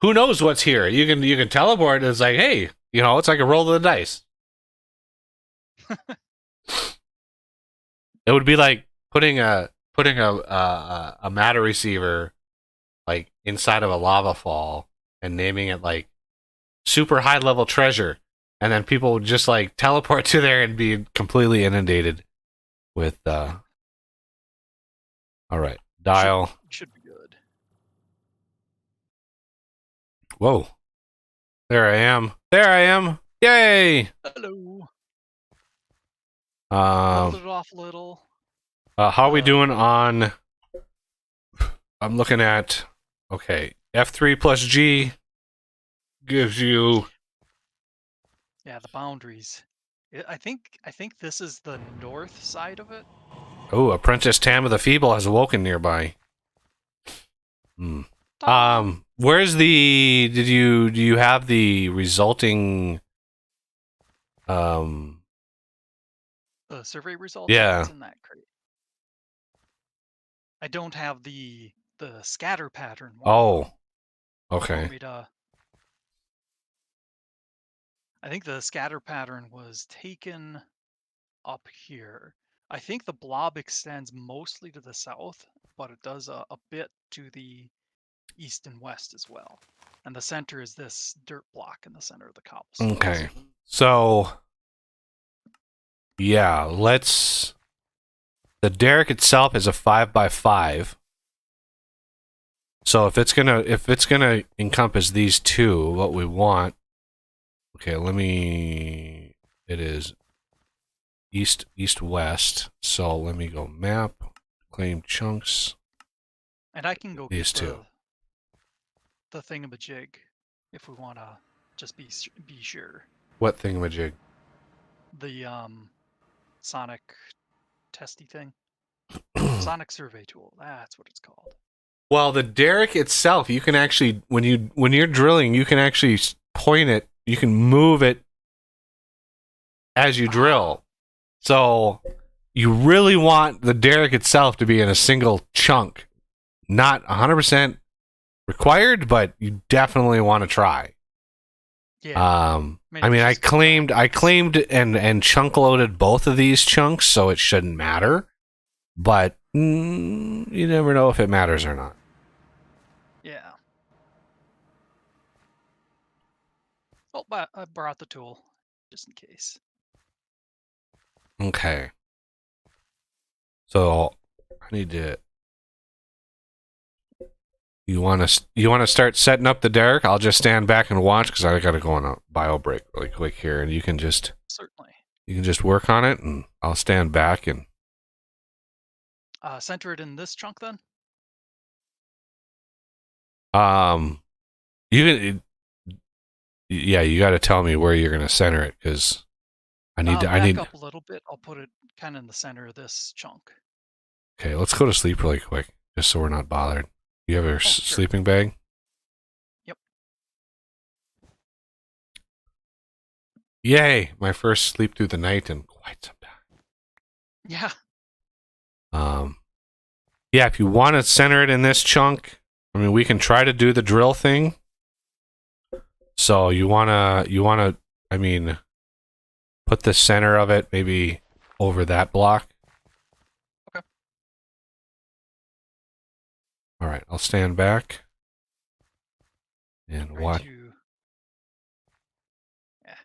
who knows what's here? You can teleport. It's like, hey, it's like a roll of the dice. It would be like putting a matter receiver like inside of a lava fall and naming it like super high level treasure, and then people would just like teleport to there and be completely inundated with. All right, dial. Should be good. Whoa, there I am. Yay! Hello. Um, Hold it off a little. how are we doing on? I'm looking at. Okay, F3 plus G gives you. Yeah, the boundaries. I think this is the north side of it. Oh, Apprentice Tam of the Feeble has awoken nearby. Where's the? Do you have the resulting? The survey results. Yeah. It's in that crate. I don't have the scatter pattern one. Oh, You okay. want me to- I think the scatter pattern was taken up here. I think the blob extends mostly to the south, but it does a bit to the east and west as well. And the center is this dirt block in the center of the cobblestone. Okay. So, yeah, let's. The derrick itself is a 5x5. So if it's gonna encompass these two, what we want. Okay, it is east west. So let me go map, claim chunks. And I can go These get two. the thingamajig if we want to just be sure. What thingamajig? The sonic testy thing. Sonic survey tool. That's what it's called. Well, the derrick itself, you can actually when you're drilling, you can actually point it. You can move it as you drill. So you really want the derrick itself to be in a single chunk. Not 100% required, but you definitely want to try. Yeah. I claimed and chunk loaded both of these chunks, so it shouldn't matter. But you never know if it matters or not. Yeah. Well, but I brought the tool just in case. Okay. So I need to. You want to start setting up the derrick? I'll just stand back and watch because I got to go on a bio break really quick here, and you can just Certainly. work on it, and I'll stand back and. Center it in this chunk then. You got to tell me where you're going to center it because I need Back up a little bit. I'll put it kind of in the center of this chunk. Okay, let's go to sleep really quick just so we're not bothered. You have your sure. sleeping bag? Yep. Yay! My first sleep through the night in quite some time. Yeah. Yeah, if you want to center it in this chunk, I mean, we can try to do the drill thing. So you wanna, I mean, put the center of it maybe over that block. Okay. All right, I'll stand back and Try watch. to... Yeah,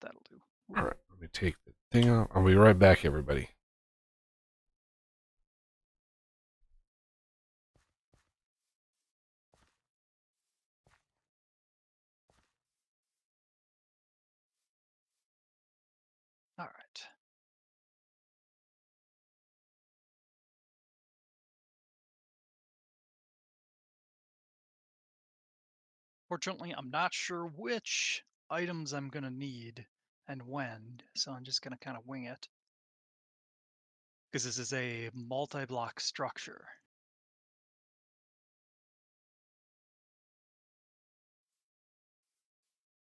that'll do. All right, let me take the thing out. I'll be right back, everybody. All right. Fortunately, I'm not sure which items I'm going to need and when, so I'm just going to kind of wing it. Because this is a multi-block structure.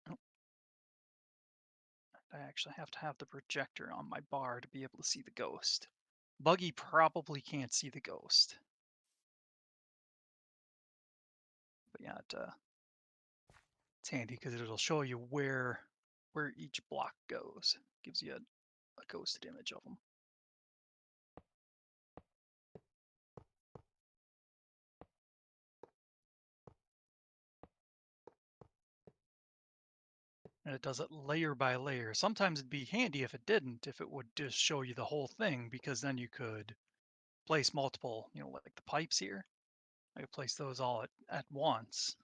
Oh. I actually have to have the projector on my bar to be able to see the ghost. Buggy probably can't see the ghost. But yeah, it's handy because it'll show you where each block goes. Gives you a ghosted image of them. And it does it layer by layer. Sometimes it'd be handy if it didn't, if it would just show you the whole thing, because then you could place multiple, like the pipes here. I could place those all at once.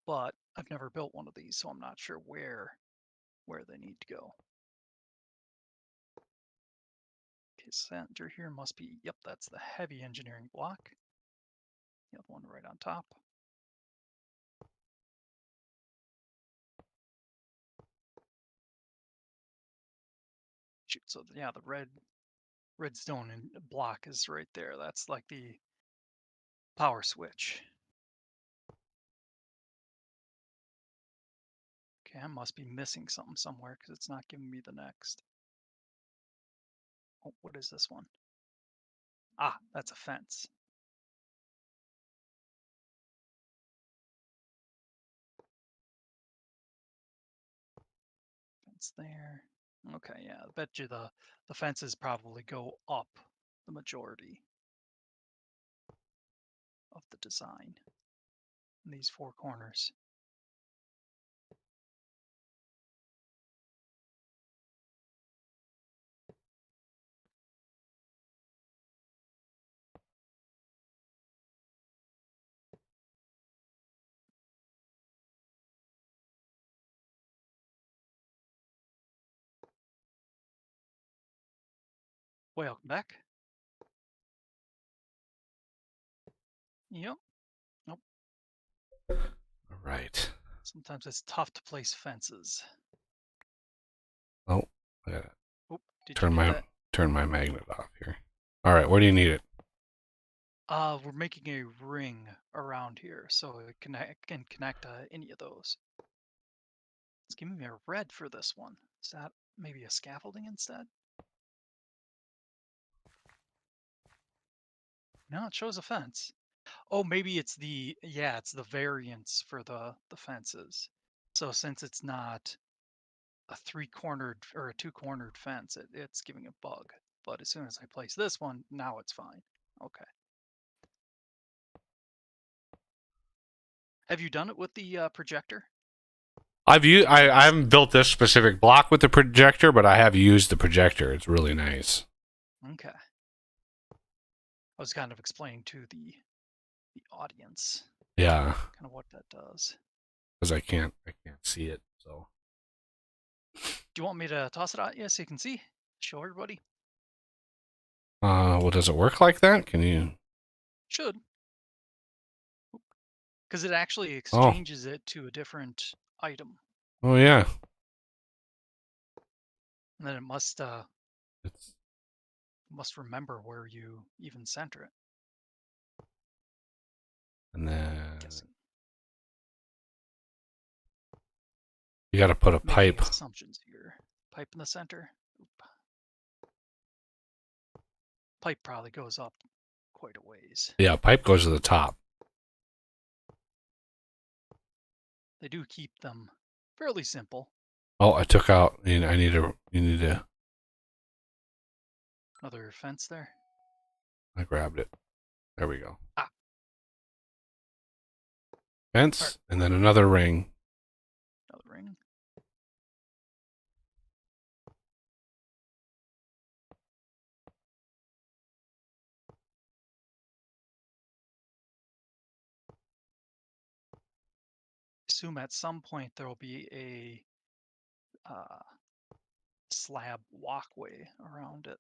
But I've never built one of these, so I'm not sure where they need to go. Okay, center here must be, yep, that's the heavy engineering block. The other one right on top. Shoot, so yeah, the redstone block is right there. That's like the power switch. Okay, I must be missing something somewhere because it's not giving me the next. Oh, what is this one? Ah, that's a fence. Fence there. Okay, yeah, I bet you the fences probably go up the majority of the design in these four corners. Welcome back. Yep. Nope. All right. Sometimes it's tough to place fences. Oh, I gotta Oop, did you turn get that? turn my magnet off here. All right, where do you need it? We're making a ring around here, so it can connect any of those. It's giving me a red for this one. Is that maybe a scaffolding instead? No, it shows a fence. Oh, maybe it's it's the variance for the fences. So since it's not a three-cornered or a two-cornered fence, it's giving a bug. But as soon as I place this one, now it's fine. Okay. Have you done it with the projector? I haven't built this specific block with the projector, but I have used the projector. It's really nice. Okay. I was kind of explaining to the audience Yeah, kind of what that does. because I can't see it. So Do you want me to toss it out? Yeah, so you can see. Show everybody. well, does it work like that? Can you? Should. Because it actually exchanges it to a different item. Oh yeah. And then it must It's remember where you even center it. and then Guessing. You got to put a Making pipe. assumptions here. Pipe in the center. Oop. Pipe probably goes up quite a ways. Yeah, pipe goes to the top. They do keep them fairly simple. Oh, I took out. You need to. Another fence there. I grabbed it. There we go. Ah. Fence, and then another ring. Another ring. Assume at some point there will be a slab walkway around it.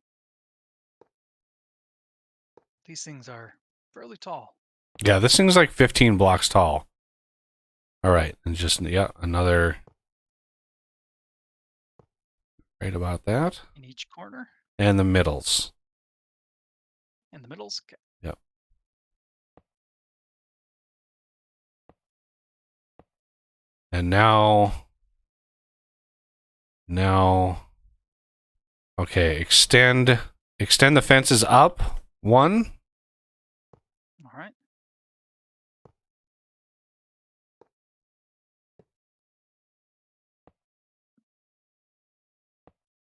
These things are fairly tall. Yeah, this thing's like 15 blocks tall. All right, and just another. Right about that. In each corner. And the middles. In the middles. Okay. Yep. And now, okay, extend the fences up one. All right.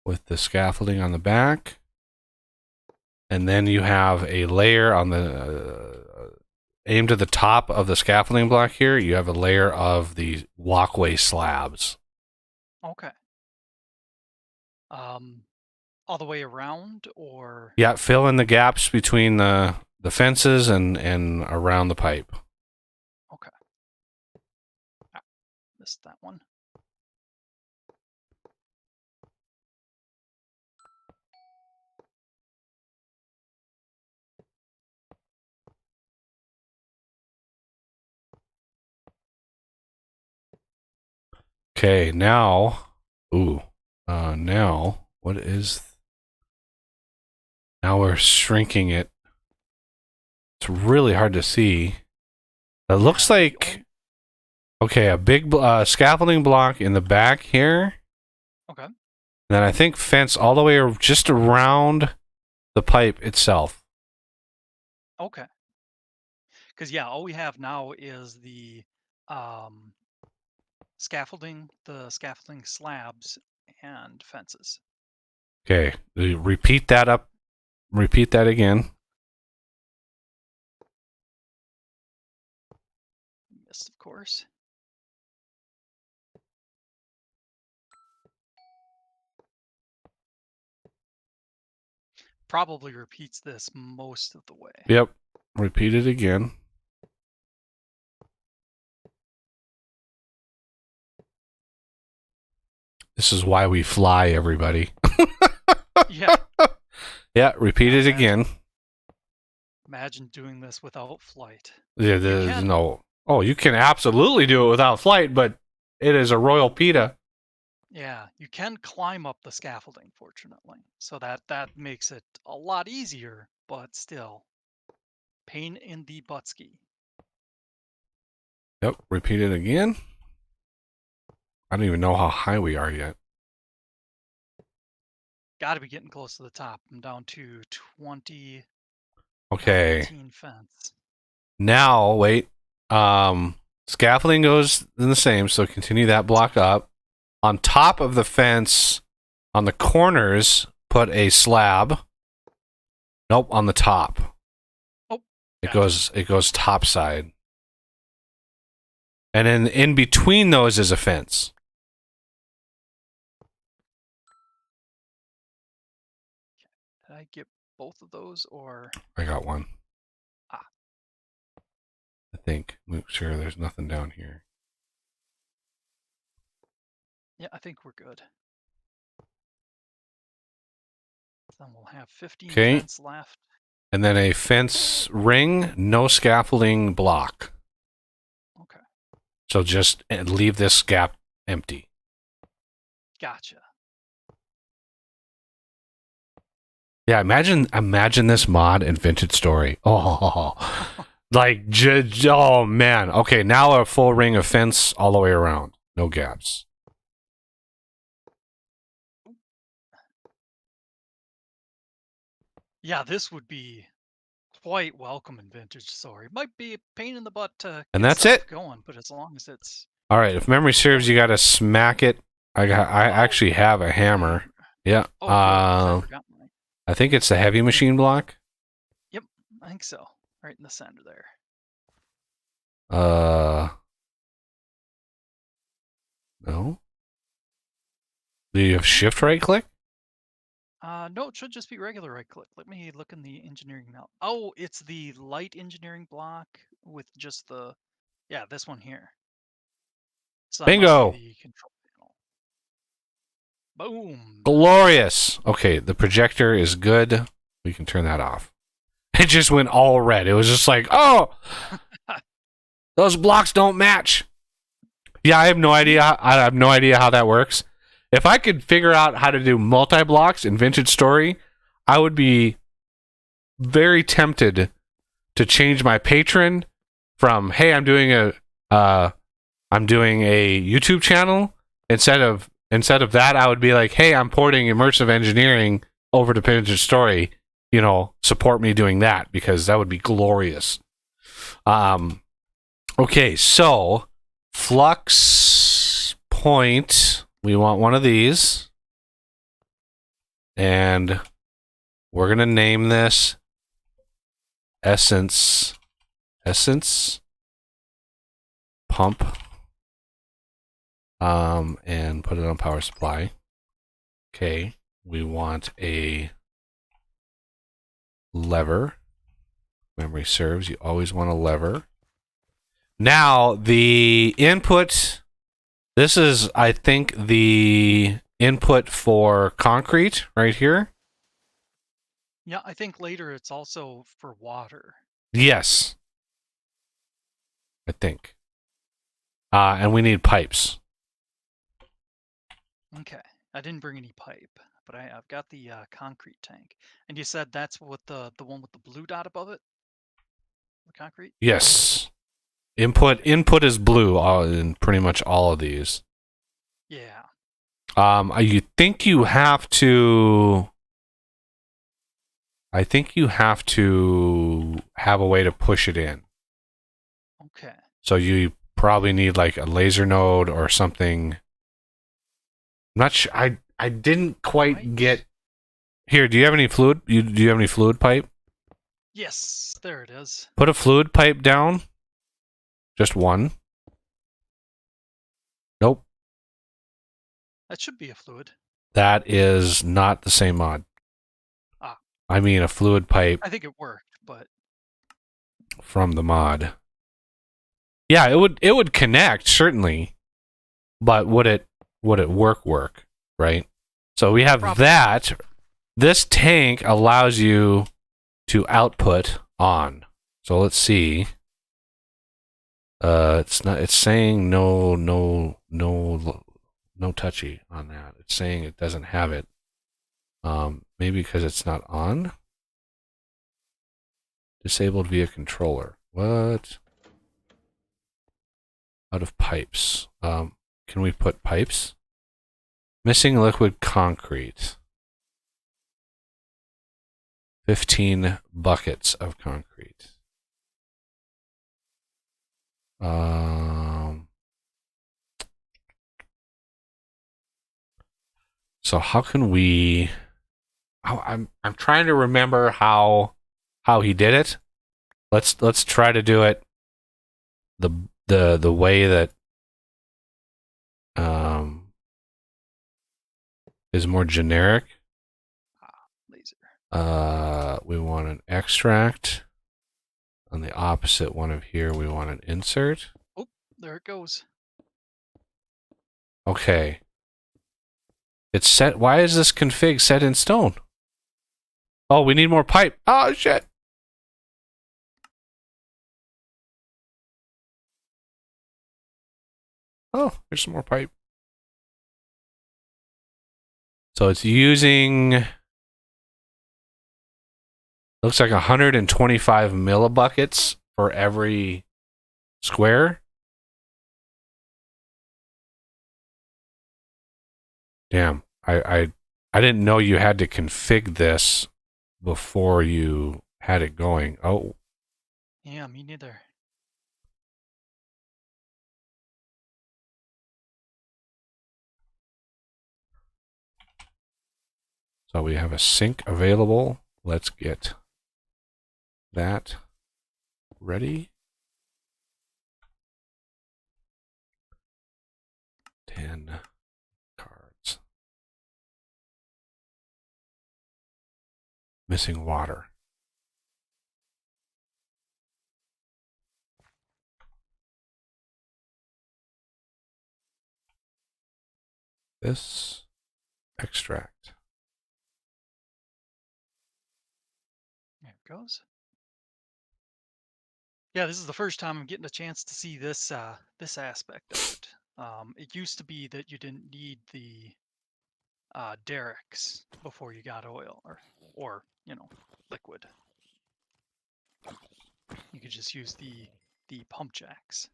With the scaffolding on the back. And then you have a layer on the aimed to the top of the scaffolding block here. You have a layer of the walkway slabs. Okay. All the way around, or Yeah, fill in the gaps between the fences and around the pipe. okay. Ah, missed that one. Okay, now, now what is? Now we're shrinking it. It's really hard to see. It looks like, okay, a big scaffolding block in the back here. Okay. And then I think fence all the way just around the pipe itself. Okay. Because yeah, all we have now is the scaffolding, the scaffolding slabs, and fences. Okay, repeat that up. Repeat that again. Missed, of course. Probably repeats this most of the way. Yep. Repeat it again. This is why we fly, everybody. Yeah. Yeah, repeat it again. Imagine doing this without flight. Yeah, there's no. Oh, you can absolutely do it without flight, but it is a royal PETA. Yeah, you can climb up the scaffolding, fortunately, so that makes it a lot easier, but still, pain in the buttski. Yep, repeat it again. I don't even know how high we are yet. Got to be getting close to the top. I'm down to 20. Okay. 19 fence. Now, wait. Scaffolding goes in the same, so continue that block up. On top of the fence, on the corners, put a slab. Nope, on the top. Oh, it goes top side. And then in between those is a fence. Did I get both of those, or I got one. Ah. I think. Make sure there's nothing down here. yeah, I think we're good. Then we'll have 15 Okay. fence left. And then a fence ring, no scaffolding block. Okay, So just leave this gap empty. gotcha. Yeah, imagine this mod in Vintage Story. Oh, like, oh man. Okay, now a full ring of fence all the way around. No gaps. Yeah, this would be quite welcome in Vintage Story. Might be a pain in the butt to And get that's stuff it? going, but as long as it's All right, if memory serves, you got to smack it. I actually have a hammer. Yeah. oh, good, 'cause I forgot mine. I think it's the heavy machine block. Yep, I think so. Right in the center there. No. Do you have shift right click? No, it should just be regular right click. Let me look in the engineering now. Oh, it's the light engineering block with just the, yeah, this one here. So that must Bingo. be the control panel. Boom. Glorious. Okay, the projector is good. We can turn that off. It just went all red. It was just like, oh, those blocks don't match. Yeah, I have no idea. I have no idea how that works. If I could figure out how to do multi-blocks in Vintage Story, I would be very tempted to change my patron from, hey, I'm doing a YouTube channel. Instead of that, I would be like, hey, I'm porting immersive engineering over to Vintage Story. You know, support me doing that because that would be glorious. Okay, so flux point. We want one of these. And we're going to name this Essence pump. And put it on power supply. Okay, we want a lever. Memory serves, you always want a lever. Now, the input, this is, I think, the input for concrete right here. Yeah, I think later it's also for water. Yes. I think. And we need pipes. Okay, I didn't bring any pipe, but I've got the concrete tank. And you said that's what the one with the blue dot above it? The concrete? Yes. Input is blue in pretty much all of these. Yeah. You think you have to... I think you have to have a way to push it in. Okay. So you probably need like a laser node or something. I'm not sure. I didn't quite Right. get... Here, do you have any fluid? Do you have any fluid pipe? Yes, there it is. Put a fluid pipe down. Just one. Nope. That should be a fluid. That is not the same mod. Ah. I mean a fluid pipe I think it worked, but from the mod. Yeah, it would connect, certainly. But would it work, right? So we have Probably. that. This tank allows you to output on. So let's see. It's saying no touchy on that. It's saying it doesn't have it. Maybe because it's not on. Disabled via controller. What? Out of pipes. Can we put pipes? Missing liquid concrete. 15 buckets of concrete. So how can we... I'm trying to remember how he did it. Let's try to do it the way that is more generic. laser. We want an extract. On the opposite one of here, we want an insert. Oh, there it goes. Okay. It's set. Why is this config set in stone? Oh, we need more pipe. Oh, shit. Oh, there's some more pipe. So it's using... Looks like 125 millibuckets for every square. Damn. I didn't know you had to config this before you had it going. Oh, Yeah, me neither. so we have a sink available. Let's get that ready. 10 cards. Missing water. This extract. There it goes. Yeah, this is the first time I'm getting a chance to see this this aspect of it. It used to be that you didn't need the derricks before you got oil, or liquid. You could just use the pump jacks.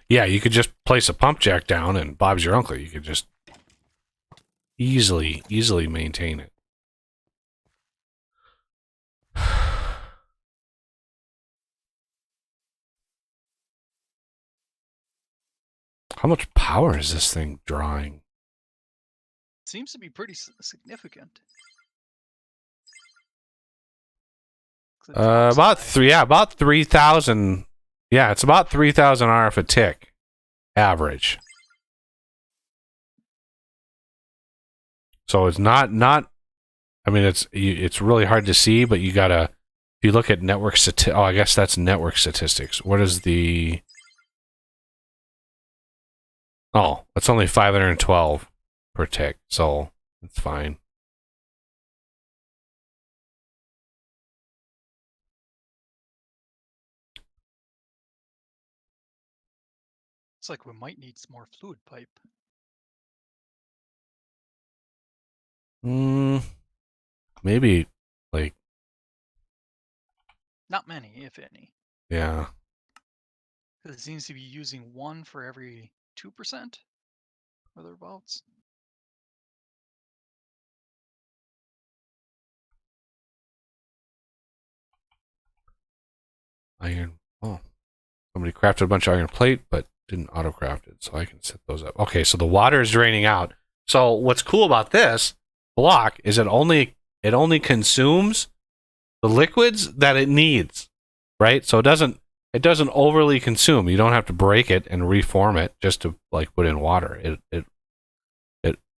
Yeah, you could just place a pump jack down and Bob's your uncle. You could just easily maintain it. How much power is this thing drawing? Seems to be pretty significant. 'Cause it drops About by- about 3,000. Yeah, it's about 3,000 RF a tick, average. So it's not. I mean, it's really hard to see, but you gotta. If you look at network oh, I guess that's network statistics. What is the? Oh, it's only 512 per tick, so it's fine. It's like we might need some more fluid pipe. Maybe like Not many, if any. yeah. 'Cause it seems to be using one for every 2%, or thereabouts. Iron. Oh, somebody crafted a bunch of iron plate, but didn't auto craft it, so I can set those up. Okay, so the water is draining out. So what's cool about this block is it only consumes the liquids that it needs, right? So it doesn't overly consume. You don't have to break it and reform it just to like put in water.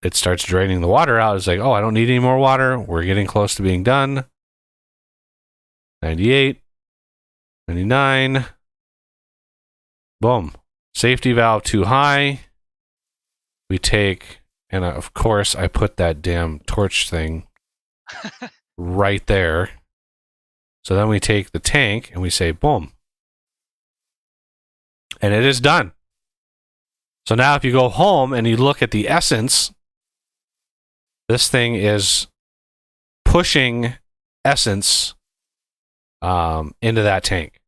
It starts draining the water out. It's like, oh, I don't need any more water. We're getting close to being done. 98. 99. Boom. Safety valve too high. We take, and of course, I put that damn torch thing right there. So then we take the tank and we say, boom. And it is done. So now if you go home and you look at the essence, this thing is pushing essence into that tank.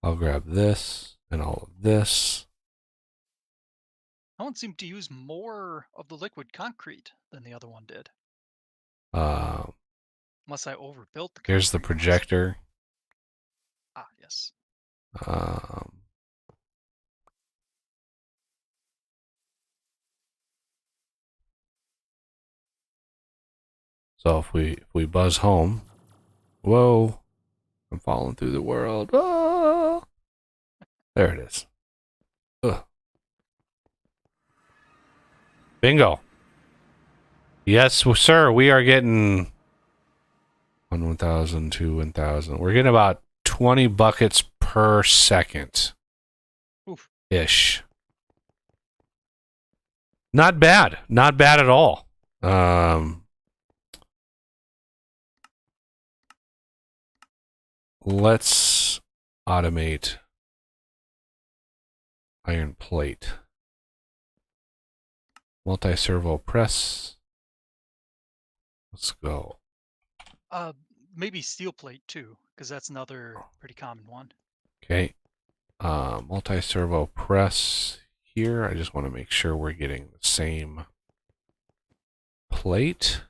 I'll grab this and all of this. That one seemed to use more of the liquid concrete than the other one did. Unless I overbuilt the Here's the concrete ones. projector. Ah, yes. So if we buzz home, whoa, I'm falling through the world. Oh, there it is. Ugh. Bingo. Yes, sir. We are getting 1,000, 2, 1,000. We're getting about 20 buckets per second. Oof. Ish. Not bad. Not bad at all. Let's automate iron plate. Multi-servo press. Let's go. Maybe steel plate too, because that's another pretty common one. Okay. Multi-servo press here. I just want to make sure we're getting the same plate.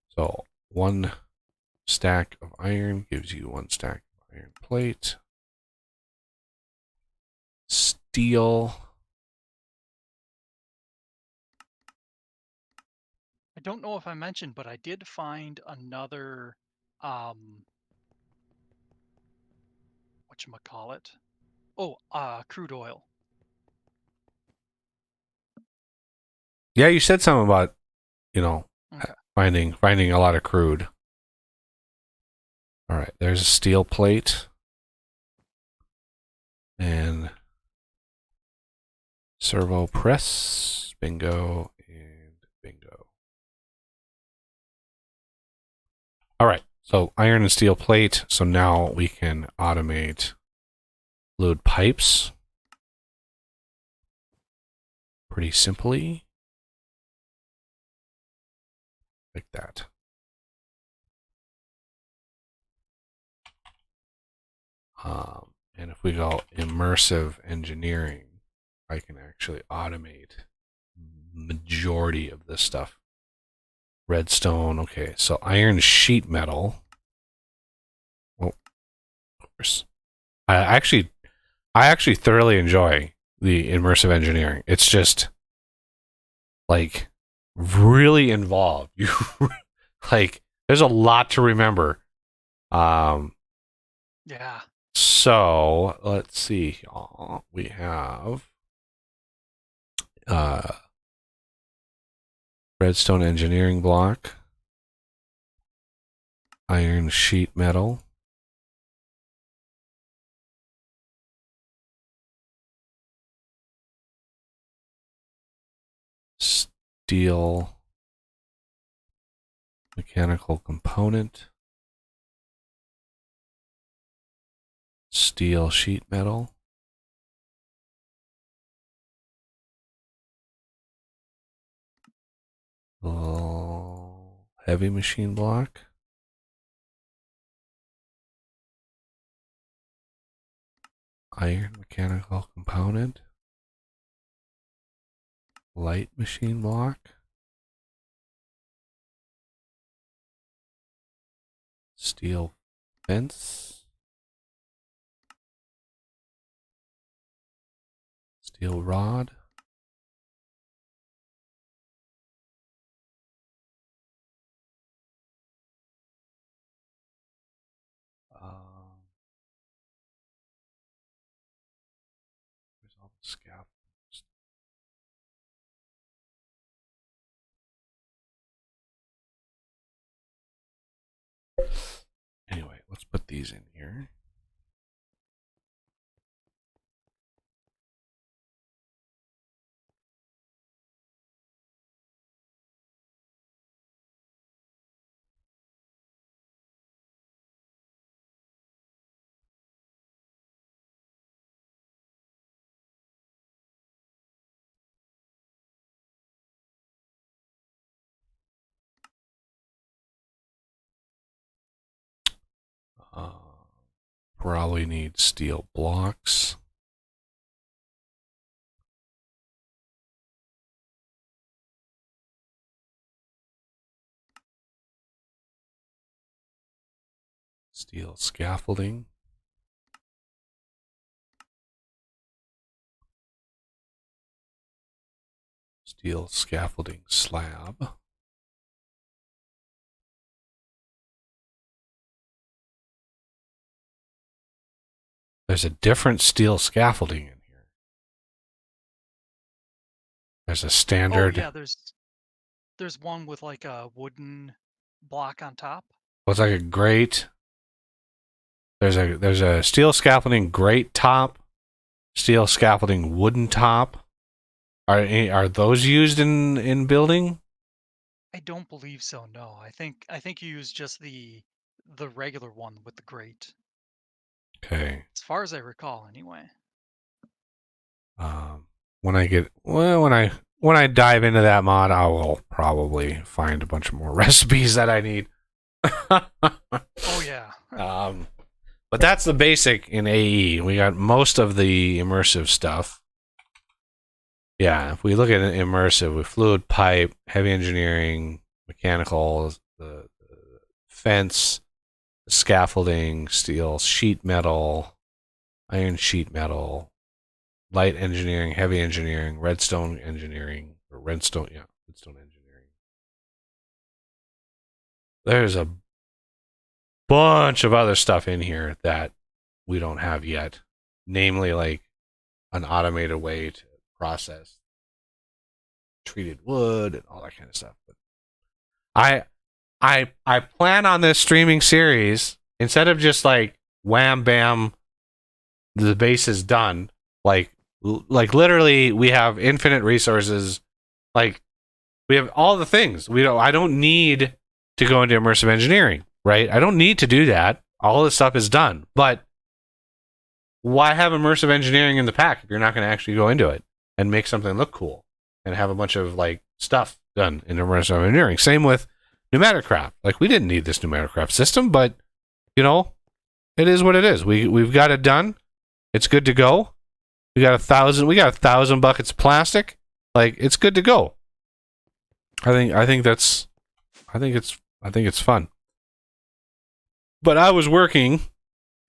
So 1 stack of iron gives you 1 stack of iron plate. Steel. I don't know if I mentioned, but I did find another whatchamacallit? Oh, crude oil. Yeah, you said something about, you know, Okay. finding a lot of crude. All right, there's a steel plate. And servo press, bingo, and bingo. All right, so iron and steel plate. So now we can automate fluid pipes pretty simply. Like that. And if we go immersive engineering, I can actually automate majority of this stuff. Redstone, okay, so iron sheet metal. Oh, of course. I actually thoroughly enjoy the immersive engineering. It's just like really involved. You like there's a lot to remember. Yeah. So let's see. We have redstone engineering block, iron sheet metal, steel mechanical component, steel sheet metal, heavy machine block, iron mechanical component, light machine block, steel fence, steel rod, where's all the scaffolding? Anyway, let's put these in here. Probably need steel blocks. Steel scaffolding. Steel scaffolding slab. There's a different steel scaffolding in here. There's a standard. Oh yeah, there's one with like a wooden block on top. Looks like a grate. There's a steel scaffolding grate top, steel scaffolding wooden top. Are those used in building? I don't believe so. No, I think you use just the regular one with the grate, Okay. as far as I recall, anyway. When I dive into that mod, I will probably find a bunch of more recipes that I need. Oh yeah. But that's the basic in AE. We got most of the immersive stuff. yeah, if we look at it immersive with fluid pipe, heavy engineering, mechanical, the fence, scaffolding, steel, sheet metal, iron sheet metal, light engineering, heavy engineering, redstone engineering, or redstone engineering. There's a bunch of other stuff in here that we don't have yet, namely like an automated way to process treated wood and all that kind of stuff. But I plan on this streaming series, instead of just like wham bam, the base is done. Like literally, we have infinite resources. Like we have all the things. I don't need to go into immersive engineering, right? I don't need to do that. All this stuff is done. But why have immersive engineering in the pack if you're not going to actually go into it and make something look cool and have a bunch of like stuff done in immersive engineering? Same with Pneumaticraft. Like, we didn't need this Pneumaticraft system, but you know, it is what it is. We've got it done. It's good to go. We got 1,000 buckets of plastic. Like, it's good to go. I think it's fun. But I was working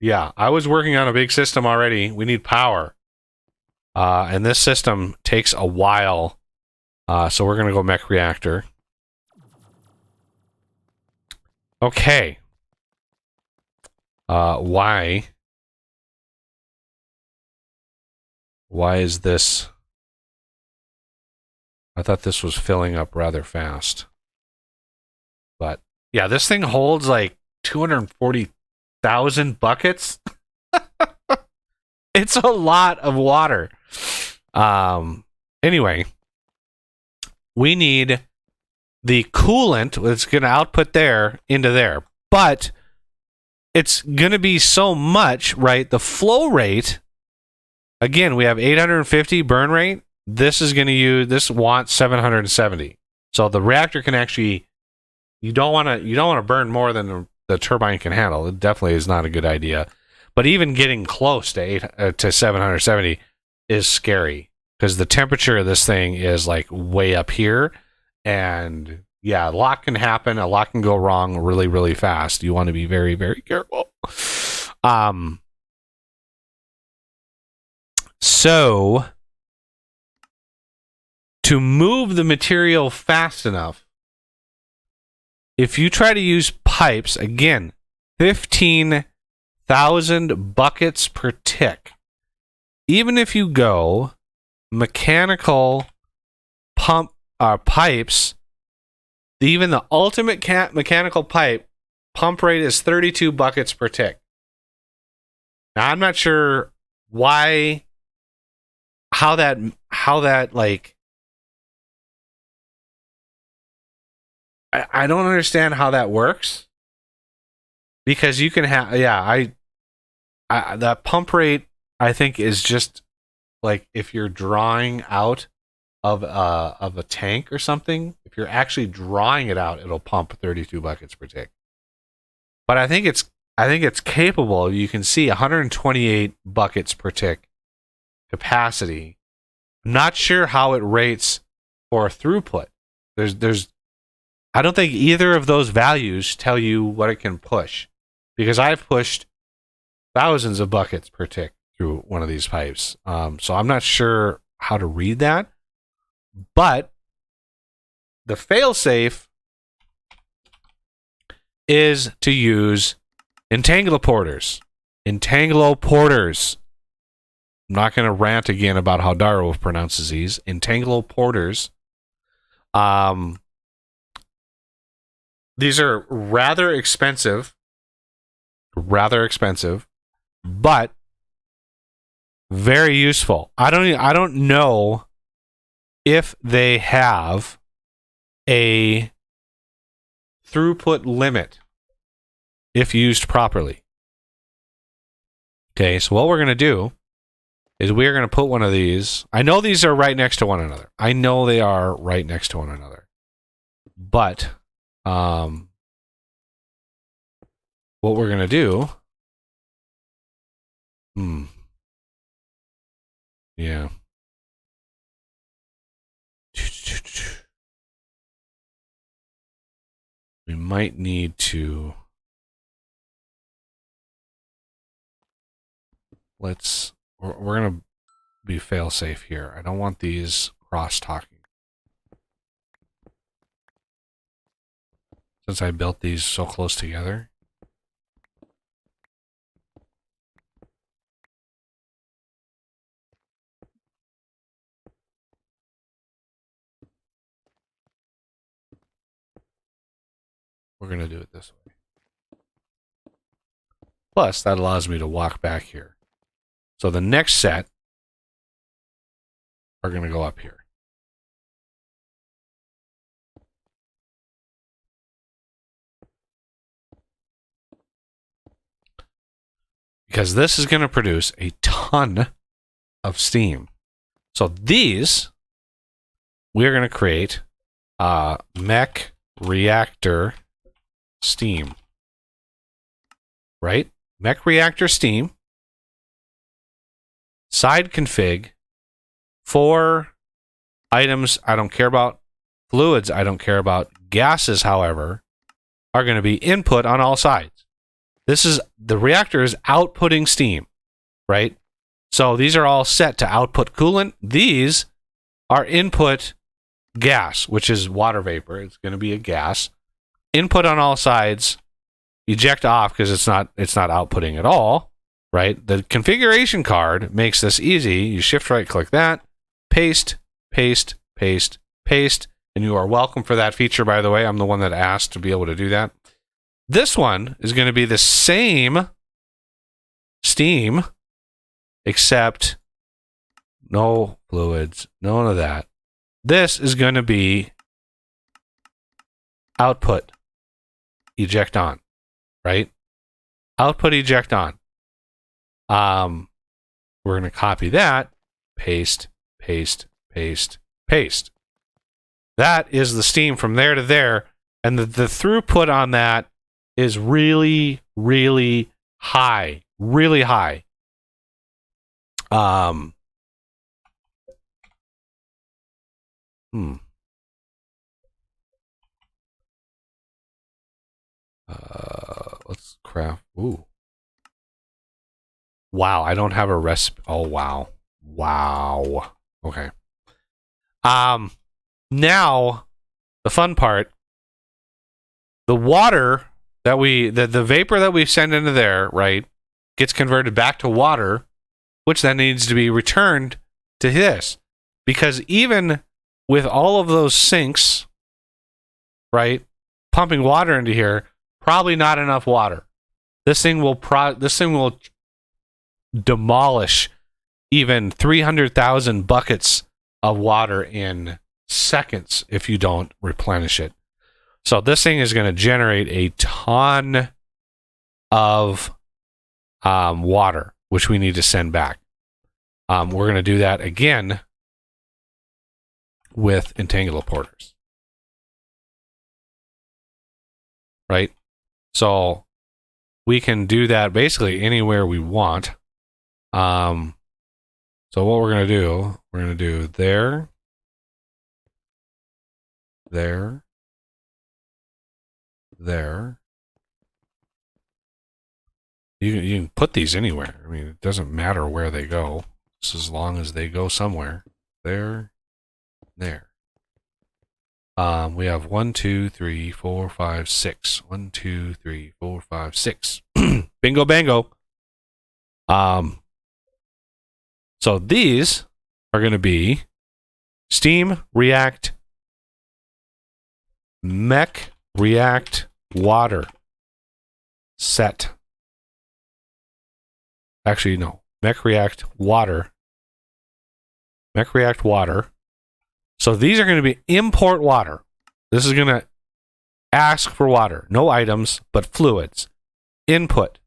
on a big system already. We need power. And this system takes a while. So we're going to go mech reactor. Okay. Why is this? I thought this was filling up rather fast. But yeah, this thing holds like 240,000 buckets. It's a lot of water. Anyway, we need the coolant that's going to output there into there. But it's going to be so much, right? The flow rate, again, we have 850 burn rate. This wants 770. So the reactor can actually, you don't want to burn more than the turbine can handle. It definitely is not a good idea. But even getting close to 770 is scary, because the temperature of this thing is like way up here, and yeah, a lot can happen. A lot can go wrong really, really fast. You want to be very, very careful. So to move the material fast enough, if you try to use pipes, again, 15,000 buckets per tick. Even if you go mechanical pipes, even the ultimate mechanical pipe pump rate is 32 buckets per tick. Now, I'm not sure how that like, I don't understand how that works, because you can have, that pump rate, I think, is just like if you're drawing out of a tank or something. If you're actually drawing it out, it'll pump 32 buckets per tick. But I think it's capable. You can see 128 buckets per tick capacity. I'm not sure how it rates for throughput. I don't think either of those values tell you what it can push, because I've pushed thousands of buckets per tick through one of these pipes. So I'm not sure how to read that. But the failsafe is to use Entangloporters. Entangloporters. I'm not going to rant again about how Darwolf pronounces these. Entangloporters. These are rather expensive, but very useful. I don't know if they have a throughput limit if used properly. Okay, so what we're going to do is we're going to put one of these. I know these are right next to one another. I know they are right next to one another. But what we're going to do... Yeah. we might need to, we're going to be fail safe here. I don't want these cross talking. Since I built these so close together. We're going to do it this way. Plus, that allows me to walk back here. So the next set are going to go up here. Because this is going to produce a ton of steam. So these, we're going to create mech reactor steam. Right? Mech reactor steam. Side config. 4 items I don't care about. Fluids I don't care about. Gases, however, are going to be input on all sides. The reactor is outputting steam, right? So these are all set to output coolant. These are input gas, which is water vapor. It's going to be a gas. Input on all sides. Eject off because it's not outputting at all, right? The configuration card makes this easy. You shift right click that, paste, paste, paste, paste, and you are welcome for that feature, by the way. I'm the one that asked to be able to do that. This one is going to be the same steam, except no fluids, none of that. This is going to be output, eject on, right? Output, eject on. We're going to copy that, paste, paste, paste, paste. That is the steam from there to there, and the throughput on that is really, really high. Really high. Let's craft. Ooh. Wow, I don't have a recipe. Oh, wow. Wow. Okay. Now, the fun part. The water that the vapor that we send into there, right, gets converted back to water, which then needs to be returned to this. Because even with all of those sinks, right, pumping water into here, probably not enough water. This thing will demolish even 300,000 buckets of water in seconds if you don't replenish it. So this thing is going to generate a ton of water, which we need to send back. We're going to do that again with entangler-porters. Right? So we can do that basically anywhere we want. So what we're going to do there, there, there. You can put these anywhere. I mean, it doesn't matter where they go, just as long as they go somewhere. There, there. We have 1, 2, 3, 4, 5, 6. 1, 2, 3, 4, 5, 6. Bingo, bango. So these are going to be steam, react, mech, react, water, set. Actually, no. Mech, react, water. Mech, react, water. So these are going to be import water. This is going to ask for water. No items, but fluids. Input.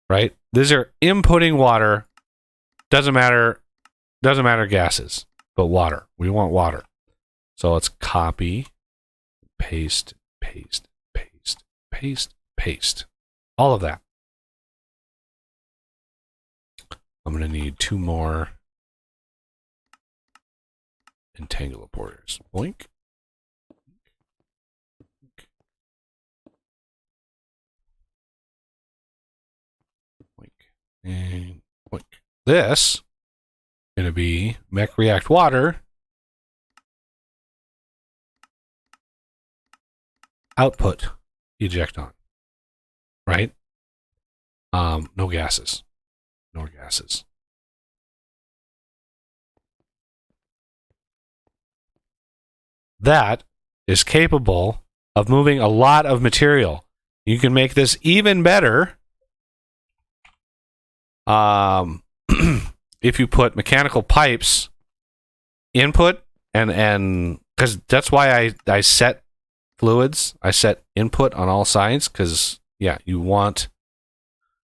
Right? These are inputting water. Doesn't matter gases, but water. We want water. So let's copy, paste, paste, paste, paste, paste. All of that. I'm going to need 2 more entangler-porters. Boink. And this is going to be mech react water output eject on, right? No gases. No gases. That is capable of moving a lot of material. You can make this even better if you put mechanical pipes input and because that's why I set fluids. I set input on all sides because yeah, you want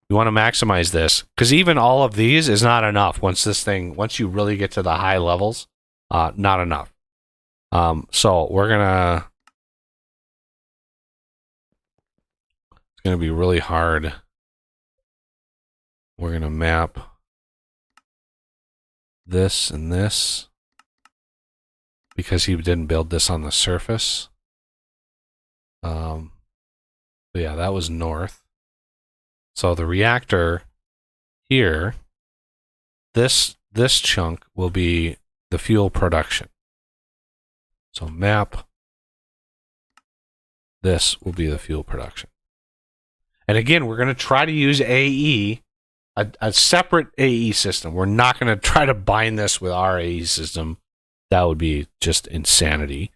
to maximize this because even all of these is not enough once you really get to the high levels, not enough. So it's gonna be really hard. We're gonna map this and this because he didn't build this on the surface. Yeah, that was north. So the reactor here, this chunk will be the fuel production. So map, this will be the fuel production. And again, we're going to try to use AE, a separate AE system. We're not going to try to bind this with our AE system. That would be just insanity.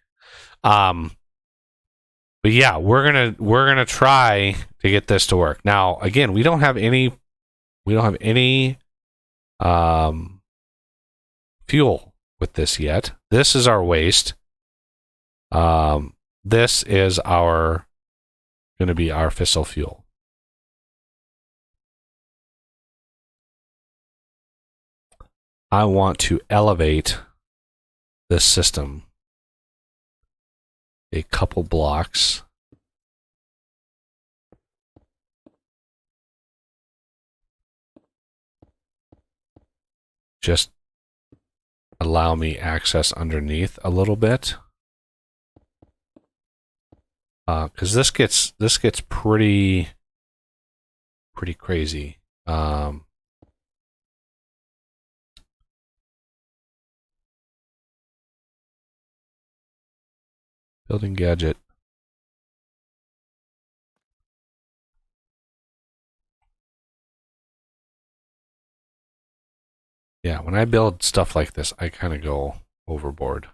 But yeah, we're gonna try to get this to work. Now, again, we don't have any fuel with this yet. This is our waste. This is going to be our fissile fuel. I want to elevate this system a couple blocks. Just allow me access underneath a little bit. Because this gets pretty crazy. Building gadget. Yeah, when I build stuff like this, I kind of go overboard.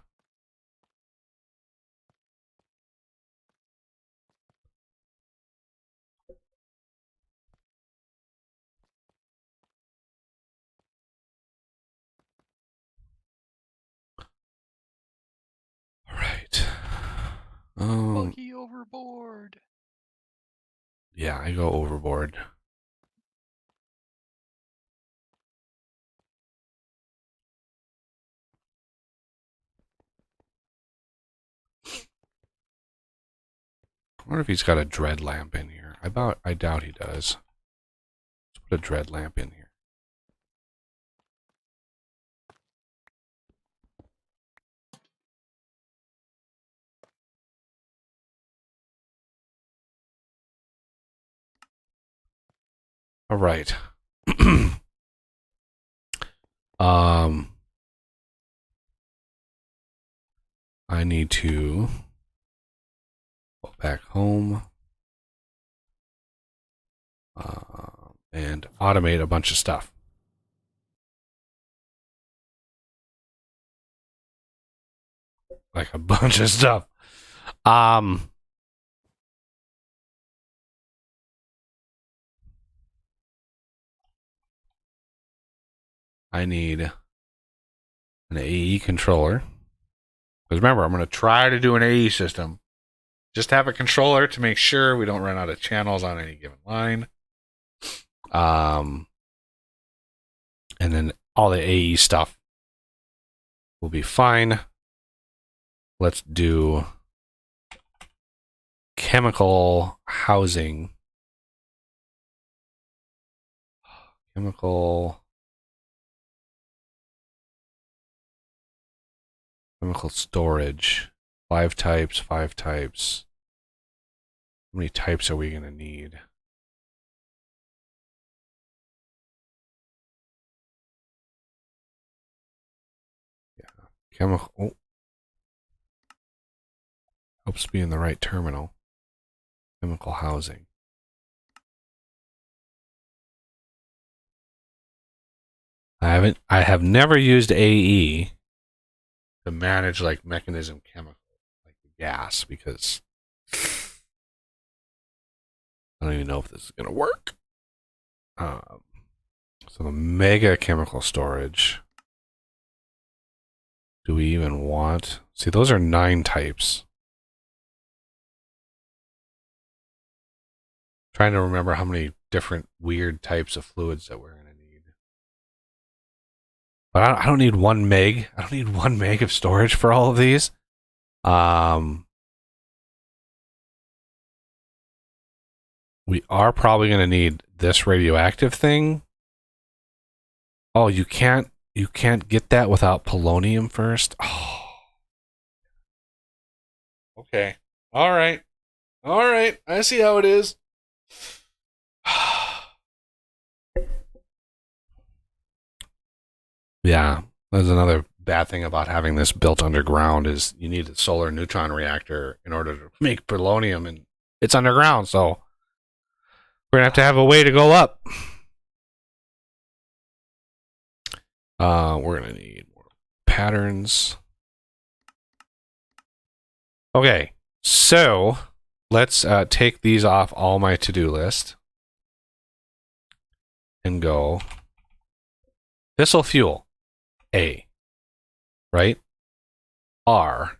All right. Buggy overboard. Yeah, I go overboard. I wonder if he's got a dread lamp in here. I doubt he does. Let's put a dread lamp in here. All right. I need to go back home and automate a bunch of stuff. Like a bunch of stuff. I need an AE controller. Because remember, I'm going to try to do an AE system. Just have a controller to make sure we don't run out of channels on any given line. And then all the AE stuff will be fine. Let's do chemical housing. Chemical storage. 5 types, 5 types. How many types are we going to need? chemical. Oh. Helps be in the right terminal. Chemical housing. I have never used AE to manage like mechanism chemical, like the gas, because I don't even know if this is going to work. So the mega chemical storage. Do we even want? See, those are 9 types. Trying to remember how many different weird types of fluids that we're going to need. But I don't need 1 meg. I don't need 1 meg of storage for all of these. We are probably going to need this radioactive thing. Oh, you can't get that without polonium first. Oh. Okay. All right. I see how it is. Yeah, there's another bad thing about having this built underground is you need a solar neutron reactor in order to make polonium, and it's underground, so we're gonna have a way to go up. We're gonna need more patterns. Okay, so let's take these off all my to-do list and go fissile fuel. A, right? R,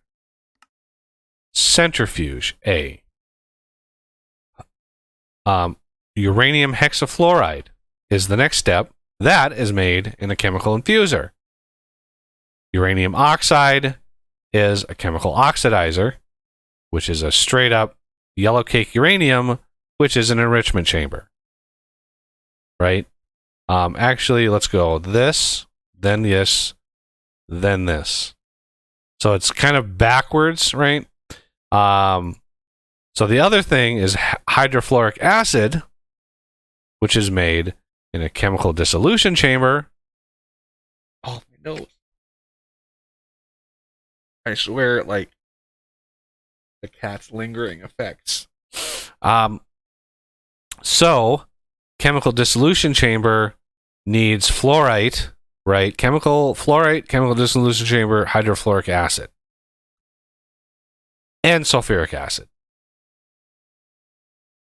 centrifuge. A, uranium hexafluoride is the next step. That is made in a chemical infuser. Uranium oxide is a chemical oxidizer, which is a straight up yellow cake uranium, which is an enrichment chamber. Right? Actually, let's go this, then this, then this. So it's kind of backwards, right? So the other thing is hydrofluoric acid, which is made in a chemical dissolution chamber. Oh, my nose. I swear, like, the cat's lingering effects. So, chemical dissolution chamber needs fluorite, right? Chemical fluorite, chemical dissolution chamber, hydrofluoric acid, and sulfuric acid.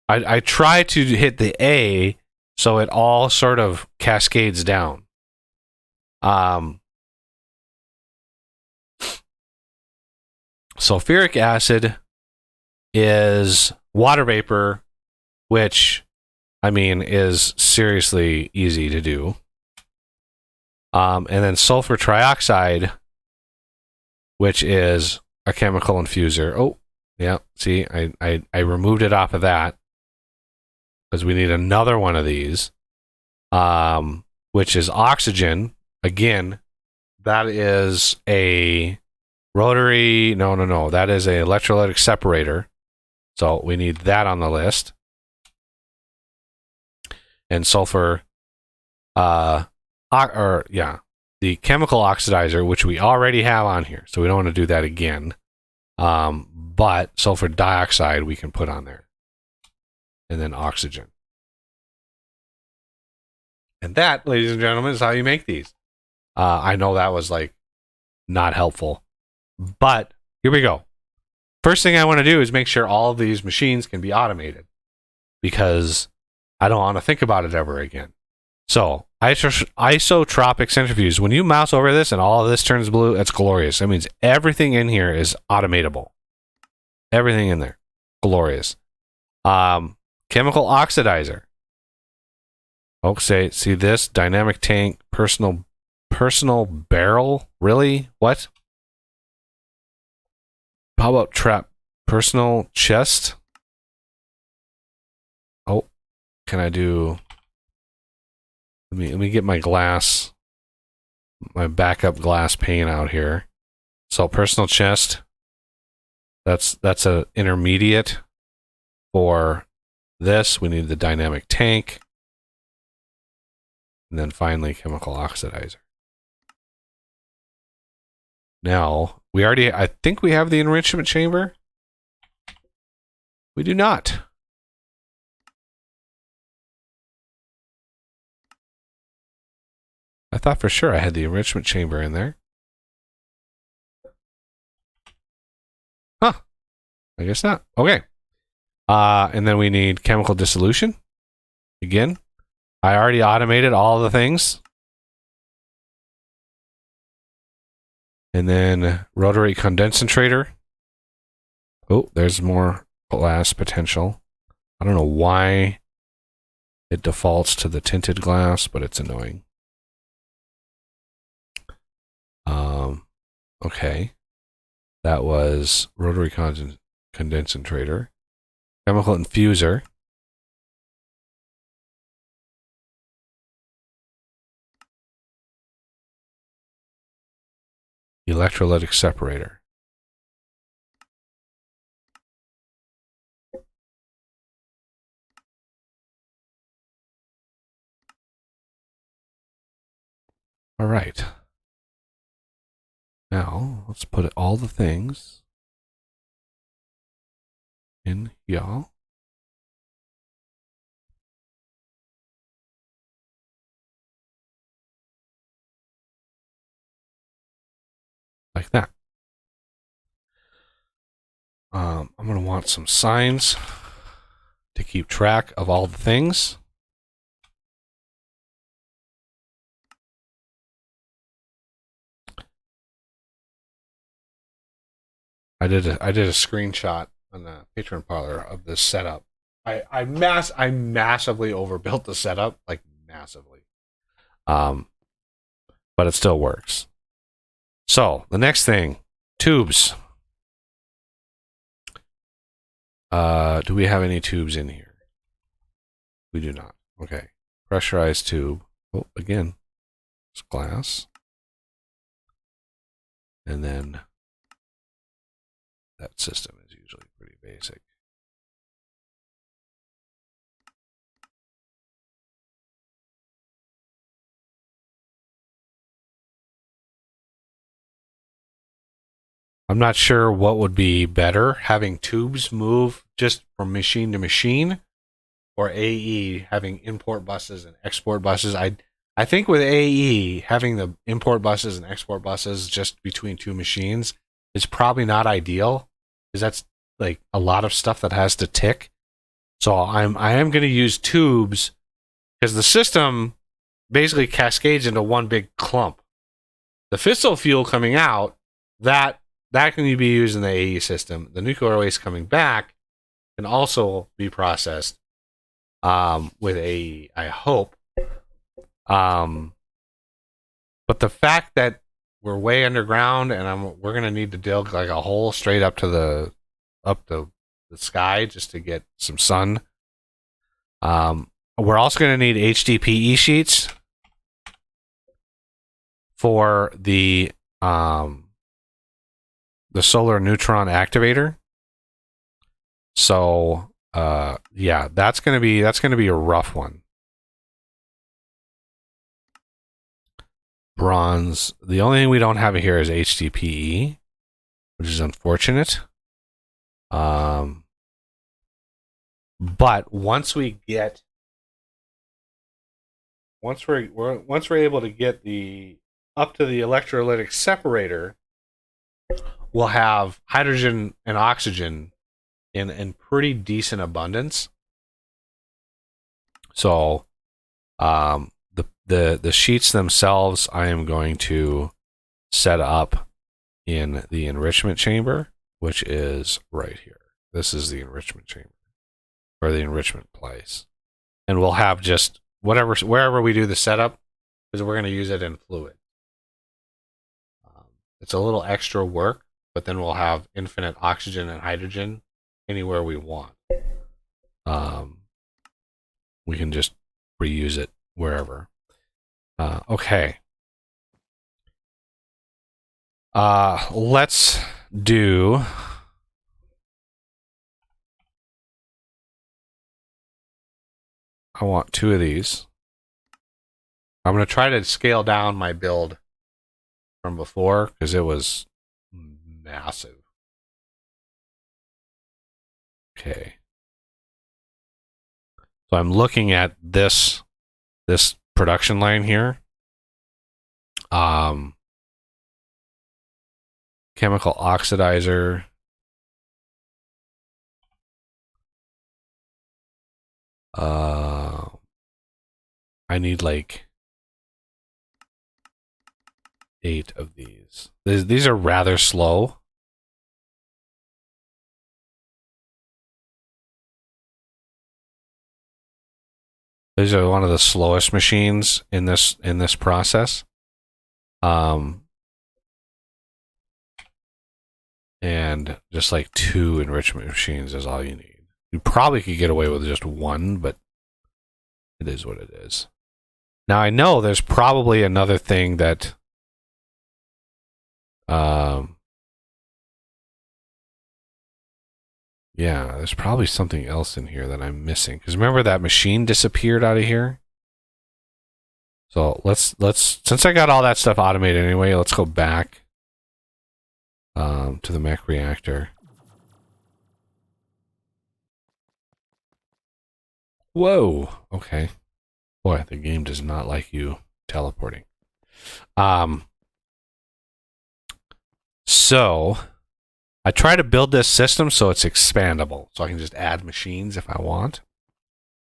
I try to hit the A so it all sort of cascades down. Sulfuric acid is water vapor, which, I mean, is seriously easy to do. And then sulfur trioxide, which is a chemical infuser. Oh, yeah, see, I removed it off of that because we need another one of these, which is oxygen. Again, that is a rotary, no, that is an electrolytic separator. So we need that on the list. And sulfur, the chemical oxidizer, which we already have on here, so we don't want to do that again. But sulfur dioxide we can put on there. And then oxygen. And that, ladies and gentlemen, is how you make these. I know that was like not helpful, but here we go. First thing I want to do is make sure all of these machines can be automated because I don't want to think about it ever again. So, isotropic centrifuge. When you mouse over this and all of this turns blue, that's glorious. That means everything in here is automatable. Everything in there. Glorious. Chemical oxidizer. Okay, see this? Dynamic tank, personal barrel? Really? What? How about trap? Personal chest? Oh, can I do... Let me get my glass, my backup glass pane out here. So personal chest, that's a intermediate for this. We need the dynamic tank. And then finally chemical oxidizer. Now, I think we have the enrichment chamber. We do not. I thought for sure I had the enrichment chamber in there. Huh. I guess not. Okay. And then we need chemical dissolution. Again, I already automated all the things. And then rotary condensator. Oh, there's more glass potential. I don't know why it defaults to the tinted glass, but it's annoying. Okay. That was rotary condensator. Chemical infuser. Electrolytic separator. All right. Now, let's put all the things in here. Like that. I'm going to want some signs to keep track of all the things. I did a screenshot on the Patreon parlor of this setup. I massively overbuilt the setup, like massively. But it still works. So the next thing, tubes. Do we have any tubes in here? We do not. Okay. Pressurized tube. Oh, again, it's glass. And then that system is usually pretty basic. I'm not sure what would be better, having tubes move just from machine to machine, or AE having import buses and export buses. I think with AE, having the import buses and export buses just between two machines is probably not ideal, because that's like a lot of stuff that has to tick. So I am going to use tubes, because the system basically cascades into one big clump. The fissile fuel coming out, that can be used in the AE system. The nuclear waste coming back can also be processed with AE, I hope. But the fact that we're way underground and we're gonna need to dig like a hole straight up to the sky just to get some sun. We're also gonna need HDPE sheets for the solar neutron activator. So yeah, that's gonna be a rough one. Bronze. The only thing we don't have here is HDPE, which is unfortunate. But once we're able to get up to the electrolytic separator, we'll have hydrogen and oxygen in pretty decent abundance. So the sheets themselves I am going to set up in the enrichment chamber, which is right here. This is the enrichment chamber, or the enrichment place. And we'll have just wherever we do the setup, because we're going to use it in fluid. It's a little extra work, but then we'll have infinite oxygen and hydrogen anywhere we want. We can just reuse it wherever. Okay. Let's do... I want 2 of these. I'm going to try to scale down my build from before, because it was massive. Okay. So I'm looking at this production line here. Chemical oxidizer. I need like 8 of these. These are rather slow. These are one of the slowest machines in this process. And just like 2 enrichment machines is all you need. You probably could get away with just 1, but it is what it is. Now I know there's probably another thing that yeah, there's probably something else in here that I'm missing. Because remember that machine disappeared out of here? So let's since I got all that stuff automated anyway, let's go back to the mech reactor. Whoa. Okay. Boy, the game does not like you teleporting. So I try to build this system so it's expandable, so I can just add machines if I want.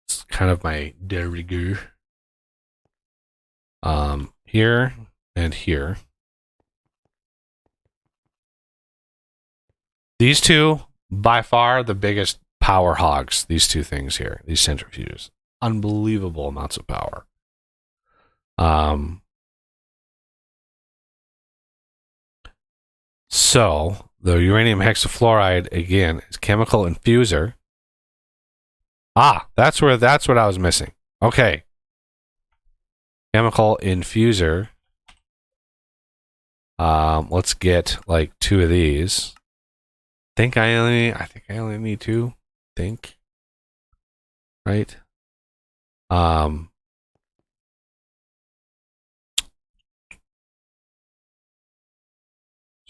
It's kind of my de rigueur. Here and here. These two, by far, the biggest power hogs. These two things here, these centrifuges, unbelievable amounts of power. So the uranium hexafluoride again is chemical infuser. That's what I was missing. Okay. Chemical infuser. Let's get like 2 of these. I think I only need 2. Right?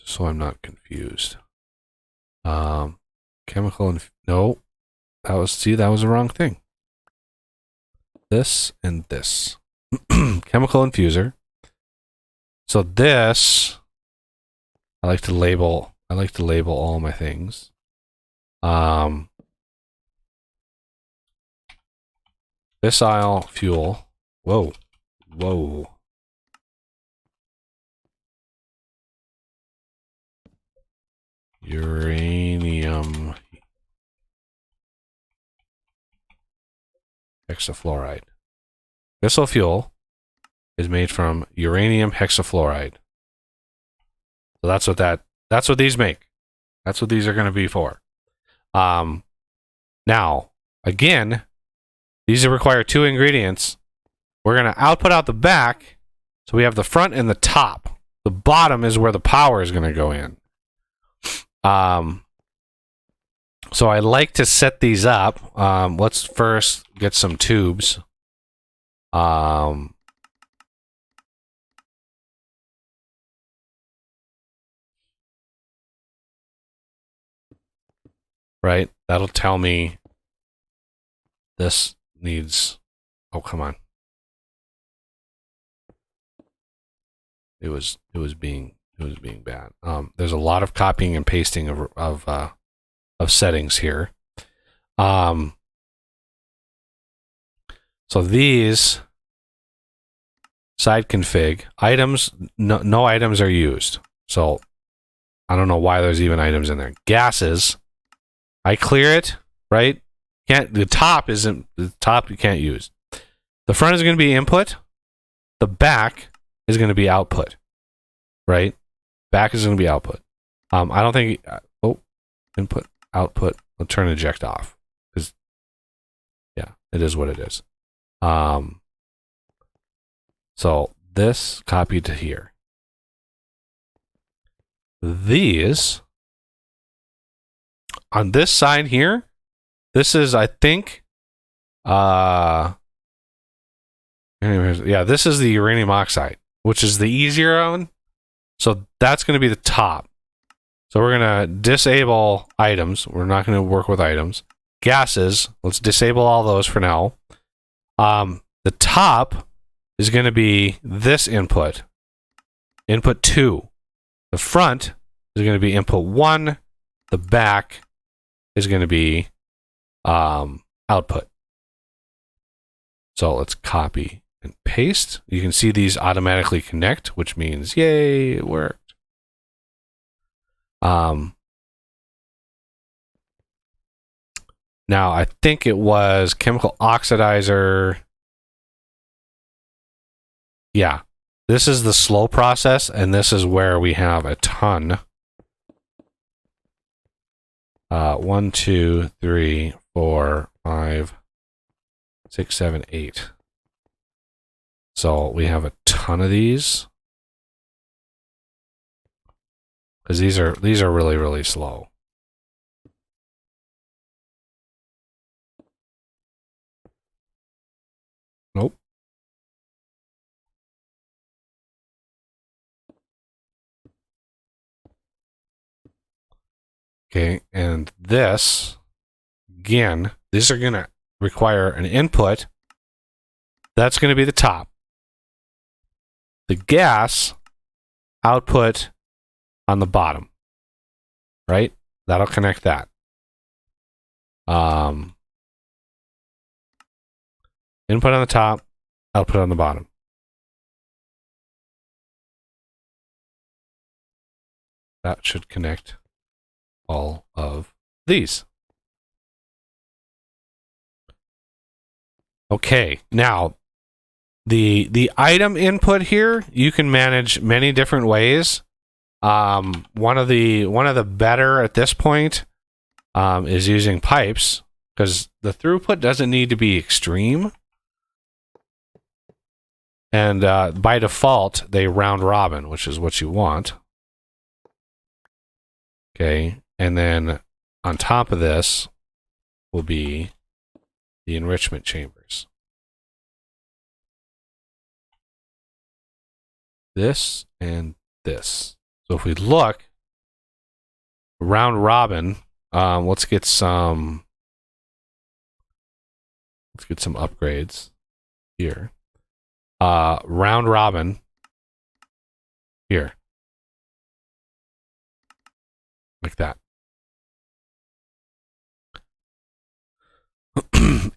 So I'm not confused. Chemical no. That was the wrong thing. This and this. Chemical infuser. So this I like to label all my things. Fissile fuel. Whoa. Uranium hexafluoride. Fissile fuel is made from uranium hexafluoride. So that's what these make. That's what these are going to be for. Now, again, these require 2 ingredients. We're going to output out the back, so we have the front and the top. The bottom is where the power is going to go in. So I like to set these up. Let's first get some tubes. Right? That'll tell me this needs... Oh, come on. It was being bad. There's a lot of copying and pasting of settings here. So these side config items, no items are used. So I don't know why there's even items in there. Gases, I clear it, right? The top you can't use. The front is going to be input. The back is going to be output, right? Back is going to be output. I don't think. Input, output. I'll turn eject off because, yeah, it is what it is. So this copied to here. These on this side here. This is, I think, this is the uranium oxide, which is the easier one. So that's going to be the top. So we're going to disable items. We're not going to work with items. Gases, let's disable all those for now. The top is going to be this input. Input 2. The front is going to be input 1. The back is going to be output. So let's copy and paste. You can see these automatically connect, which means, yay, it worked. Now, I think it was chemical oxidizer. Yeah, this is the slow process, and this is where we have a ton. 1, 2, 3, 4, 5, 6, 7, 8. So we have a ton of these. Because these are really, really slow. Nope. Okay, and this, again, these are going to require an input. That's going to be the top. The gas output on the bottom, right? That'll connect that. Input on the top, output on the bottom. That should connect all of these. Okay, now the item input here you can manage many different ways. One of the better at this point is using pipes, because the throughput doesn't need to be extreme. And by default, they round robin, which is what you want. Okay, and then on top of this will be the enrichment chambers. This and this. So if we look, round robin, let's get some upgrades here. Round robin here. Like that.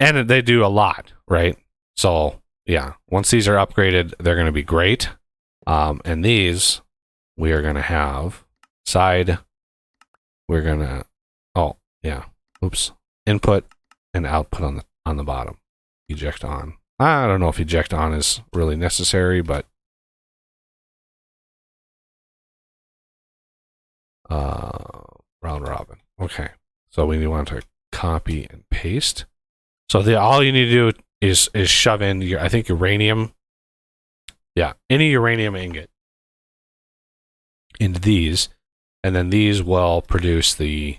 And they do a lot, right? So yeah, once these are upgraded, they're going to be great. And these we are going to have side. We're going to, oh yeah, oops, input and output on the bottom. Eject on. I don't know if eject on is really necessary, but round robin. Okay, so we want to copy and paste. So all you need to do is shove in your, I think, uranium. Yeah, any uranium ingot into these, and then these will produce the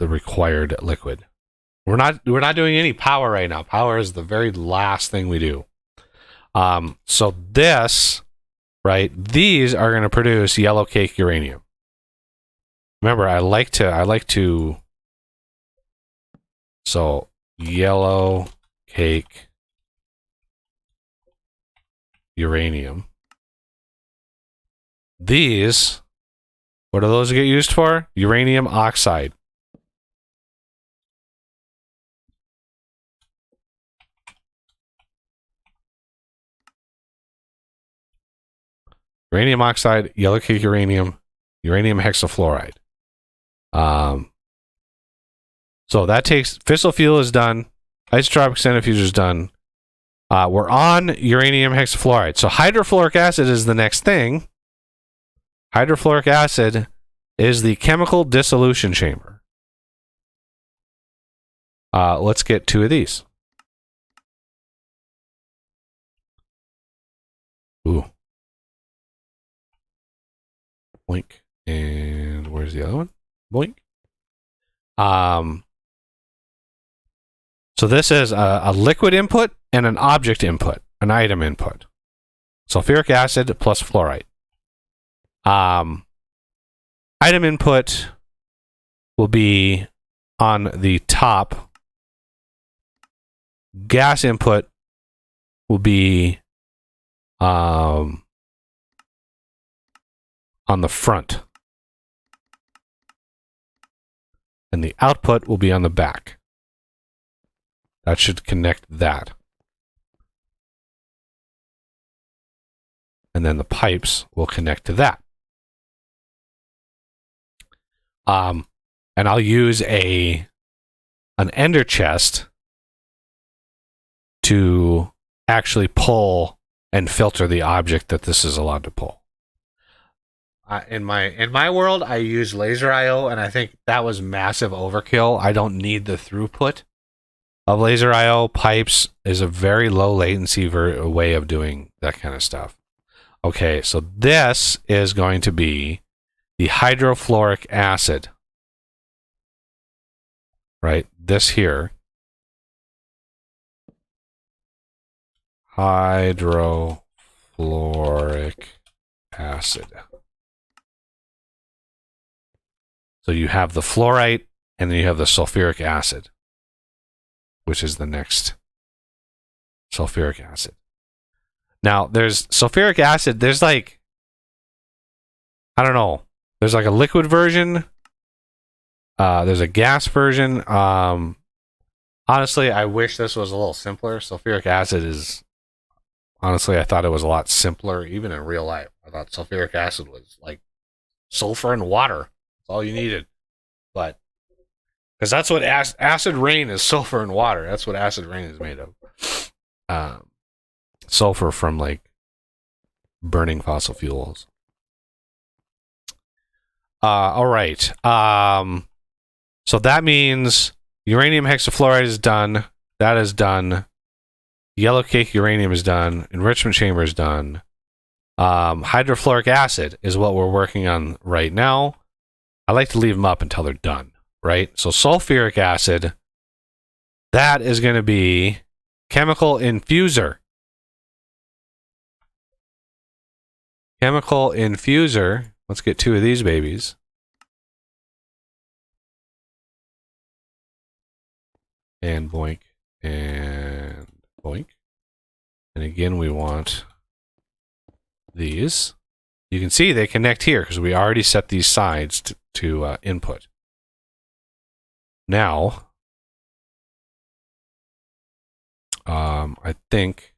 required liquid. We're not doing any power right now. Power is the very last thing we do. So this, right? These are going to produce yellow cake uranium. Remember, I like to. So yellow cake uranium. These, what do those get used for? Uranium oxide. Uranium oxide, yellow cake uranium, uranium hexafluoride. So that takes, fissile fuel is done, isotropic centrifuge is done. We're on uranium hexafluoride. So hydrofluoric acid is the next thing. Hydrofluoric acid is the chemical dissolution chamber. Let's get 2 of these. Ooh. Boink. And where's the other one? Boink. So this is a liquid input and an object input, an item input. Sulfuric acid plus fluorite. item input will be on the top. Gas input will be on the front. And the output will be on the back. That should connect that. And then the pipes will connect to that. And I'll use an ender chest to actually pull and filter the object that this is allowed to pull. In my world, I use laser I/O, and I think that was massive overkill. I don't need the throughput of laser I/O. Pipes is a very low latency way of doing that kind of stuff. Okay, so this is going to be the hydrofluoric acid. Right, this here. Hydrofluoric acid. So you have the fluorite, and then you have the sulfuric acid, which is the next sulfuric acid. Now, there's sulfuric acid. There's like, I don't know. There's like a liquid version. There's a gas version. Honestly, I wish this was a little simpler. Sulfuric acid is, honestly, I thought it was a lot simpler, even in real life. I thought sulfuric acid was like sulfur and water. That's all you needed. But, because that's what acid rain is, sulfur and water. That's what acid rain is made of. Sulfur from like burning fossil fuels. All right. So that means uranium hexafluoride is done. That is done. Yellow cake uranium is done. Enrichment chamber is done. Hydrofluoric acid is what we're working on right now. I like to leave them up until they're done, right? So sulfuric acid, that is going to be chemical infuser. Chemical infuser. Let's get 2 of these babies. And boink, and boink. And again, we want these. You can see they connect here because we already set these sides to input. Now, I think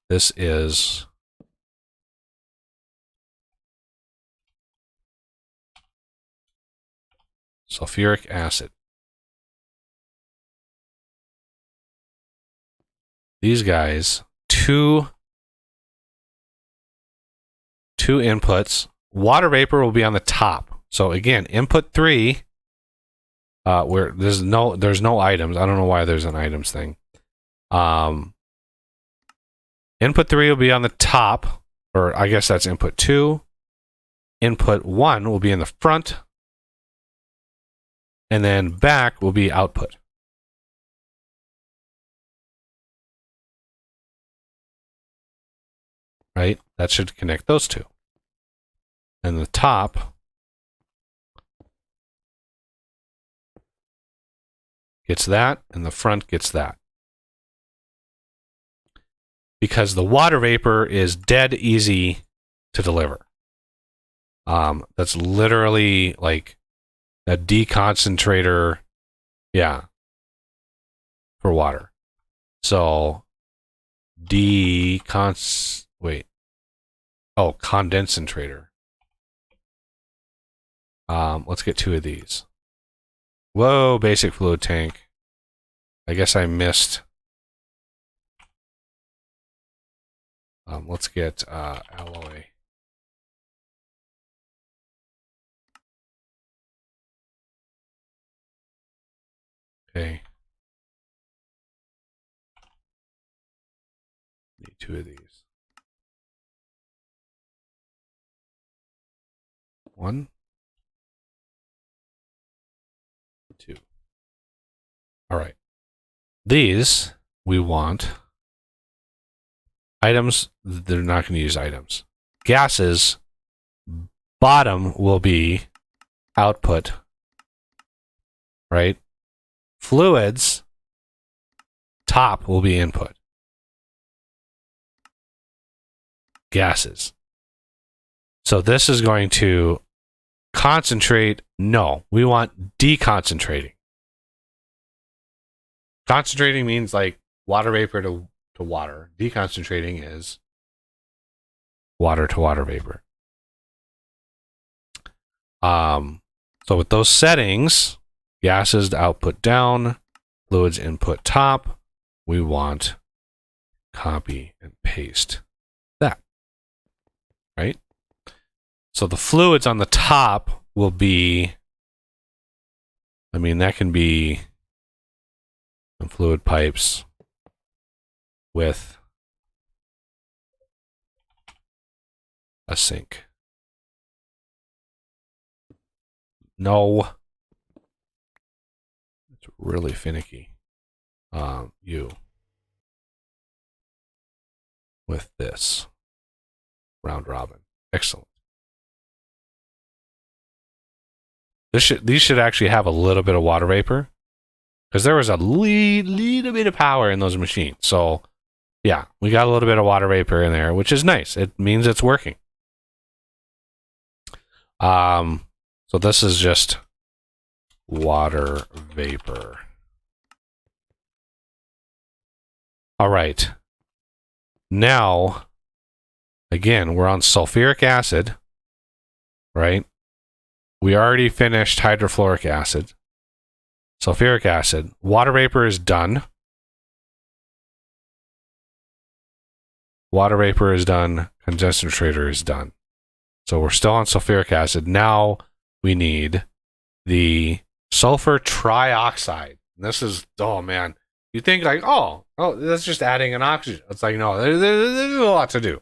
this is sulfuric acid. These guys, two inputs. Water vapor will be on the top. So again, input 3, where there's no items. I don't know why there's an items thing. Input 3 will be on the top, or I guess that's input 2. Input 1 will be in the front, and then back will be output. Right? That should connect those two. And the top gets that, and the front gets that. Because the water vapor is dead easy to deliver. That's literally like a deconcentrator, yeah, for water. So condensator. Let's get 2 of these. Whoa, basic fluid tank. I guess I missed. Let's get alloy. Okay. Need 2 of these. 1, 2. All right. These we want items. They're not going to use items. Gases, bottom will be output, right? Fluids, top will be input. Gases. So this is going to concentrate. No, we want deconcentrating. Concentrating means like water vapor to water. Deconcentrating is water to water vapor. So with those settings, gases to output down, fluids input top, we want copy and paste that, right? So the fluids on the top will be, I mean, that can be some fluid pipes with a sink. No. It's really finicky. You. With this. Round robin. Excellent. These should actually have a little bit of water vapor. Because there was a little bit of power in those machines. So, yeah, we got a little bit of water vapor in there, which is nice. It means it's working. So this is just water vapor. All right. Now, again, we're on sulfuric acid, right? We already finished hydrofluoric acid. Sulfuric acid. Water vapor is done. Water vapor is done. Concentrator is done. So we're still on sulfuric acid. Now we need the sulfur trioxide. This is, oh man, you think like, oh, that's just adding an oxygen. It's like, no, there's a lot to do.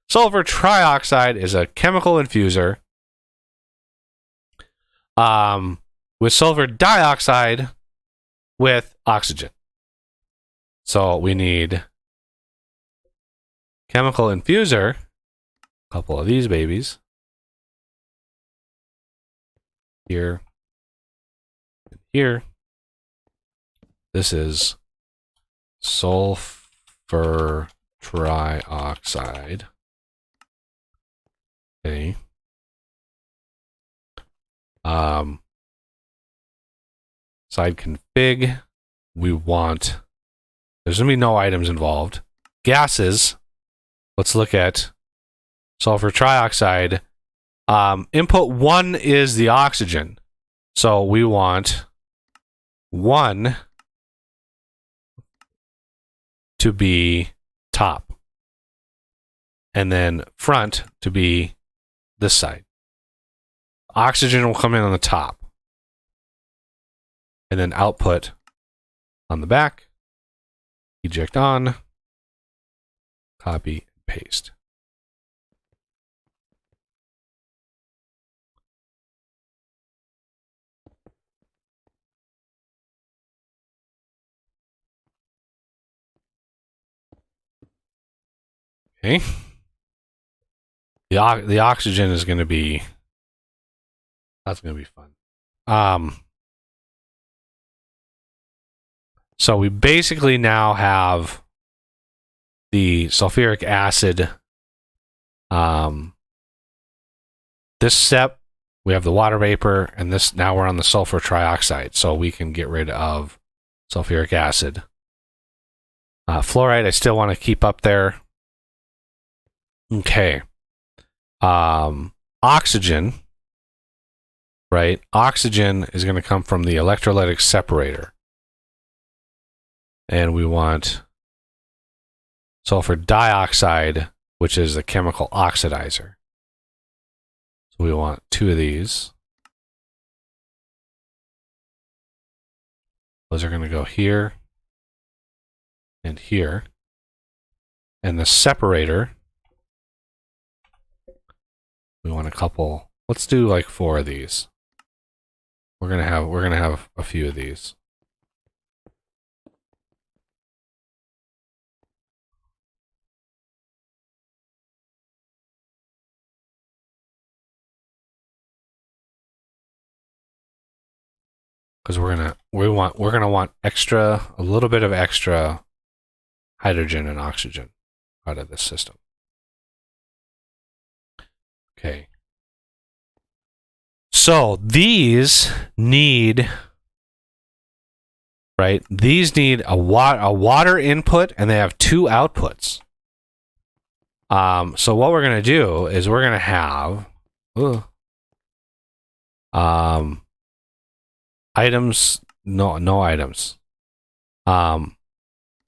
Sulfur trioxide is a chemical infuser with sulfur dioxide with oxygen. So we need chemical infuser, a couple of these babies. Here and here. This is sulfur trioxide. Okay. Side config. We want, there's gonna be no items involved. Gases. Let's look at sulfur trioxide. Input 1 is the oxygen. So we want 1 to be top. And then front to be this side. Oxygen will come in on the top. And then output on the back. Eject on. Copy and paste. Okay. The oxygen is going to be, that's going to be fun. So we basically now have the sulfuric acid. This step, we have the water vapor, and this, now we're on the sulfur trioxide, so we can get rid of sulfuric acid. Fluoride, I still want to keep up there. Okay. Oxygen, right? Oxygen is going to come from the electrolytic separator. And we want sulfur dioxide, which is a chemical oxidizer. So we want 2 of these. Those are going to go here and here. And the separator, we want a couple. Let's do like 4 of these. We're gonna have a few of these. because we're gonna want a little bit of extra hydrogen and oxygen out of this system. Okay. So these need, right? These need a water input, and they have 2 outputs. So what we're gonna do is we're gonna have items. No items.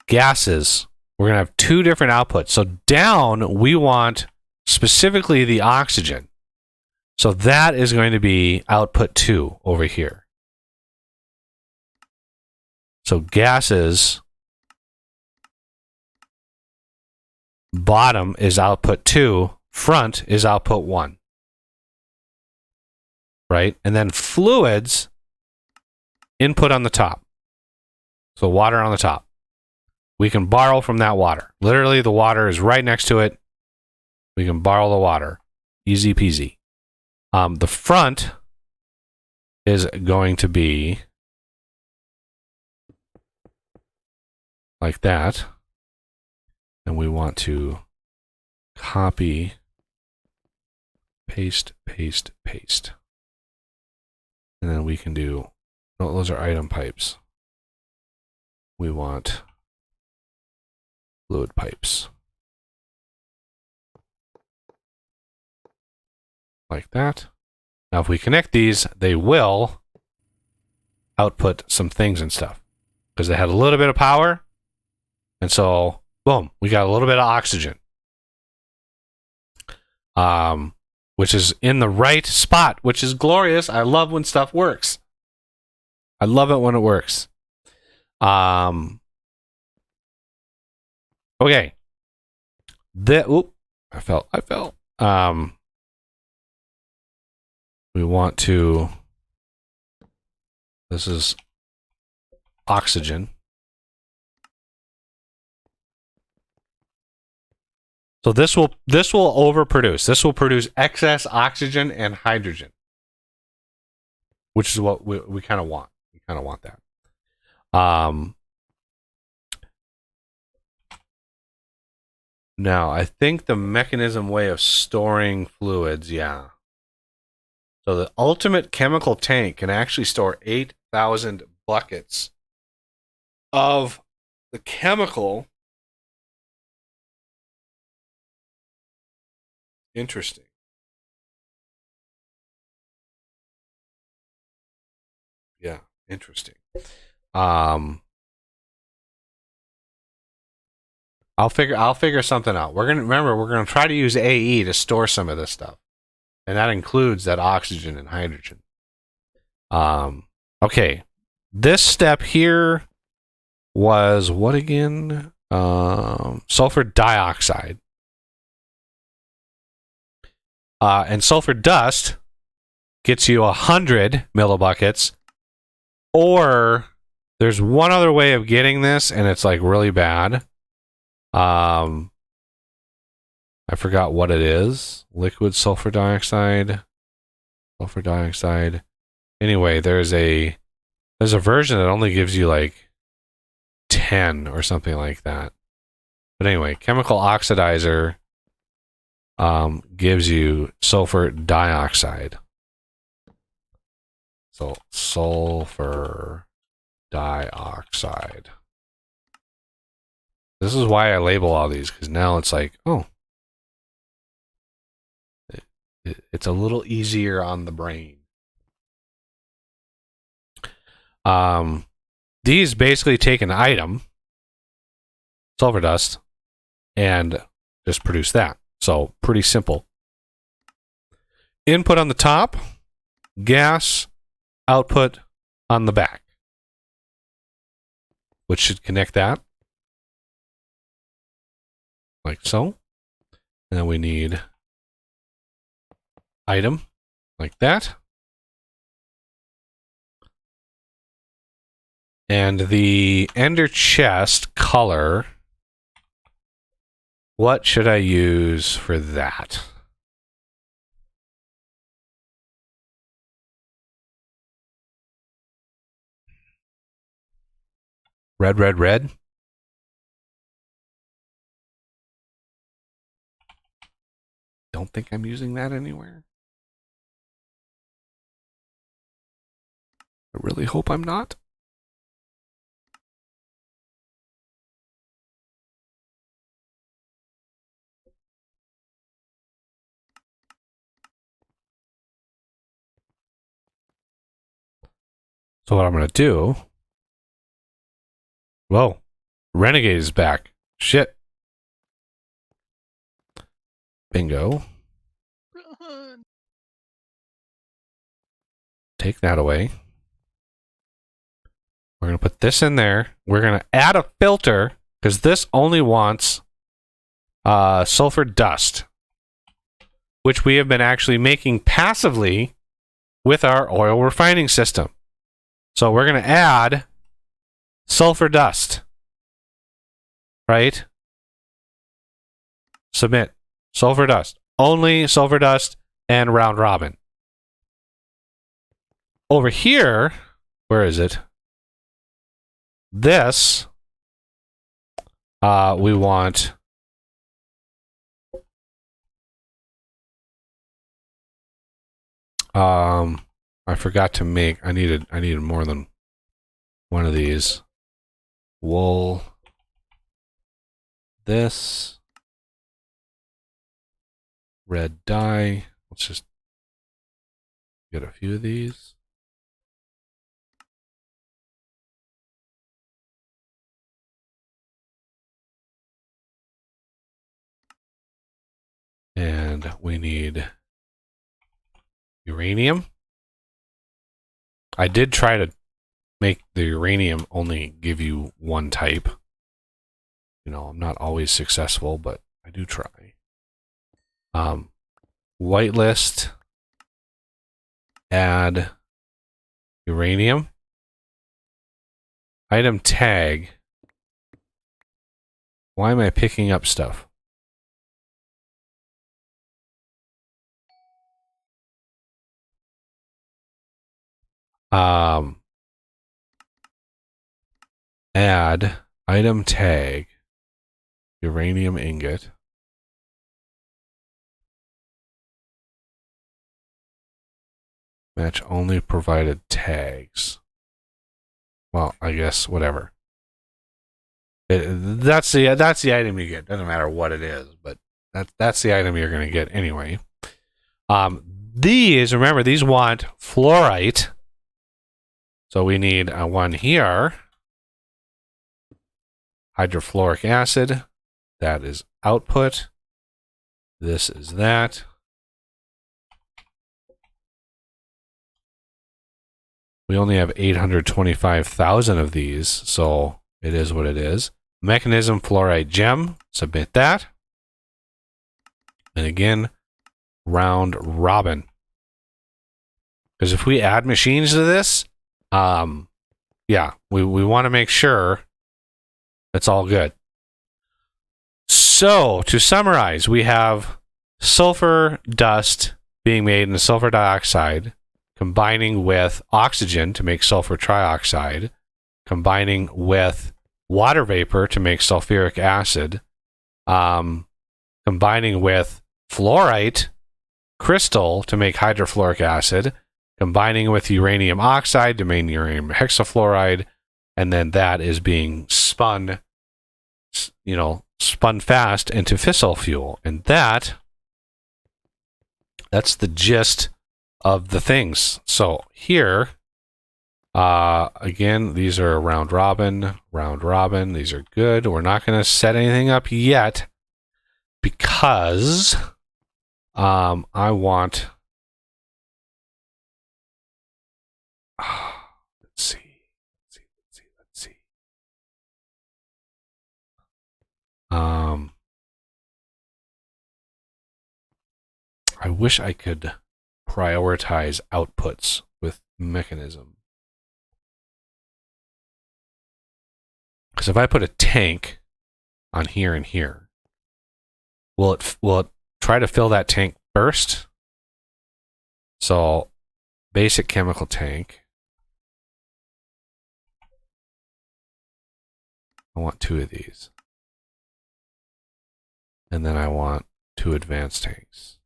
Gases. We're gonna have 2 different outputs. So down we want specifically the oxygen. So that is going to be output 2 over here. So gases, bottom is output 2, front is output 1. Right? And then fluids, input on the top. So water on the top. We can borrow from that water. Literally, the water is right next to it. We can borrow the water. Easy peasy. The front is going to be like that. And we want to copy, paste, paste, paste. And then we can do, no, those are item pipes. We want fluid pipes. Like that. Now, if we connect these, they will output some things and stuff because they had a little bit of power. And so, boom, we got a little bit of oxygen, which is in the right spot, which is glorious. I love when stuff works. I love it when it works. Okay. I fell. We want to, this is oxygen. So this will overproduce. This will produce excess oxygen and hydrogen, which is what we kind of want. We kind of want that. Now, I think the mechanism way of storing fluids, yeah. So the ultimate chemical tank can actually store 8,000 buckets of the chemical. Interesting. Yeah, interesting. I'll figure something out. We're gonna try to use AE to store some of this stuff. And that includes that oxygen and hydrogen. Okay. This step here was what again? Sulfur dioxide. And sulfur dust gets you 100 millibuckets. Or there's one other way of getting this, and it's like really bad. I forgot what it is. Liquid sulfur dioxide. Sulfur dioxide. Anyway, there's a version that only gives you like 10 or something like that. But anyway, chemical oxidizer gives you sulfur dioxide. So sulfur dioxide. This is why I label all these, because now it's like, oh, it's a little easier on the brain. These basically take an item, sulfur dust, and just produce that. So pretty simple. Input on the top, gas, output on the back, which should connect that like so. And then we need item like that. And the ender chest color, what should I use for that? Red, red, red. Don't think I'm using that anywhere. I really hope I'm not. So what I'm going to do... Whoa. Renegade is back. Shit. Bingo. Run. Take that away. We're going to put this in there. We're going to add a filter because this only wants sulfur dust, which we have been actually making passively with our oil refining system. So we're going to add sulfur dust, right? Submit sulfur dust. Only sulfur dust and round robin. Over here, where is it? This, we want I forgot to make, I needed more than one of these. Wool. This. Red dye. Let's just get a few of these. And we need uranium. I did try to make the uranium only give you one type. You know, I'm not always successful, but I do try. Whitelist. Add uranium. Item tag. Why am I picking up stuff? Add item tag uranium ingot. Match only provided tags. Well, I guess whatever. That's the item you get. Doesn't matter what it is, but that's the item you're going to get anyway. These, remember, these want fluorite. So we need one here. Hydrofluoric acid. That is output. This is that. We only have 825,000 of these, so it is what it is. Mechanism fluorite gem. Submit that. And again, round robin. Because if we add machines to this, yeah, we want to make sure it's all good. So, to summarize, we have sulfur dust being made into sulfur dioxide, combining with oxygen to make sulfur trioxide, combining with water vapor to make sulfuric acid, combining with fluorite crystal to make hydrofluoric acid, combining with uranium oxide to make uranium hexafluoride, and then that is being spun, spun fast into fissile fuel. And that's the gist of the things. So here, again, these are round robin. These are good. We're not going to set anything up yet because I want... Let's see. I wish I could prioritize outputs with mechanism. Because if I put a tank on here and here, will it try to fill that tank first? So basic chemical tank. I want 2 of these. And then I want 2 advanced tanks.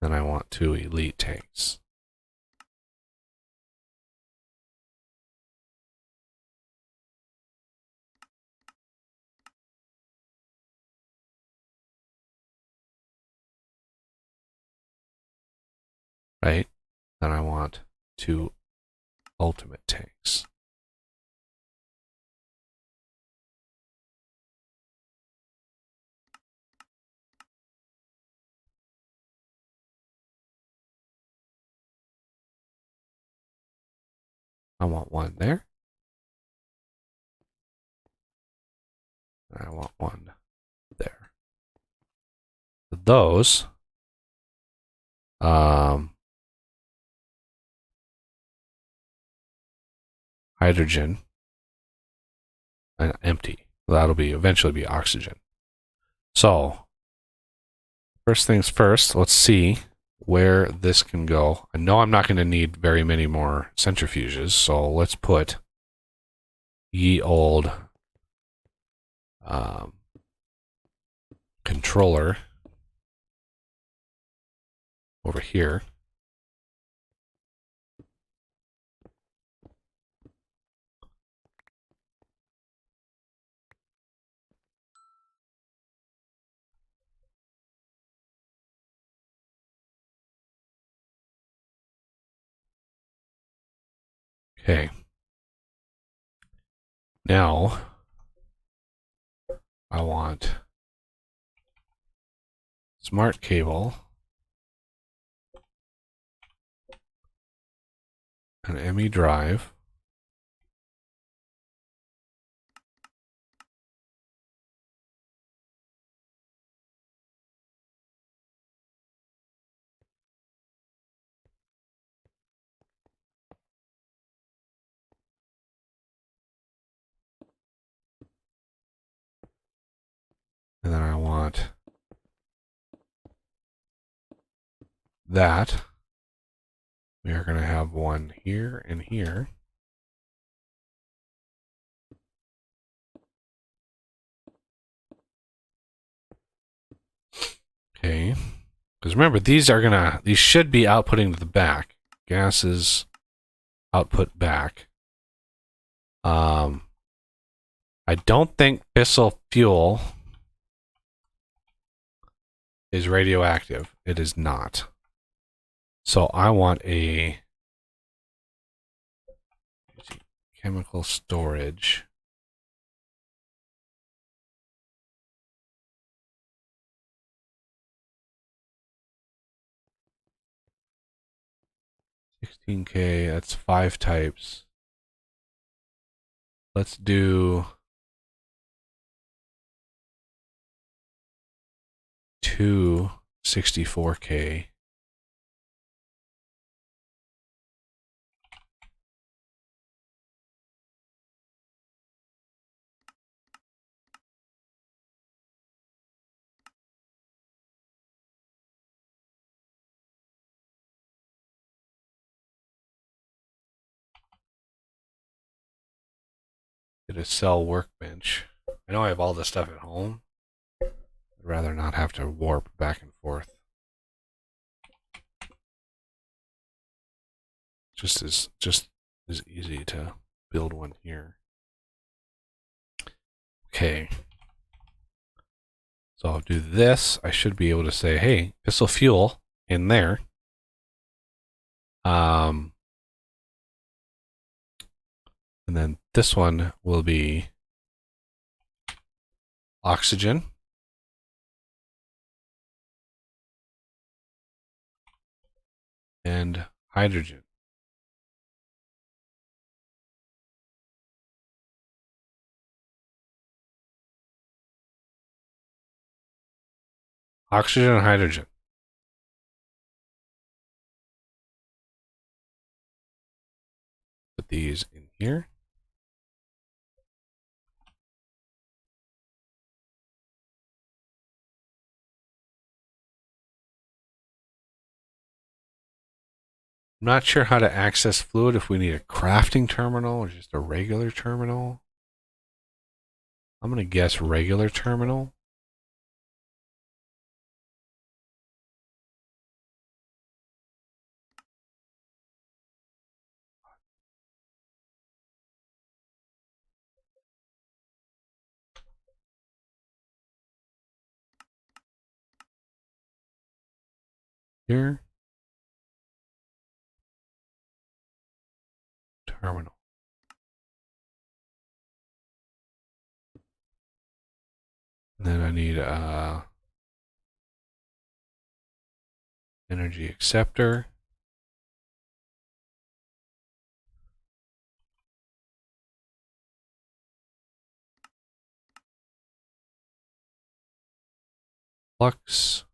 Then I want 2 elite tanks. Right? Then I want 2 ultimate tanks. I want 1 there. And I want 1 there. Those hydrogen and empty. That'll be eventually be oxygen. So first things first, let's see where this can go. I know I'm not going to need very many more centrifuges, so let's put ye old controller over here. Okay. Now I want smart cable, an ME drive, and then I want that. We are going to have 1 here and here. Okay. Because remember, these should be outputting to the back. Gases output back. I don't think fissile fuel is radioactive. It is not. So I want a chemical storage. $16K, that's 5 types. Let's do 2 64K. Get a cell workbench. I know I have all this stuff at home. I'd rather not have to warp back and forth. Just as easy to build one here. Okay. So I'll do this. I should be able to say, hey, fissile fuel in there. And then this one will be oxygen. And hydrogen. Oxygen and hydrogen. Put these in here. I'm not sure how to access fluid, if we need a crafting terminal or just a regular terminal. I'm going to guess regular terminal. Here. Terminal. And then I need energy acceptor. Flux.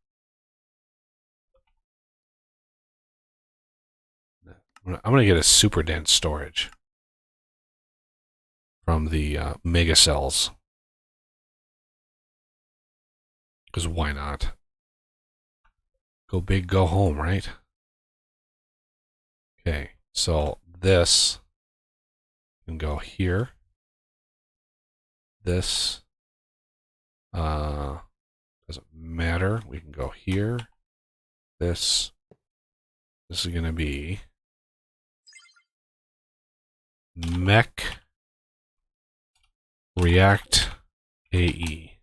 I'm going to get a super dense storage from the mega cells. Because why not? Go big, go home, right? Okay, so this can go here. This doesn't matter. We can go here. This is going to be mech react AE.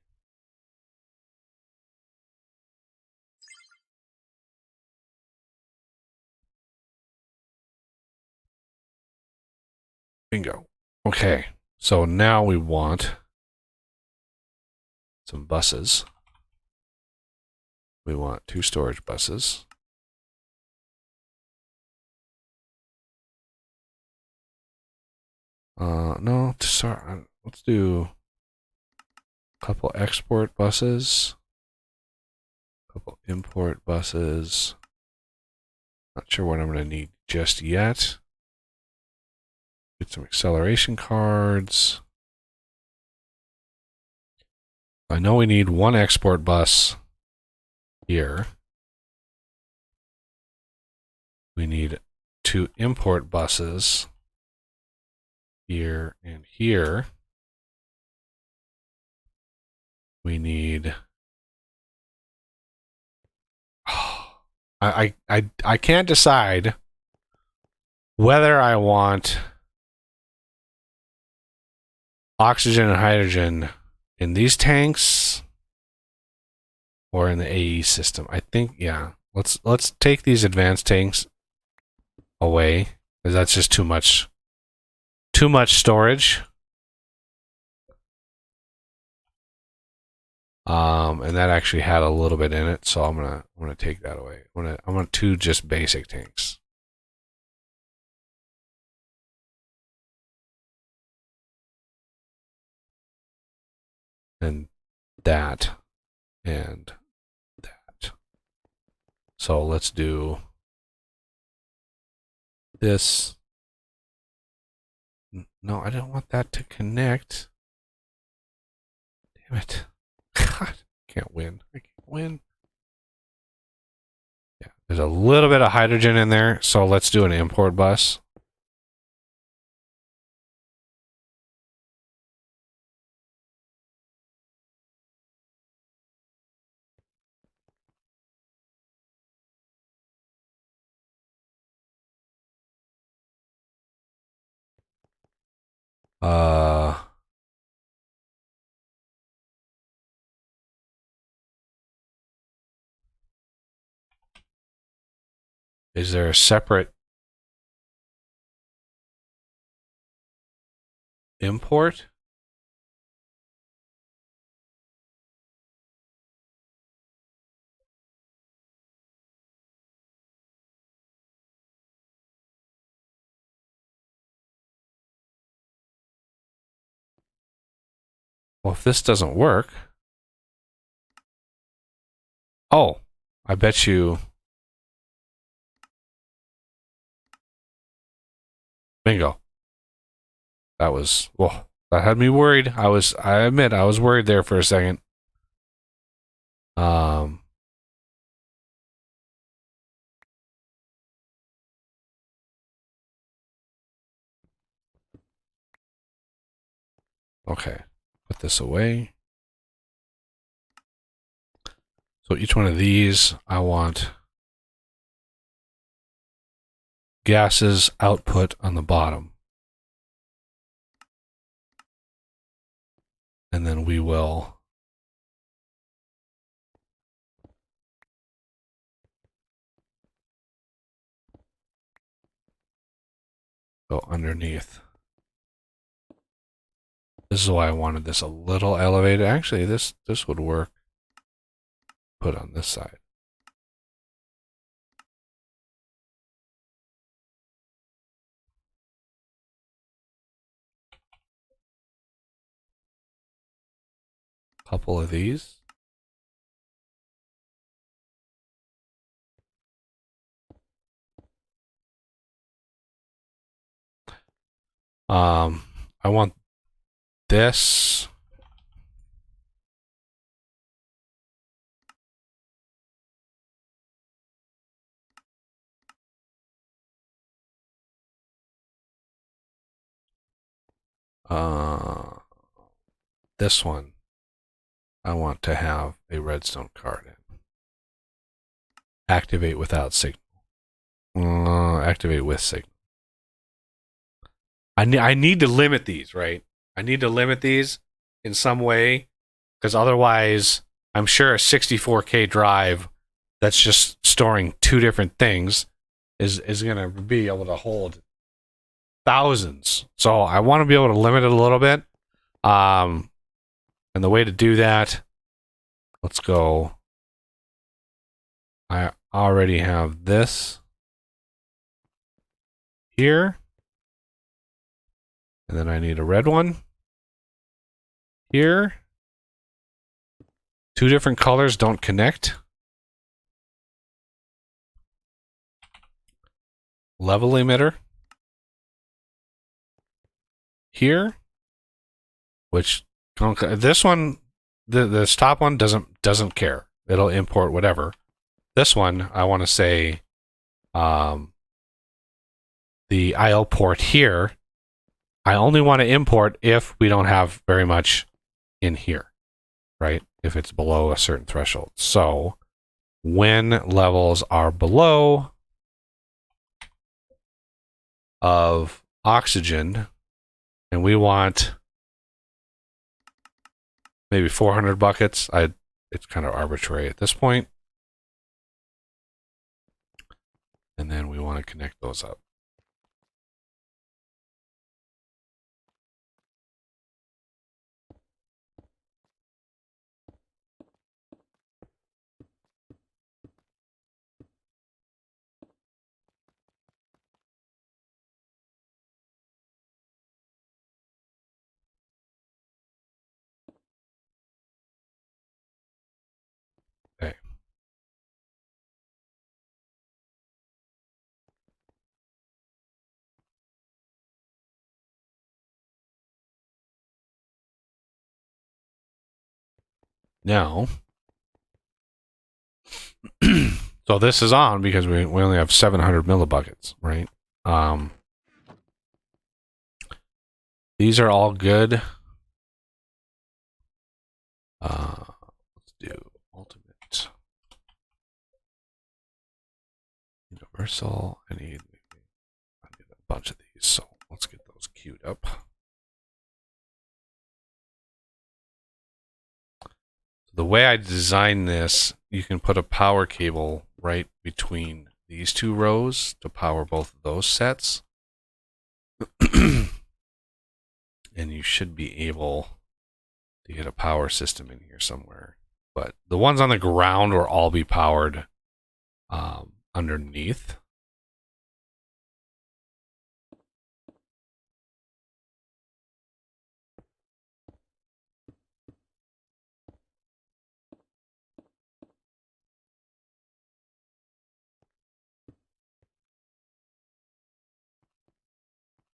Bingo. Okay, so now we want some buses. We want 2 storage buses. No, sorry. Let's do a couple export buses, a couple import buses. Not sure what I'm going to need just yet. Get some acceleration cards. I know we need 1 export bus here. We need 2 import buses here and here. We need I can't decide whether I want oxygen and hydrogen in these tanks or in the AE system. I think, yeah. Let's take these advanced tanks away, because that's just too much storage. And that actually had a little bit in it, so I'm gonna take that away. I want 2 just basic tanks. And that and that. So let's do this. No, I don't want that to connect. Damn it. God, I can't win. I can't win. Yeah, there's a little bit of hydrogen in there, so let's do an import bus. Is there a separate import? Well, if this doesn't work... Oh, I bet you... Bingo. That was... Well, that had me worried. I admit, I was worried there for a second. Okay, put this away. So each one of these, I want gases output on the bottom. And then we will go underneath. This is why I wanted this a little elevated. Actually, this would work. Put on this side. Couple of these. I want this. This one, I want to have a redstone card in. Activate without signal. Activate with signal. I need to limit these, right? I need to limit these in some way, because otherwise, I'm sure a 64K drive that's just storing two different things is going to be able to hold thousands. So I want to be able to limit it a little bit. And the way to do that, let's go. I already have this here. And then I need a red one here. Two different colors don't connect. Level emitter here, which this one, this top one doesn't care. It'll import whatever. This one, I want to say, the IO port here, I only want to import if we don't have very much in here, right? If it's below a certain threshold. So when levels are below of oxygen, and we want maybe 400 buckets, it's kind of arbitrary at this point. And then we want to connect those up. Okay. Now, so this is on because we only have 700 millibuckets, right? These are all good. Let's do ultimate. Universal. I need a bunch of these, so let's get those queued up. The way I design this, you can put a power cable right between these two rows to power both of those sets. And you should be able to get a power system in here somewhere. But the ones on the ground will all be powered underneath.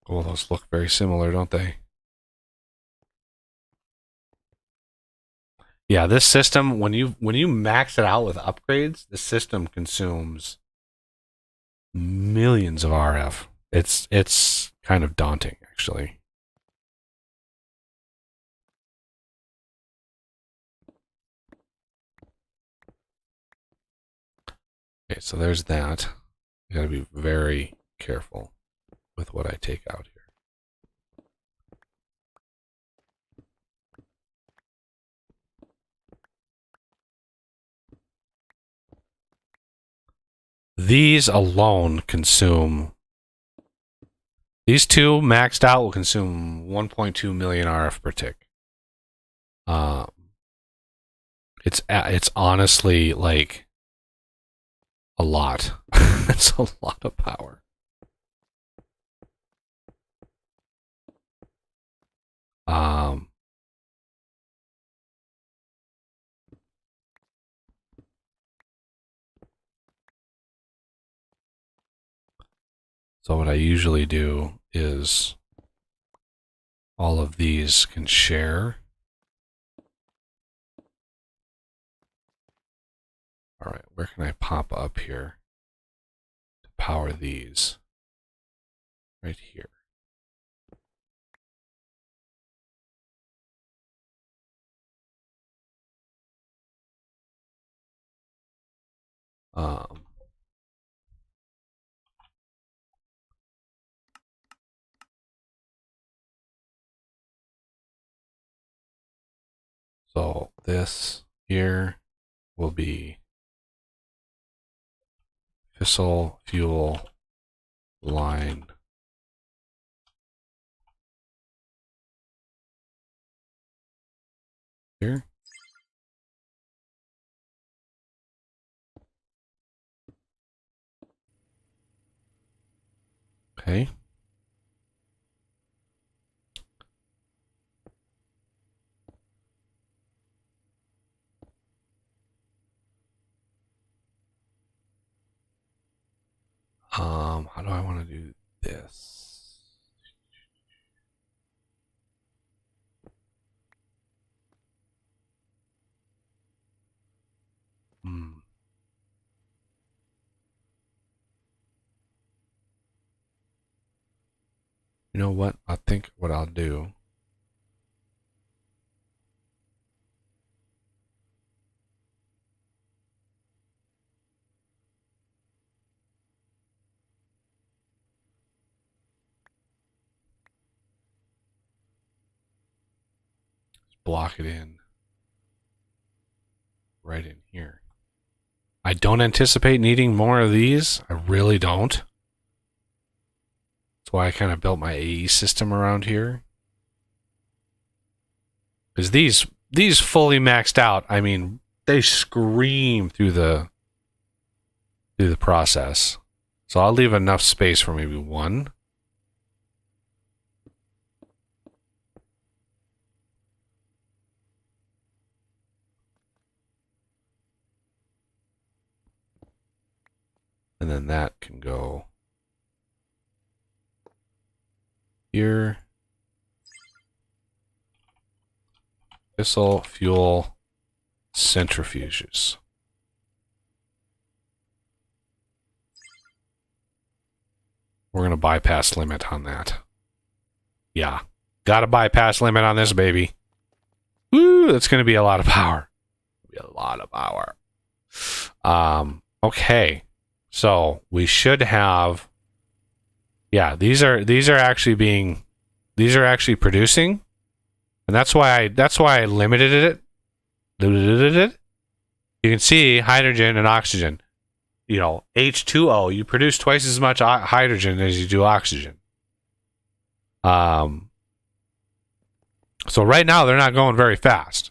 Well, those look very similar, don't they? Yeah, this system, when you max it out with upgrades, the system consumes millions of RF. It's kind of daunting, actually. Okay, so there's that. I gotta be very careful with what I take out here. These alone consume. These two maxed out will consume 1.2 million RF per tick. It's honestly like a lot. It's a lot of power. So what I usually do is all of these can share. All right, where can I pop up here to power these? Right here. So this here will be fissile fuel line. Here. Okay. How do I want to do this? You know what? I think what I'll do. Block it in right in here. I don't anticipate needing more of these. I really don't. That's why I kind of built my AE system around here. Because these fully maxed out, I mean, they scream through the process. So I'll leave enough space for maybe one. And then that can go here. Fissile fuel centrifuges. We're going to bypass limit on that. Yeah. Got to bypass limit on this, baby. Woo, that's going to be a lot of power. Be a lot of power. Okay. So we should have, yeah, these are actually producing, and that's why I limited it. You can see hydrogen and oxygen. You know, H2O, you produce twice as much hydrogen as you do oxygen. So right now they're not going very fast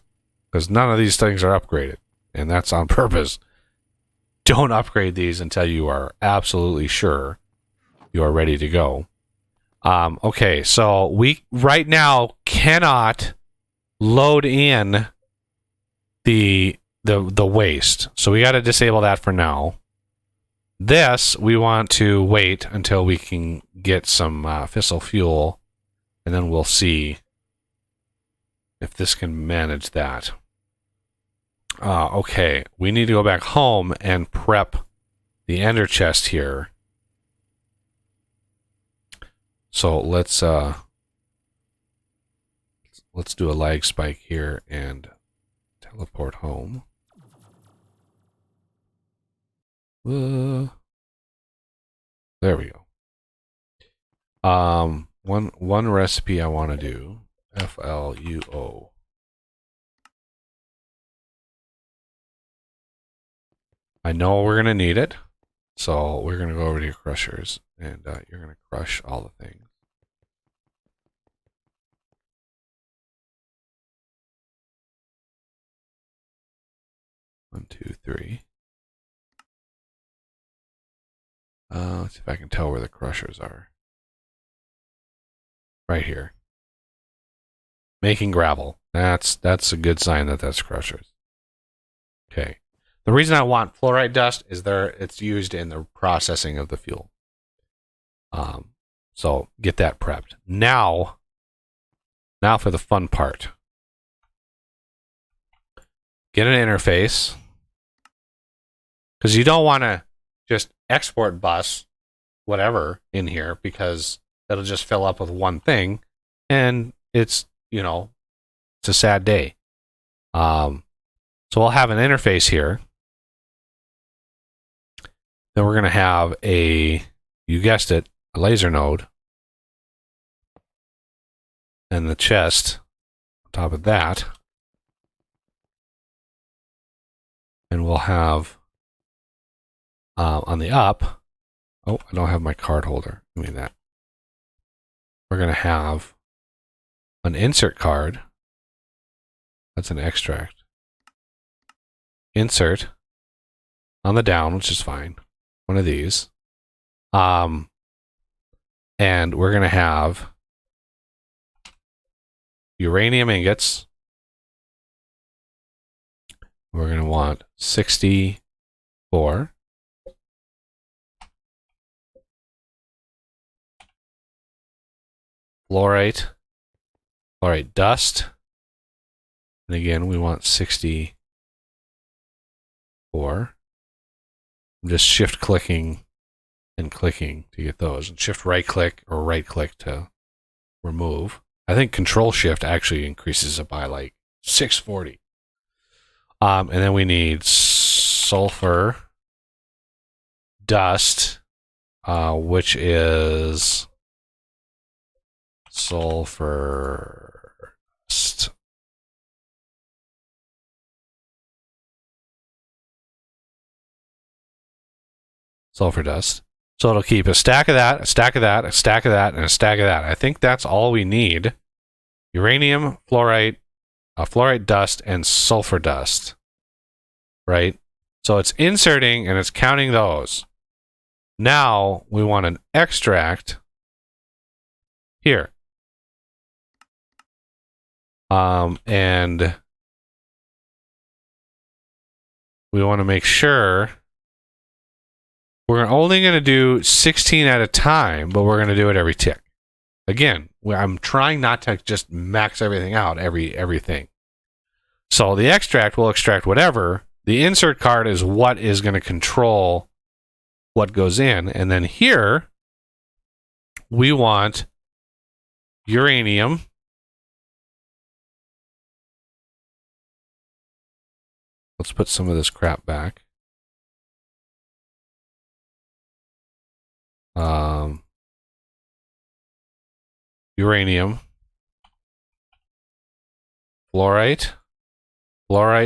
because none of these things are upgraded, and that's on purpose. Don't upgrade these until you are absolutely sure you are ready to go. Okay, so we right now cannot load in the waste, so we got to disable that for now. This we want to wait until we can get some fissile fuel, and then we'll see if this can manage that. Okay, we need to go back home and prep the ender chest here. So let's do a lag spike here and teleport home. Whoa. There we go. One recipe I want to do. FLUO. I know we're gonna need it, so we're gonna go over to your crushers, and you're gonna crush all the things. One, two, three. Let's see if I can tell where the crushers are. Right here. Making gravel. That's a good sign that that's crushers. Okay. The reason I want fluorite dust is it's used in the processing of the fuel. So get that prepped. Now for the fun part. Get an interface. Because you don't want to just export bus whatever in here, because it'll just fill up with one thing, and it's a sad day. So we'll have an interface here. Then we're going to have you guessed it, a laser node. And the chest on top of that. And we'll have on the up. Oh, I don't have my card holder. Give me that. We're going to have an insert card. That's an extract. Insert on the down, which is fine. One of these. And we're going to have uranium ingots. We're going to want 64. Fluorite dust. And again, we want 64. I'm just shift clicking and clicking to get those, and shift right click or right click to remove. I think control shift actually increases it by like 640. And then we need sulfur dust, which is sulfur dust. Sulfur dust. So it'll keep a stack of that, a stack of that, a stack of that, and a stack of that. I think that's all we need. Uranium, fluorite dust, and sulfur dust. Right? So it's inserting and it's counting those. Now we want an extract here. And we want to make sure we're only going to do 16 at a time, but we're going to do it every tick. Again, I'm trying not to just max everything out, everything. So the extract will extract whatever. The insert card is what is going to control what goes in. And then here, we want uranium. Let's put some of this crap back. Uranium, fluorite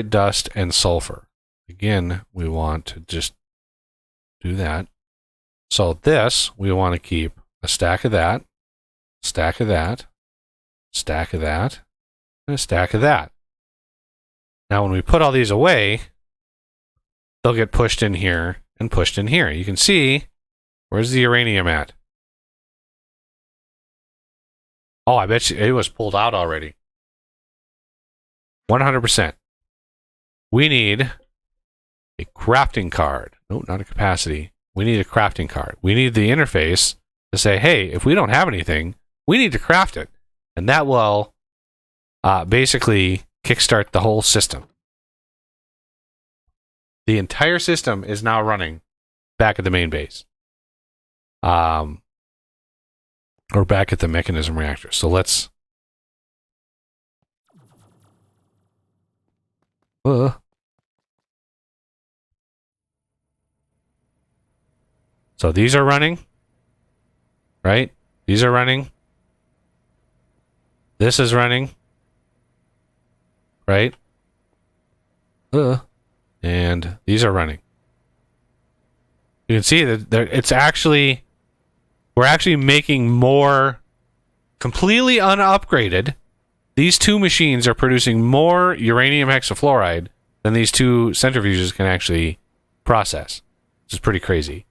dust, and sulfur. Again, we want to just do that. So this, we want to keep a stack of that, stack of that, stack of that, and a stack of that. Now, when we put all these away, they'll get pushed in here and pushed in here. You can see, where's the uranium at? Oh, I bet you it was pulled out already. 100%. We need a crafting card. No, not a capacity. We need a crafting card. We need the interface to say, hey, if we don't have anything, we need to craft it. And that will basically kickstart the whole system. The entire system is now running back at the main base. Or back at the mechanism reactor. So let's... So these are running. right? These are running. This is running, right? And these are running. You can see that it's actually, we're actually making more completely unupgraded. These two machines are producing more uranium hexafluoride than these two centrifuges can actually process. This is pretty crazy.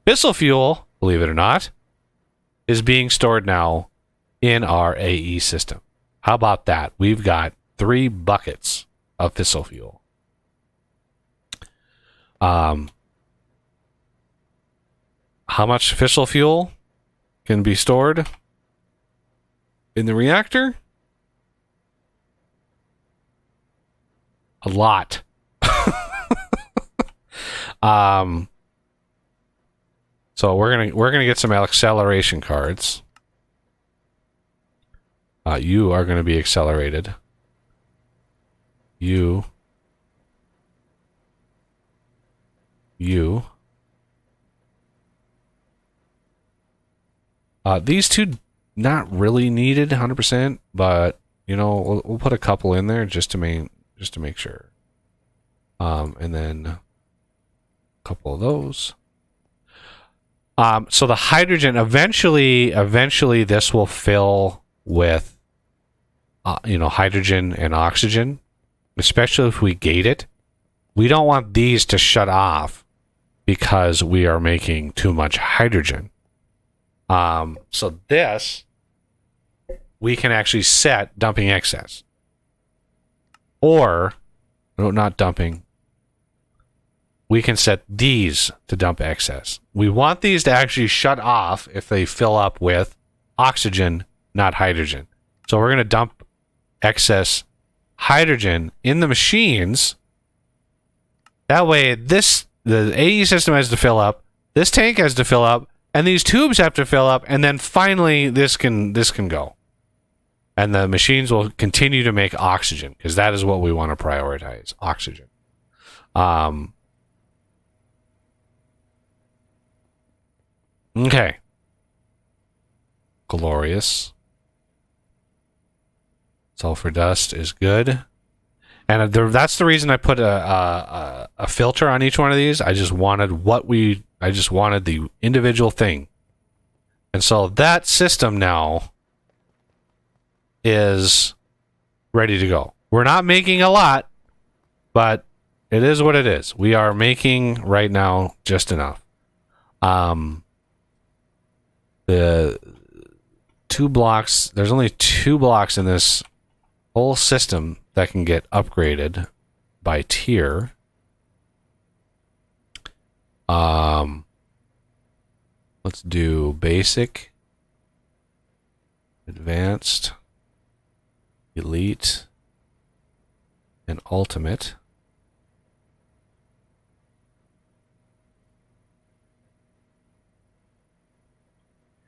Fissile fuel, believe it or not, is being stored now in our AE system. How about that? We've got 3 buckets of fissile fuel. How much fissile fuel can be stored in the reactor? A lot. So we're gonna get some acceleration cards. You are going to be accelerated. You. These two not really needed 100%, but you know we'll put a couple in there just to make sure. And then a couple of those. So the hydrogen eventually this will fill with hydrogen and oxygen, especially if we gate it. We don't want these to shut off because we are making too much hydrogen. So this, we can actually set dumping excess. Or, no, not dumping. We can set these to dump excess. We want these to actually shut off if they fill up with oxygen, not hydrogen. So we're going to dump excess hydrogen in the machines. That way, the AE system has to fill up, this tank has to fill up, and these tubes have to fill up, and then finally this can go. And the machines will continue to make oxygen, because that is what we want to prioritize, oxygen. Okay. Glorious. Sulfur dust is good. And that's the reason I put a filter on each one of these. I just wanted the individual thing. And so that system now is ready to go. We're not making a lot, but it is what it is. We are making right now just enough. The 2 blocks, there's only 2 blocks in this whole system that can get upgraded by tier. Let's do basic, advanced, elite, and ultimate.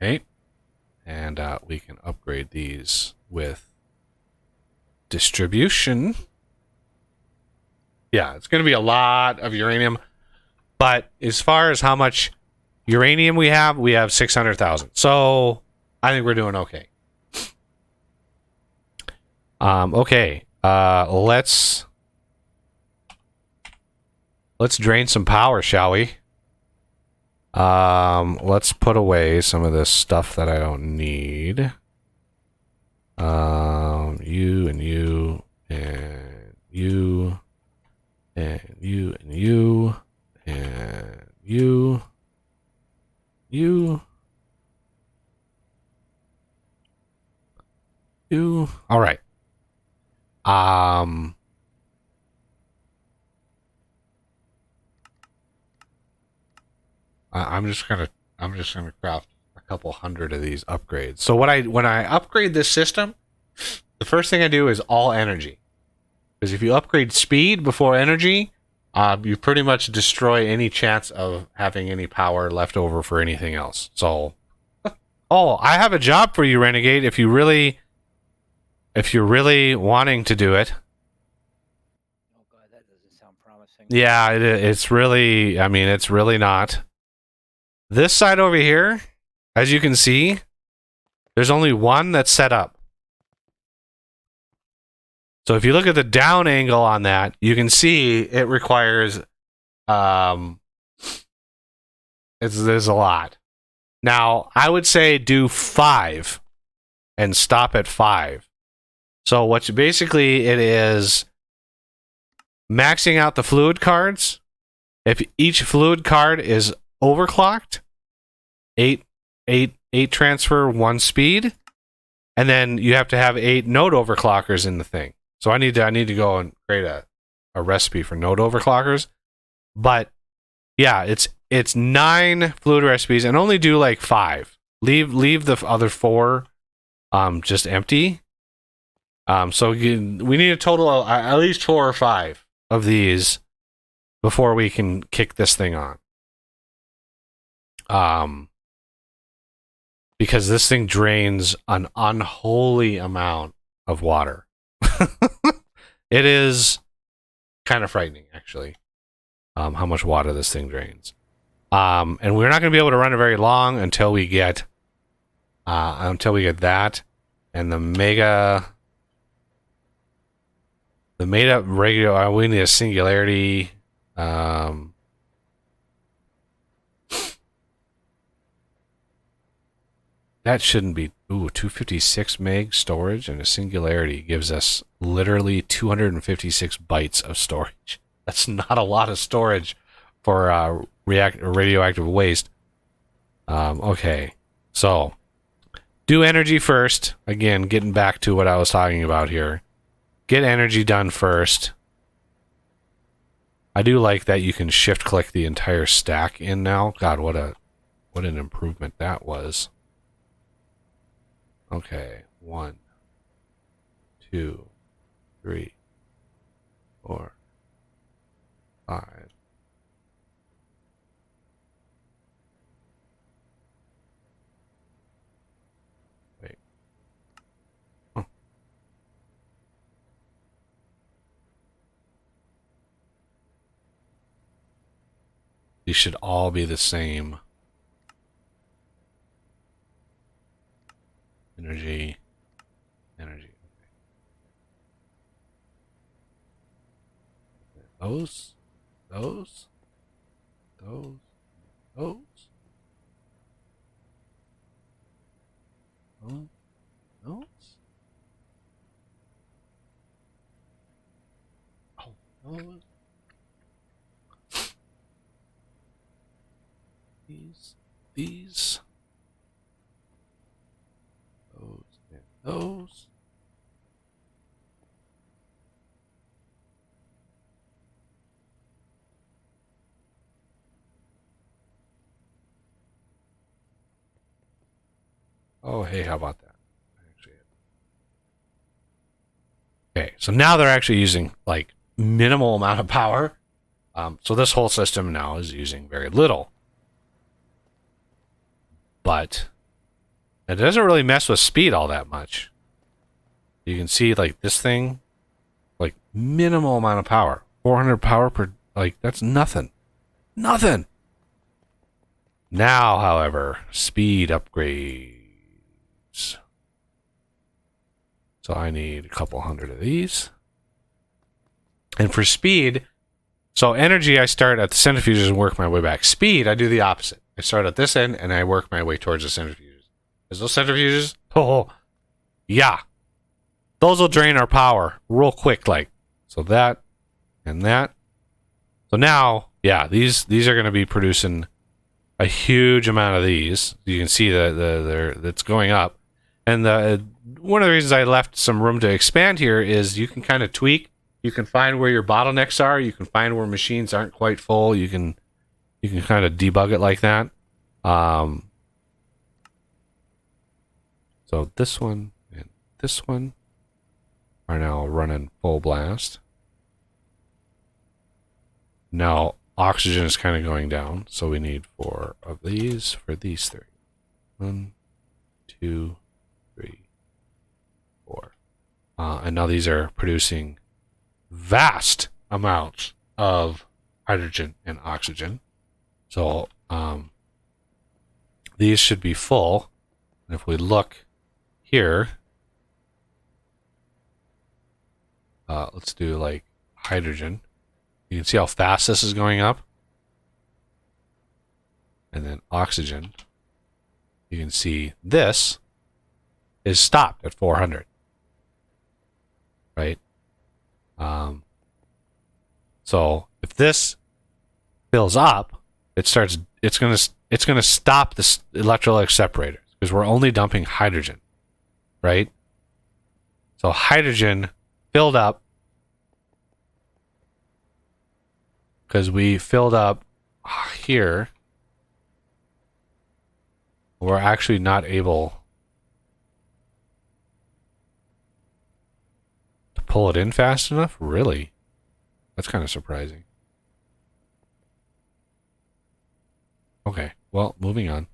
Okay, and we can upgrade these with distribution. Yeah, it's going to be a lot of uranium, but as far as how much uranium we have 600,000. So I think we're doing okay. Okay, let's drain some power, shall we? Let's put away some of this stuff that I don't need. You and you and you and you and you and you. All right. I'm just gonna craft a couple hundred of these upgrades. So when I upgrade this system, the first thing I do is all energy, because if you upgrade speed before energy, you pretty much destroy any chance of having any power left over for anything else. So, oh, I have a job for you, Renegade. If you're really wanting to do it. Oh god, that doesn't sound promising. Yeah, it's really. I mean, it's really not. This side over here as you can see, there's only one that's set up. So if you look at the down angle on that, you can see it requires there's a lot. Now, I would say do 5 and stop at 5. So basically it is maxing out the fluid cards. If each fluid card is overclocked, 8 transfer, 1 speed, and then you have to have 8 node overclockers in the thing. So I need to go and create a recipe for node overclockers. But yeah, it's 9 fluid recipes and only do like 5. Leave the other 4 just empty. So we need a total of at least 4 or 5 of these before we can kick this thing on. Because this thing drains an unholy amount of water. It is kind of frightening, actually, how much water this thing drains. And we're not going to be able to run it very long until we get that and the mega radio. We need a singularity. That shouldn't be. 256 meg storage and a singularity gives us literally 256 bytes of storage. That's not a lot of storage for radioactive waste. Okay, so do energy first. Again, getting back to what I was talking about here. Get energy done first. I do like that you can shift click the entire stack in now. God, what an improvement that was. Okay, 1, 2, 3, 4, 5. Wait. Huh. These should all be the same. Energy. Those. Those. Oh. Those. Oh, those. These. Those. Oh, hey, how about that? Okay, so now they're actually using like minimal amount of power. So this whole system now is using very little. But it doesn't really mess with speed all that much. You can see like this thing, like minimal amount of power. 400 power per, like that's nothing. Nothing. Now, however, speed upgrades. So I need a couple hundred of these. And for speed, so energy I start at the centrifuges and work my way back. Speed, I do the opposite. I start at this end and I work my way towards the centrifuges. Is those centrifuges? Oh, yeah. Those will drain our power real quick, like. So that and that. So now, yeah, these are going to be producing a huge amount of these. You can see that's going up. And one of the reasons I left some room to expand here is you can kind of tweak. You can find where your bottlenecks are. You can find where machines aren't quite full. You can kind of debug it like that. So this one and this one are now running full blast. Now oxygen is kind of going down, so we need 4 of these for these 3. 1, 2, 3, 4. And now these are producing vast amounts of hydrogen and oxygen. So these should be full. And if we look here, let's do like hydrogen. You can see how fast this is going up. And then oxygen. You can see this is stopped at 400. Right? So if this fills up, it's gonna stop this electrolytic separators because we're only dumping hydrogen, right? So hydrogen filled up because we filled up here. We're actually not able to pull it in fast enough. Really? That's kind of surprising. Okay, well, moving on.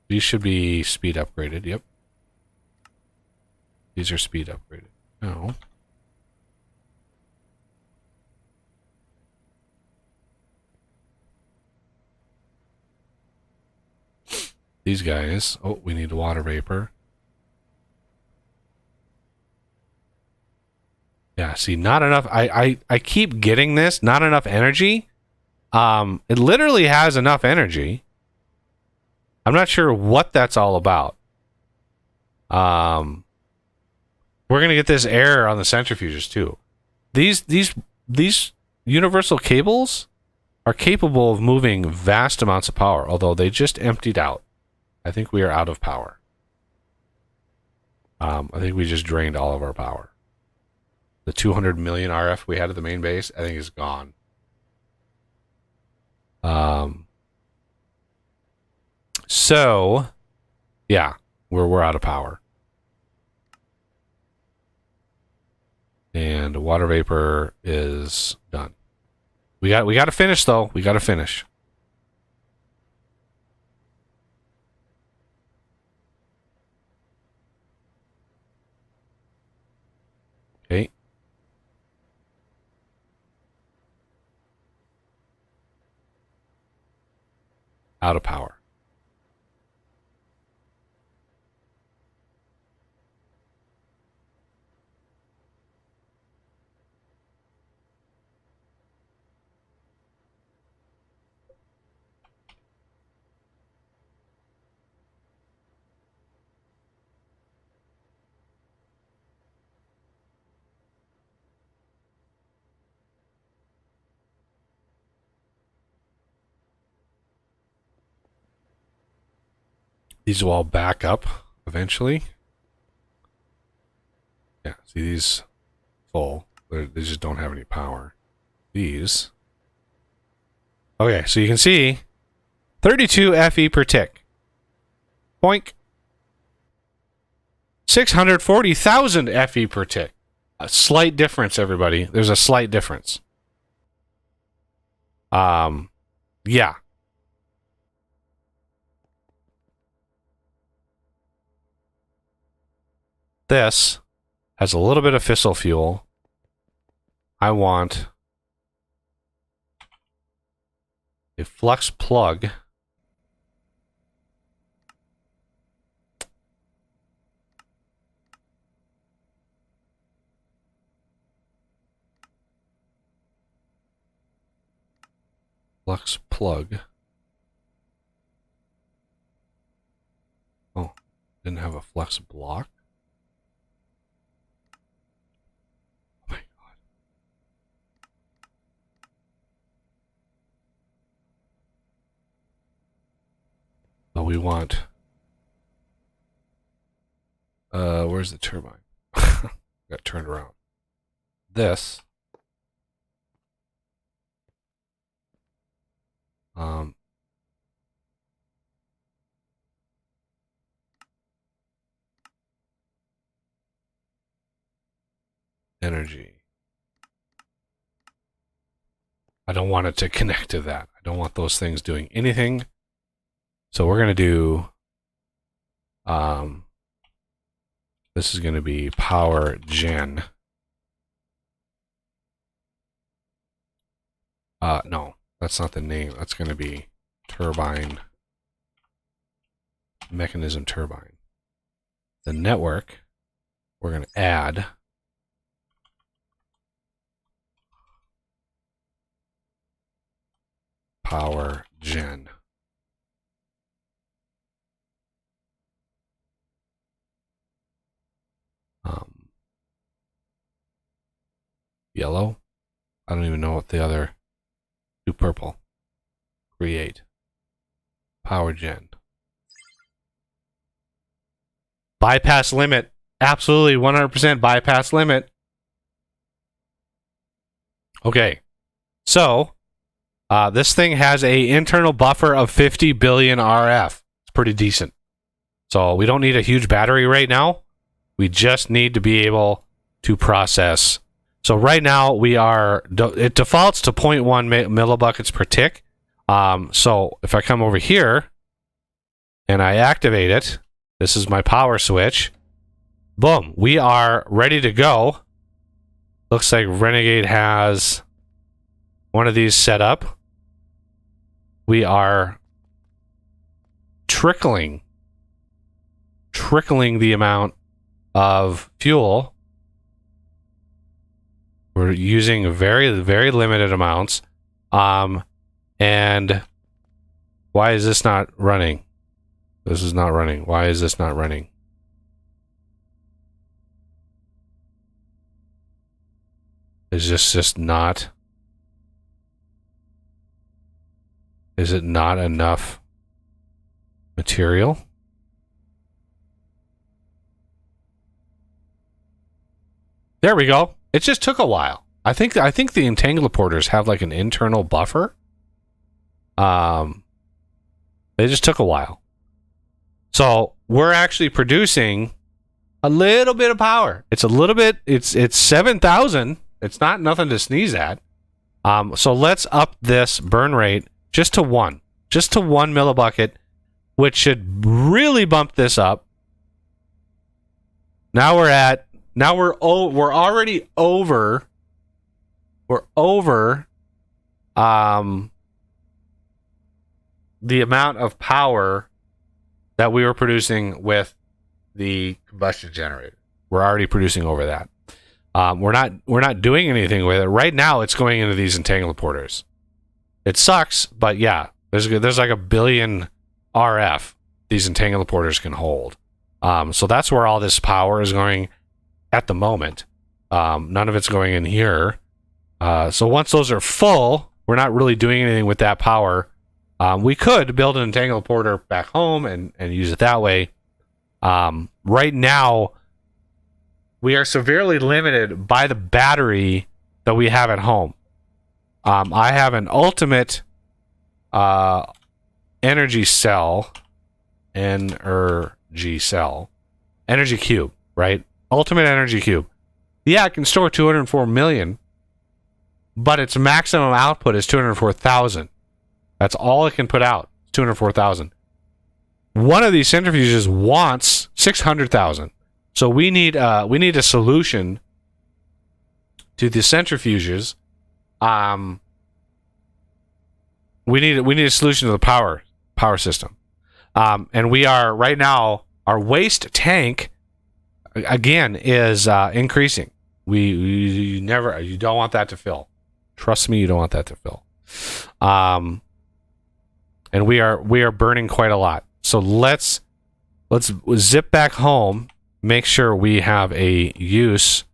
These should be speed upgraded, yep. These are speed upgraded. No. These guys, oh, we need water vapor. Yeah, see, not enough. I keep getting this, not enough energy. It literally has enough energy. I'm not sure what that's all about. We're gonna get this error on the centrifuges too. These universal cables are capable of moving vast amounts of power, although they just emptied out. I think we are out of power. I think we just drained all of our power. The 200 million RF we had at the main base, I think is gone. So, yeah, we're out of power. And water vapor is done. We got to finish though. We got to finish. Okay. Out of power. These will all back up eventually. Yeah, see these full. They just don't have any power. These. Okay, so you can see 32 FE per tick. Boink. 640,000 FE per tick. A slight difference, everybody. There's a slight difference. Yeah. This has a little bit of fissile fuel. I want a flux plug. Flux plug. Oh, didn't have a flux block. Oh my god. Oh, we want. Where's the turbine? Got turned around. This. Energy. I don't want it to connect to that. I don't want those things doing anything. So we're going to do, this is going to be power gen. No, that's not the name. That's going to be turbine mechanism turbine. The network, we're going to add power gen. Yellow. I don't even know what the other. Do purple. Create. Power gen. Bypass limit. Absolutely 100% bypass limit. Okay. So, this thing has a internal buffer of 50 billion RF. It's pretty decent. So we don't need a huge battery right now. We just need to be able to process. So right now we are, it defaults to 0.1 millibuckets per tick. So if I come over here and I activate it, this is my power switch. Boom, we are ready to go. Looks like Renegade has one of these set up. We are trickling the amount of fuel. We're using very, very limited amounts. And why is this not running? This is not running. Why is this not running? Is this just not? Is it not enough material? There we go. It just took a while. I think the entangleporters have like an internal buffer. They just took a while. So we're actually producing a little bit of power. It's a little bit. It's 7,000. It's not nothing to sneeze at. So let's up this burn rate just to 1 millibucket, which should really bump this up. Now we're already over. We're over the amount of power that we were producing with the combustion generator. We're already producing over that. We're not doing anything with it right now. It's going into these entangleporters. It sucks, but yeah, there's like a billion RF these entangleporters can hold. So that's where all this power is going at the moment. None of it's going in here. So once those are full, we're not really doing anything with that power. We could build an entangleporter back home and use it that way. Right now, we are severely limited by the battery that we have at home. I have an ultimate energy cube, right? Ultimate energy cube. Yeah, it can store 204 million, but its maximum output is 204,000. That's all it can put out, 204,000. One of these centrifuges wants 600,000. So we need a solution to the centrifuges. We need a solution to the power system. And we are right now, our waste tank again is increasing. You don't want that to fill. Trust me, you don't want that to fill. And we are burning quite a lot. So let's zip back home, make sure we have a use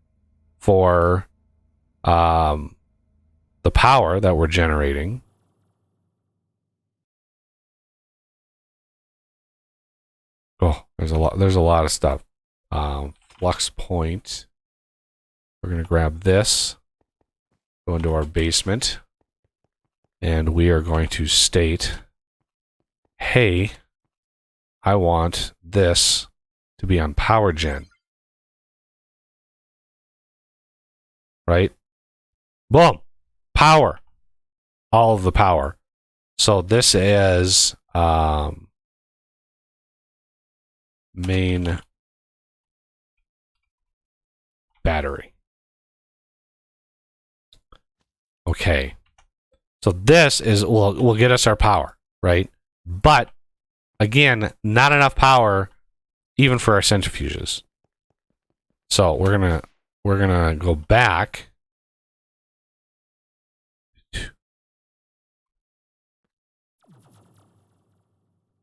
for the power that we're generating. Oh, there's a lot of stuff. Flux point. We're gonna grab this, go into our basement, and we are going to state, hey, I want this to be on power gen. Right? Boom. Power. All of the power. So this is main battery. Okay. So this is will get us our power, right? But again, not enough power even for our centrifuges. So we're gonna go back.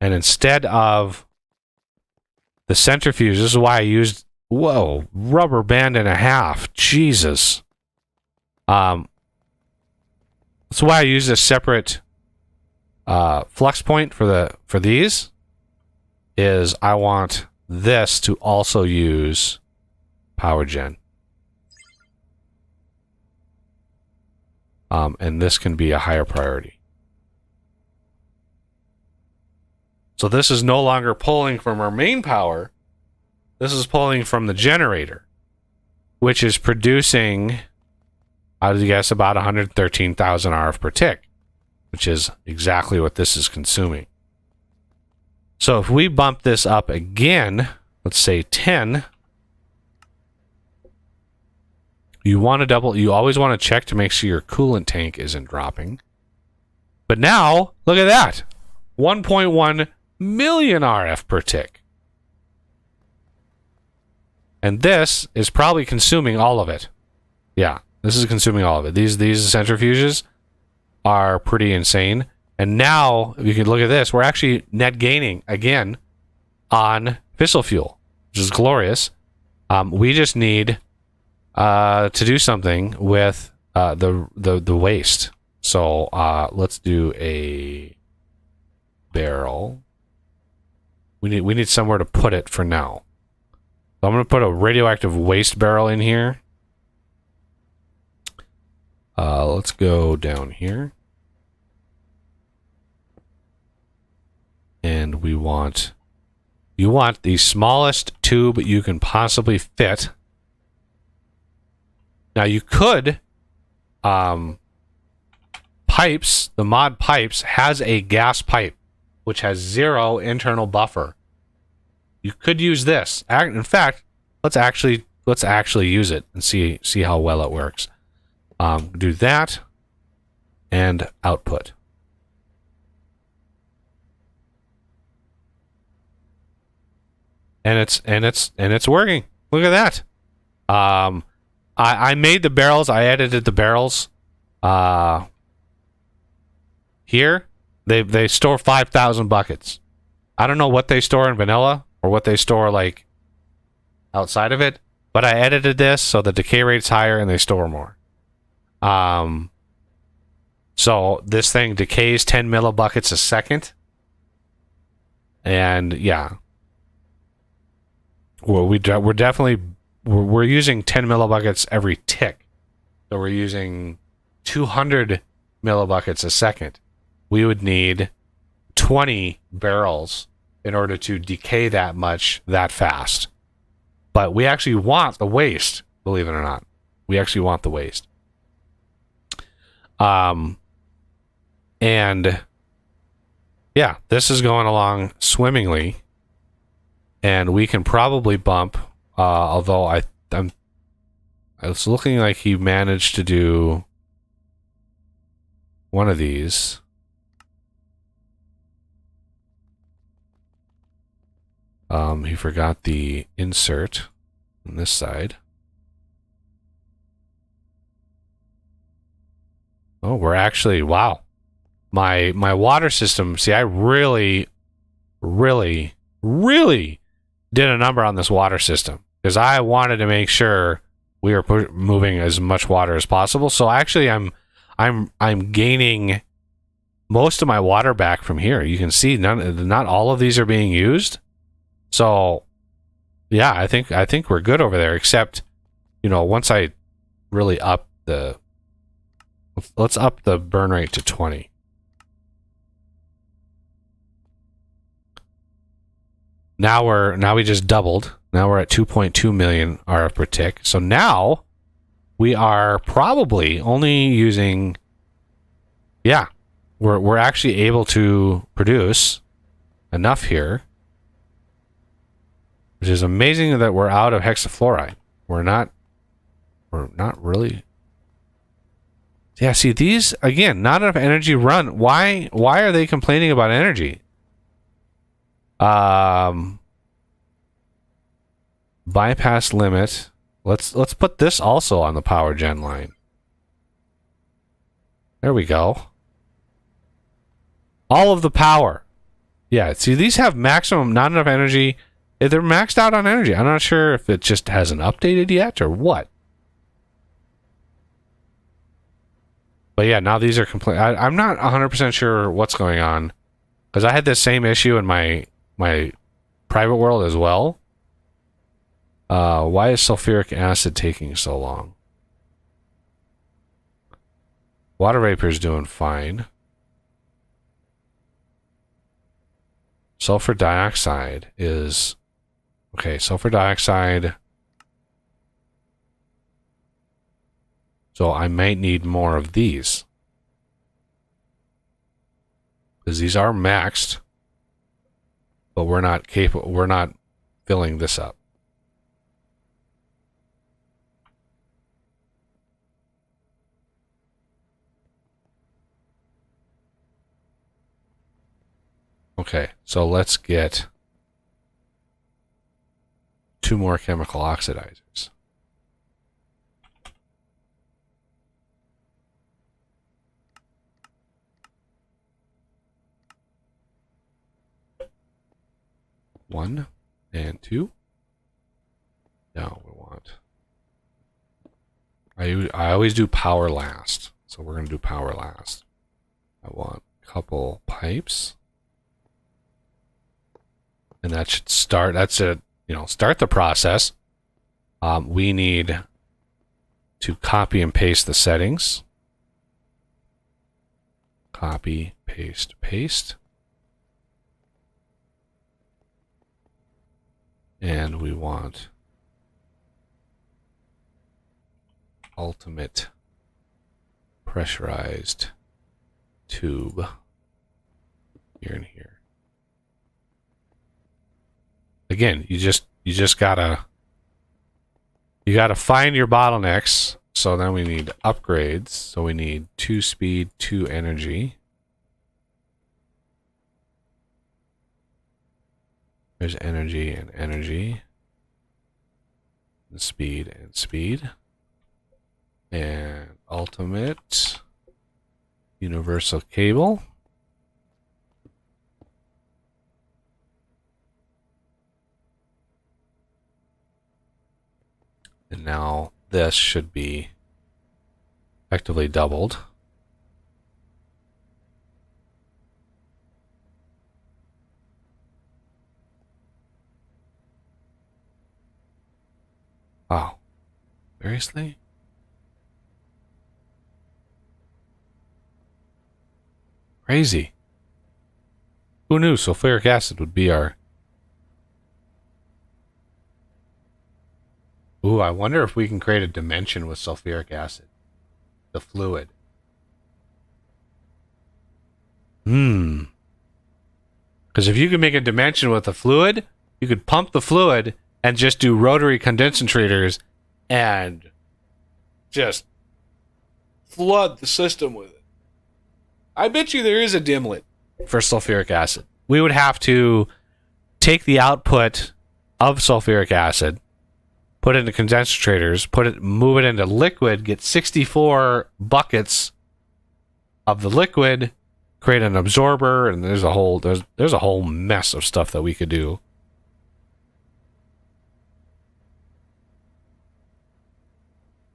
And instead of the centrifuge, this is why I used, whoa, rubber band and a half. Jesus. That's why I used a separate flux point for these. Is I want this to also use power gen. And this can be a higher priority. So this is no longer pulling from our main power. This is pulling from the generator, which is producing, I would guess, about 113,000 RF per tick, which is exactly what this is consuming. So if we bump this up again, let's say 10, you want to double, you always want to check to make sure your coolant tank isn't dropping. But now, look at that. 1.1 million RF per tick. And this is probably consuming all of it. Yeah, this is consuming all of it. These centrifuges are pretty insane. And now, if you can look at this, we're actually net gaining again on fissile fuel, which is glorious. We just need to do something with the waste. So let's do a barrel. We need somewhere to put it for now. So I'm going to put a radioactive waste barrel in here. Let's go down here. And you want the smallest tube you can possibly fit. Now you could, pipes, the mod pipes has a gas pipe, which has 0 internal buffer. You could use this. In fact, let's actually use it and see how well it works. Do that and output. And it's working. Look at that. I made the barrels. I edited the barrels. Here, they store 5,000 buckets. I don't know what they store in vanilla or what they store like outside of it, but I edited this so the decay rate's higher and they store more. So this thing decays 10 millibuckets a second, and yeah, well, we're definitely using 10 millibuckets every tick, so we're using 200 millibuckets a second. We would need 20 barrels in order to decay that much that fast. But we actually want the waste, believe it or not. We actually want the waste. And yeah, this is going along swimmingly, and we can probably bump, although it's looking like he managed to do one of these. He forgot the insert on this side. Oh, we're actually, wow. My water system, see, I really did a number on this water system because I wanted to make sure we were moving as much water as possible. So actually I'm gaining most of my water back from here. You can see not all of these are being used. So yeah, I think we're good over there, except, you know, once I really up the, let's up the burn rate to 20. Now we just doubled. Now we're at 2.2 million RF per tick. So now we are probably only using, yeah, we're actually able to produce enough here, which is amazing that we're out of hexafluoride. We're not really. Yeah, see, these, again, not enough energy run. Why are they complaining about energy? Bypass limit. Let's put this also on the power gen line. There we go. All of the power. Yeah, see, these have maximum, not enough energy. They're maxed out on energy. I'm not sure if it just hasn't updated yet or what. But yeah, now these are complete. I'm not 100% sure what's going on. Because I had this same issue in my private world as well. Why is sulfuric acid taking so long? Water vapor is doing fine. Sulfur dioxide is... Okay, sulfur dioxide... So I might need more of these. Because these are maxed. But we're not capable... We're not filling this up. Okay, so let's get 2 more chemical oxidizers. One and 2. Now we want... I always do power last, so we're going to do power last. I want a couple pipes. And that should start, that's it, start the process. We need to copy and paste the settings. Copy, paste, paste. And we want ultimate pressurized tube here and here. Again, you just gotta find your bottlenecks. So then we need upgrades. So we need 2 speed, 2 energy. There's energy and energy. And speed and speed. And ultimate universal cable. And now this should be effectively doubled. Wow. Seriously? Crazy. Who knew sulfuric acid would be our... Ooh, I wonder if we can create a dimension with sulfuric acid. The fluid. Because if you could make a dimension with a fluid, you could pump the fluid and just do rotary condensators and just flood the system with it. I bet you there is a dimlet for sulfuric acid. We would have to take the output of sulfuric acid, put it into condensators, move it into liquid, get 64 buckets of the liquid, create an absorber, and there's a whole mess of stuff that we could do.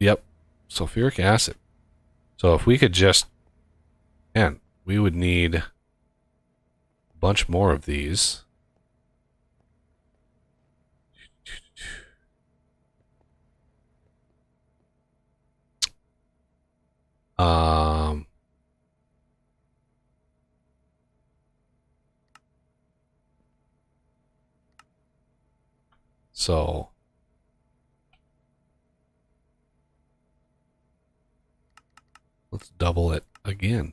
Yep, sulfuric acid. So if we could just, man, we would need a bunch more of these. So let's double it again.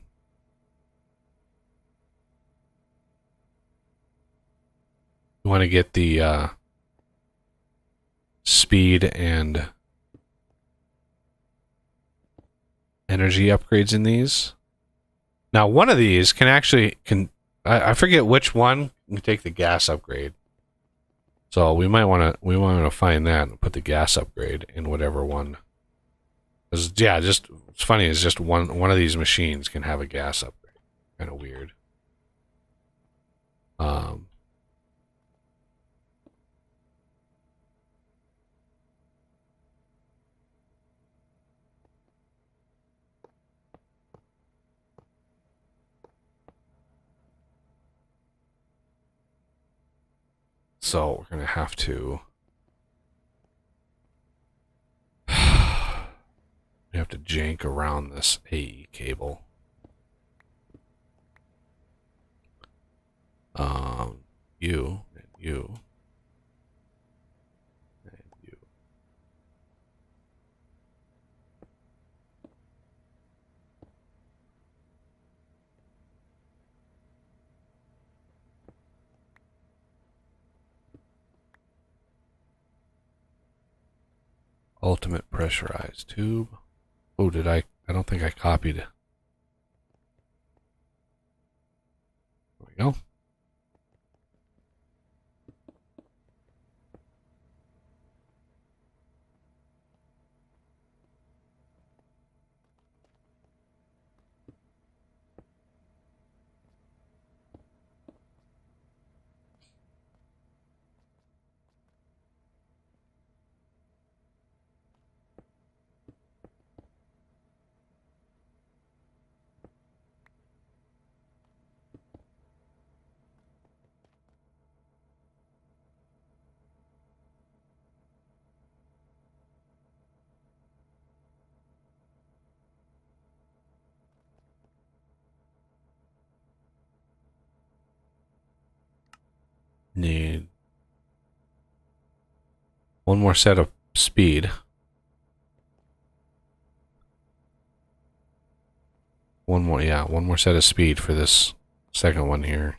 We want to get the speed and energy upgrades in these. Now, one of these can I forget which one take the gas upgrade. So we want to find that and put the gas upgrade in whatever one. 'Cause, yeah, just it's funny. It's just one of these machines can have a gas upgrade. Kind of weird. So we're gonna have to. We have to jank around this AE cable. You and you and you. Ultimate pressurized tube. Oh, did I don't think I copied it. There we go. Need one more set of speed. One more set of speed for this second one here.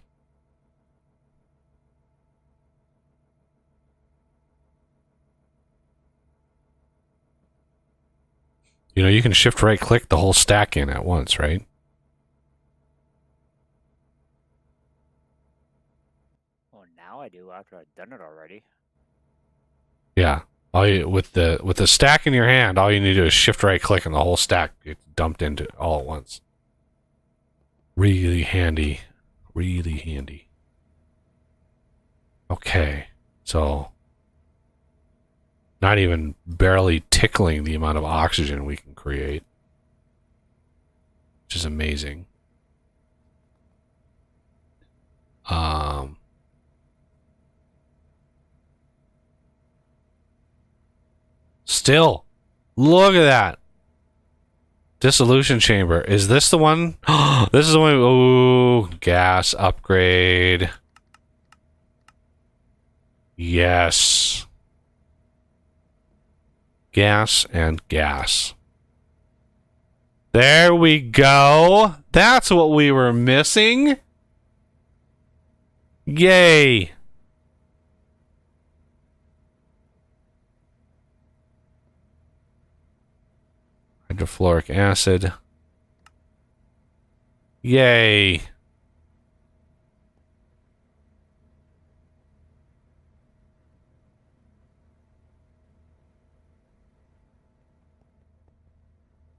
You know, you can shift right click the whole stack in at once, right? Well, now I do after I've done it already. Yeah. With the stack in your hand, all you need to do is shift right click and the whole stack gets dumped into all at once. Really handy. Really handy. Okay. So not even barely tickling the amount of oxygen we can create. Which is amazing. Still, look at that. Dissolution chamber. Is this the one? This is the one. Oh, gas upgrade. Yes. Gas and gas. There we go. That's what we were missing. Yay. Hydrofluoric acid. Yay.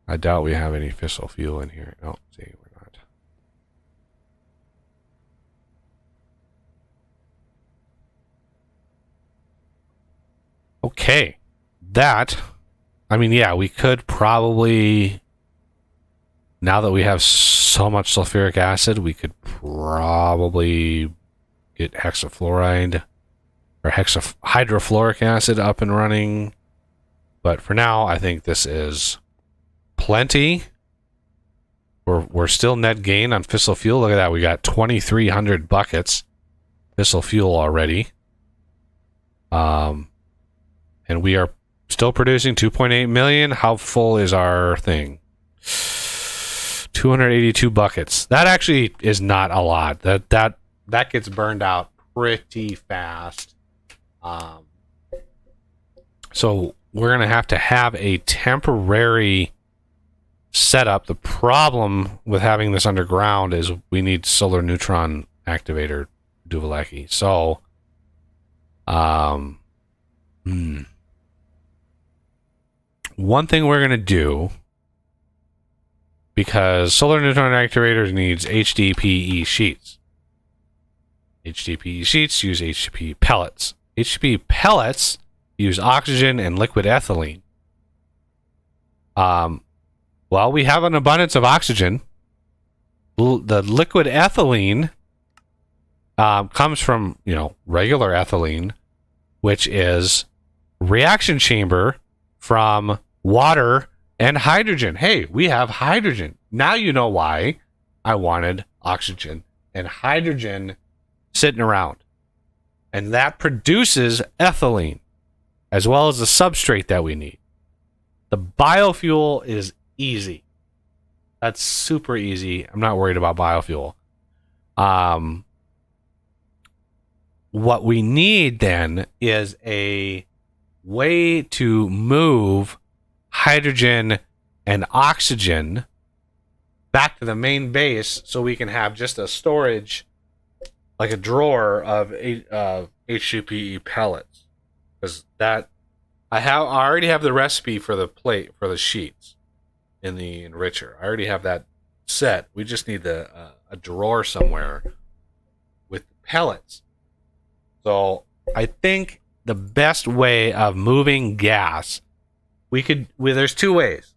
I doubt we have any fissile fuel in here. Oh, see, we're not. Okay. That, I mean, yeah, we could probably, now that we have so much sulfuric acid, we could probably get hexafluoride or hydrofluoric acid up and running. But for now, I think this is plenty. We're still net gain on fissile fuel. Look at that. We got 2,300 buckets fissile fuel already. And we are still producing 2.8 million. How full is our thing? 282 buckets. That actually is not a lot. That gets burned out pretty fast. So we're going to have a temporary setup. The problem with having this underground is we need solar neutron activator Duvalecki. So, one thing we're going to do, because solar neutron activators needs HDPE sheets. HDPE sheets use HDPE pellets. HDPE pellets use oxygen and liquid ethylene. Well, we have an abundance of oxygen. The liquid ethylene comes from, regular ethylene, which is reaction chamber from water and hydrogen. Hey, we have hydrogen. Now you know why I wanted oxygen and hydrogen sitting around. And that produces ethylene, as well as the substrate that we need. The biofuel is easy. That's super easy. I'm not worried about biofuel. What we need then is a way to move hydrogen and oxygen back to the main base so we can have just a storage, like a drawer of HDPE pellets. Because I already have the recipe for the plate for the sheets in the enricher. I already have that set. We just need a drawer somewhere with pellets. So I think the best way of moving gas, there's two ways.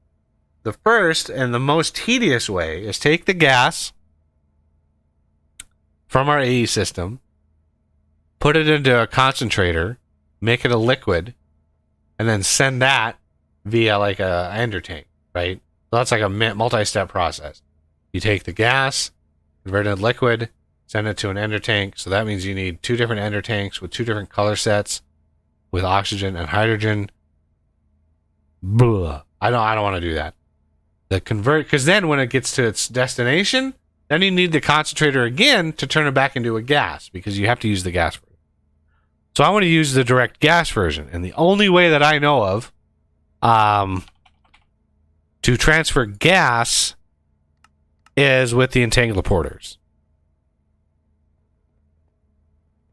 The first and the most tedious way is take the gas from our AE system, put it into a concentrator, make it a liquid, and then send that via like a ender tank, right? So that's like a multi-step process. You take the gas, convert it into liquid, send it to an ender tank. So that means you need 2 different ender tanks with 2 different color sets with oxygen and hydrogen. Blah. I don't want to do that. Because then when it gets to its destination, then you need the concentrator again to turn it back into a gas, because you have to use the gas version. So I want to use the direct gas version. And the only way that I know of to transfer gas is with the entangler porters.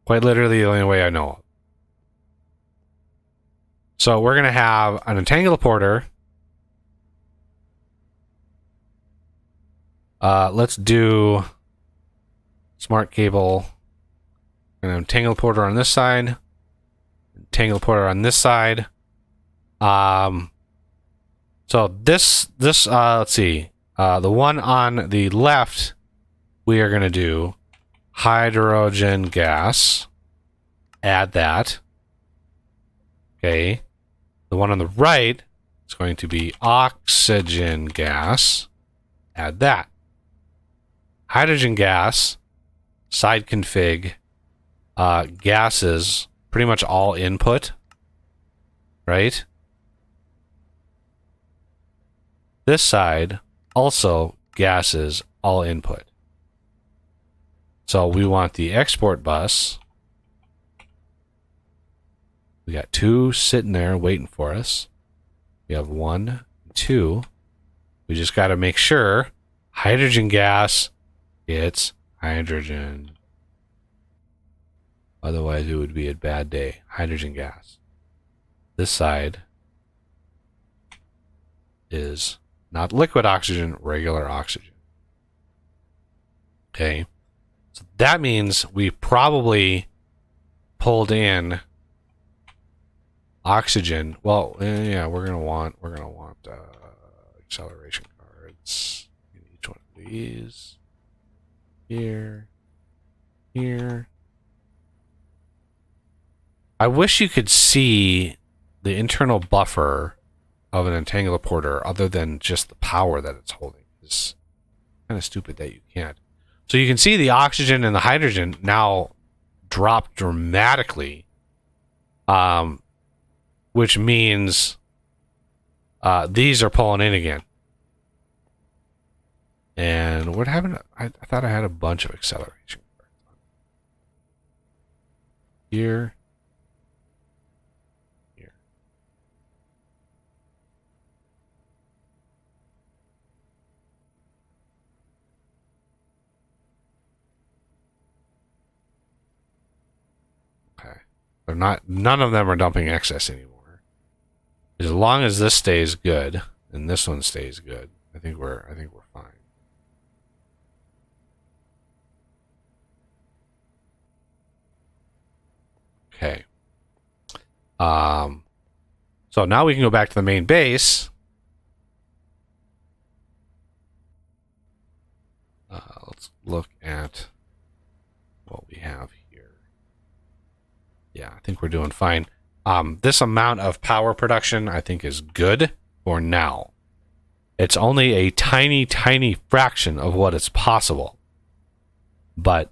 Quite literally the only way I know of. So we're going to have an entangler porter. Let's do smart cable. And entangler porter on this side. Entangler porter on this side. So this let's see. The one on the left, we are going to do hydrogen gas. Add that. Okay. The one on the right is going to be oxygen gas. Add that. Hydrogen gas, side config, gases, pretty much all input, right? This side, also gases, all input. So we want the export bus. We got 2 sitting there waiting for us. We have 1, 2. We just got to make sure hydrogen gas gets hydrogen. Otherwise, it would be a bad day. Hydrogen gas. This side is not liquid oxygen, regular oxygen. Okay. So that means we probably pulled in oxygen. Well, yeah, we're gonna want acceleration cards in each one of these. Here. I wish you could see the internal buffer of an entangler porter other than just the power that it's holding. It's kind of stupid that you can't. So you can see the oxygen and the hydrogen now drop dramatically, which means these are pulling in again. And what happened? I thought I had a bunch of acceleration. Here. They're not. None of them are dumping excess anymore. As long as this stays good and this one stays good, I think we're fine. Okay. So now we can go back to the main base. Let's look at what we have here. Yeah, I think we're doing fine. This amount of power production, I think, is good for now. It's only a tiny, tiny fraction of what is possible. But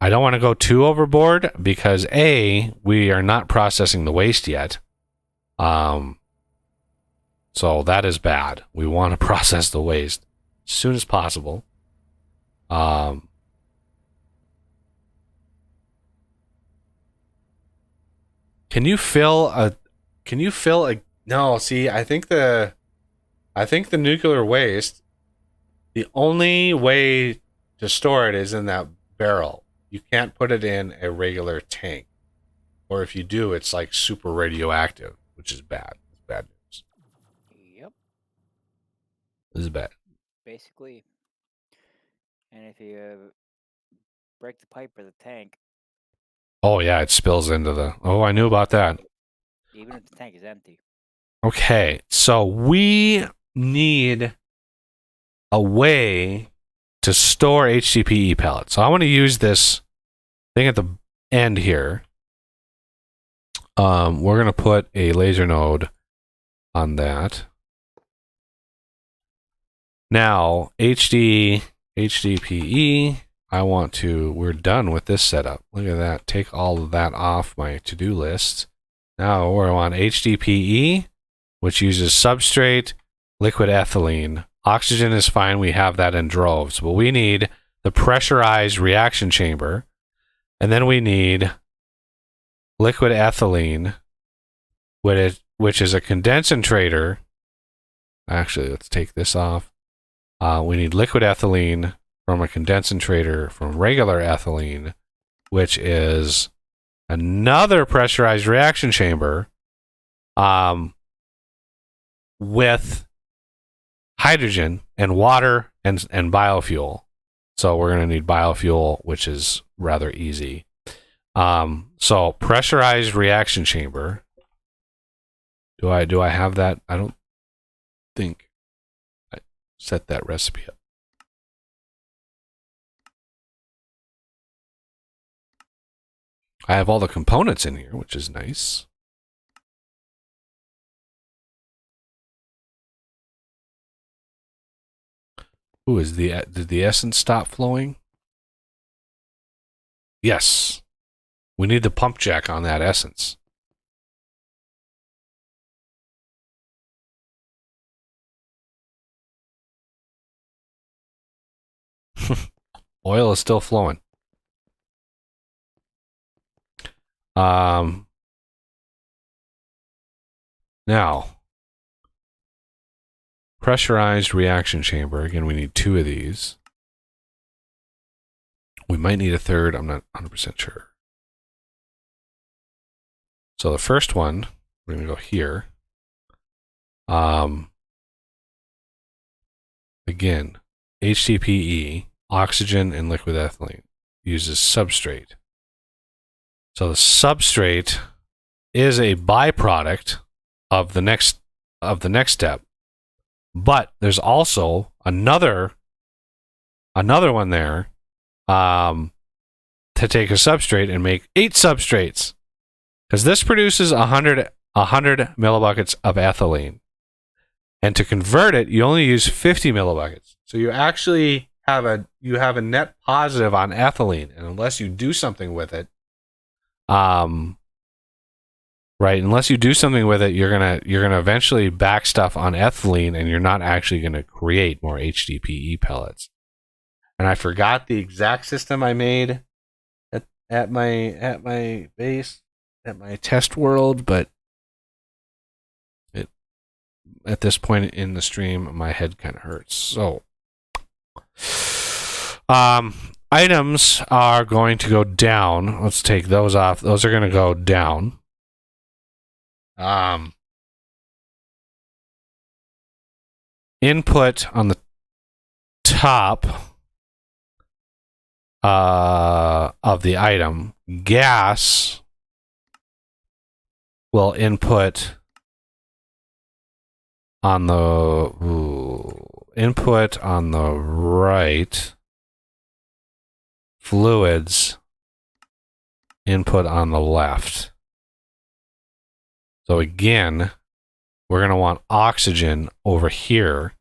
I don't want to go too overboard because A, we are not processing the waste yet. So that is bad. We want to process the waste as soon as possible. Can you fill a no, see, I think the nuclear waste, the only way to store it is in that barrel. You can't put it in a regular tank. Or if you do, it's like super radioactive, which is bad. It's bad news. Yep, This is bad. basically. And if you break the pipe or the tank, Oh yeah, it spills into the. Oh, I knew about that. even if the tank is empty. Okay, so we need a way to store HDPE pellets. So I want to use this thing at the end here. We're going to put a laser node on that. Now, HDPE, we're done with this setup. Look at that. Take all of that off my to-do list. Now we're on HDPE, which uses substrate, liquid ethylene. Oxygen is fine. We have that in droves. But we need the pressurized reaction chamber. And then we need liquid ethylene, which is a condensator. Actually, let's take this off. We need liquid ethylene from a condensator from regular ethylene, which is another pressurized reaction chamber with hydrogen and water and biofuel. So we're going to need biofuel, which is rather easy. So pressurized reaction chamber. Do I have that? I don't think I set that recipe up. I have all the components in here, which is nice. Ooh, did the essence stop flowing? Yes. We need the pump jack on that essence. Oil is still flowing. Now, pressurized reaction chamber. Again, we need 2 of these. We might need a third. I'm not 100% sure. So the first one, we're going to go here. Again, HDPE, oxygen, and liquid ethylene uses substrate. So the substrate is a byproduct of the next step. But there's also another one there to take a substrate and make 8 substrates. Because this produces 100 millibuckets of ethylene. And to convert it, you only use 50 millibuckets. So you actually have a net positive on ethylene. And unless you do something with it, unless you do something with it, you're gonna eventually back stuff on ethylene, and you're not actually gonna create more HDPE pellets. And I forgot the exact system I made at my base, at my test world, but at this point in the stream, my head kind of hurts. So, items are going to go down. Let's take those off. Those are going to go down. Input on the top of the item. Gas will input on the right. Fluids input on the left. So again, we're going to want oxygen over here.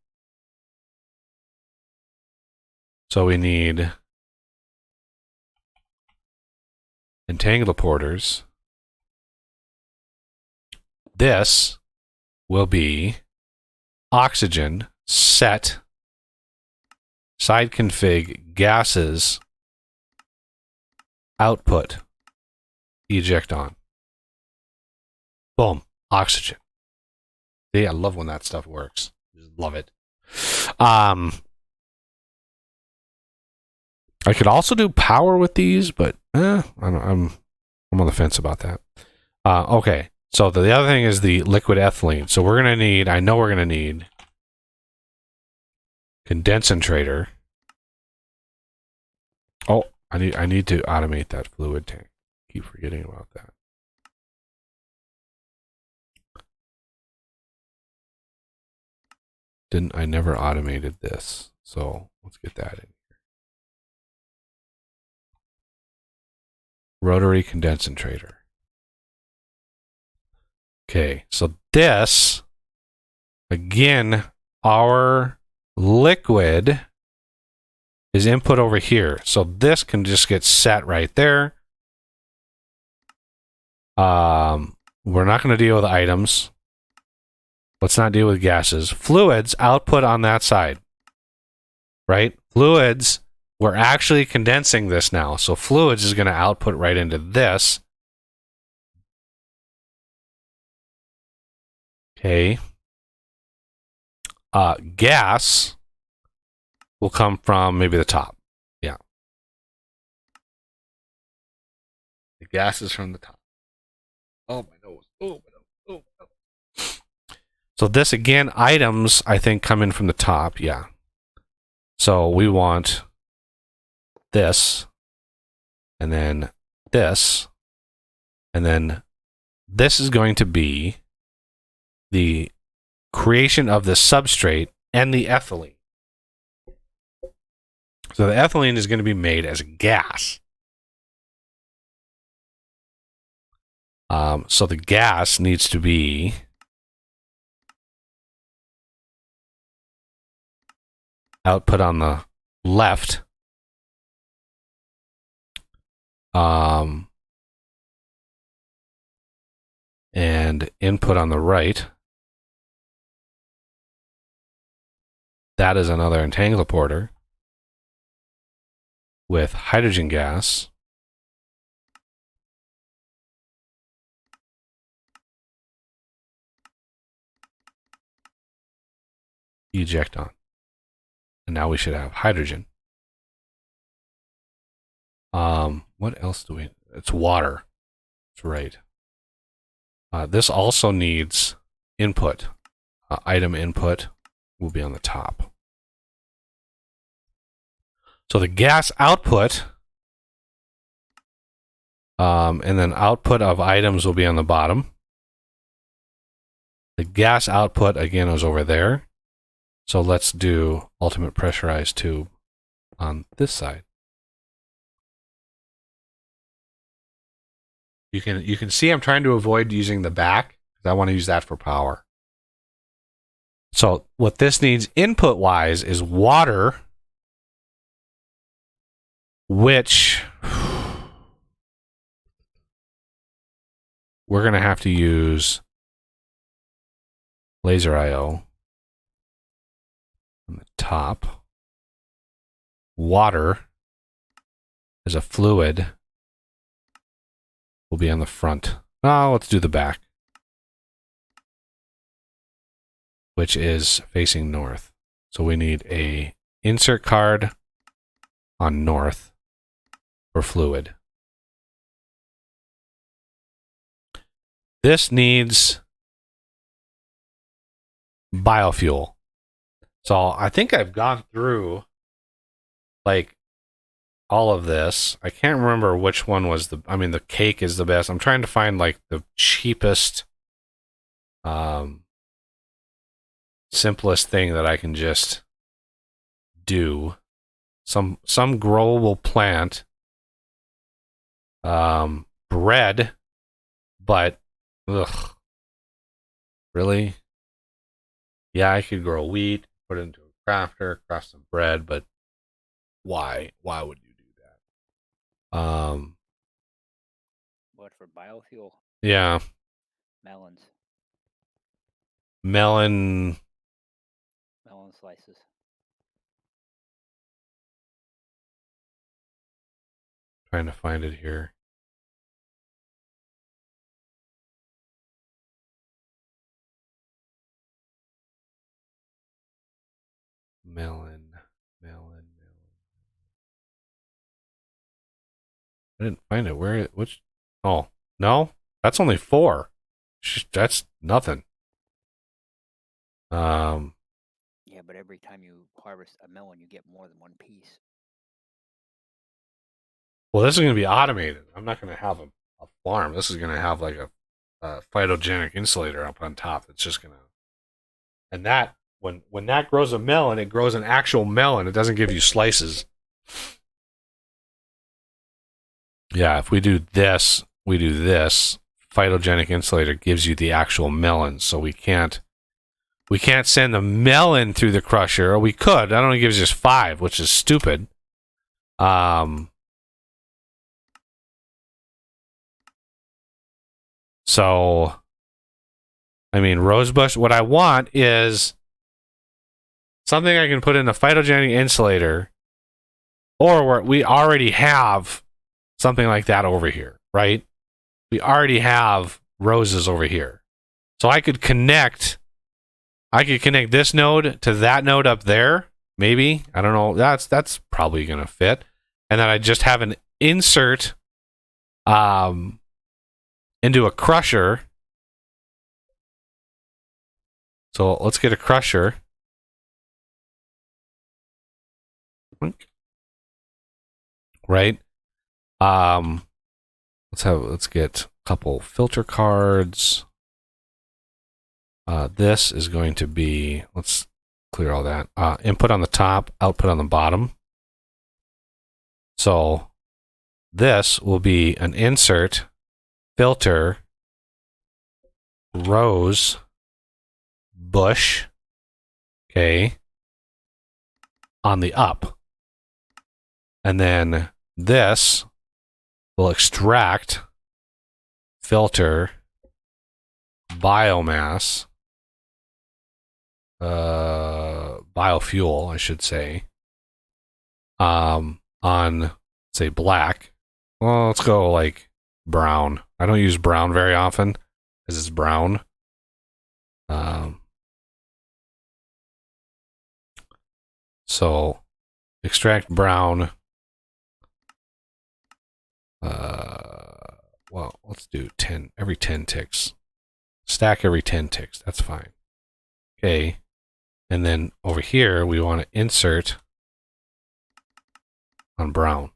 So we need entangleporters. This will be oxygen set side config gases output eject on. Boom, oxygen. See, I love when that stuff works. Just love it. I could also do power with these, but I'm on the fence about that. Okay, so the other thing is the liquid ethylene. So we're gonna need. I know we're gonna need condensator. Oh, I need to automate that fluid tank. Keep forgetting about that. I never automated this, so let's get that in here. Rotary condensator. Okay, so this, again, our liquid is input over here. So this can just get set right there. We're not going to deal with items. Let's not deal with gases. Fluids, output on that side. Right? Fluids, we're actually condensing this now. So fluids is going to output right into this. Okay. Gas will come from maybe the top. Yeah. The gas is from the top. Oh, my nose. Oh, my nose. Oh, my nose. So this, again, items, I think, come in from the top. Yeah. So we want this, and then this, and then this is going to be the creation of the substrate and the ethylene. So the ethylene is going to be made as a gas. So the gas needs to be output on the left. And input on the right. That is another entangleporter with hydrogen gas. Eject on. And now we should have hydrogen. What else do we? It's water. That's right. This also needs input. Item input will be on the top. So the gas output, and then output of items will be on the bottom. The gas output, again, is over there. So let's do ultimate pressurized tube on this side. You can see I'm trying to avoid using the back because I want to use that for power. So what this needs input wise is water, which we're going to have to use laser IO on the top. Water as a fluid will be on the front. Oh, let's do the back, which is facing north. So we need a insert card on north. for fluid. This needs biofuel. So I think I've gone through like all of this. I can't remember which one was the cake is the best. I'm trying to find like the cheapest, simplest thing that I can just do. Some growable plant, bread, but ugh, really? Yeah, I could grow wheat, put it into a crafter, craft some bread, but why? Why would you do that? What for biofuel? Yeah, Melons. melon. Melon slices. Trying to find it here. Melon. I didn't find it. Which? Oh, no, that's only 4. That's nothing. Yeah, but every time you harvest a melon, you get more than one piece. Well, this is going to be automated. I'm not going to have a farm. This is going to have like a phytogenic insulator up on top. It's just going to, and that when that grows a melon, it grows an actual melon. It doesn't give you slices. Yeah, if we do this, phytogenic insulator gives you the actual melon. So we can't send the melon through the crusher. Or we could. That only gives us 5, which is stupid. So, I mean, rosebush. What I want is something I can put in a phytogenic insulator, or we already have something like that over here, right? We already have roses over here. So I could connect this node to that node up there, maybe. I don't know. That's probably going to fit. And then I just have an insert into a crusher. So let's get a crusher. Right? Let's get a couple filter cards. This is going to be, let's clear all that. Input on the top, output on the bottom. So this will be an insert, filter, rose, bush, okay, on the up. And then this will extract, filter, biomass, biofuel, I should say, on, say, black. Well, let's go like brown. I don't use brown very often because it's brown. So extract brown. Well, let's do 10 every 10 ticks. Stack every 10 ticks. That's fine. Okay. And then over here, we want to insert on brown.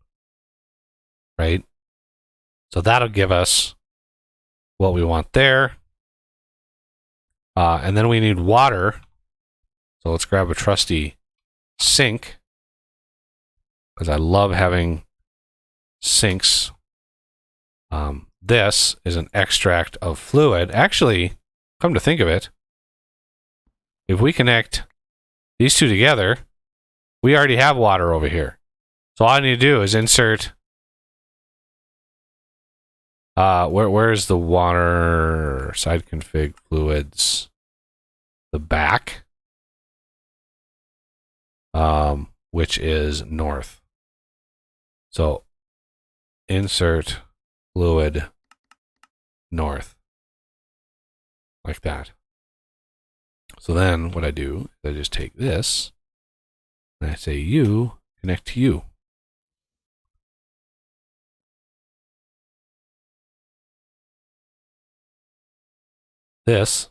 Right? So that'll give us what we want there. And then we need water. So let's grab a trusty sink, because I love having sinks. This is an extract of fluid. Actually, come to think of it, if we connect these two together, we already have water over here. So all I need to do is insert. Where's the water side config fluids? The back, which is north. So insert fluid north, like that. So then what I do is I just take this and I say you connect to you. this.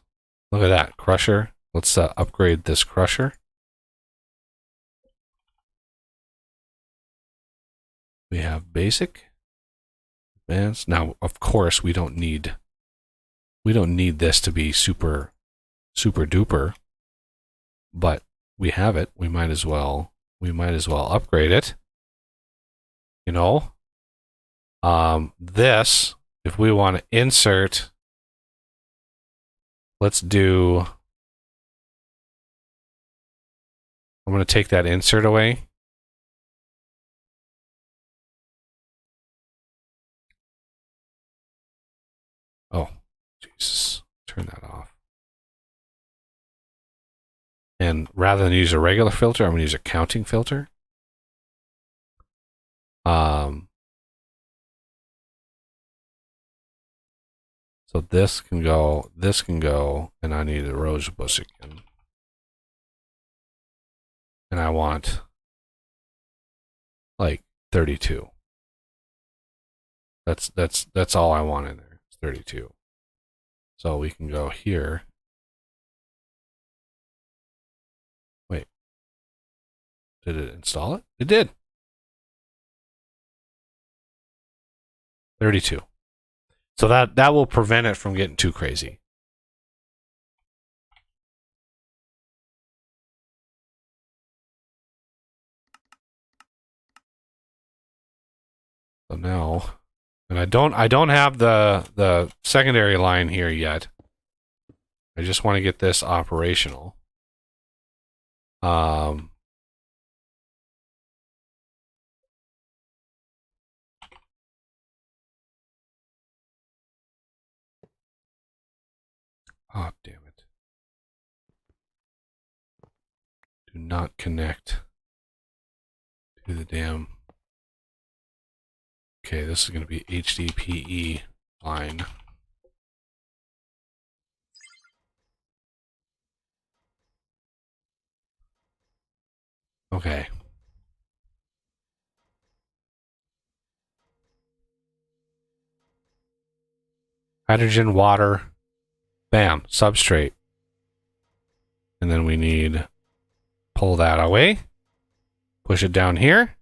Look at that crusher. Let's upgrade this crusher. We have basic, advanced. Now, of course, we don't need this to be super duper, but we have it. We might as well upgrade it. You know, this, if we want to insert, let's do. I'm going to take that insert away. Oh, Jesus. Turn that off. And rather than use a regular filter, I'm going to use a counting filter. So this can go, and I need a rose bush again. And I want like 32. That's all I want in there. It's 32. So we can go here. Wait. Did it install it? It did. 32. So that will prevent it from getting too crazy. So now, and I don't have the secondary line here yet. I just want to get this operational. Oh, damn it. Do not connect to the damn. Okay, this is going to be HDPE line. Okay. Hydrogen, water, bam, substrate. And then we need, pull that away, push it down here.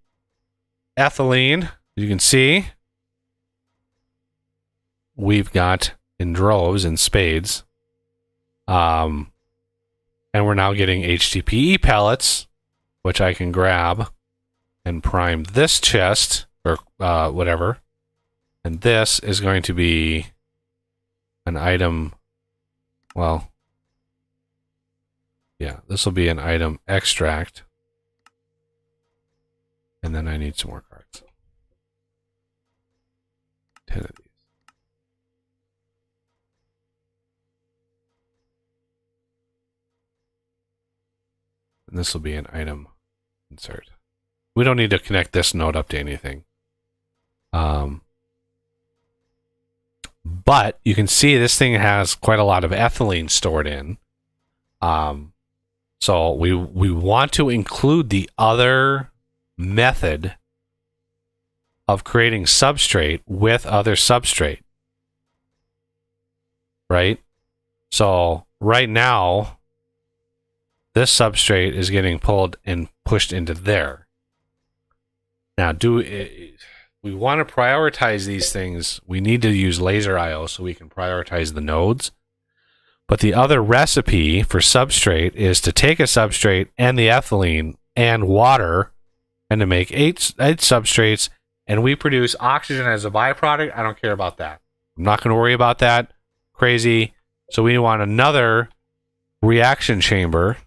Ethylene, you can see, we've got in droves and spades. And we're now getting HDPE pellets, which I can grab and prime this chest, or whatever. And this is going to be an item, well, yeah, this will be an item extract. And then I need some more cards. 10 of these. And this will be an item insert. We don't need to connect this node up to anything. But you can see this thing has quite a lot of ethylene stored in. So we want to include the other method of creating substrate with other substrate. Right? So right now, this substrate is getting pulled and pushed into there. Now, we want to prioritize these things. We need to use laser IO so we can prioritize the nodes. But the other recipe for substrate is to take a substrate and the ethylene and water and to make eight substrates, and we produce oxygen as a byproduct. I don't care about that. I'm not going to worry about that. Crazy. So we want another reaction chamber.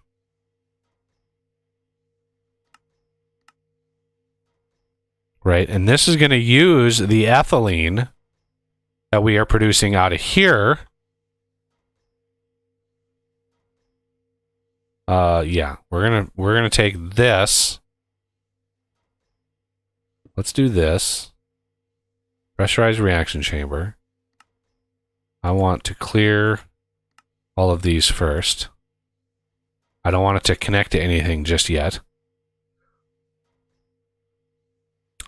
Right, and this is going to use the ethylene that we are producing out of here. Yeah, we're gonna take this. Let's do this. Pressurized reaction chamber. I want to clear all of these first. I don't want it to connect to anything just yet.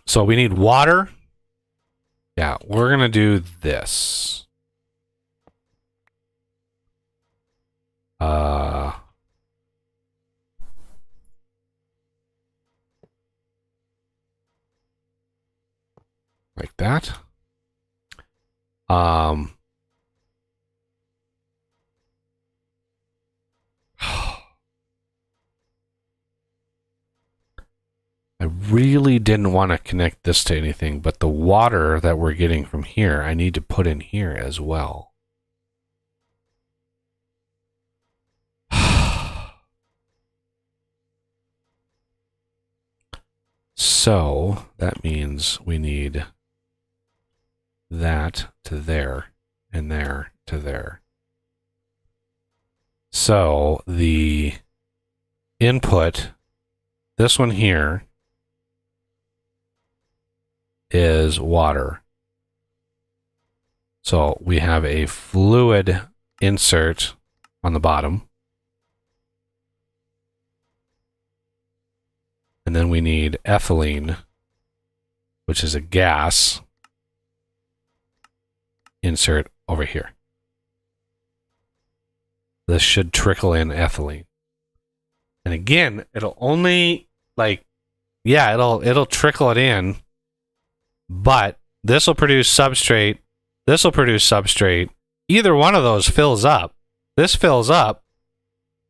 So we need water. Yeah, we're going to do this. Like that. I really didn't want to connect this to anything, but the water that we're getting from here, I need to put in here as well. So that means we need that to there and there to there. So the input, this one here, is water. So we have a fluid insert on the bottom. And then we need ethylene, which is a gas, insert over here. This should trickle in ethylene. And again, it'll only it'll trickle it in, but this will produce substrate, this will produce substrate. Either one of those fills up. This fills up,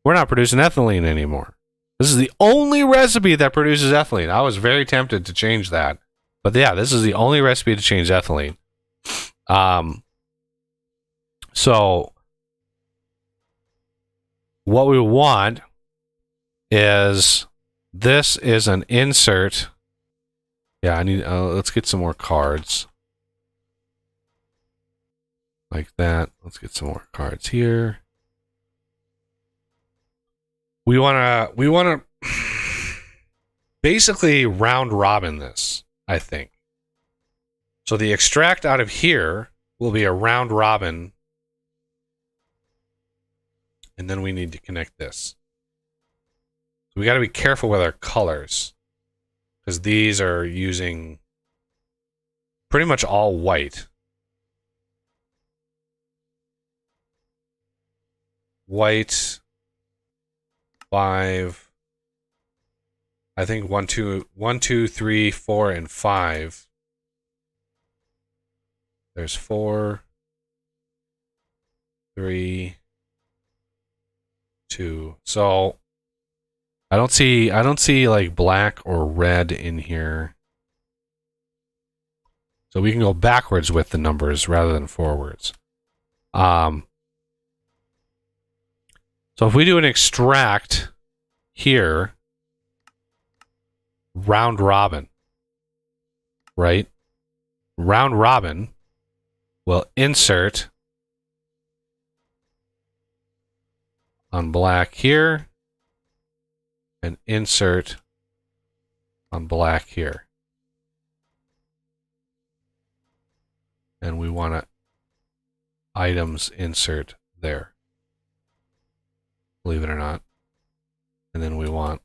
we're not producing ethylene anymore. This is the only recipe that produces ethylene. I was very tempted to change that. But yeah, this is the only recipe to change ethylene. So what we want is, this is an insert. Yeah, I need, let's get some more cards. Like that. Let's get some more cards here. We want to basically round robin this, I think. So the extract out of here will be a round robin. And then we need to connect this. So we got to be careful with our colors, because these are using pretty much all white. White, 5, I think 1, 2, 3, 4, and 5. There's 4, 3, 2. So I don't see like black or red in here. So we can go backwards with the numbers rather than forwards. So if we do an extract here, round robin, right? Round robin will insert on black here and insert on black here. And we want to items insert there. Believe it or not. And then we want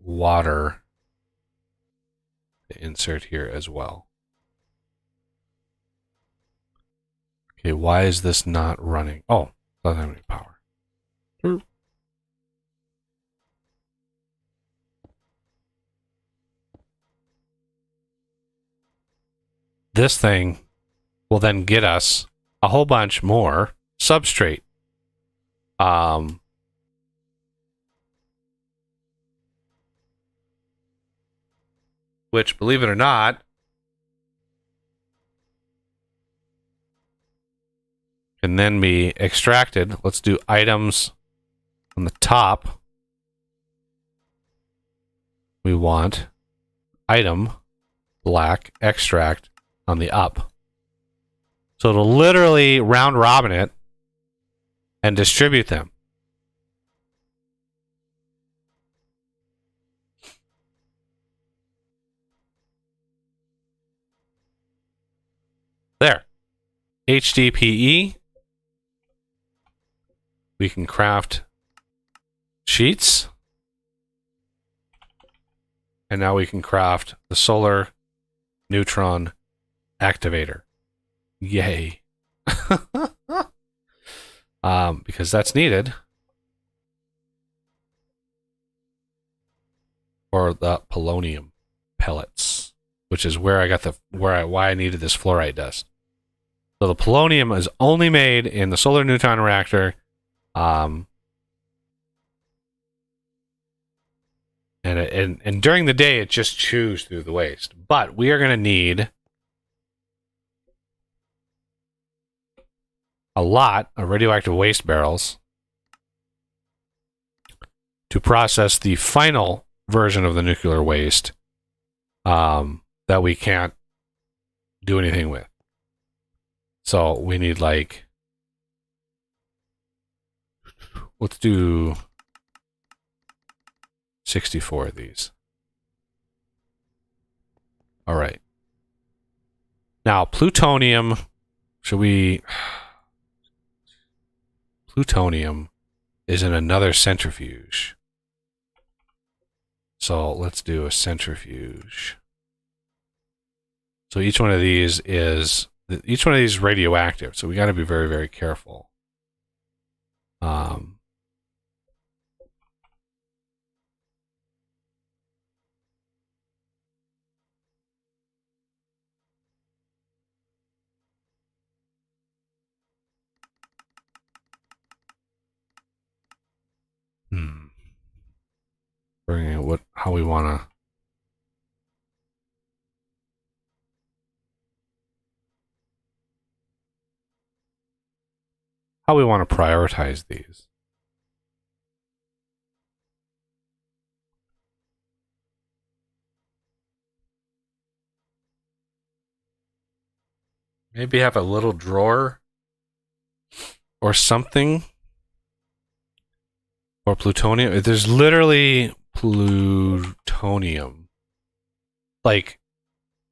water to insert here as well. Okay, why is this not running? Oh, doesn't have any power. This thing will then get us a whole bunch more substrate. Which, believe it or not, can then be extracted. Let's do items on the top. We want item black extract on the up. So it'll literally round robin it and distribute them. There. HDPE. We can craft sheets. And now we can craft the solar neutron activator. Yay. because that's needed for the polonium pellets, which is where I got why I needed this fluorite dust. So the polonium is only made in the solar neutron reactor, and during the day it just chews through the waste. But we are going to need a lot of radioactive waste barrels to process the final version of the nuclear waste that we can't do anything with. So we need like, let's do 64 of these. All right. Now, plutonium, plutonium is in another centrifuge. So let's do a centrifuge. So each one of these is radioactive. So we got to be very, very careful. How we want to prioritize these. Maybe have a little drawer or something for plutonium. There's literally plutonium. Like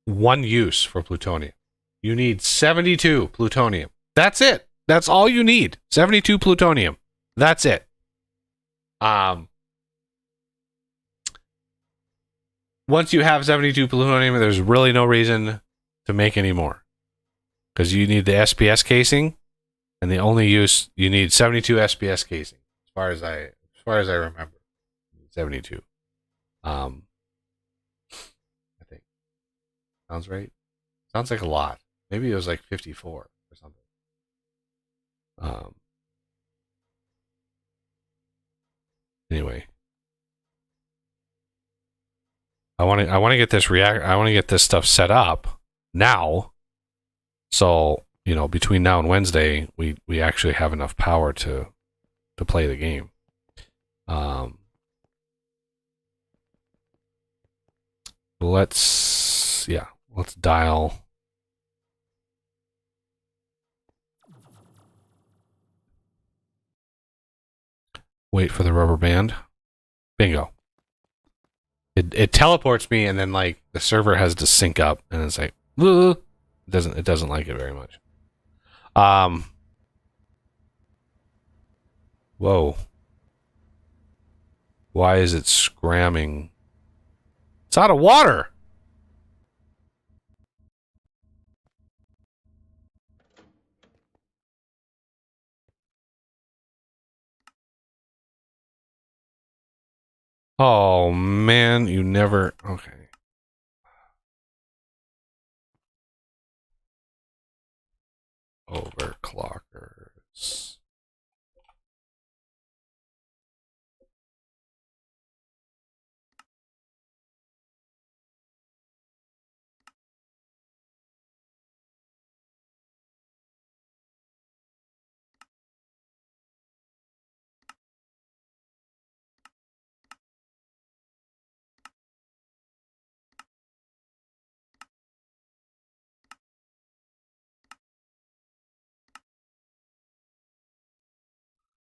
one use for plutonium. You need 72 plutonium. That's it. That's all you need. 72 plutonium. That's it. Once you have 72 plutonium, there's really no reason to make any more. Because you need the SPS casing, and the only use you need 72 SPS casing, as far as I remember. 72. I think. Sounds right. Sounds like a lot. Maybe it was like 54 or something. Anyway, I want to get this I want to get this stuff set up now. So, between now and Wednesday, we actually have enough power to play the game. Let's dial. Wait for the rubber band. Bingo. It teleports me, and then like the server has to sync up, and it's like it doesn't like it very much. Whoa. Why is it scramming? It's out of water. Oh man, you never. Okay. Overclockers.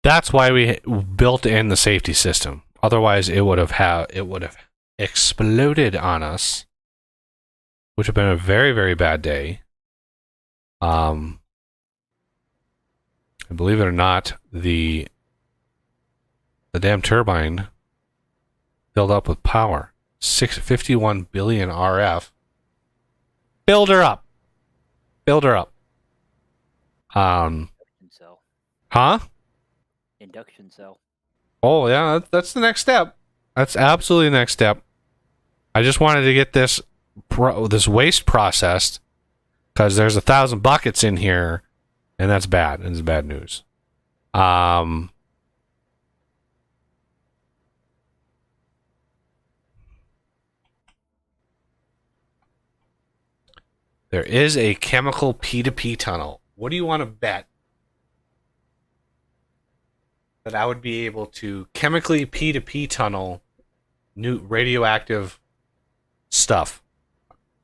That's why we built in the safety system. Otherwise, it would have exploded on us, which would have been a very, very bad day. And believe it or not, the damn turbine filled up with power. 651 billion RF. Build her up. So Huh? Induction cell. Oh yeah, that's the next step. That's absolutely the next step. I just wanted to get this this waste processed because there's 1,000 buckets in here, and that's bad. It's bad news. There is a chemical P2P tunnel. What do you want to bet that I would be able to chemically P2P tunnel new radioactive stuff?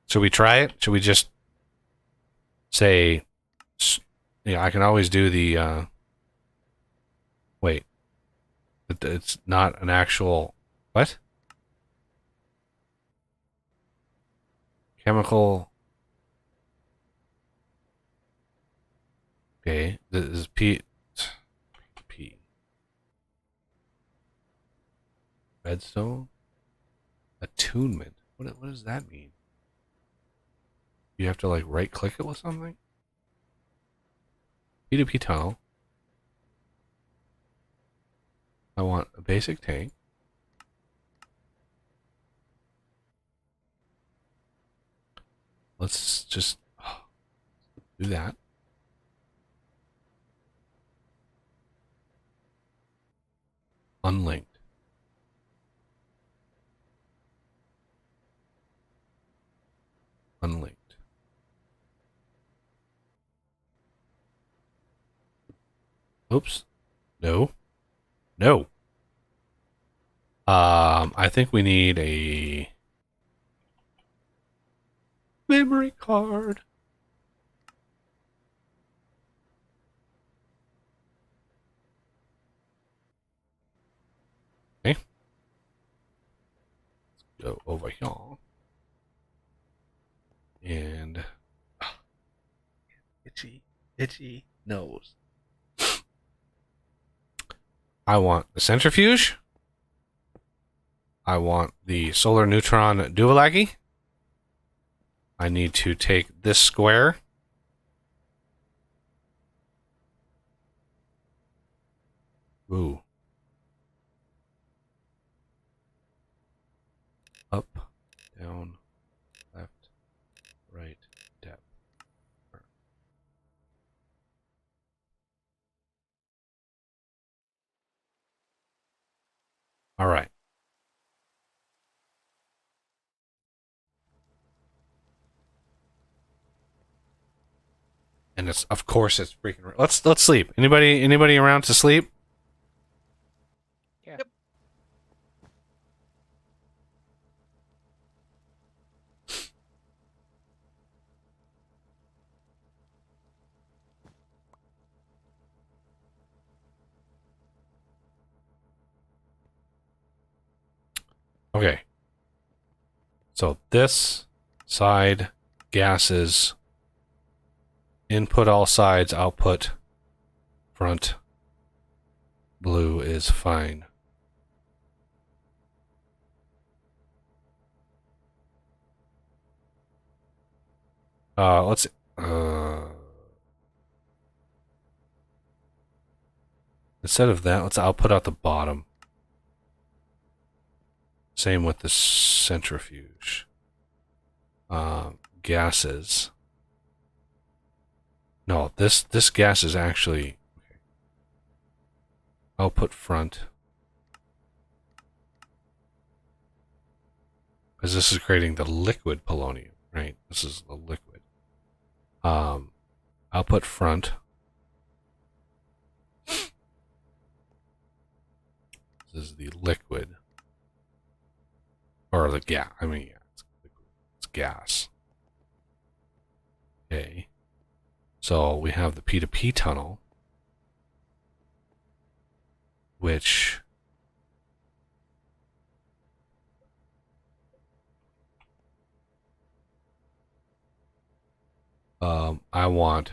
Should we try it? Should we just say, yeah, I can always do the, wait, it's not an actual, what? Chemical, okay, this is P, redstone, attunement, what does that mean? You have to like right click it with something? P2P tunnel. I want a basic tank. Let's just do that. Unlinked. Unlinked. Oops. No. No. I think we need a memory card. Okay. Let's go over here. And itchy nose. I want the centrifuge. I want the solar neutron Duvallaki. I need to take this square. Ooh. Up, down, left, right, depth. All right. And it's of course it's freaking. Let's sleep. Anybody around to sleep? Yeah. Yep. Okay. So this side gases input all sides, output front blue is fine. Let's instead of that, let's output out the bottom. Same with the centrifuge. Gases. No, this gas is actually okay. Output front. Because this is creating the liquid polonium, right? This is the liquid. Output front. This is the liquid. Or the gas. I mean, yeah, it's liquid. It's gas. Okay. So we have the P2P tunnel, which I want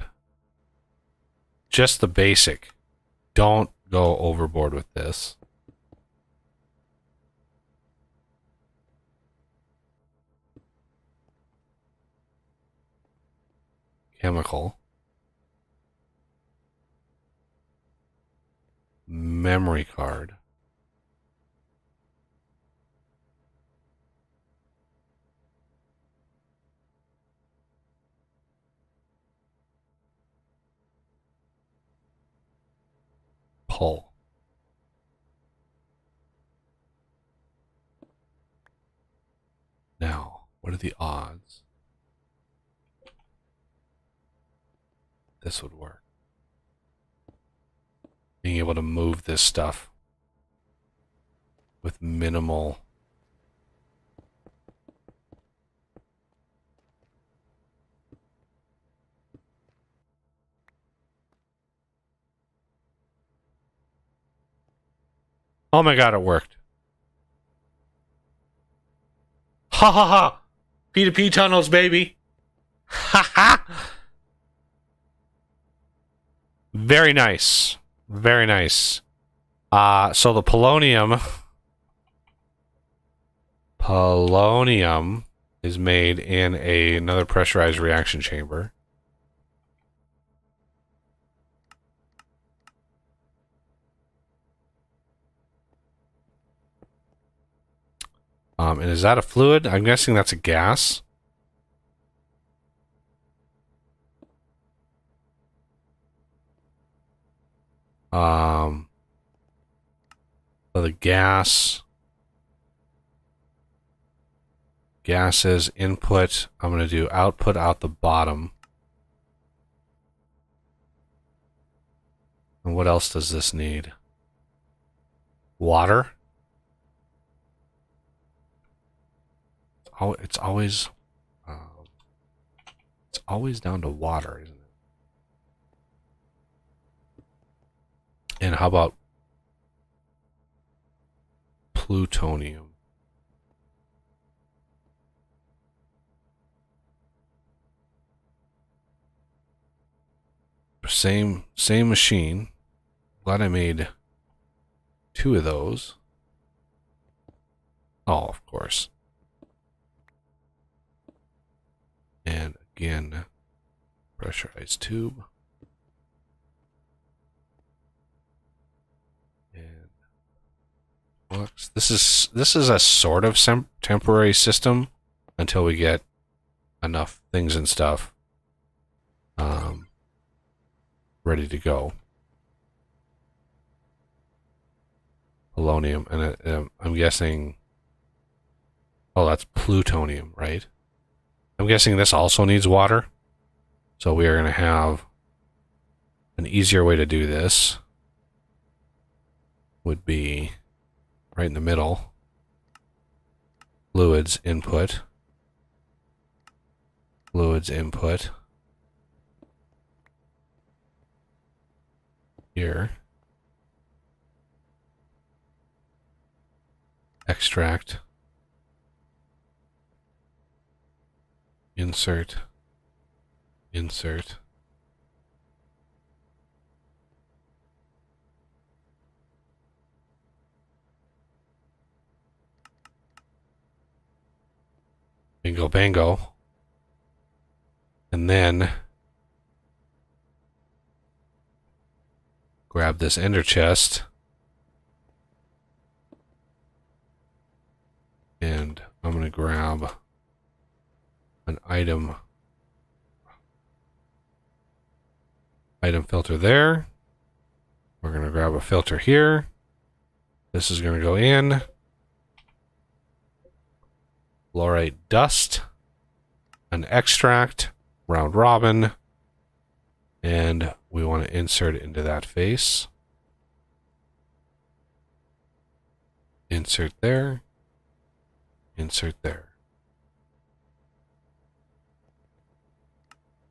just the basic. Don't go overboard with this. Chemical. memory card. Pull. Now, what are the odds this would work? Being able to move this stuff with minimal. Oh my god, it worked. Ha ha ha! P2P tunnels, baby! Ha ha! Very nice. Very nice. So the polonium is made in another pressurized reaction chamber. And is that a fluid? I'm guessing that's a gas. So the gas is input. I'm going to do output out the bottom. And what else does this need? Water. It's always down to water, isn't it? And how about plutonium? Same machine. Glad I made 2 of those. Oh, of course. And again, pressurized tube. And flux. This is a sort of temporary system until we get enough things and stuff ready to go. Polonium, and I'm guessing. Oh, that's plutonium, right? I'm guessing this also needs water. So we are going to have an easier way to do this. Would be right in the middle. Fluids input. Fluids input. Here. Extract. Insert. Insert. Bingo bango. And then grab this ender chest. And I'm going to grab an item filter there. We're going to grab a filter here. This is going to go in. Fluorite dust, an extract, round robin, and we want to insert it into that face. Insert there. Insert there.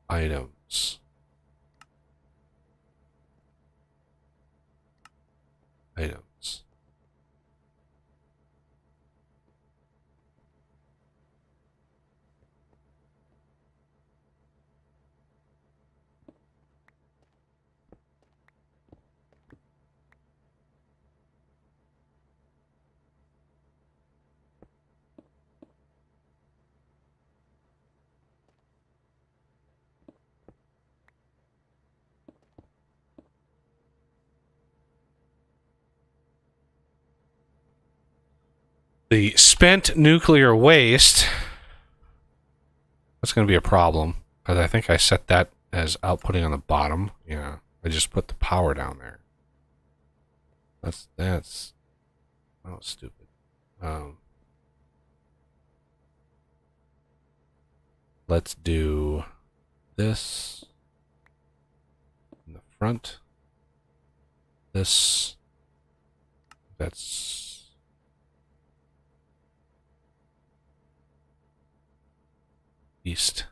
Items. Items. The spent nuclear waste, that's going to be a problem, because I think I set that as outputting on the bottom. Yeah, I just put the power down there. That's oh, stupid. Let's do this in the front. This, that's east.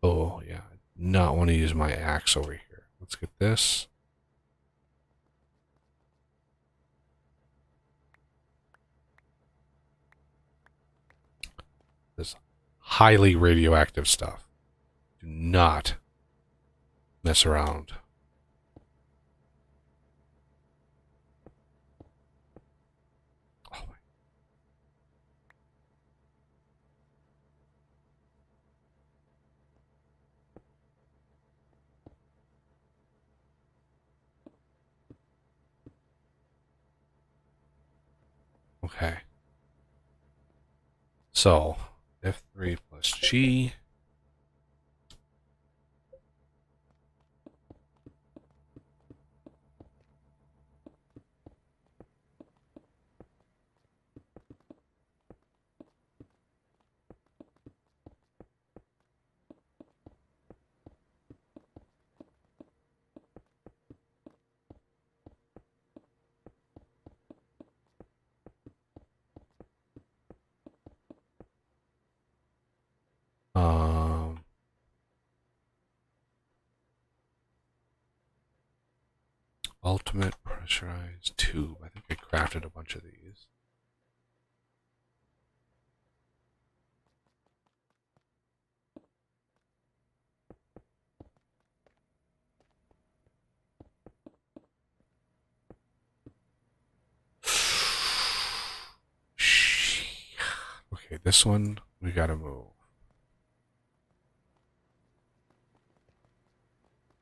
Oh, yeah. I do not want to use my axe over here. Let's get this. This highly radioactive stuff. Do not mess around. Oh my. Okay. So, F3 plus G. Ultimate pressurized tube. I think I crafted a bunch of these. Okay, this one we gotta move.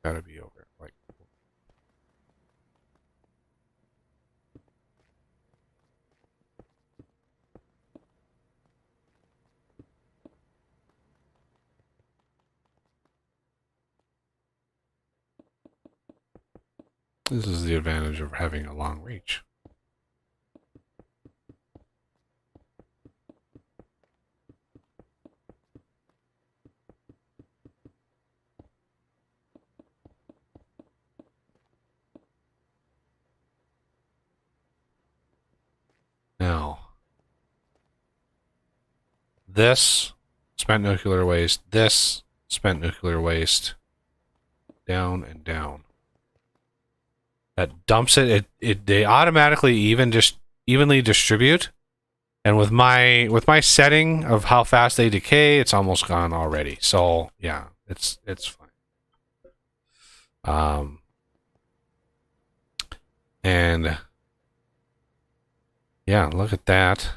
Gotta be over like. This is the advantage of having a long reach. Now, this spent nuclear waste, this spent nuclear waste, down and down. That dumps it. They automatically evenly distribute, and with my setting of how fast they decay, it's almost gone already. So yeah, it's fine. And yeah, look at that.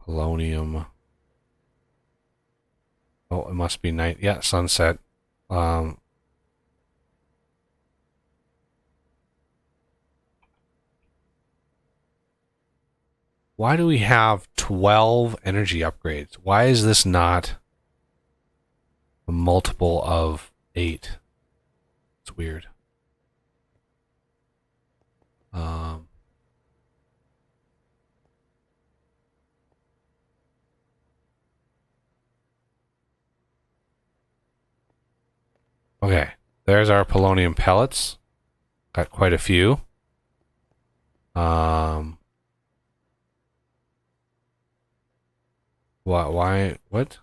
Polonium. Oh, it must be night. Yeah, sunset. Why do we have 12 energy upgrades? Why is this not a multiple of 8? It's weird. Okay, there's our polonium pellets. Got quite a few. What?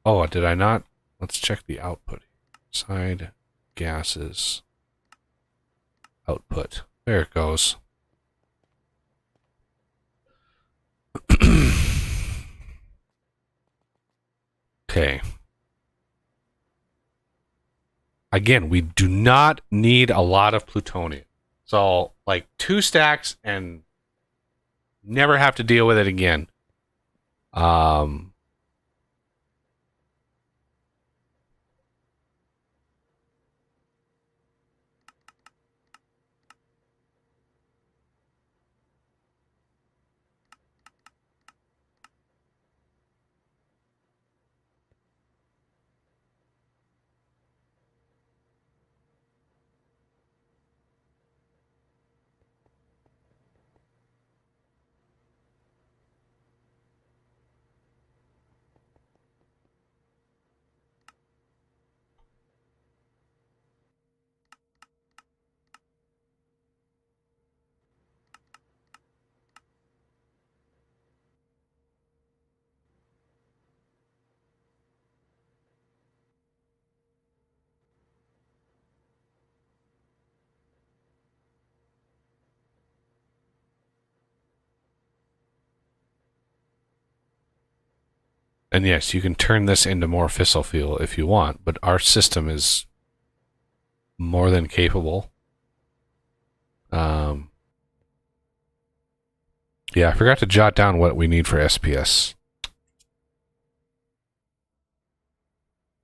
Oh, did I not? Let's check the output. Side gases. Output. There it goes. Okay. Again, we do not need a lot of plutonium. So, like 2 stacks and never have to deal with it again. Um, and yes, you can turn this into more fissile fuel if you want, but our system is more than capable. Yeah, I forgot to jot down what we need for SPS.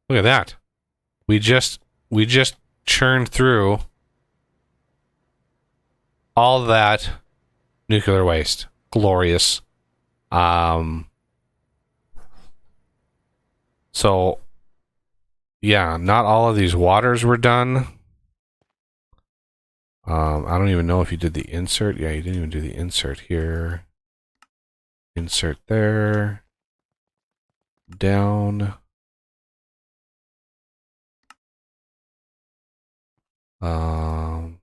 Look at that. We just churned through all that nuclear waste. Glorious. So yeah, not all of these waters were done. I don't even know if you did the insert. Yeah, you didn't even do the insert here. Insert there. Down. Down.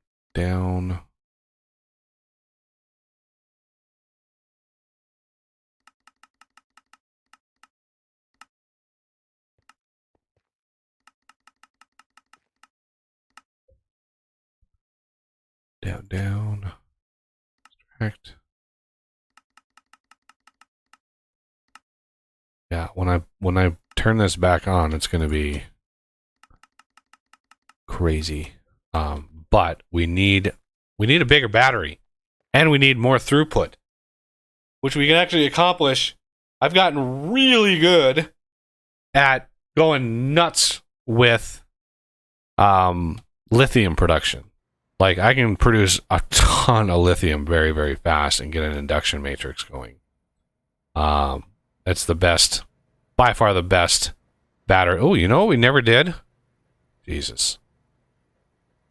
Down, down. Correct. Yeah, when I turn this back on, it's going to be crazy. But we need a bigger battery, and we need more throughput, which we can actually accomplish. I've gotten really good at going nuts with lithium production. Like, I can produce a ton of lithium very, very fast and get an induction matrix going. It's the best, by far the best battery. Oh, you know what we never did? Jesus.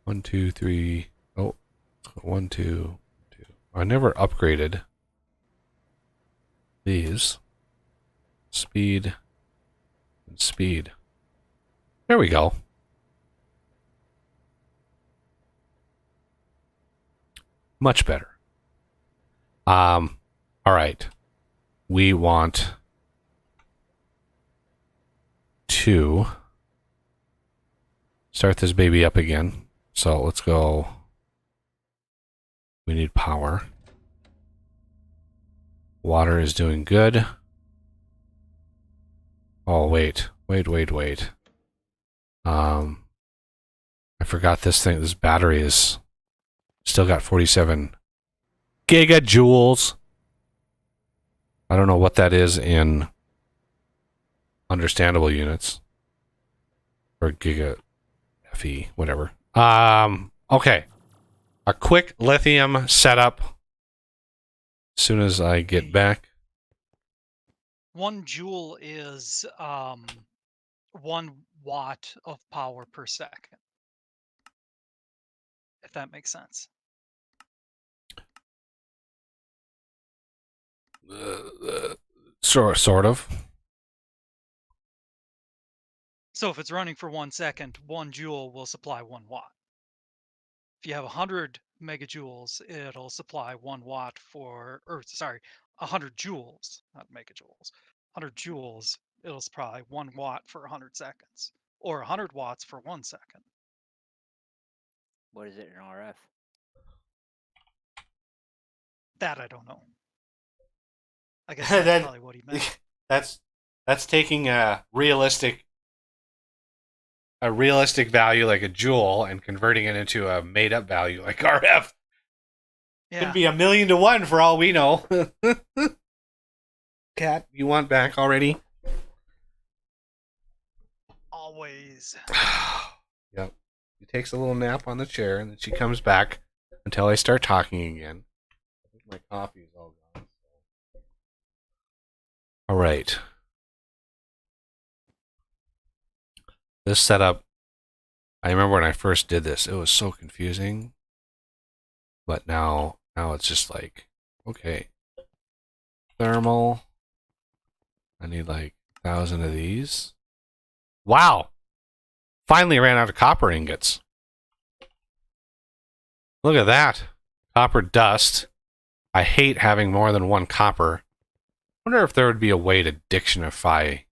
1, 2, 3. Oh, 1, 2, 2. I never upgraded these. Speed and speed. There we go. Much better. All right. We want to start this baby up again. So let's go. We need power. Water is doing good. Oh, wait. I forgot this thing. This battery is still got 47 gigajoules. I don't know what that is in understandable units. Or giga FE, whatever. Okay. A quick lithium setup. As soon as I get back. 1 joule is 1 watt of power per second. If that makes sense. Sort of. So if it's running for 1 second, 1 joule will supply 1 watt. If you have 100 megajoules, it'll supply 1 watt for, 100 joules, not megajoules. 100 joules, it'll supply 1 watt for 100 seconds, or 100 watts for 1 second. What is it in RF? That I don't know. I guess that's probably what he meant. That's taking a realistic value like a joule and converting it into a made up value like RF. Yeah. Could be 1,000,000 to 1 for all we know. cat you want back already? Always. Yep. She takes a little nap on the chair and then she comes back until I start talking again. I think my coffee is all gone. All right. This setup, I remember when I first did this, it was so confusing. But now it's just like, okay, thermal. I need like 1,000 of these. Wow! Finally ran out of copper ingots. Look at that. Copper dust. I hate having more than one copper. Wonder if there would be a way to dictionify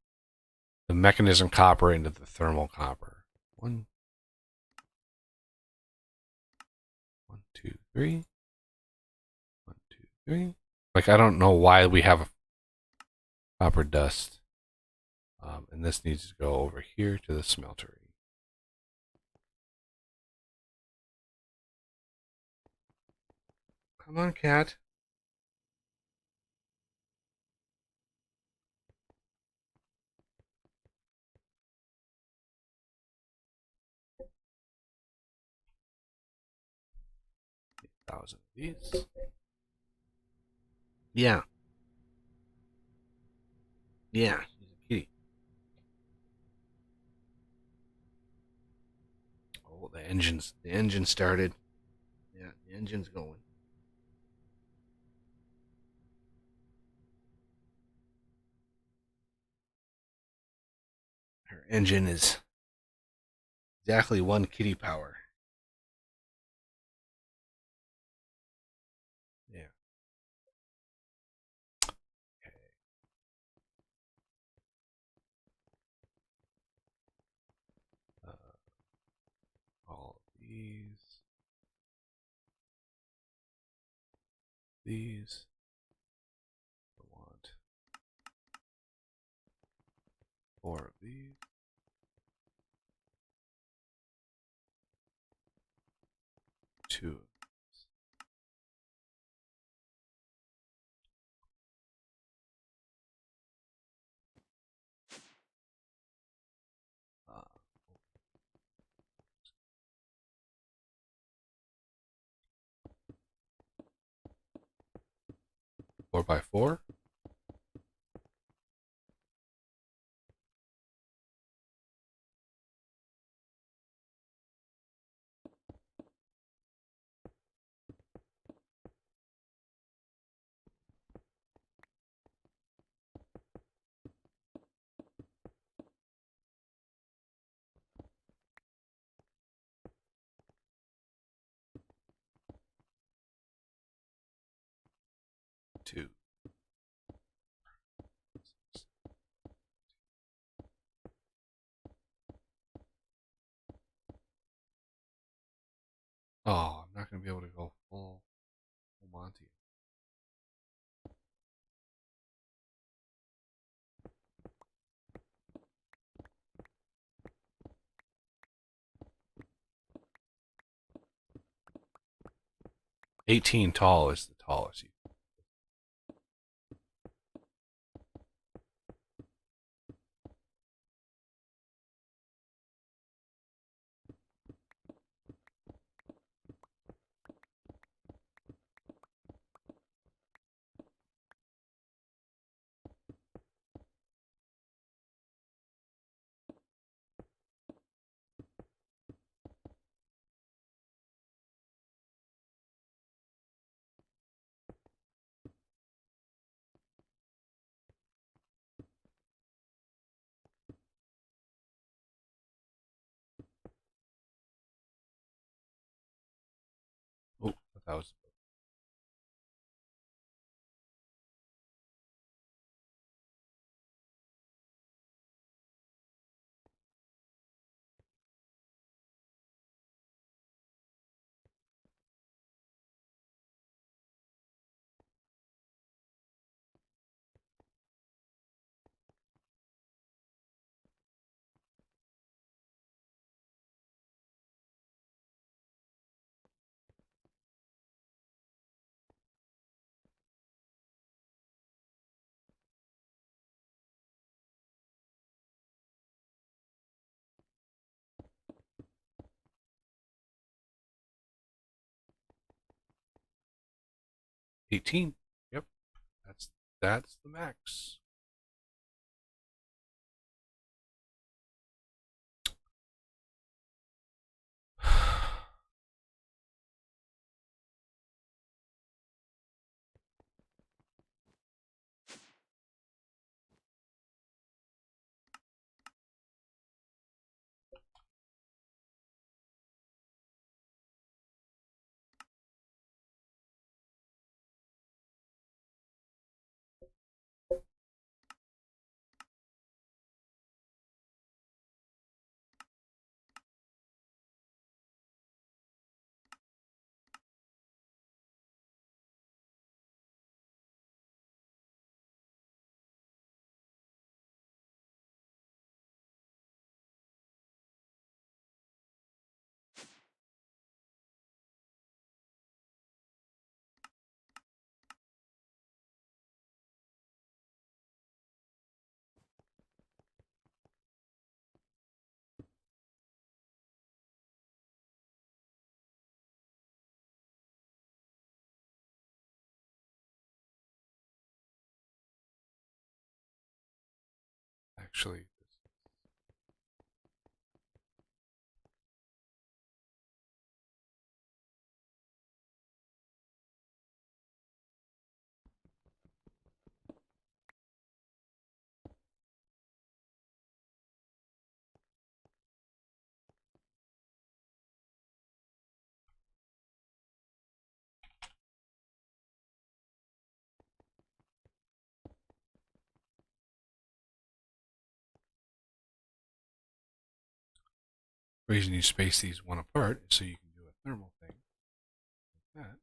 the mechanism copper into the thermal copper. One, 2, 3. 1, 2, 3. Like, I don't know why we have copper dust. And this needs to go over here to the smeltery. Come on, cat. Thousand of these. Yeah. Yeah. She's a kitty. Oh, the engine started. Yeah, the engine's going. Her engine is exactly 1 kitty power. Yeah. Okay. All of these. These. I want 4 of these. 2 of these. Uh, 4x4. Two. Oh, I'm not going to be able to go full Monty. $18 tall is the tallest. 1,000. 18. Yep. That's the max. Actually, the reason you space these one apart is so you can do a thermal thing like that.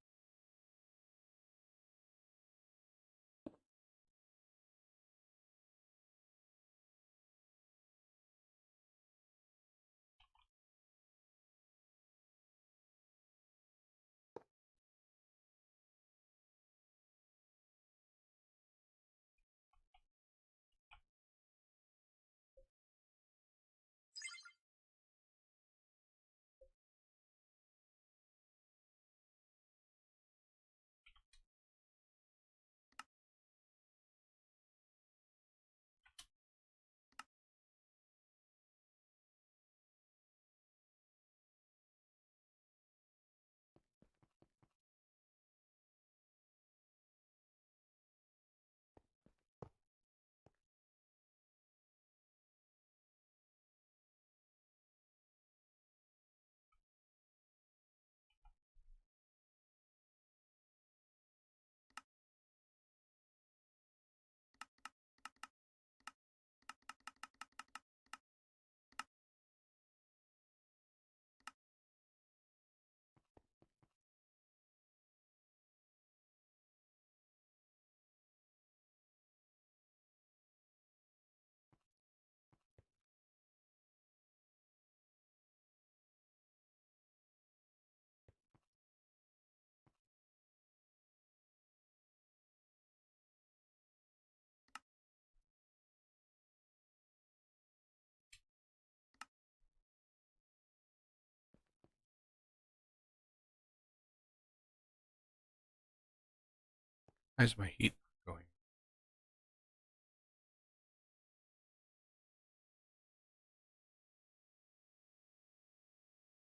Where's my heat going?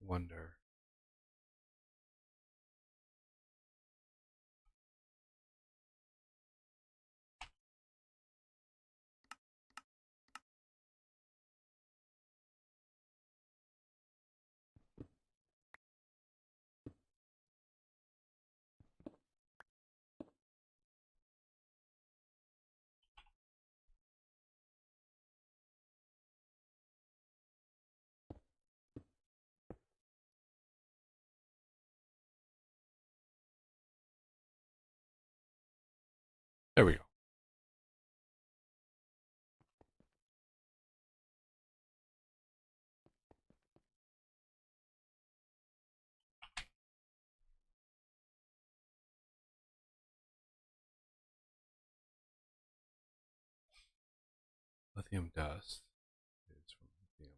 Wonder. There we go. Lithium dust is from lithium.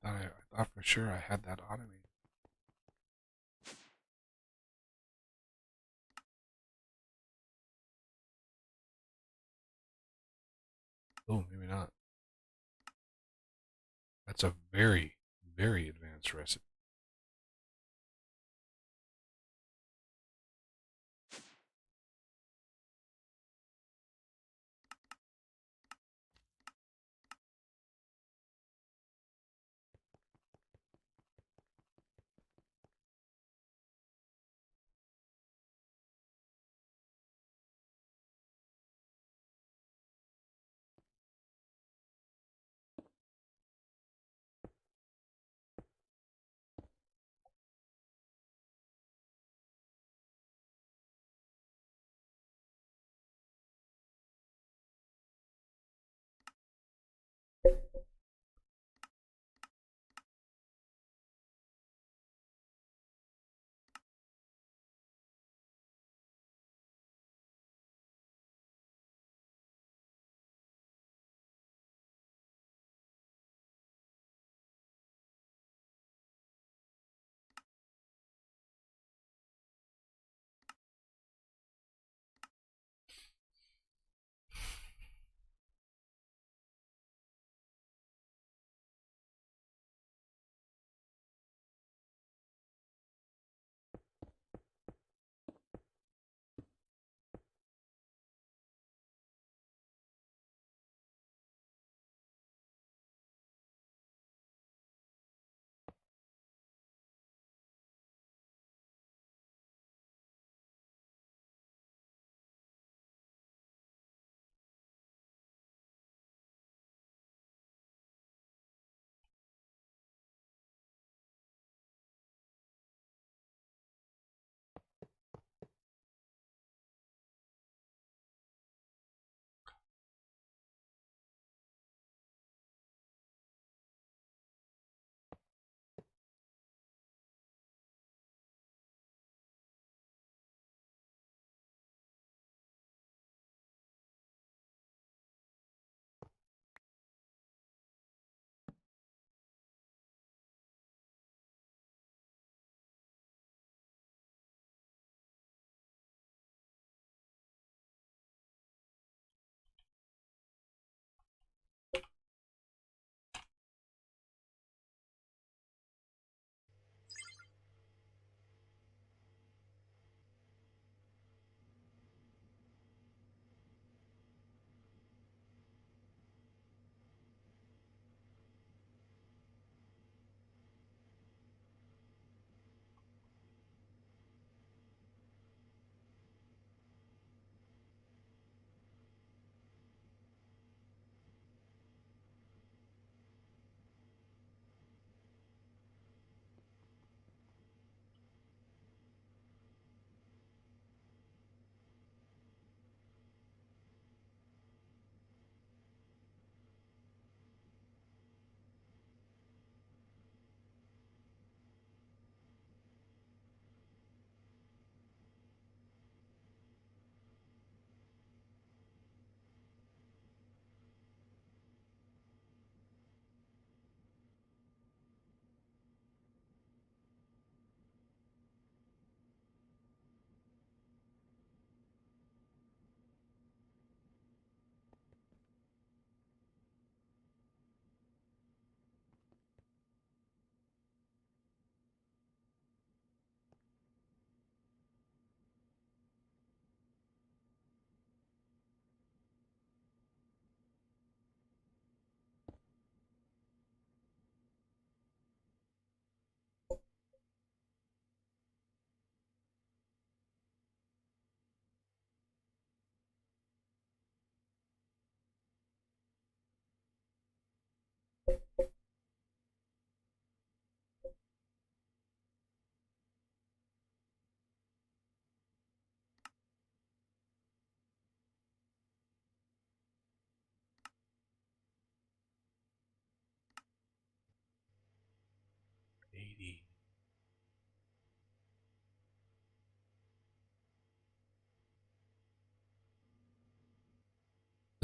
I thought for sure I had that automated. Oh, maybe not. That's a very, very advanced recipe.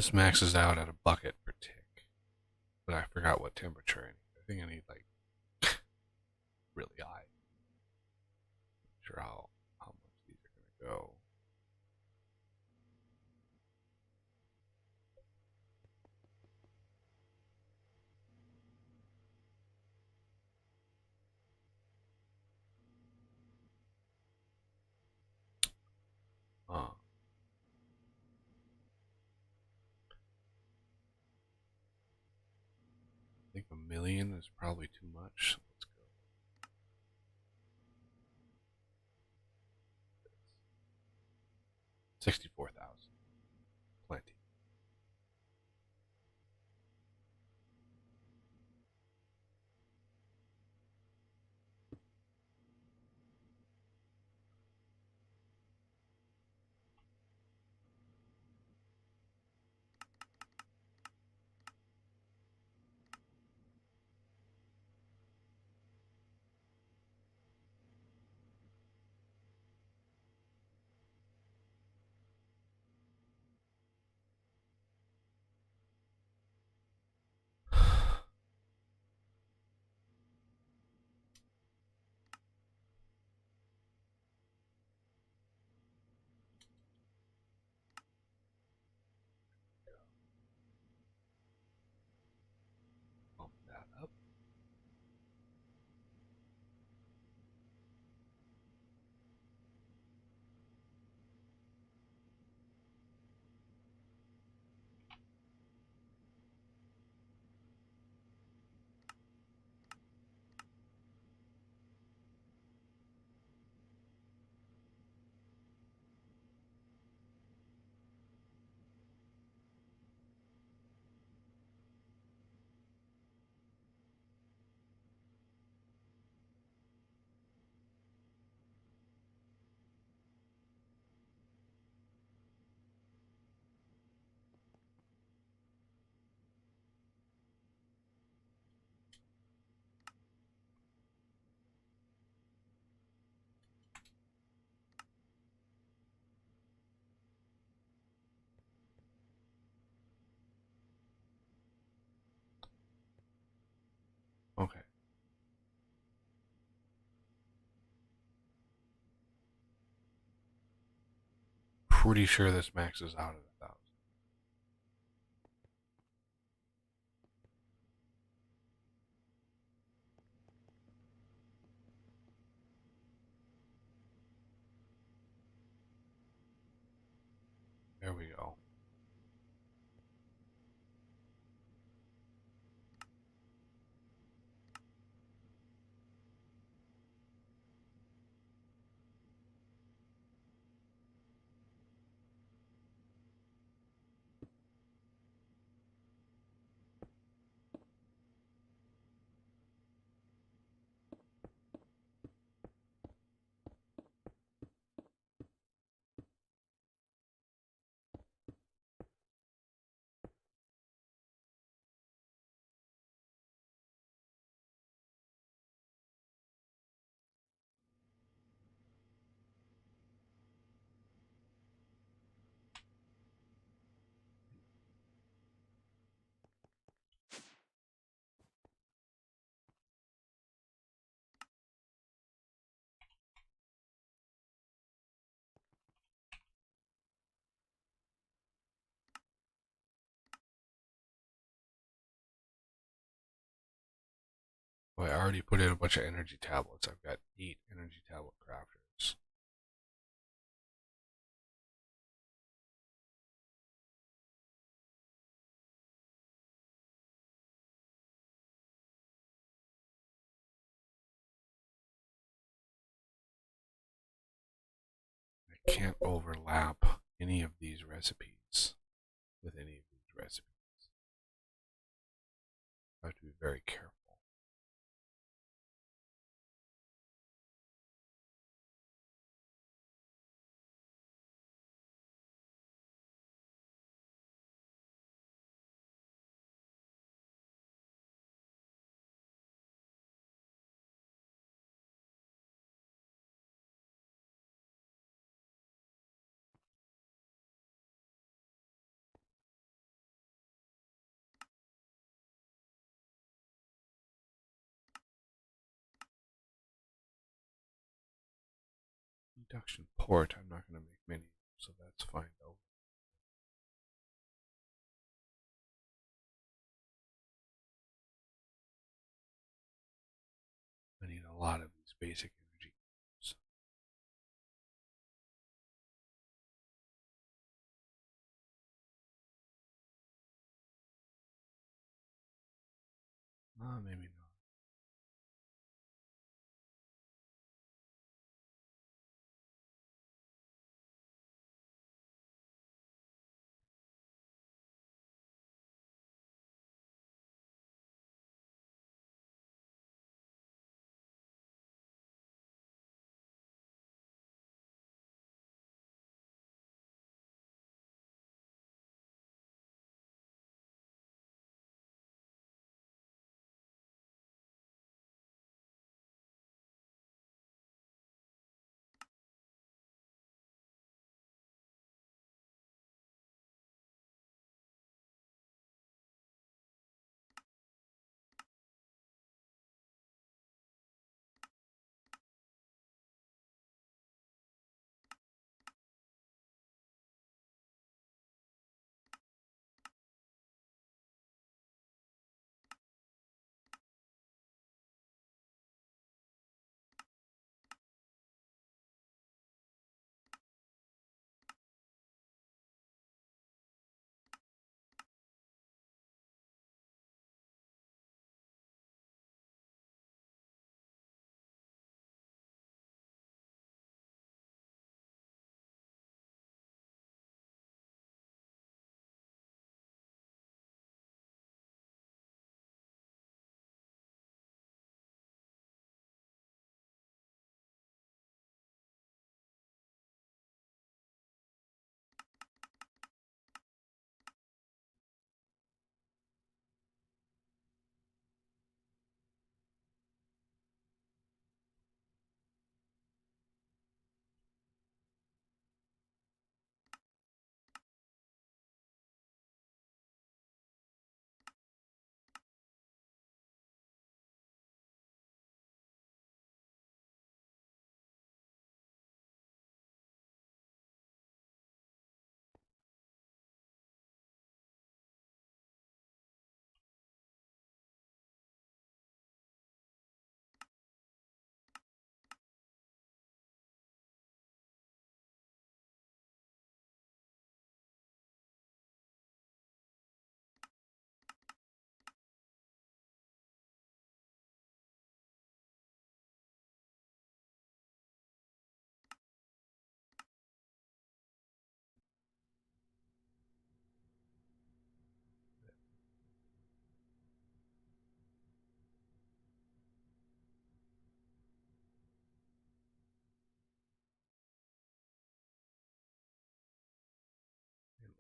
This maxes out at a bucket per tick, but I forgot what temperature. I think think I need like really high. Not sure how much these are gonna go. Uh, I think 1 million is probably too much. Let's go. 64,000. Plenty. Bump that up. Okay. Pretty sure this maxes out at 1,000. There we go. Well, I already put in a bunch of energy tablets. I've got 8 energy tablet crafters. I can't overlap any of these recipes with any of these recipes. I have to be very careful. Induction port. I'm not going to make many, so that's fine though. I need a lot of these basic energy. Maybe not.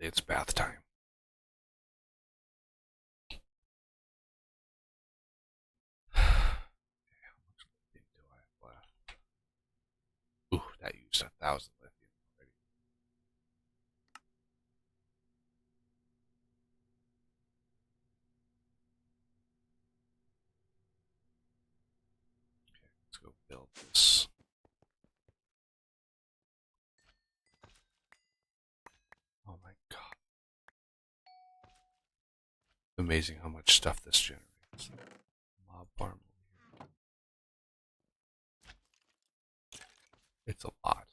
It's bath time. How much lithium do I have left? Ooh, that used 1,000 lithium already. Okay, let's go build this. Oh my god. Amazing how much stuff this generates. Mob farm over here. It's a lot.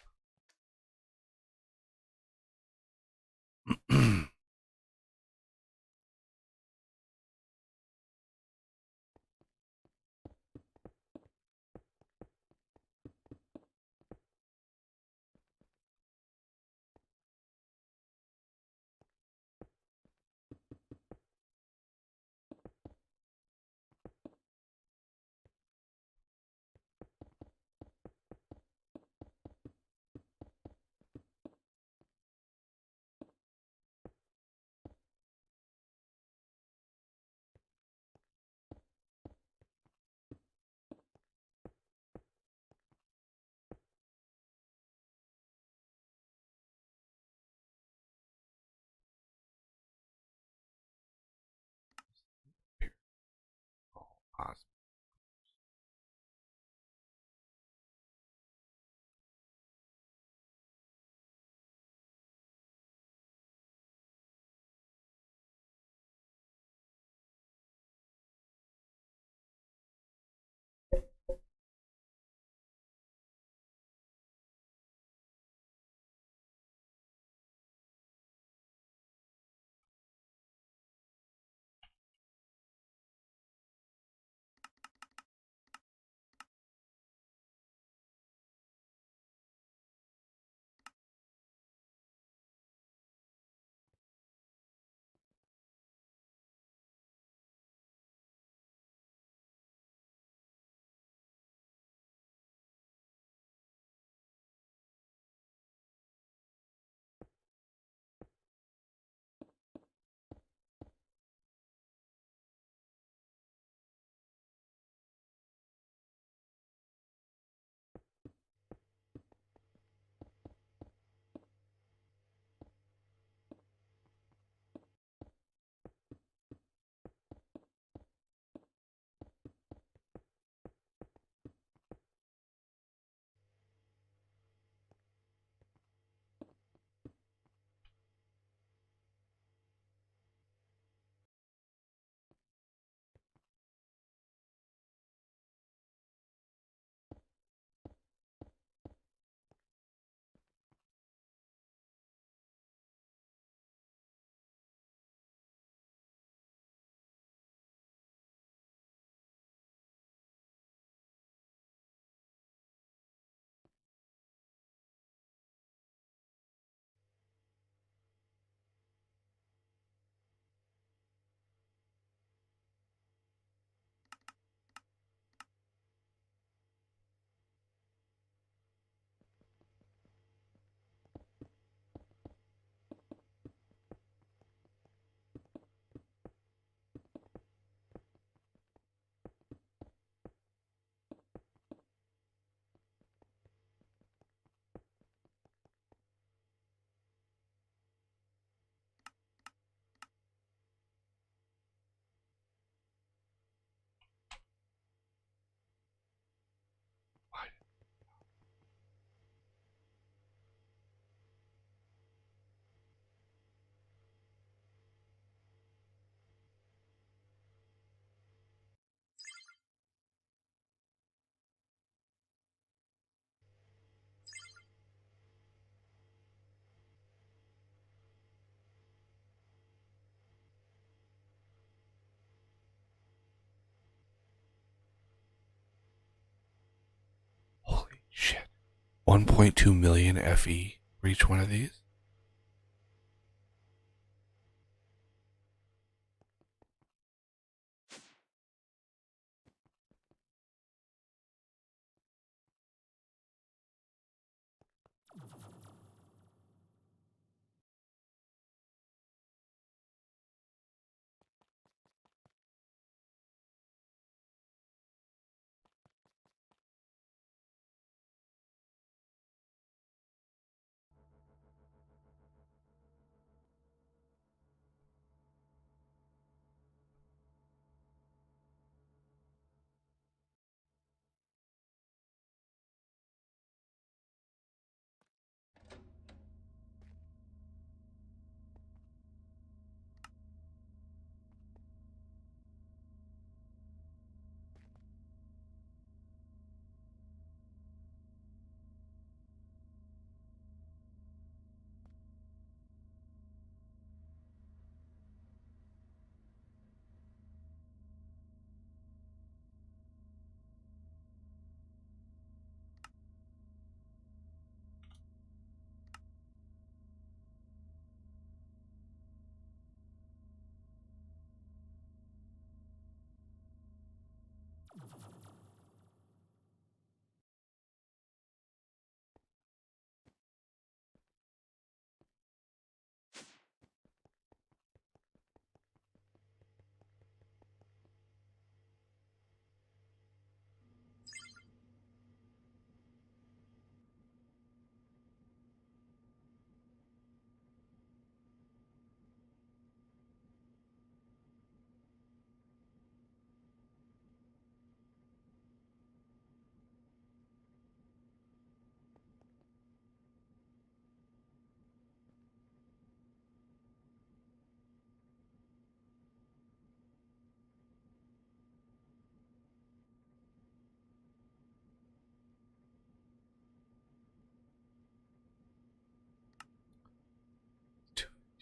Oh, awesome. 1.2 million FE for each one of these.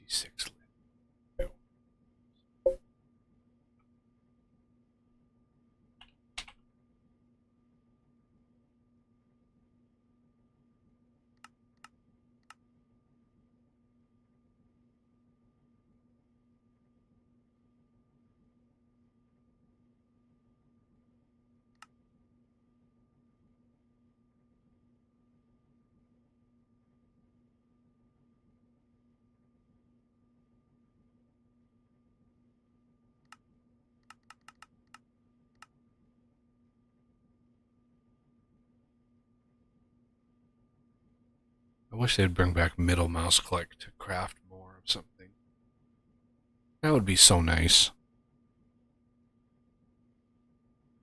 $256. I wish they'd bring back middle mouse click to craft more of something. That would be so nice.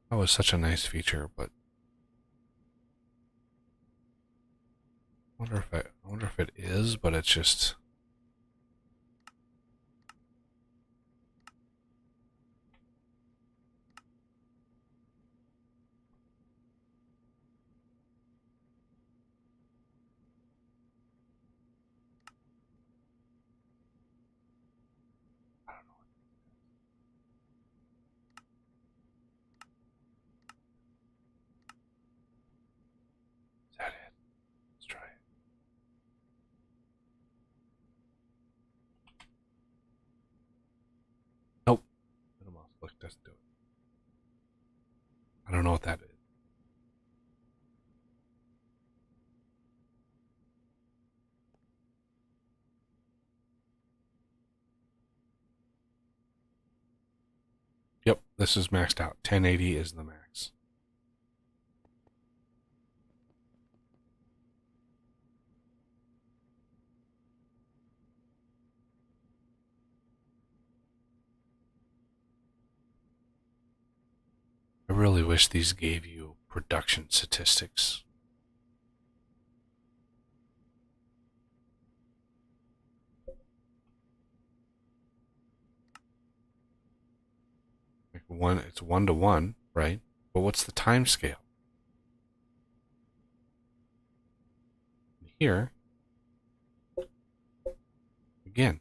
That was such a nice feature, but I wonder if it is, but it's just is that it? Let's try it. Nope. Middle mouse click doesn't do it. I don't know what that is. Yep, this is maxed out. 1080 is the max. I really wish these gave you production statistics. Like it's 1-to-1, right? But what's the time scale? Here, again,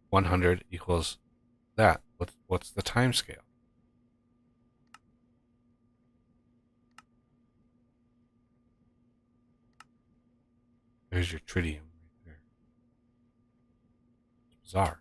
100 equals that. What's the time scale? There's your tritium right there. It's bizarre.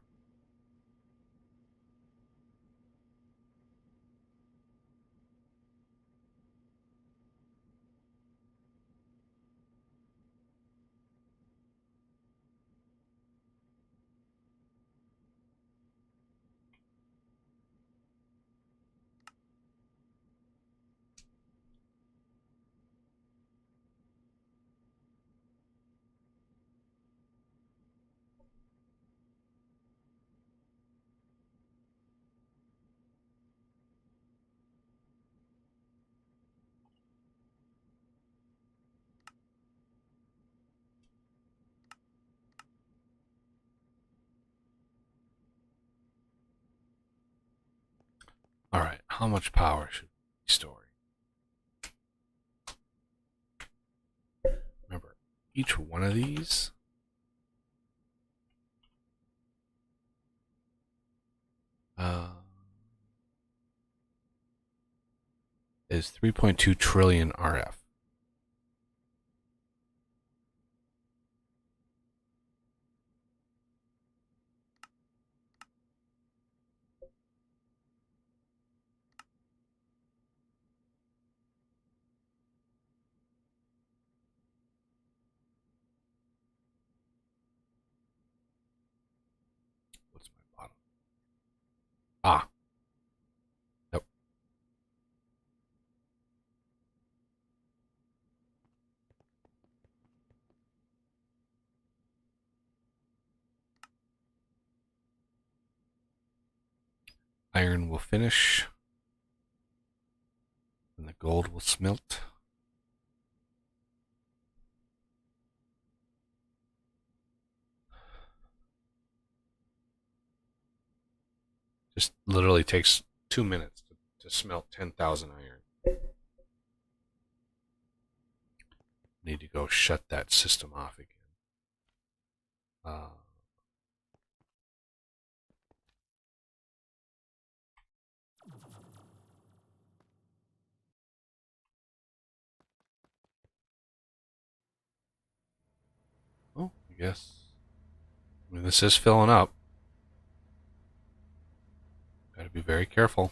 All right, how much power should we be storing? Remember, each one of these is 3.2 trillion RF. What's my bottom? Ah. Yep. Iron will finish. And the gold will smelt. Just literally takes 2 minutes to smelt 10,000 iron. Need to go shut that system off again. Oh, I guess. I mean, this is filling up. Got to be very careful.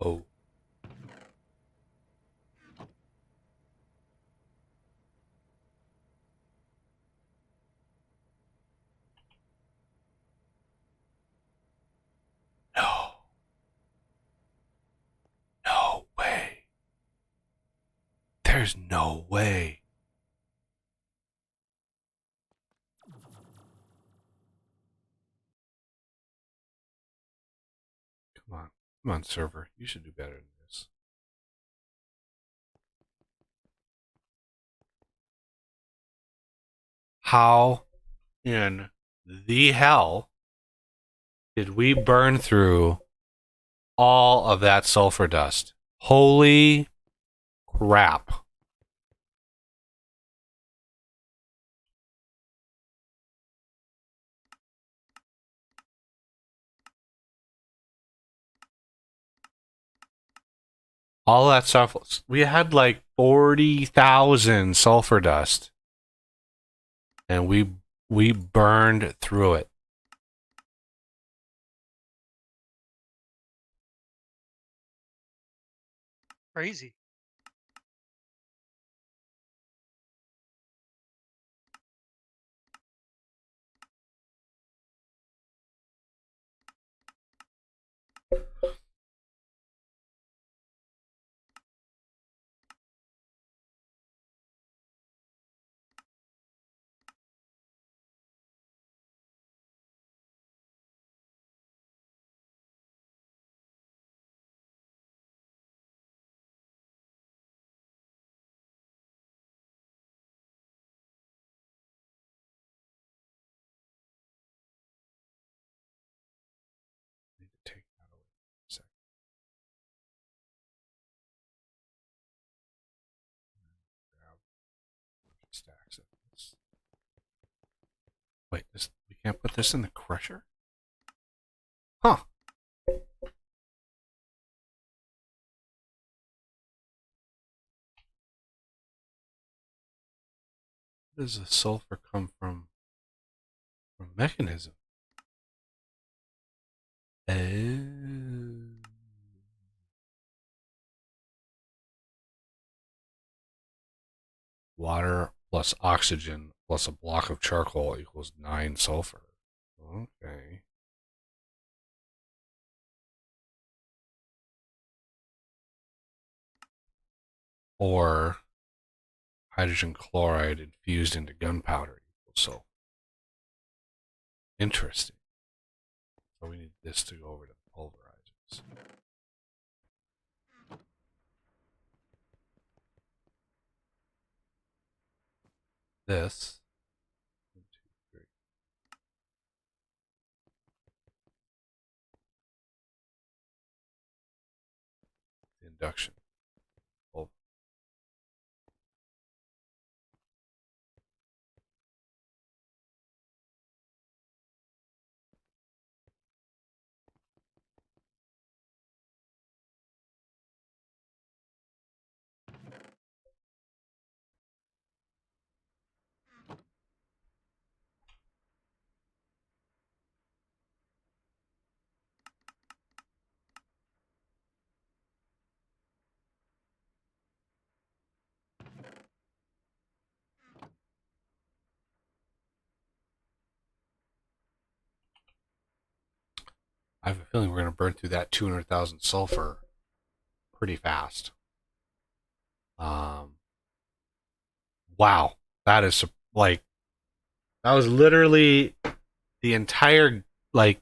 Oh. No. No way. There's no way. Come on, server. You should do better than this. How in the hell did we burn through all of that sulfur dust? Holy crap. All that stuff. We had like 40,000 sulfur dust. And we burned through it. Crazy. Need to take that away for a second. Grab stacks of this. Wait, this we can't put this in the crusher? Huh. Where does the sulfur come from? From mechanism. Oh. Water plus oxygen plus a block of charcoal equals 9 sulfur. Okay. Or hydrogen chloride infused into gunpowder equals sulfur. Interesting. So we need this to go over to the pulverizers. This. 1, 2, 3. The induction. Pulver. I have a feeling we're going to burn through that 200,000 sulfur pretty fast. Wow, that is like that was literally the entire like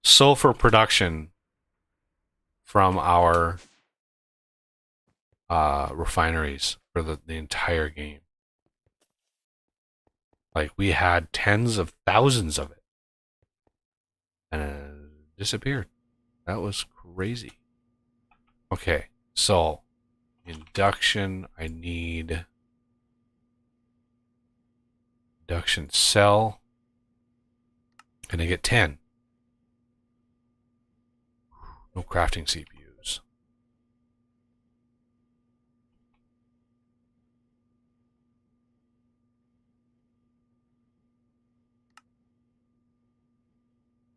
sulfur production from our refineries for the entire game. Like we had tens of thousands of it, and it disappeared. That was crazy. Okay, so induction. I need induction cell. Can I get 10? No crafting CPUs.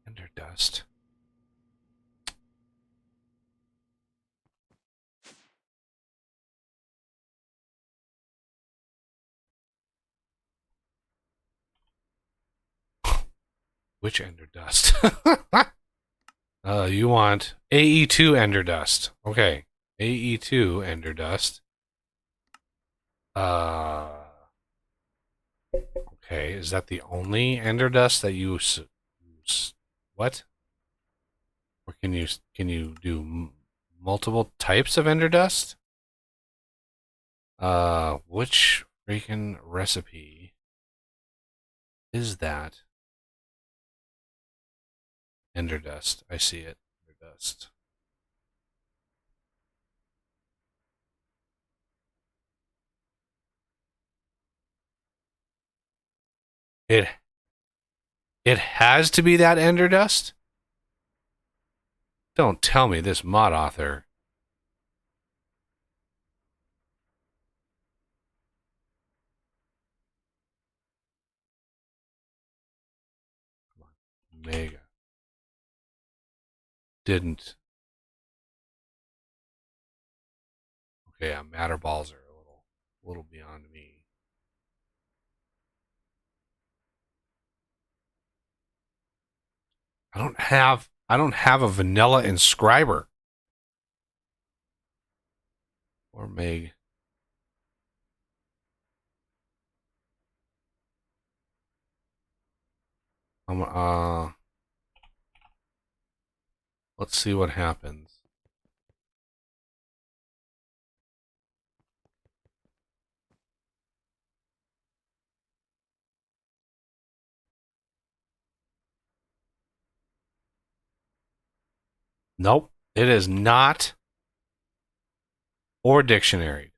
Ender dust. Which ender dust? You want AE2 ender dust. Okay. AE2 ender dust. Okay, is that the only ender dust that you use? What? can you do multiple types of ender dust? Which freaking recipe is that? Ender dust. I see it. Ender dust. It has to be that ender dust? Don't tell me this mod author. Mega. Didn't. Okay, yeah, matter balls are a little beyond me. I don't have a vanilla inscriber. Or Meg. Let's see what happens. Nope, it is not or dictionary.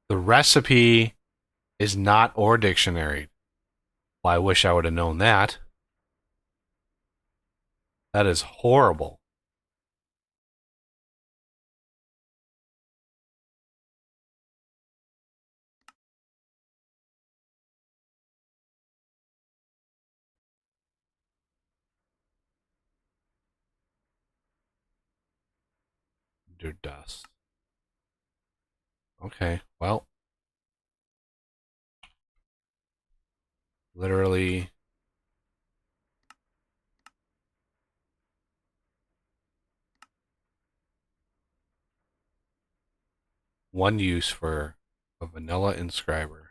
The recipe is not or dictionary. Well, I wish I would have known that. That is horrible. Ender dust. Okay, well. Literally. One use for a vanilla inscriber.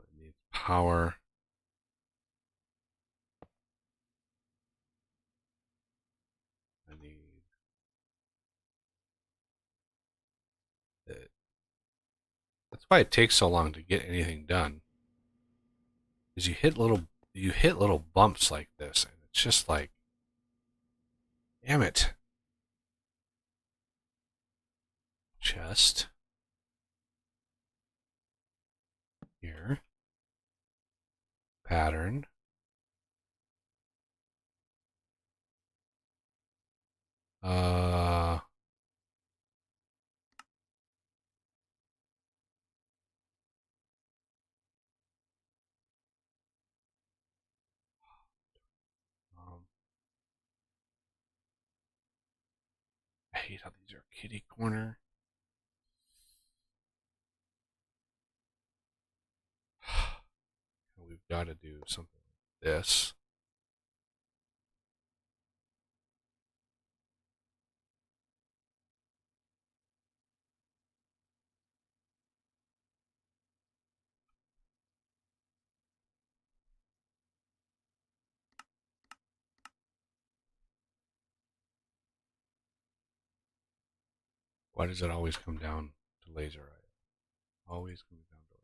It needs power. I need it. That's why it takes so long to get anything done. Is you hit little bumps like this, and it's just like, damn it. Chest. Here. Pattern. Uh, um, I hate how these are kitty corner. We've got to do something like this. Why does it always come down to laser eye? Always comes down to laser.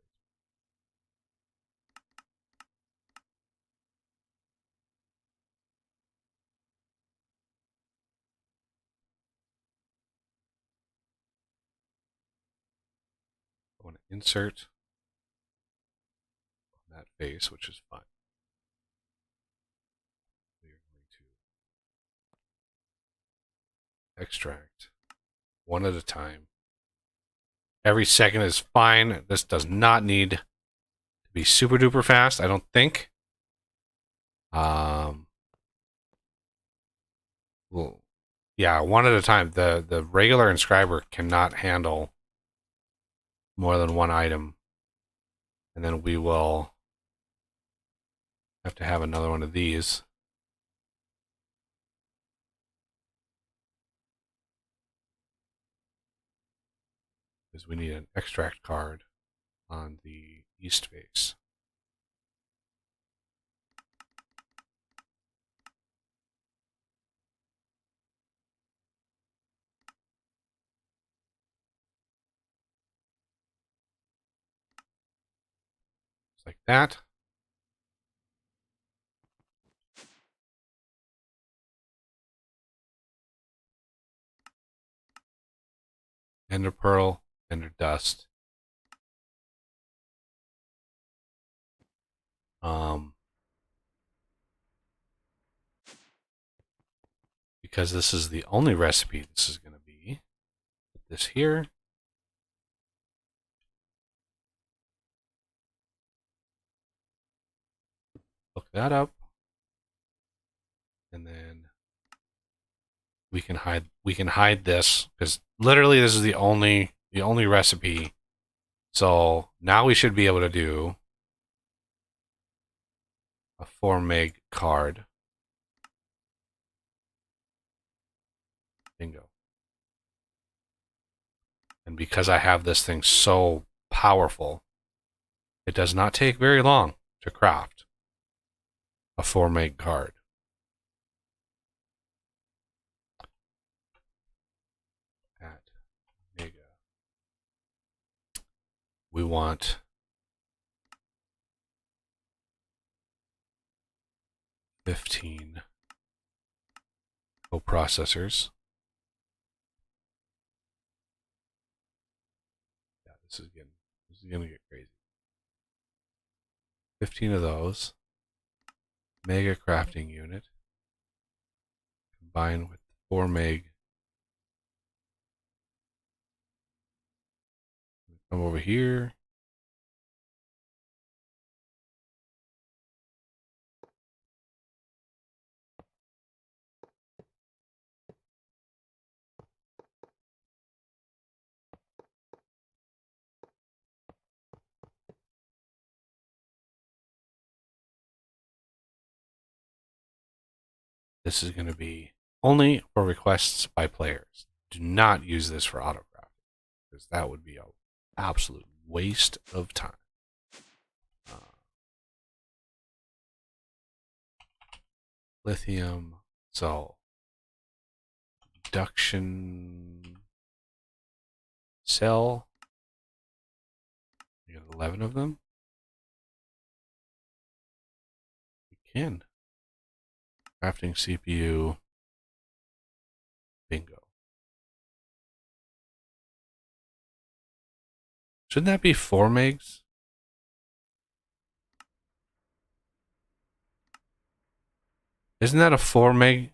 I want to insert on that face, which is fine. We are going to extract one at a time. Every second is fine. This does not need to be super duper fast, I don't think. Well, yeah, one at a time. The regular inscriber cannot handle more than one item. And then we will have to have another one of these. because we need an extract card on the east face. Just like that. Ender pearl, ender dust. Because this is the only recipe this is going to be. Put this here. Look that up. And then we can hide this because literally this is the only recipe. So now we should be able to do a 4 meg card. Bingo. And because I have this thing so powerful, it does not take very long to craft a 4 meg card. At Mega. We want 15 coprocessors. Yeah, this is gonna get crazy. 15 of those. Mega crafting unit. Combined with 4 meg. Come over here. This is going to be only for requests by players. Do not use this for autocraft, because that would be an absolute waste of time. Lithium, so induction cell. You got 11 of them. You can. Crafting CPU. Bingo. Shouldn't that be 4 megs? Isn't that a 4 meg?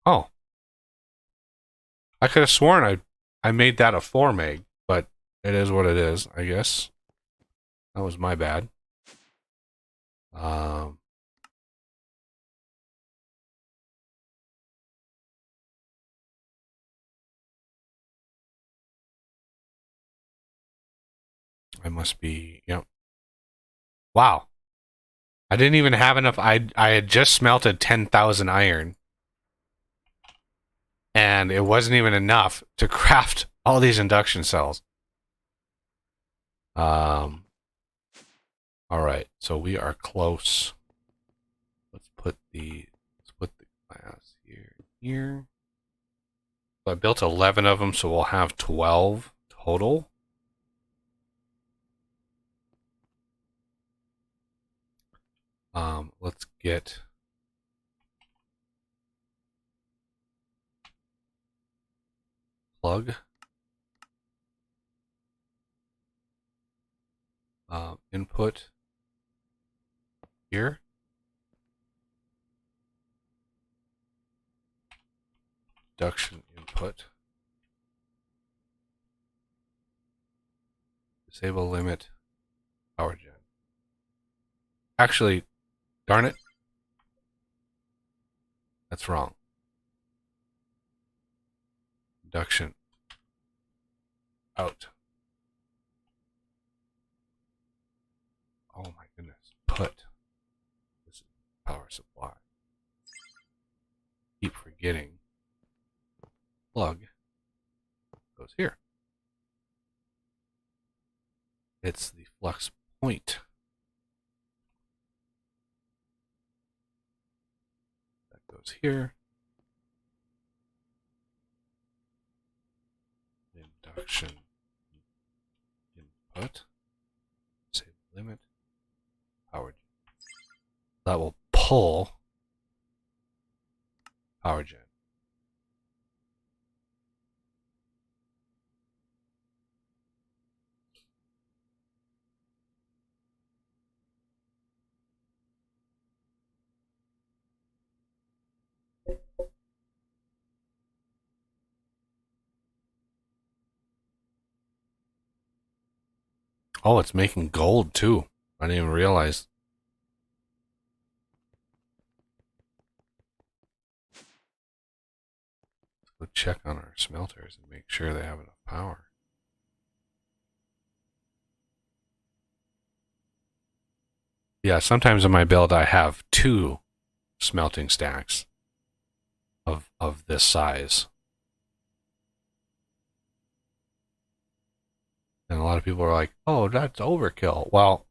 Oh. I could have sworn I made that a 4 meg, but it is what it is, I guess. That was my bad. I must be, yep. Wow. I didn't even have enough. I had just smelted 10,000 iron. And it wasn't even enough to craft all these induction cells. All right, so we are close. Let's put the glass here. So I built 11 of them, so we'll have 12 total. Let's get plug. Input here. Induction input. Disable limit power gen. Actually, darn it. That's wrong. Induction out. input. This is power supply. Keep forgetting. Plug goes here. It's the flux point. That goes here. Induction input. Save limit. Power. That will pull power gen. Oh, it's making gold too. I didn't even realize. Let's go check on our smelters and make sure they have enough power. Yeah, sometimes in my build I have 2 smelting stacks of this size. And a lot of people are like, oh, that's overkill. Well,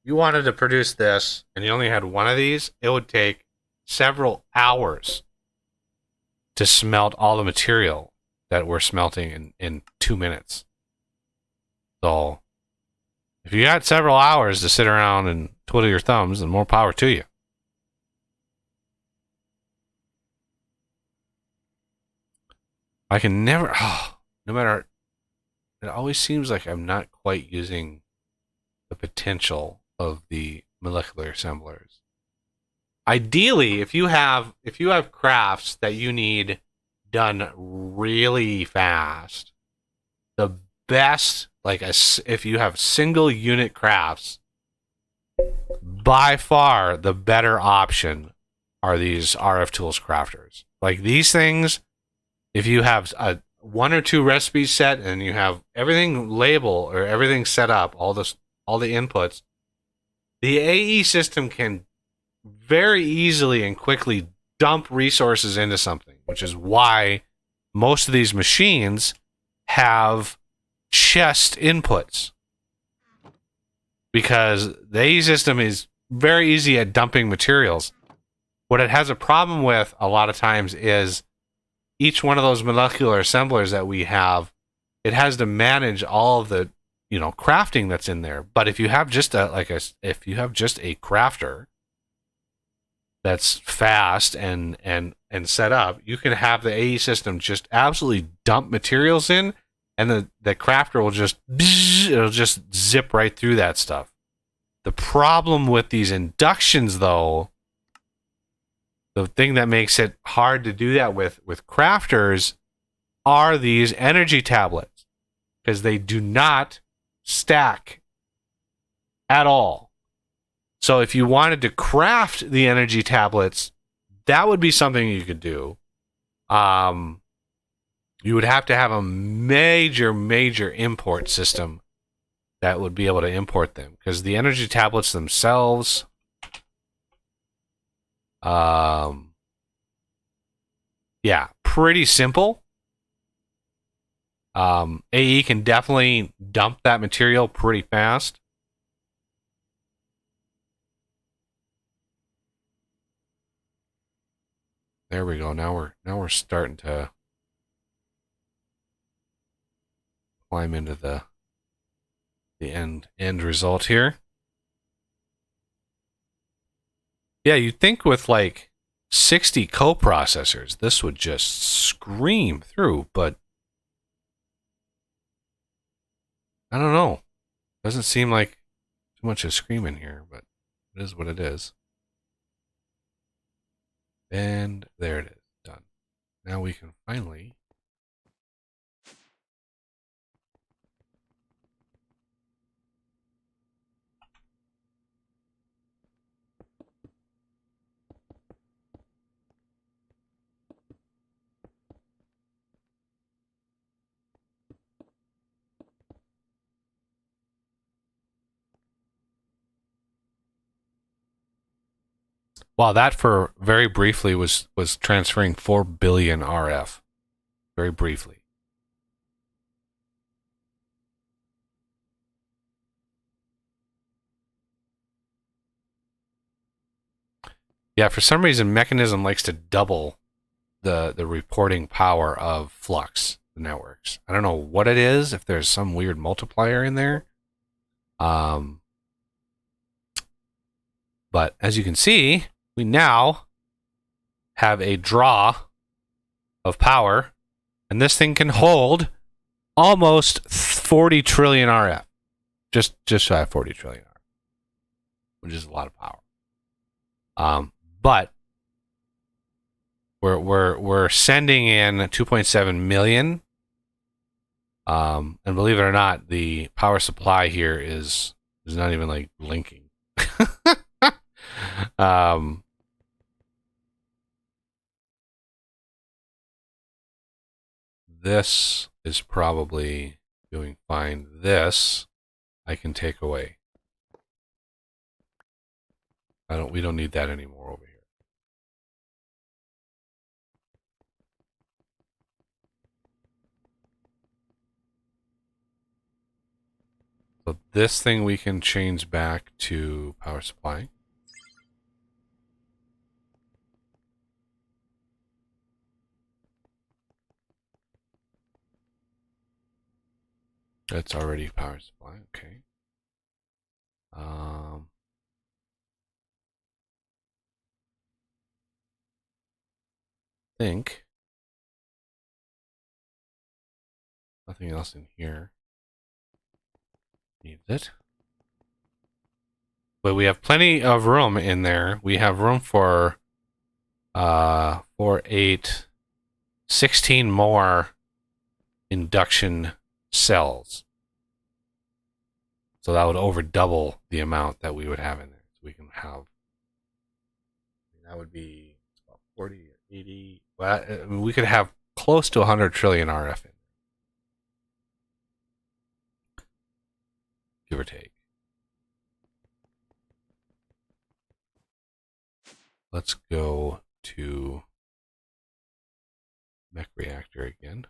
you wanted to produce this and you only had one of these, it would take several hours to smelt all the material that we're smelting in 2 minutes. So if you got several hours to sit around and twiddle your thumbs, then more power to you. I can never, no matter, it always seems like I'm not quite using the potential of the molecular assemblers. Ideally, if you have crafts that you need done really fast, the best, like if you have single unit crafts, by far the better option are these RF Tools crafters. Like these things, if you have a 1 or 2 recipes set and you have everything labeled or everything set up, all the inputs, the AE system can very easily and quickly dump resources into something, which is why most of these machines have chest inputs, because the AE system is very easy at dumping materials. What it has a problem with a lot of times is each one of those molecular assemblers that we have, it has to manage all of the, crafting that's in there. But if you have just a crafter that's fast and set up, you can have the AE system just absolutely dump materials in, and the crafter will just zip right through that stuff. The problem with these inductions, though, the thing that makes it hard to do that with crafters are these energy tablets, because they do not stack at all. So if you wanted to craft the energy tablets, that would be something you could do. You would have to have a major import system that would be able to import them, because the energy tablets themselves, pretty simple. AE can definitely dump that material pretty fast. There we go. Now we're starting to climb into the end result here. Yeah, you'd think with like 60 coprocessors, this would just scream through, but I don't know. Doesn't seem like too much of screaming here, but it is what it is. And there it is. Done. Now we can finally Well, that for very briefly was transferring 4 billion RF. Very briefly. Yeah, for some reason, Mechanism likes to double the reporting power of Flux, the networks. I don't know what it is, if there's some weird multiplier in there. But as you can see, we now have a draw of power, and this thing can hold almost 40 trillion RF. Just shy of 40 trillion RF, which is a lot of power. But we're sending in 2.7 million. And believe it or not, the power supply here is not even like blinking. This is probably doing fine. This I can take away. We don't need that anymore over here. So this thing we can change back to power supply. That's already power supply. Okay. Think nothing else in here needs it. But we have plenty of room in there. We have room for 4, 8, 16 more induction cells. So that would over double the amount that we would have in there. So we can have, that would be about 40, 80. Well, I mean, we could have close to 100 trillion RF in, give or take. Let's go to mech reactor again.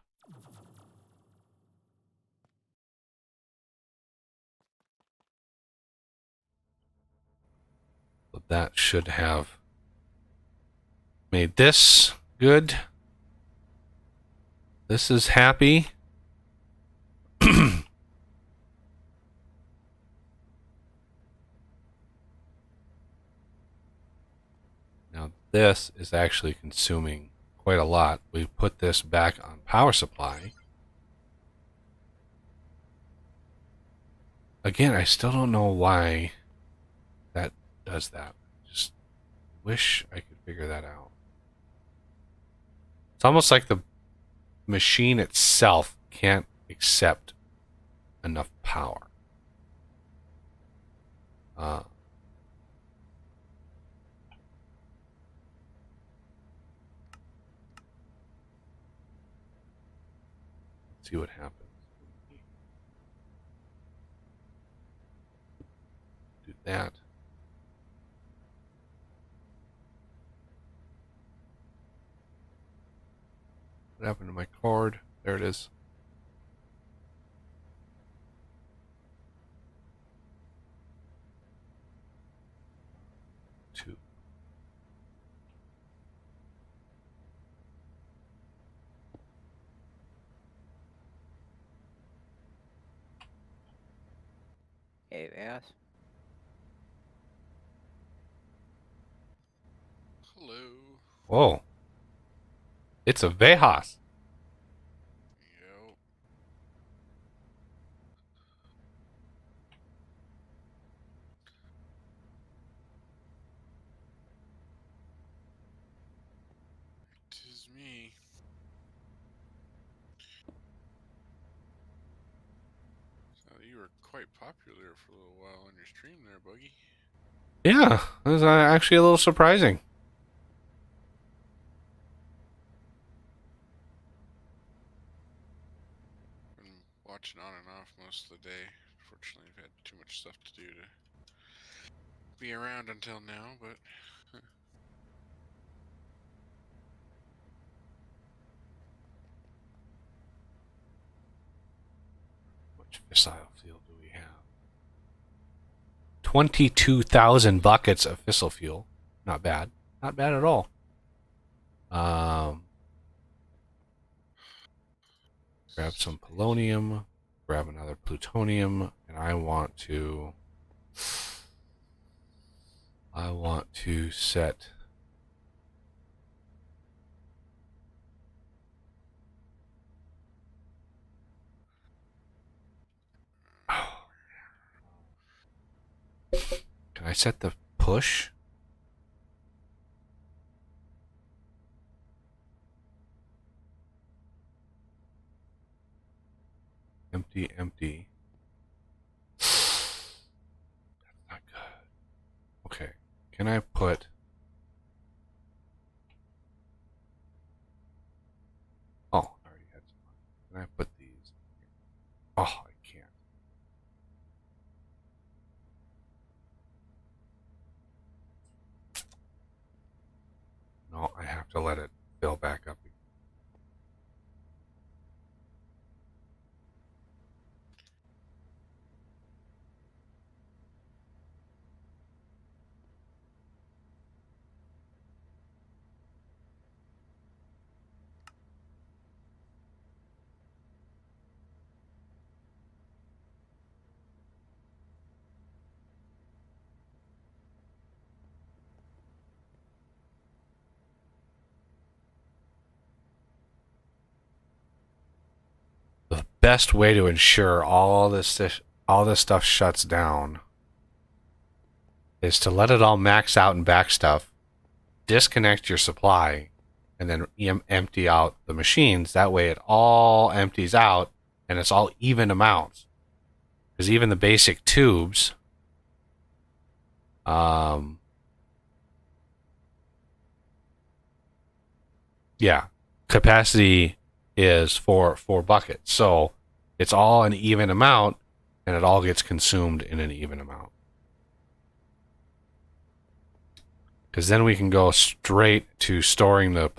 So that should have made this good. This is happy. Now this is actually consuming quite a lot. We put this back on power supply. Again, I still don't know why that does that. Just wish I could figure that out. It's almost like the machine itself can't accept enough power. Let's see what happens. Do that. What happened to my cord? There it is. Two. Hey, ass. Hello. Whoa. It's a Vejas. Yo. Tis me. So you were quite popular for a little while on your stream there, Buggy. Yeah, that was actually a little surprising. Been watching on and off most of the day. Fortunately, I've had too much stuff to do to be around until now, but fissile fuel do we have? 22,000 buckets of fissile fuel. Not bad. Not bad at all. Grab some polonium. Grab another plutonium. And I want to set... Can I set the push? Empty, empty. That's not good. Okay. Can I put... Oh, I already had some. Can I put these? Oh, I can't. No, I have to let it fill back up. The best way to ensure all this stuff shuts down is to let it all max out and back stuff, disconnect your supply, and then empty out the machines. That way it all empties out and it's all even amounts. Because even the basic tubes, capacity is for 4 buckets. So it's all an even amount and it all gets consumed in an even amount. Because then we can go straight to storing the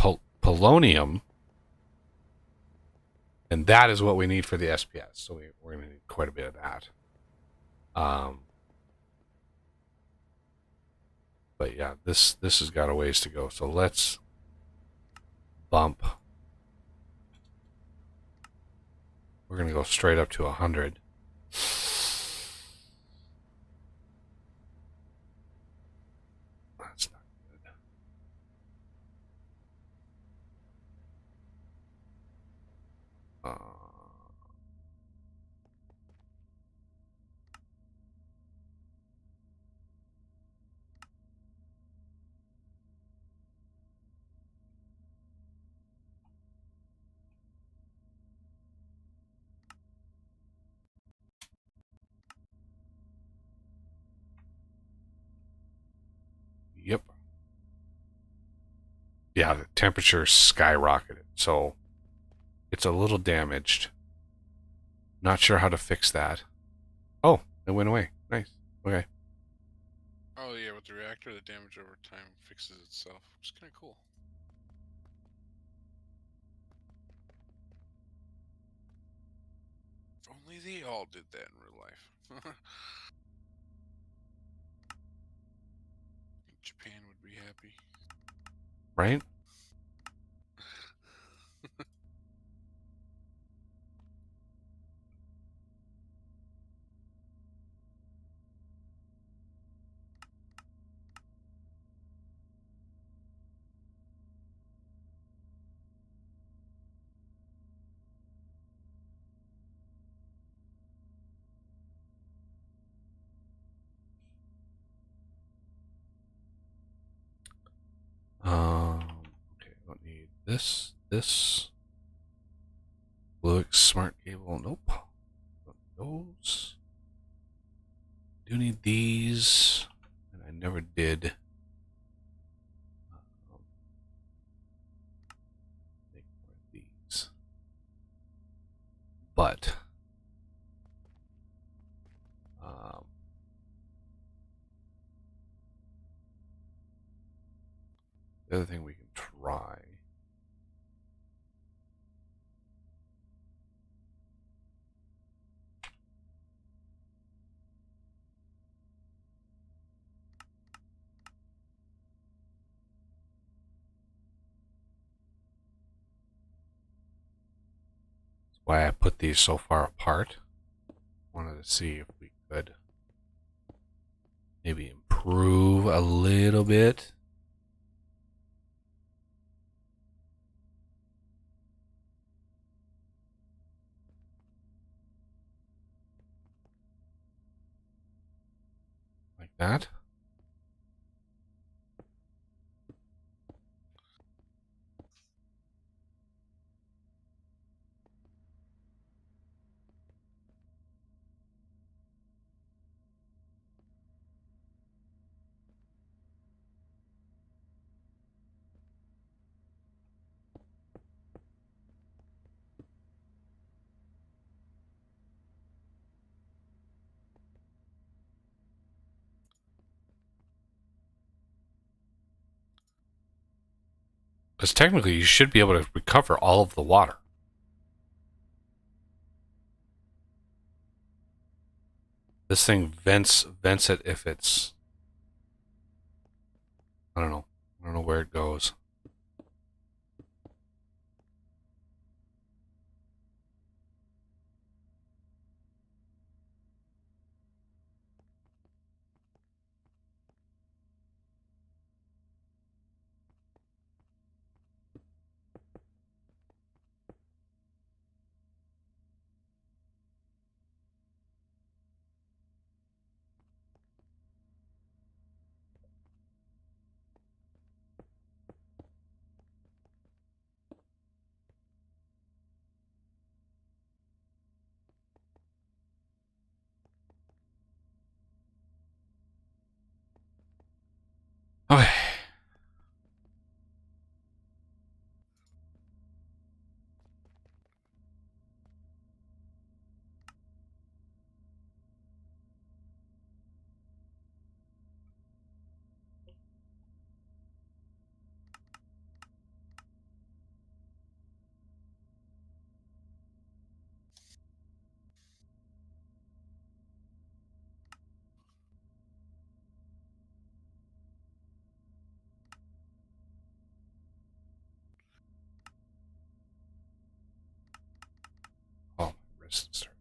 polonium. And that is what we need for the SPS. So we're going to need quite a bit of that. But yeah, this has got a ways to go. So let's bump. We're going to go straight up to 100. That's not good. Yep. Yeah, the temperature skyrocketed, so it's a little damaged. Not sure how to fix that. Oh, it went away. Nice. Okay. Oh yeah, with the reactor, the damage over time fixes itself, which is kind of cool. If only they all did that in real life. Japan would be happy. Right? Okay, I don't need this. Bluix smart cable. Nope. Those. Do need these. And I never did. Make more of these. But. The other thing we can try. why I put these so far apart. Wanted to see if we could maybe improve a little bit. Like that. Because technically you should be able to recover all of the water. This thing vents it if it's, I don't know. I don't know where it goes. Okay. Oh, my wrist started.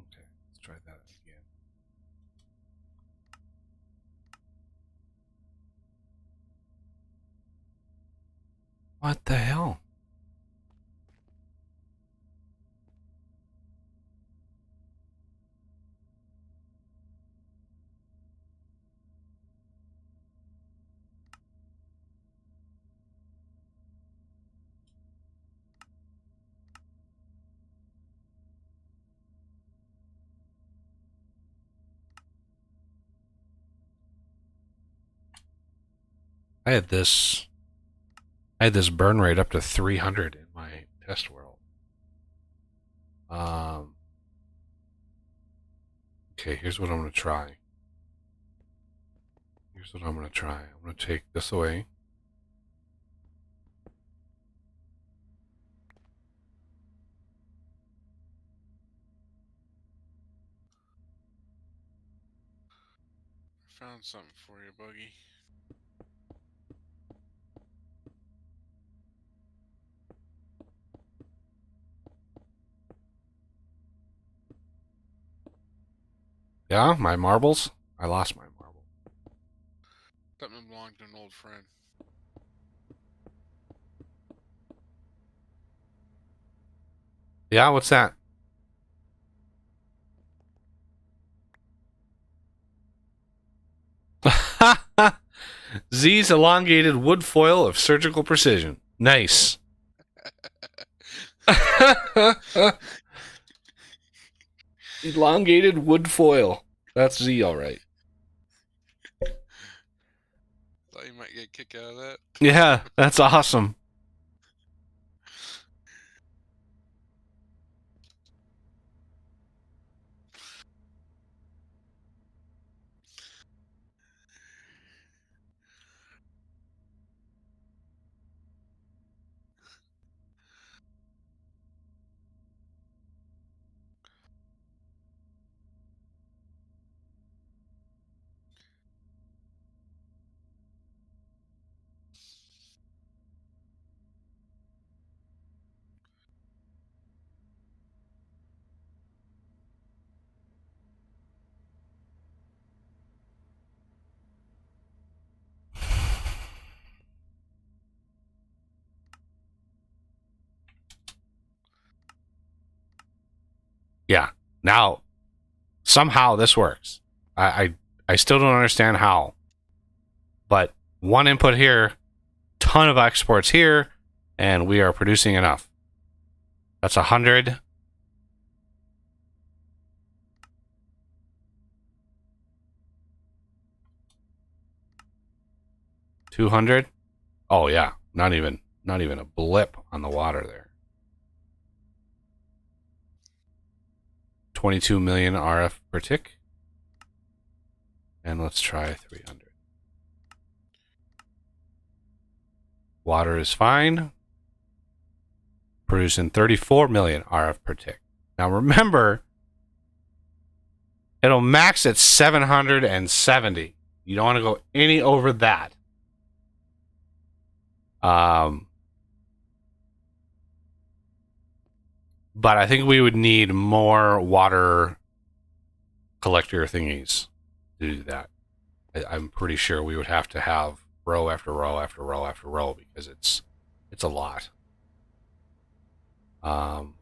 Okay, let's try that again. What the hell? I had this burn rate up to 300 in my test world. Okay, here's what I'm going to try. I'm going to take this away. Found something for you, Buggy. Yeah, my marbles? I lost my marble. Something belonged to an old friend. Yeah, what's that? Z's elongated wood foil of surgical precision. Nice. Elongated wood foil. That's Z, all right. Thought you might get a kick out of that. Yeah, that's awesome. Yeah. Now, somehow this works. I still don't understand how. But one input here, ton of exports here, and we are producing enough. That's 100. $200. Oh yeah, not even a blip on the water there. 22 million RF per tick. And let's try 300. Water is fine. Producing 34 million RF per tick. Now remember, it'll max at 770. You don't want to go any over that. But I think we would need more water collector thingies to do that. I'm pretty sure we would have to have row after row after row after row because it's a lot. All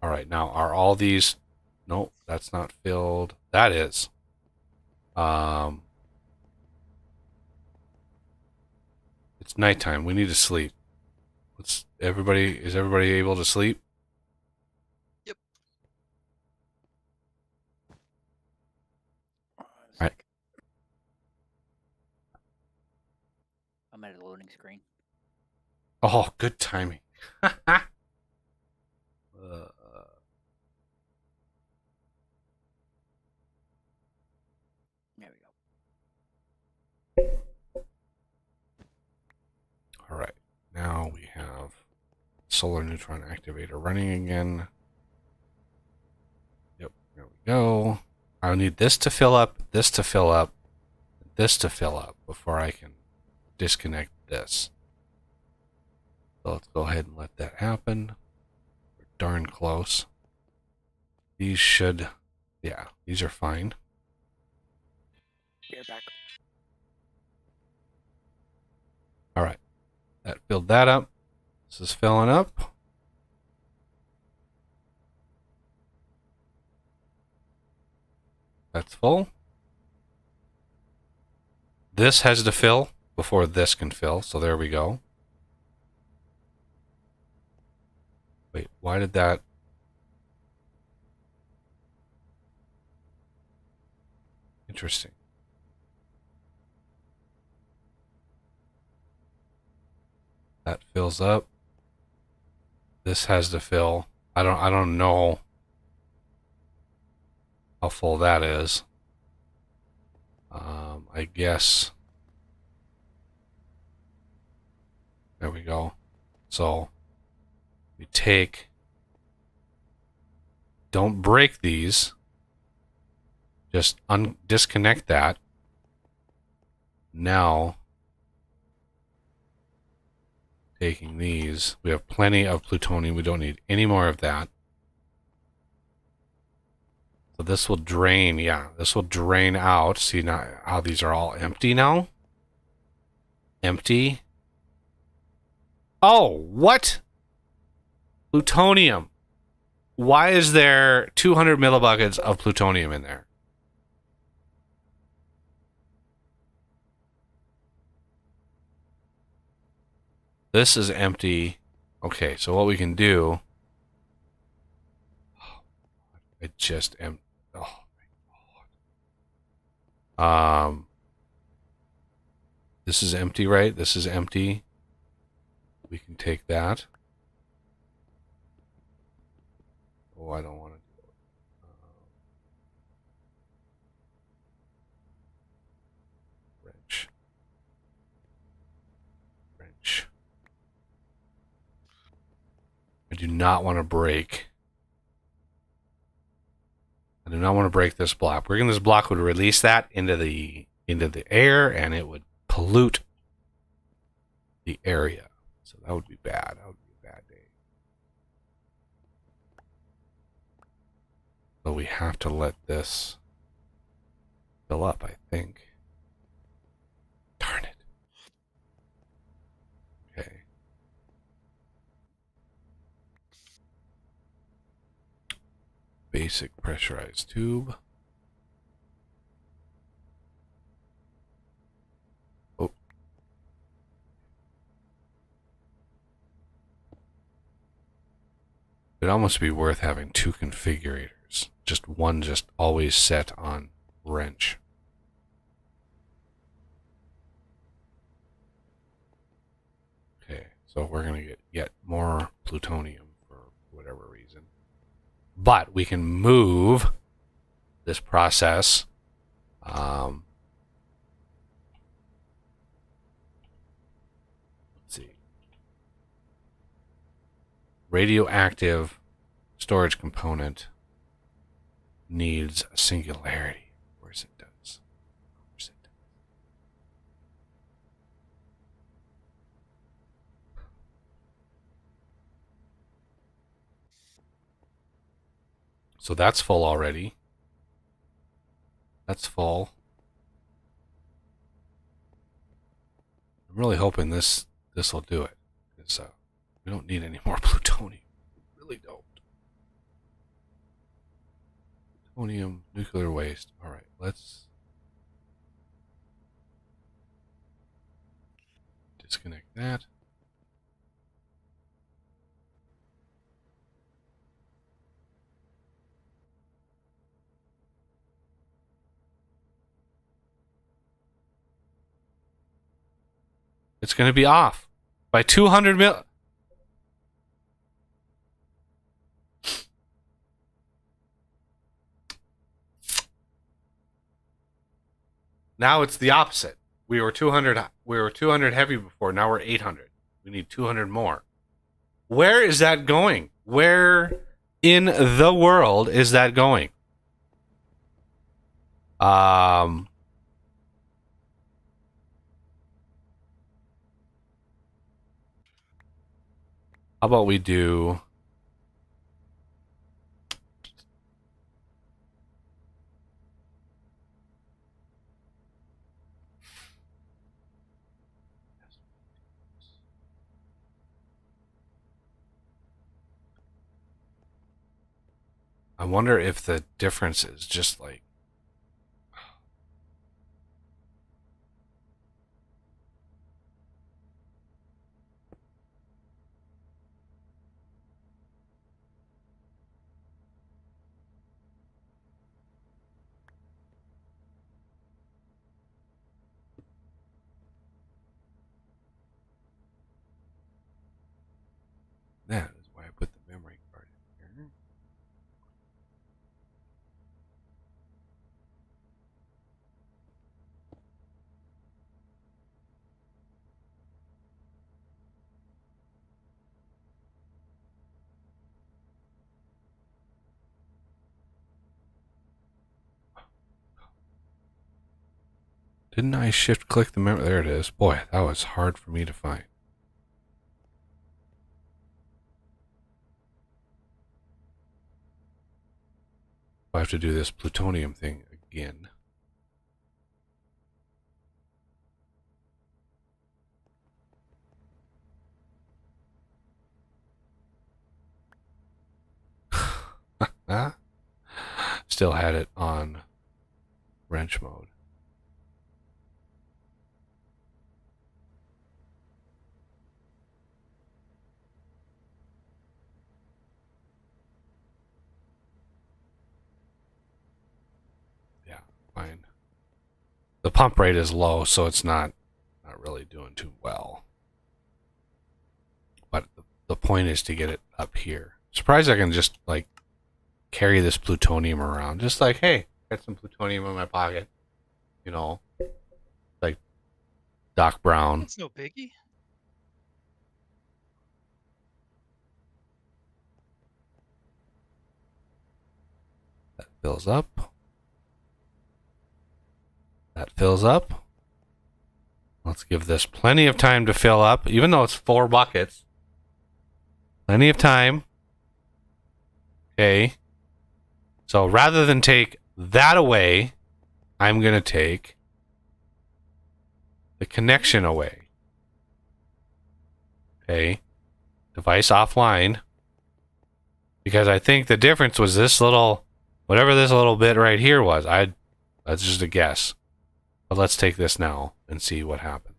right, now are all these? Nope, that's not filled. That is. It's nighttime. We need to sleep. Is everybody able to sleep? Yep. Right. I'm at a loading screen. Oh, good timing. There we go. All right. Now we have solar neutron activator running again. Yep, there we go. I'll need this to fill up, this to fill up, this to fill up before I can disconnect this. So let's go ahead and let that happen. We're darn close. These should, yeah, these are fine. You're back. All right. That filled that up. This is filling up. That's full. This has to fill before this can fill, so there we go. Wait, why did that? Interesting. That fills up. This has to fill. I don't know how full that is. I guess. There we go. So we take. Don't break these. Just disconnect that. Now, taking these, we have plenty of plutonium. We don't need any more of that. So this will drain, yeah, this will drain out. See now how these are all empty now? Empty. Oh, what? Plutonium. Why is there 200 millibuckets of plutonium in there? This is empty. Okay, so what we can do... I just am... Oh, my God. This is empty, right? This is empty. We can take that. Oh, I don't want to do it. Wrench. Wrench. I do not want to break. I do not want to break this block. Breaking this block would release that into the air, and it would pollute the area. So that would be bad. That would be a bad day. So we have to let this fill up, I think. Darn it. Okay. Basic pressurized tube. Oh. It'd almost be worth having two configurators. Just one just always set on wrench. Okay, so we're going to get more plutonium for whatever reason. But we can move this process. Let's see. Radioactive storage component needs a singularity. Of course it does. Of course it does. So that's full already. That's full. I'm really hoping this will do it. Because we don't need any more plutonium. We really don't. Plutonium, nuclear waste. All right, let's disconnect that. It's going to be off by 200 mil. Now it's the opposite. We were 200 heavy before, now we're 800. We need 200 more. Where is that going? Where in the world is that going? How about we do... I wonder if the difference is just like... That is why I put the memory card in here. Didn't I shift click the memory? There it is. Boy, that was hard for me to find. I have to do this plutonium thing again. Still had it on wrench mode. Yeah, fine. The pump rate is low, so it's not really doing too well. But the point is to get it up here. Surprised I can just like carry this plutonium around. Just like, hey, got some plutonium in my pocket. You know, like Doc Brown. It's no biggie. That fills up. That fills up. Let's give this plenty of time to fill up, even though it's 4 buckets. Plenty of time. Okay. So rather than take that away, I'm going to take the connection away. Okay. Device offline. Because I think the difference was this little, whatever this little bit right here was. That's just a guess. But let's take this now and see what happens.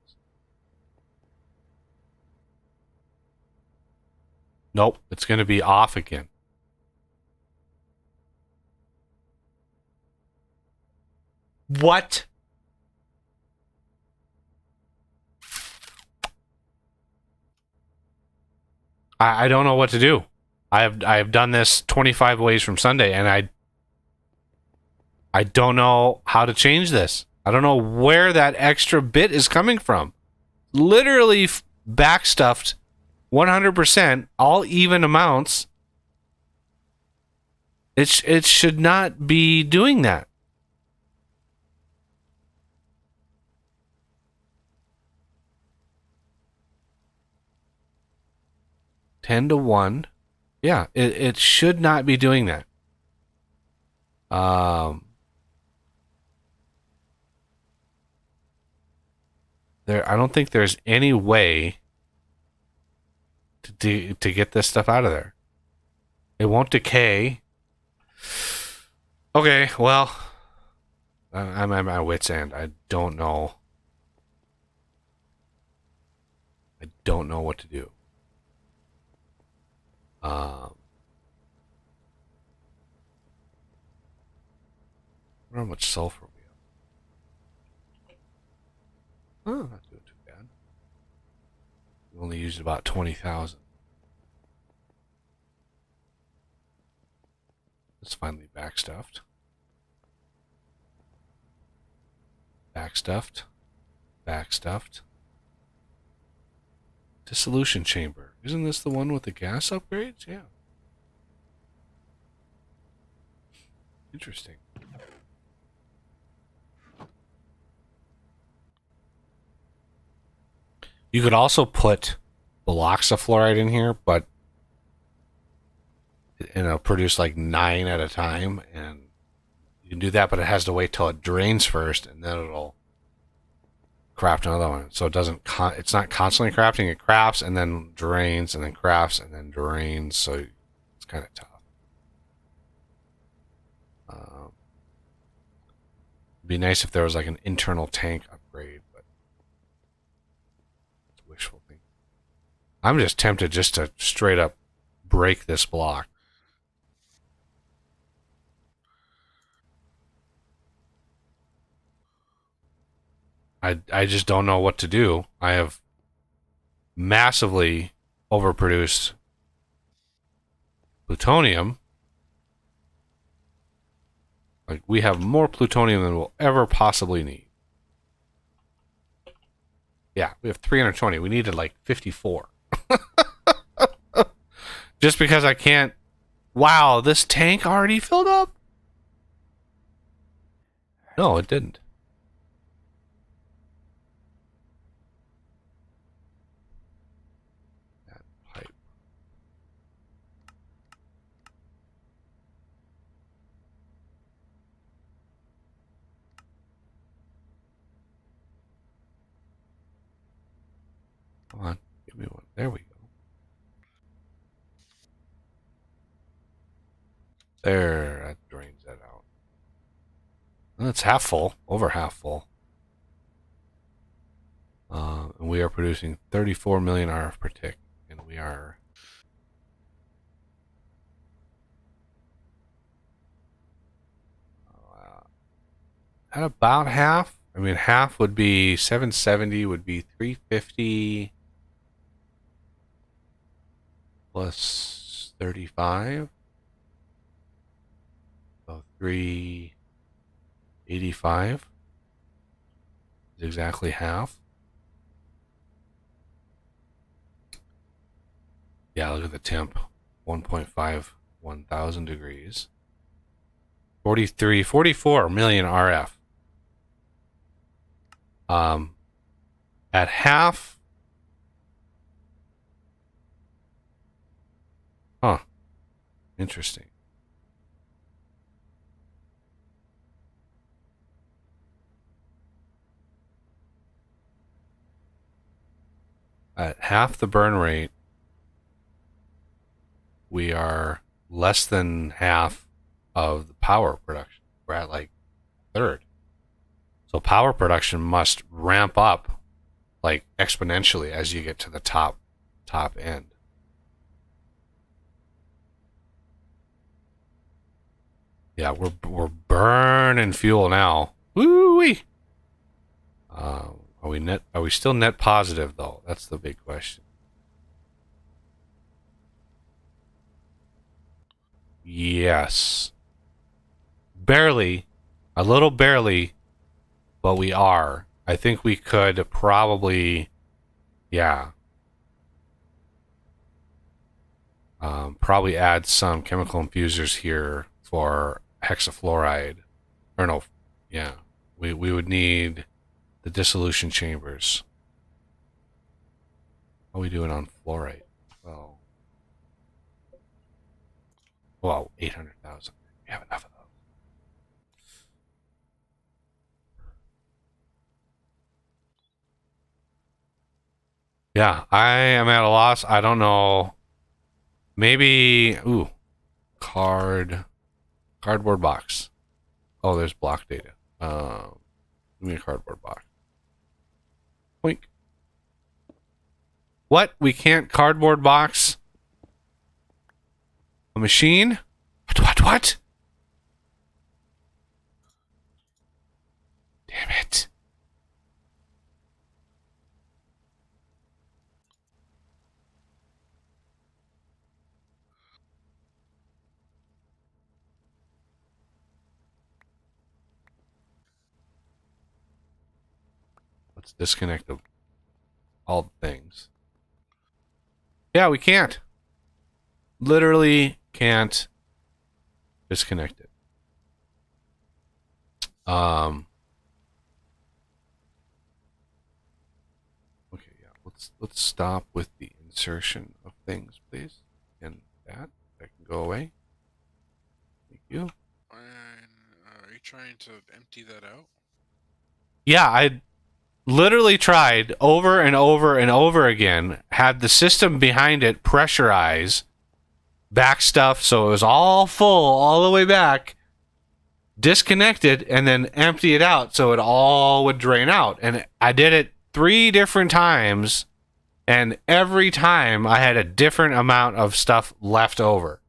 Nope, it's going to be off again. What? I don't know what to do. I have done this 25 ways from Sunday, and I don't know how to change this. I don't know where that extra bit is coming from. Literally backstuffed 100%, all even amounts. It should not be doing that. $10 to 1. Yeah, it should not be doing that. I don't think there's any way to get this stuff out of there. It won't decay. Okay, well, I'm at my wit's end. I don't know. I don't know what to do. I wonder how much sulfur we have. Oh, not doing too bad. We only used about 20,000. It's finally backstuffed. Backstuffed. Backstuffed. Dissolution chamber. Isn't this the one with the gas upgrades? Yeah. Interesting. You could also put Biloxifluoride in here, but it'll produce like 9 at a time, and you can do that, but it has to wait till it drains first, and then it'll craft another one. So it doesn't. It's not constantly crafting. It crafts and then drains, and then crafts and then drains. So it's kind of tough. It'd be nice if there was like an internal tank upgrade, but it's wishful thinking. I'm just tempted just to straight up break this block. I just don't know what to do. I have massively overproduced plutonium. Like, we have more plutonium than we'll ever possibly need. Yeah, we have 320. We needed like 54. Just because I can't... Wow, this tank already filled up? No, it didn't. That pipe. Come on, give me one. There we go. There, that drains that out. Well, it's half full, over half full. And we are producing 34 million RF per tick, and we are at about half. I mean, half would be 770, would be 350 plus 35. So 385 is exactly half. Yeah, look at the temp. 1.5, 1000 degrees. 44 million RF. At half. Huh. Interesting. At half the burn rate, we are less than half of the power production. We're at like a third. So power production must ramp up like exponentially as you get to the top end. Yeah, we're burning fuel now. Woo-wee! Are we still net positive though? That's the big question. Yes. Barely. A little barely, but we are. I think we could probably, yeah. Probably add some chemical infusers here for hexafluoride. Or no, yeah. We would need the dissolution chambers. How are we doing on fluoride? Well, 800,000. We have enough of those. Yeah, I am at a loss. I don't know. Maybe, ooh, cardboard box. Oh, there's block data. Give me a cardboard box. Wink. What? We can't cardboard box a machine? What? Damn it. Let's disconnect all the things. Yeah, we can't. Literally can't disconnect it. Okay, yeah. Let's stop with the insertion of things, please. And that can go away. Thank you. And are you trying to empty that out? Yeah, I literally tried over and over and over again, had the system behind it pressurize back stuff so it was all full all the way back, disconnected, and then empty it out so it all would drain out. And I did it 3 different times, and every time I had a different amount of stuff left over.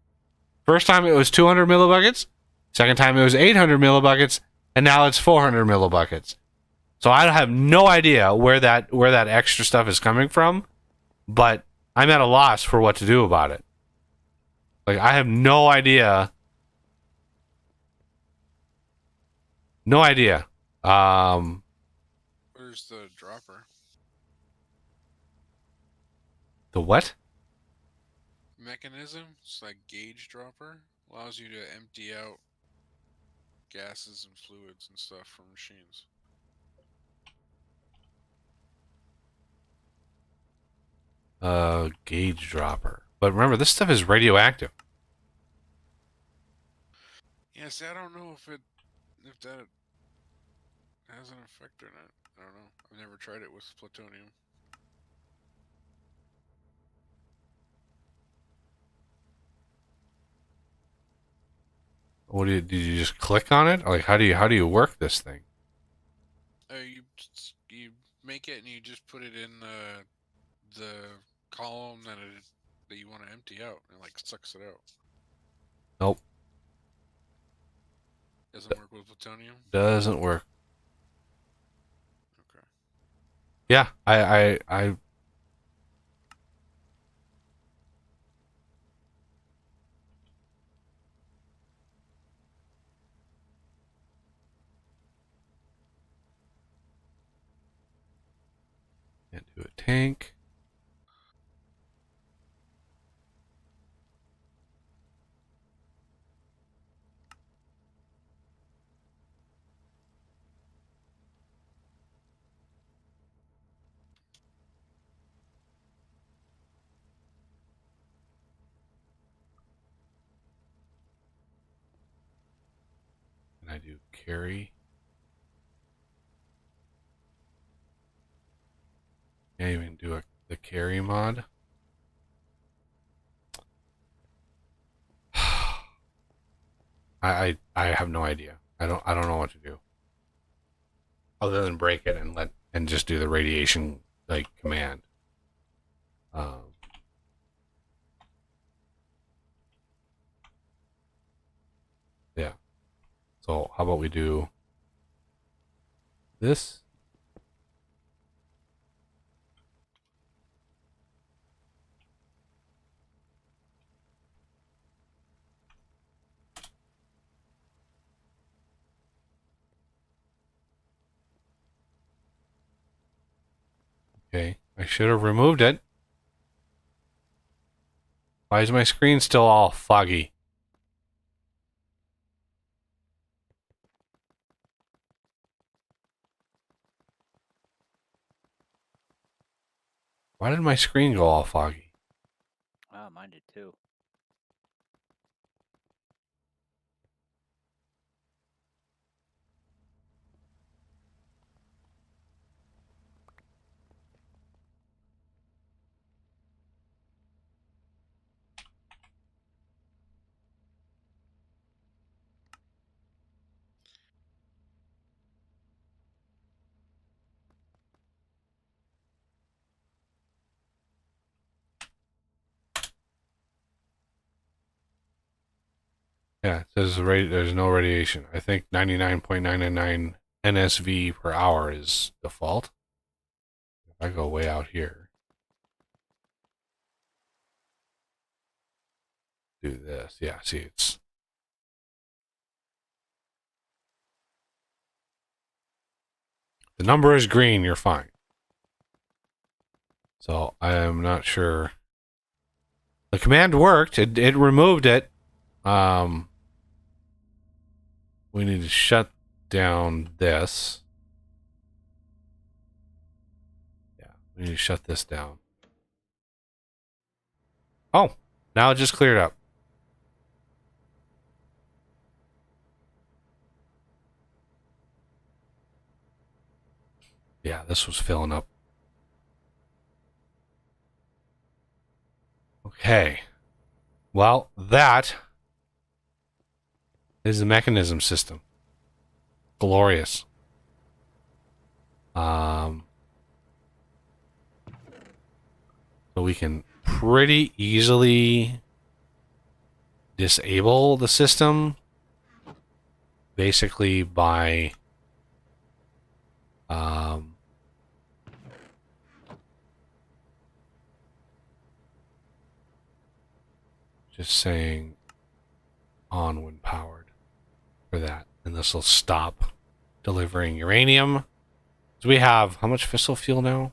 First time it was 200 millibuckets, second time it was 800 millibuckets, and now it's 400 millibuckets. So I have no idea where that extra stuff is coming from, but I'm at a loss for what to do about it. Like, I have no idea. No idea. Where's the dropper? The what? Mechanism? It's like gauge dropper. Allows you to empty out gases and fluids and stuff from machines. Gauge dropper. But remember, this stuff is radioactive. Yeah, see, I don't know if that has an effect or not. I don't know. I've never tried it with plutonium. What do you, did you just click on it? Like, how do you work this thing? You make it and you just put it in the column that you want to empty out, and it like sucks it out. Nope, Doesn't work with plutonium. doesn't work. Okay. Yeah, I can't do a tank. Can I do carry? Can't even do the carry mod. I have no idea. I don't know what to do. Other than break it and just do the radiation like command. Yeah. So how about we do this? Okay, I should have removed it. Why is my screen still all foggy? Why did my screen go all foggy? Oh, mine did too. Yeah, it says there's no radiation. I think 99.999 NSV per hour is default. If I go way out here, do this. Yeah, see, it's the number is green. You're fine. So I am not sure. The command worked. It removed it. We need to shut down this. Yeah, we need to shut this down. Oh, now it just cleared up. Yeah, this was filling up. Okay. Well, that is the mechanism system. Glorious. So we can pretty easily disable the system basically by just saying on when powered for that, and this will stop delivering uranium. So we have how much fissile fuel now?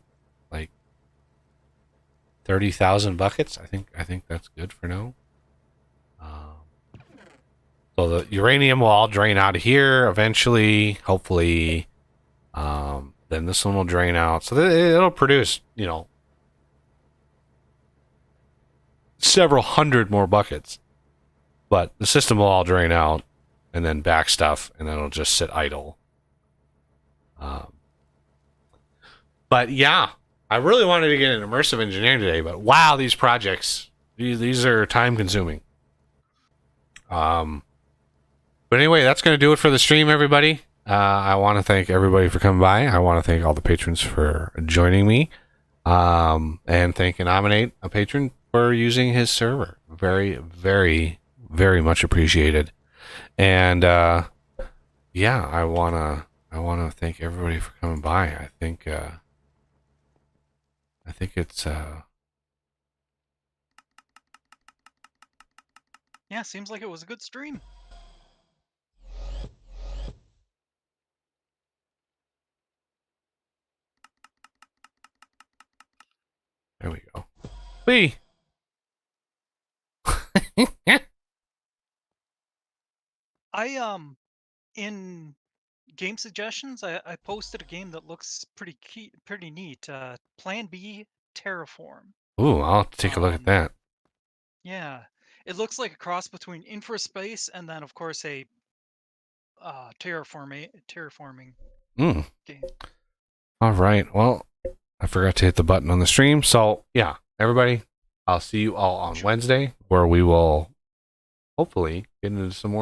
Like 30,000 buckets. I think that's good for now. So the uranium will all drain out of here eventually, hopefully. Then this one will drain out, so it'll produce, several hundred more buckets. But the system will all drain out, and then back stuff, and then it'll just sit idle. But yeah, I really wanted to get an immersive engineering today, but wow, these projects, these are time consuming. But anyway, that's going to do it for the stream, everybody. I want to thank everybody for coming by. I want to thank all the patrons for joining me. And thank and nominate a patron for using his server. Very, very, very much appreciated. And yeah, I wanna thank everybody for coming by. I think it's Yeah, seems like it was a good stream. there we go. Whee! In game suggestions, I posted a game that looks pretty neat. Plan B Terraform. Ooh, I'll have to take a look at that. Yeah, it looks like a cross between Infraspace and then, of course, a terraforming Mm. game. All right. Well, I forgot to hit the button on the stream. So yeah, everybody, I'll see you all on Wednesday, where we will hopefully get into some more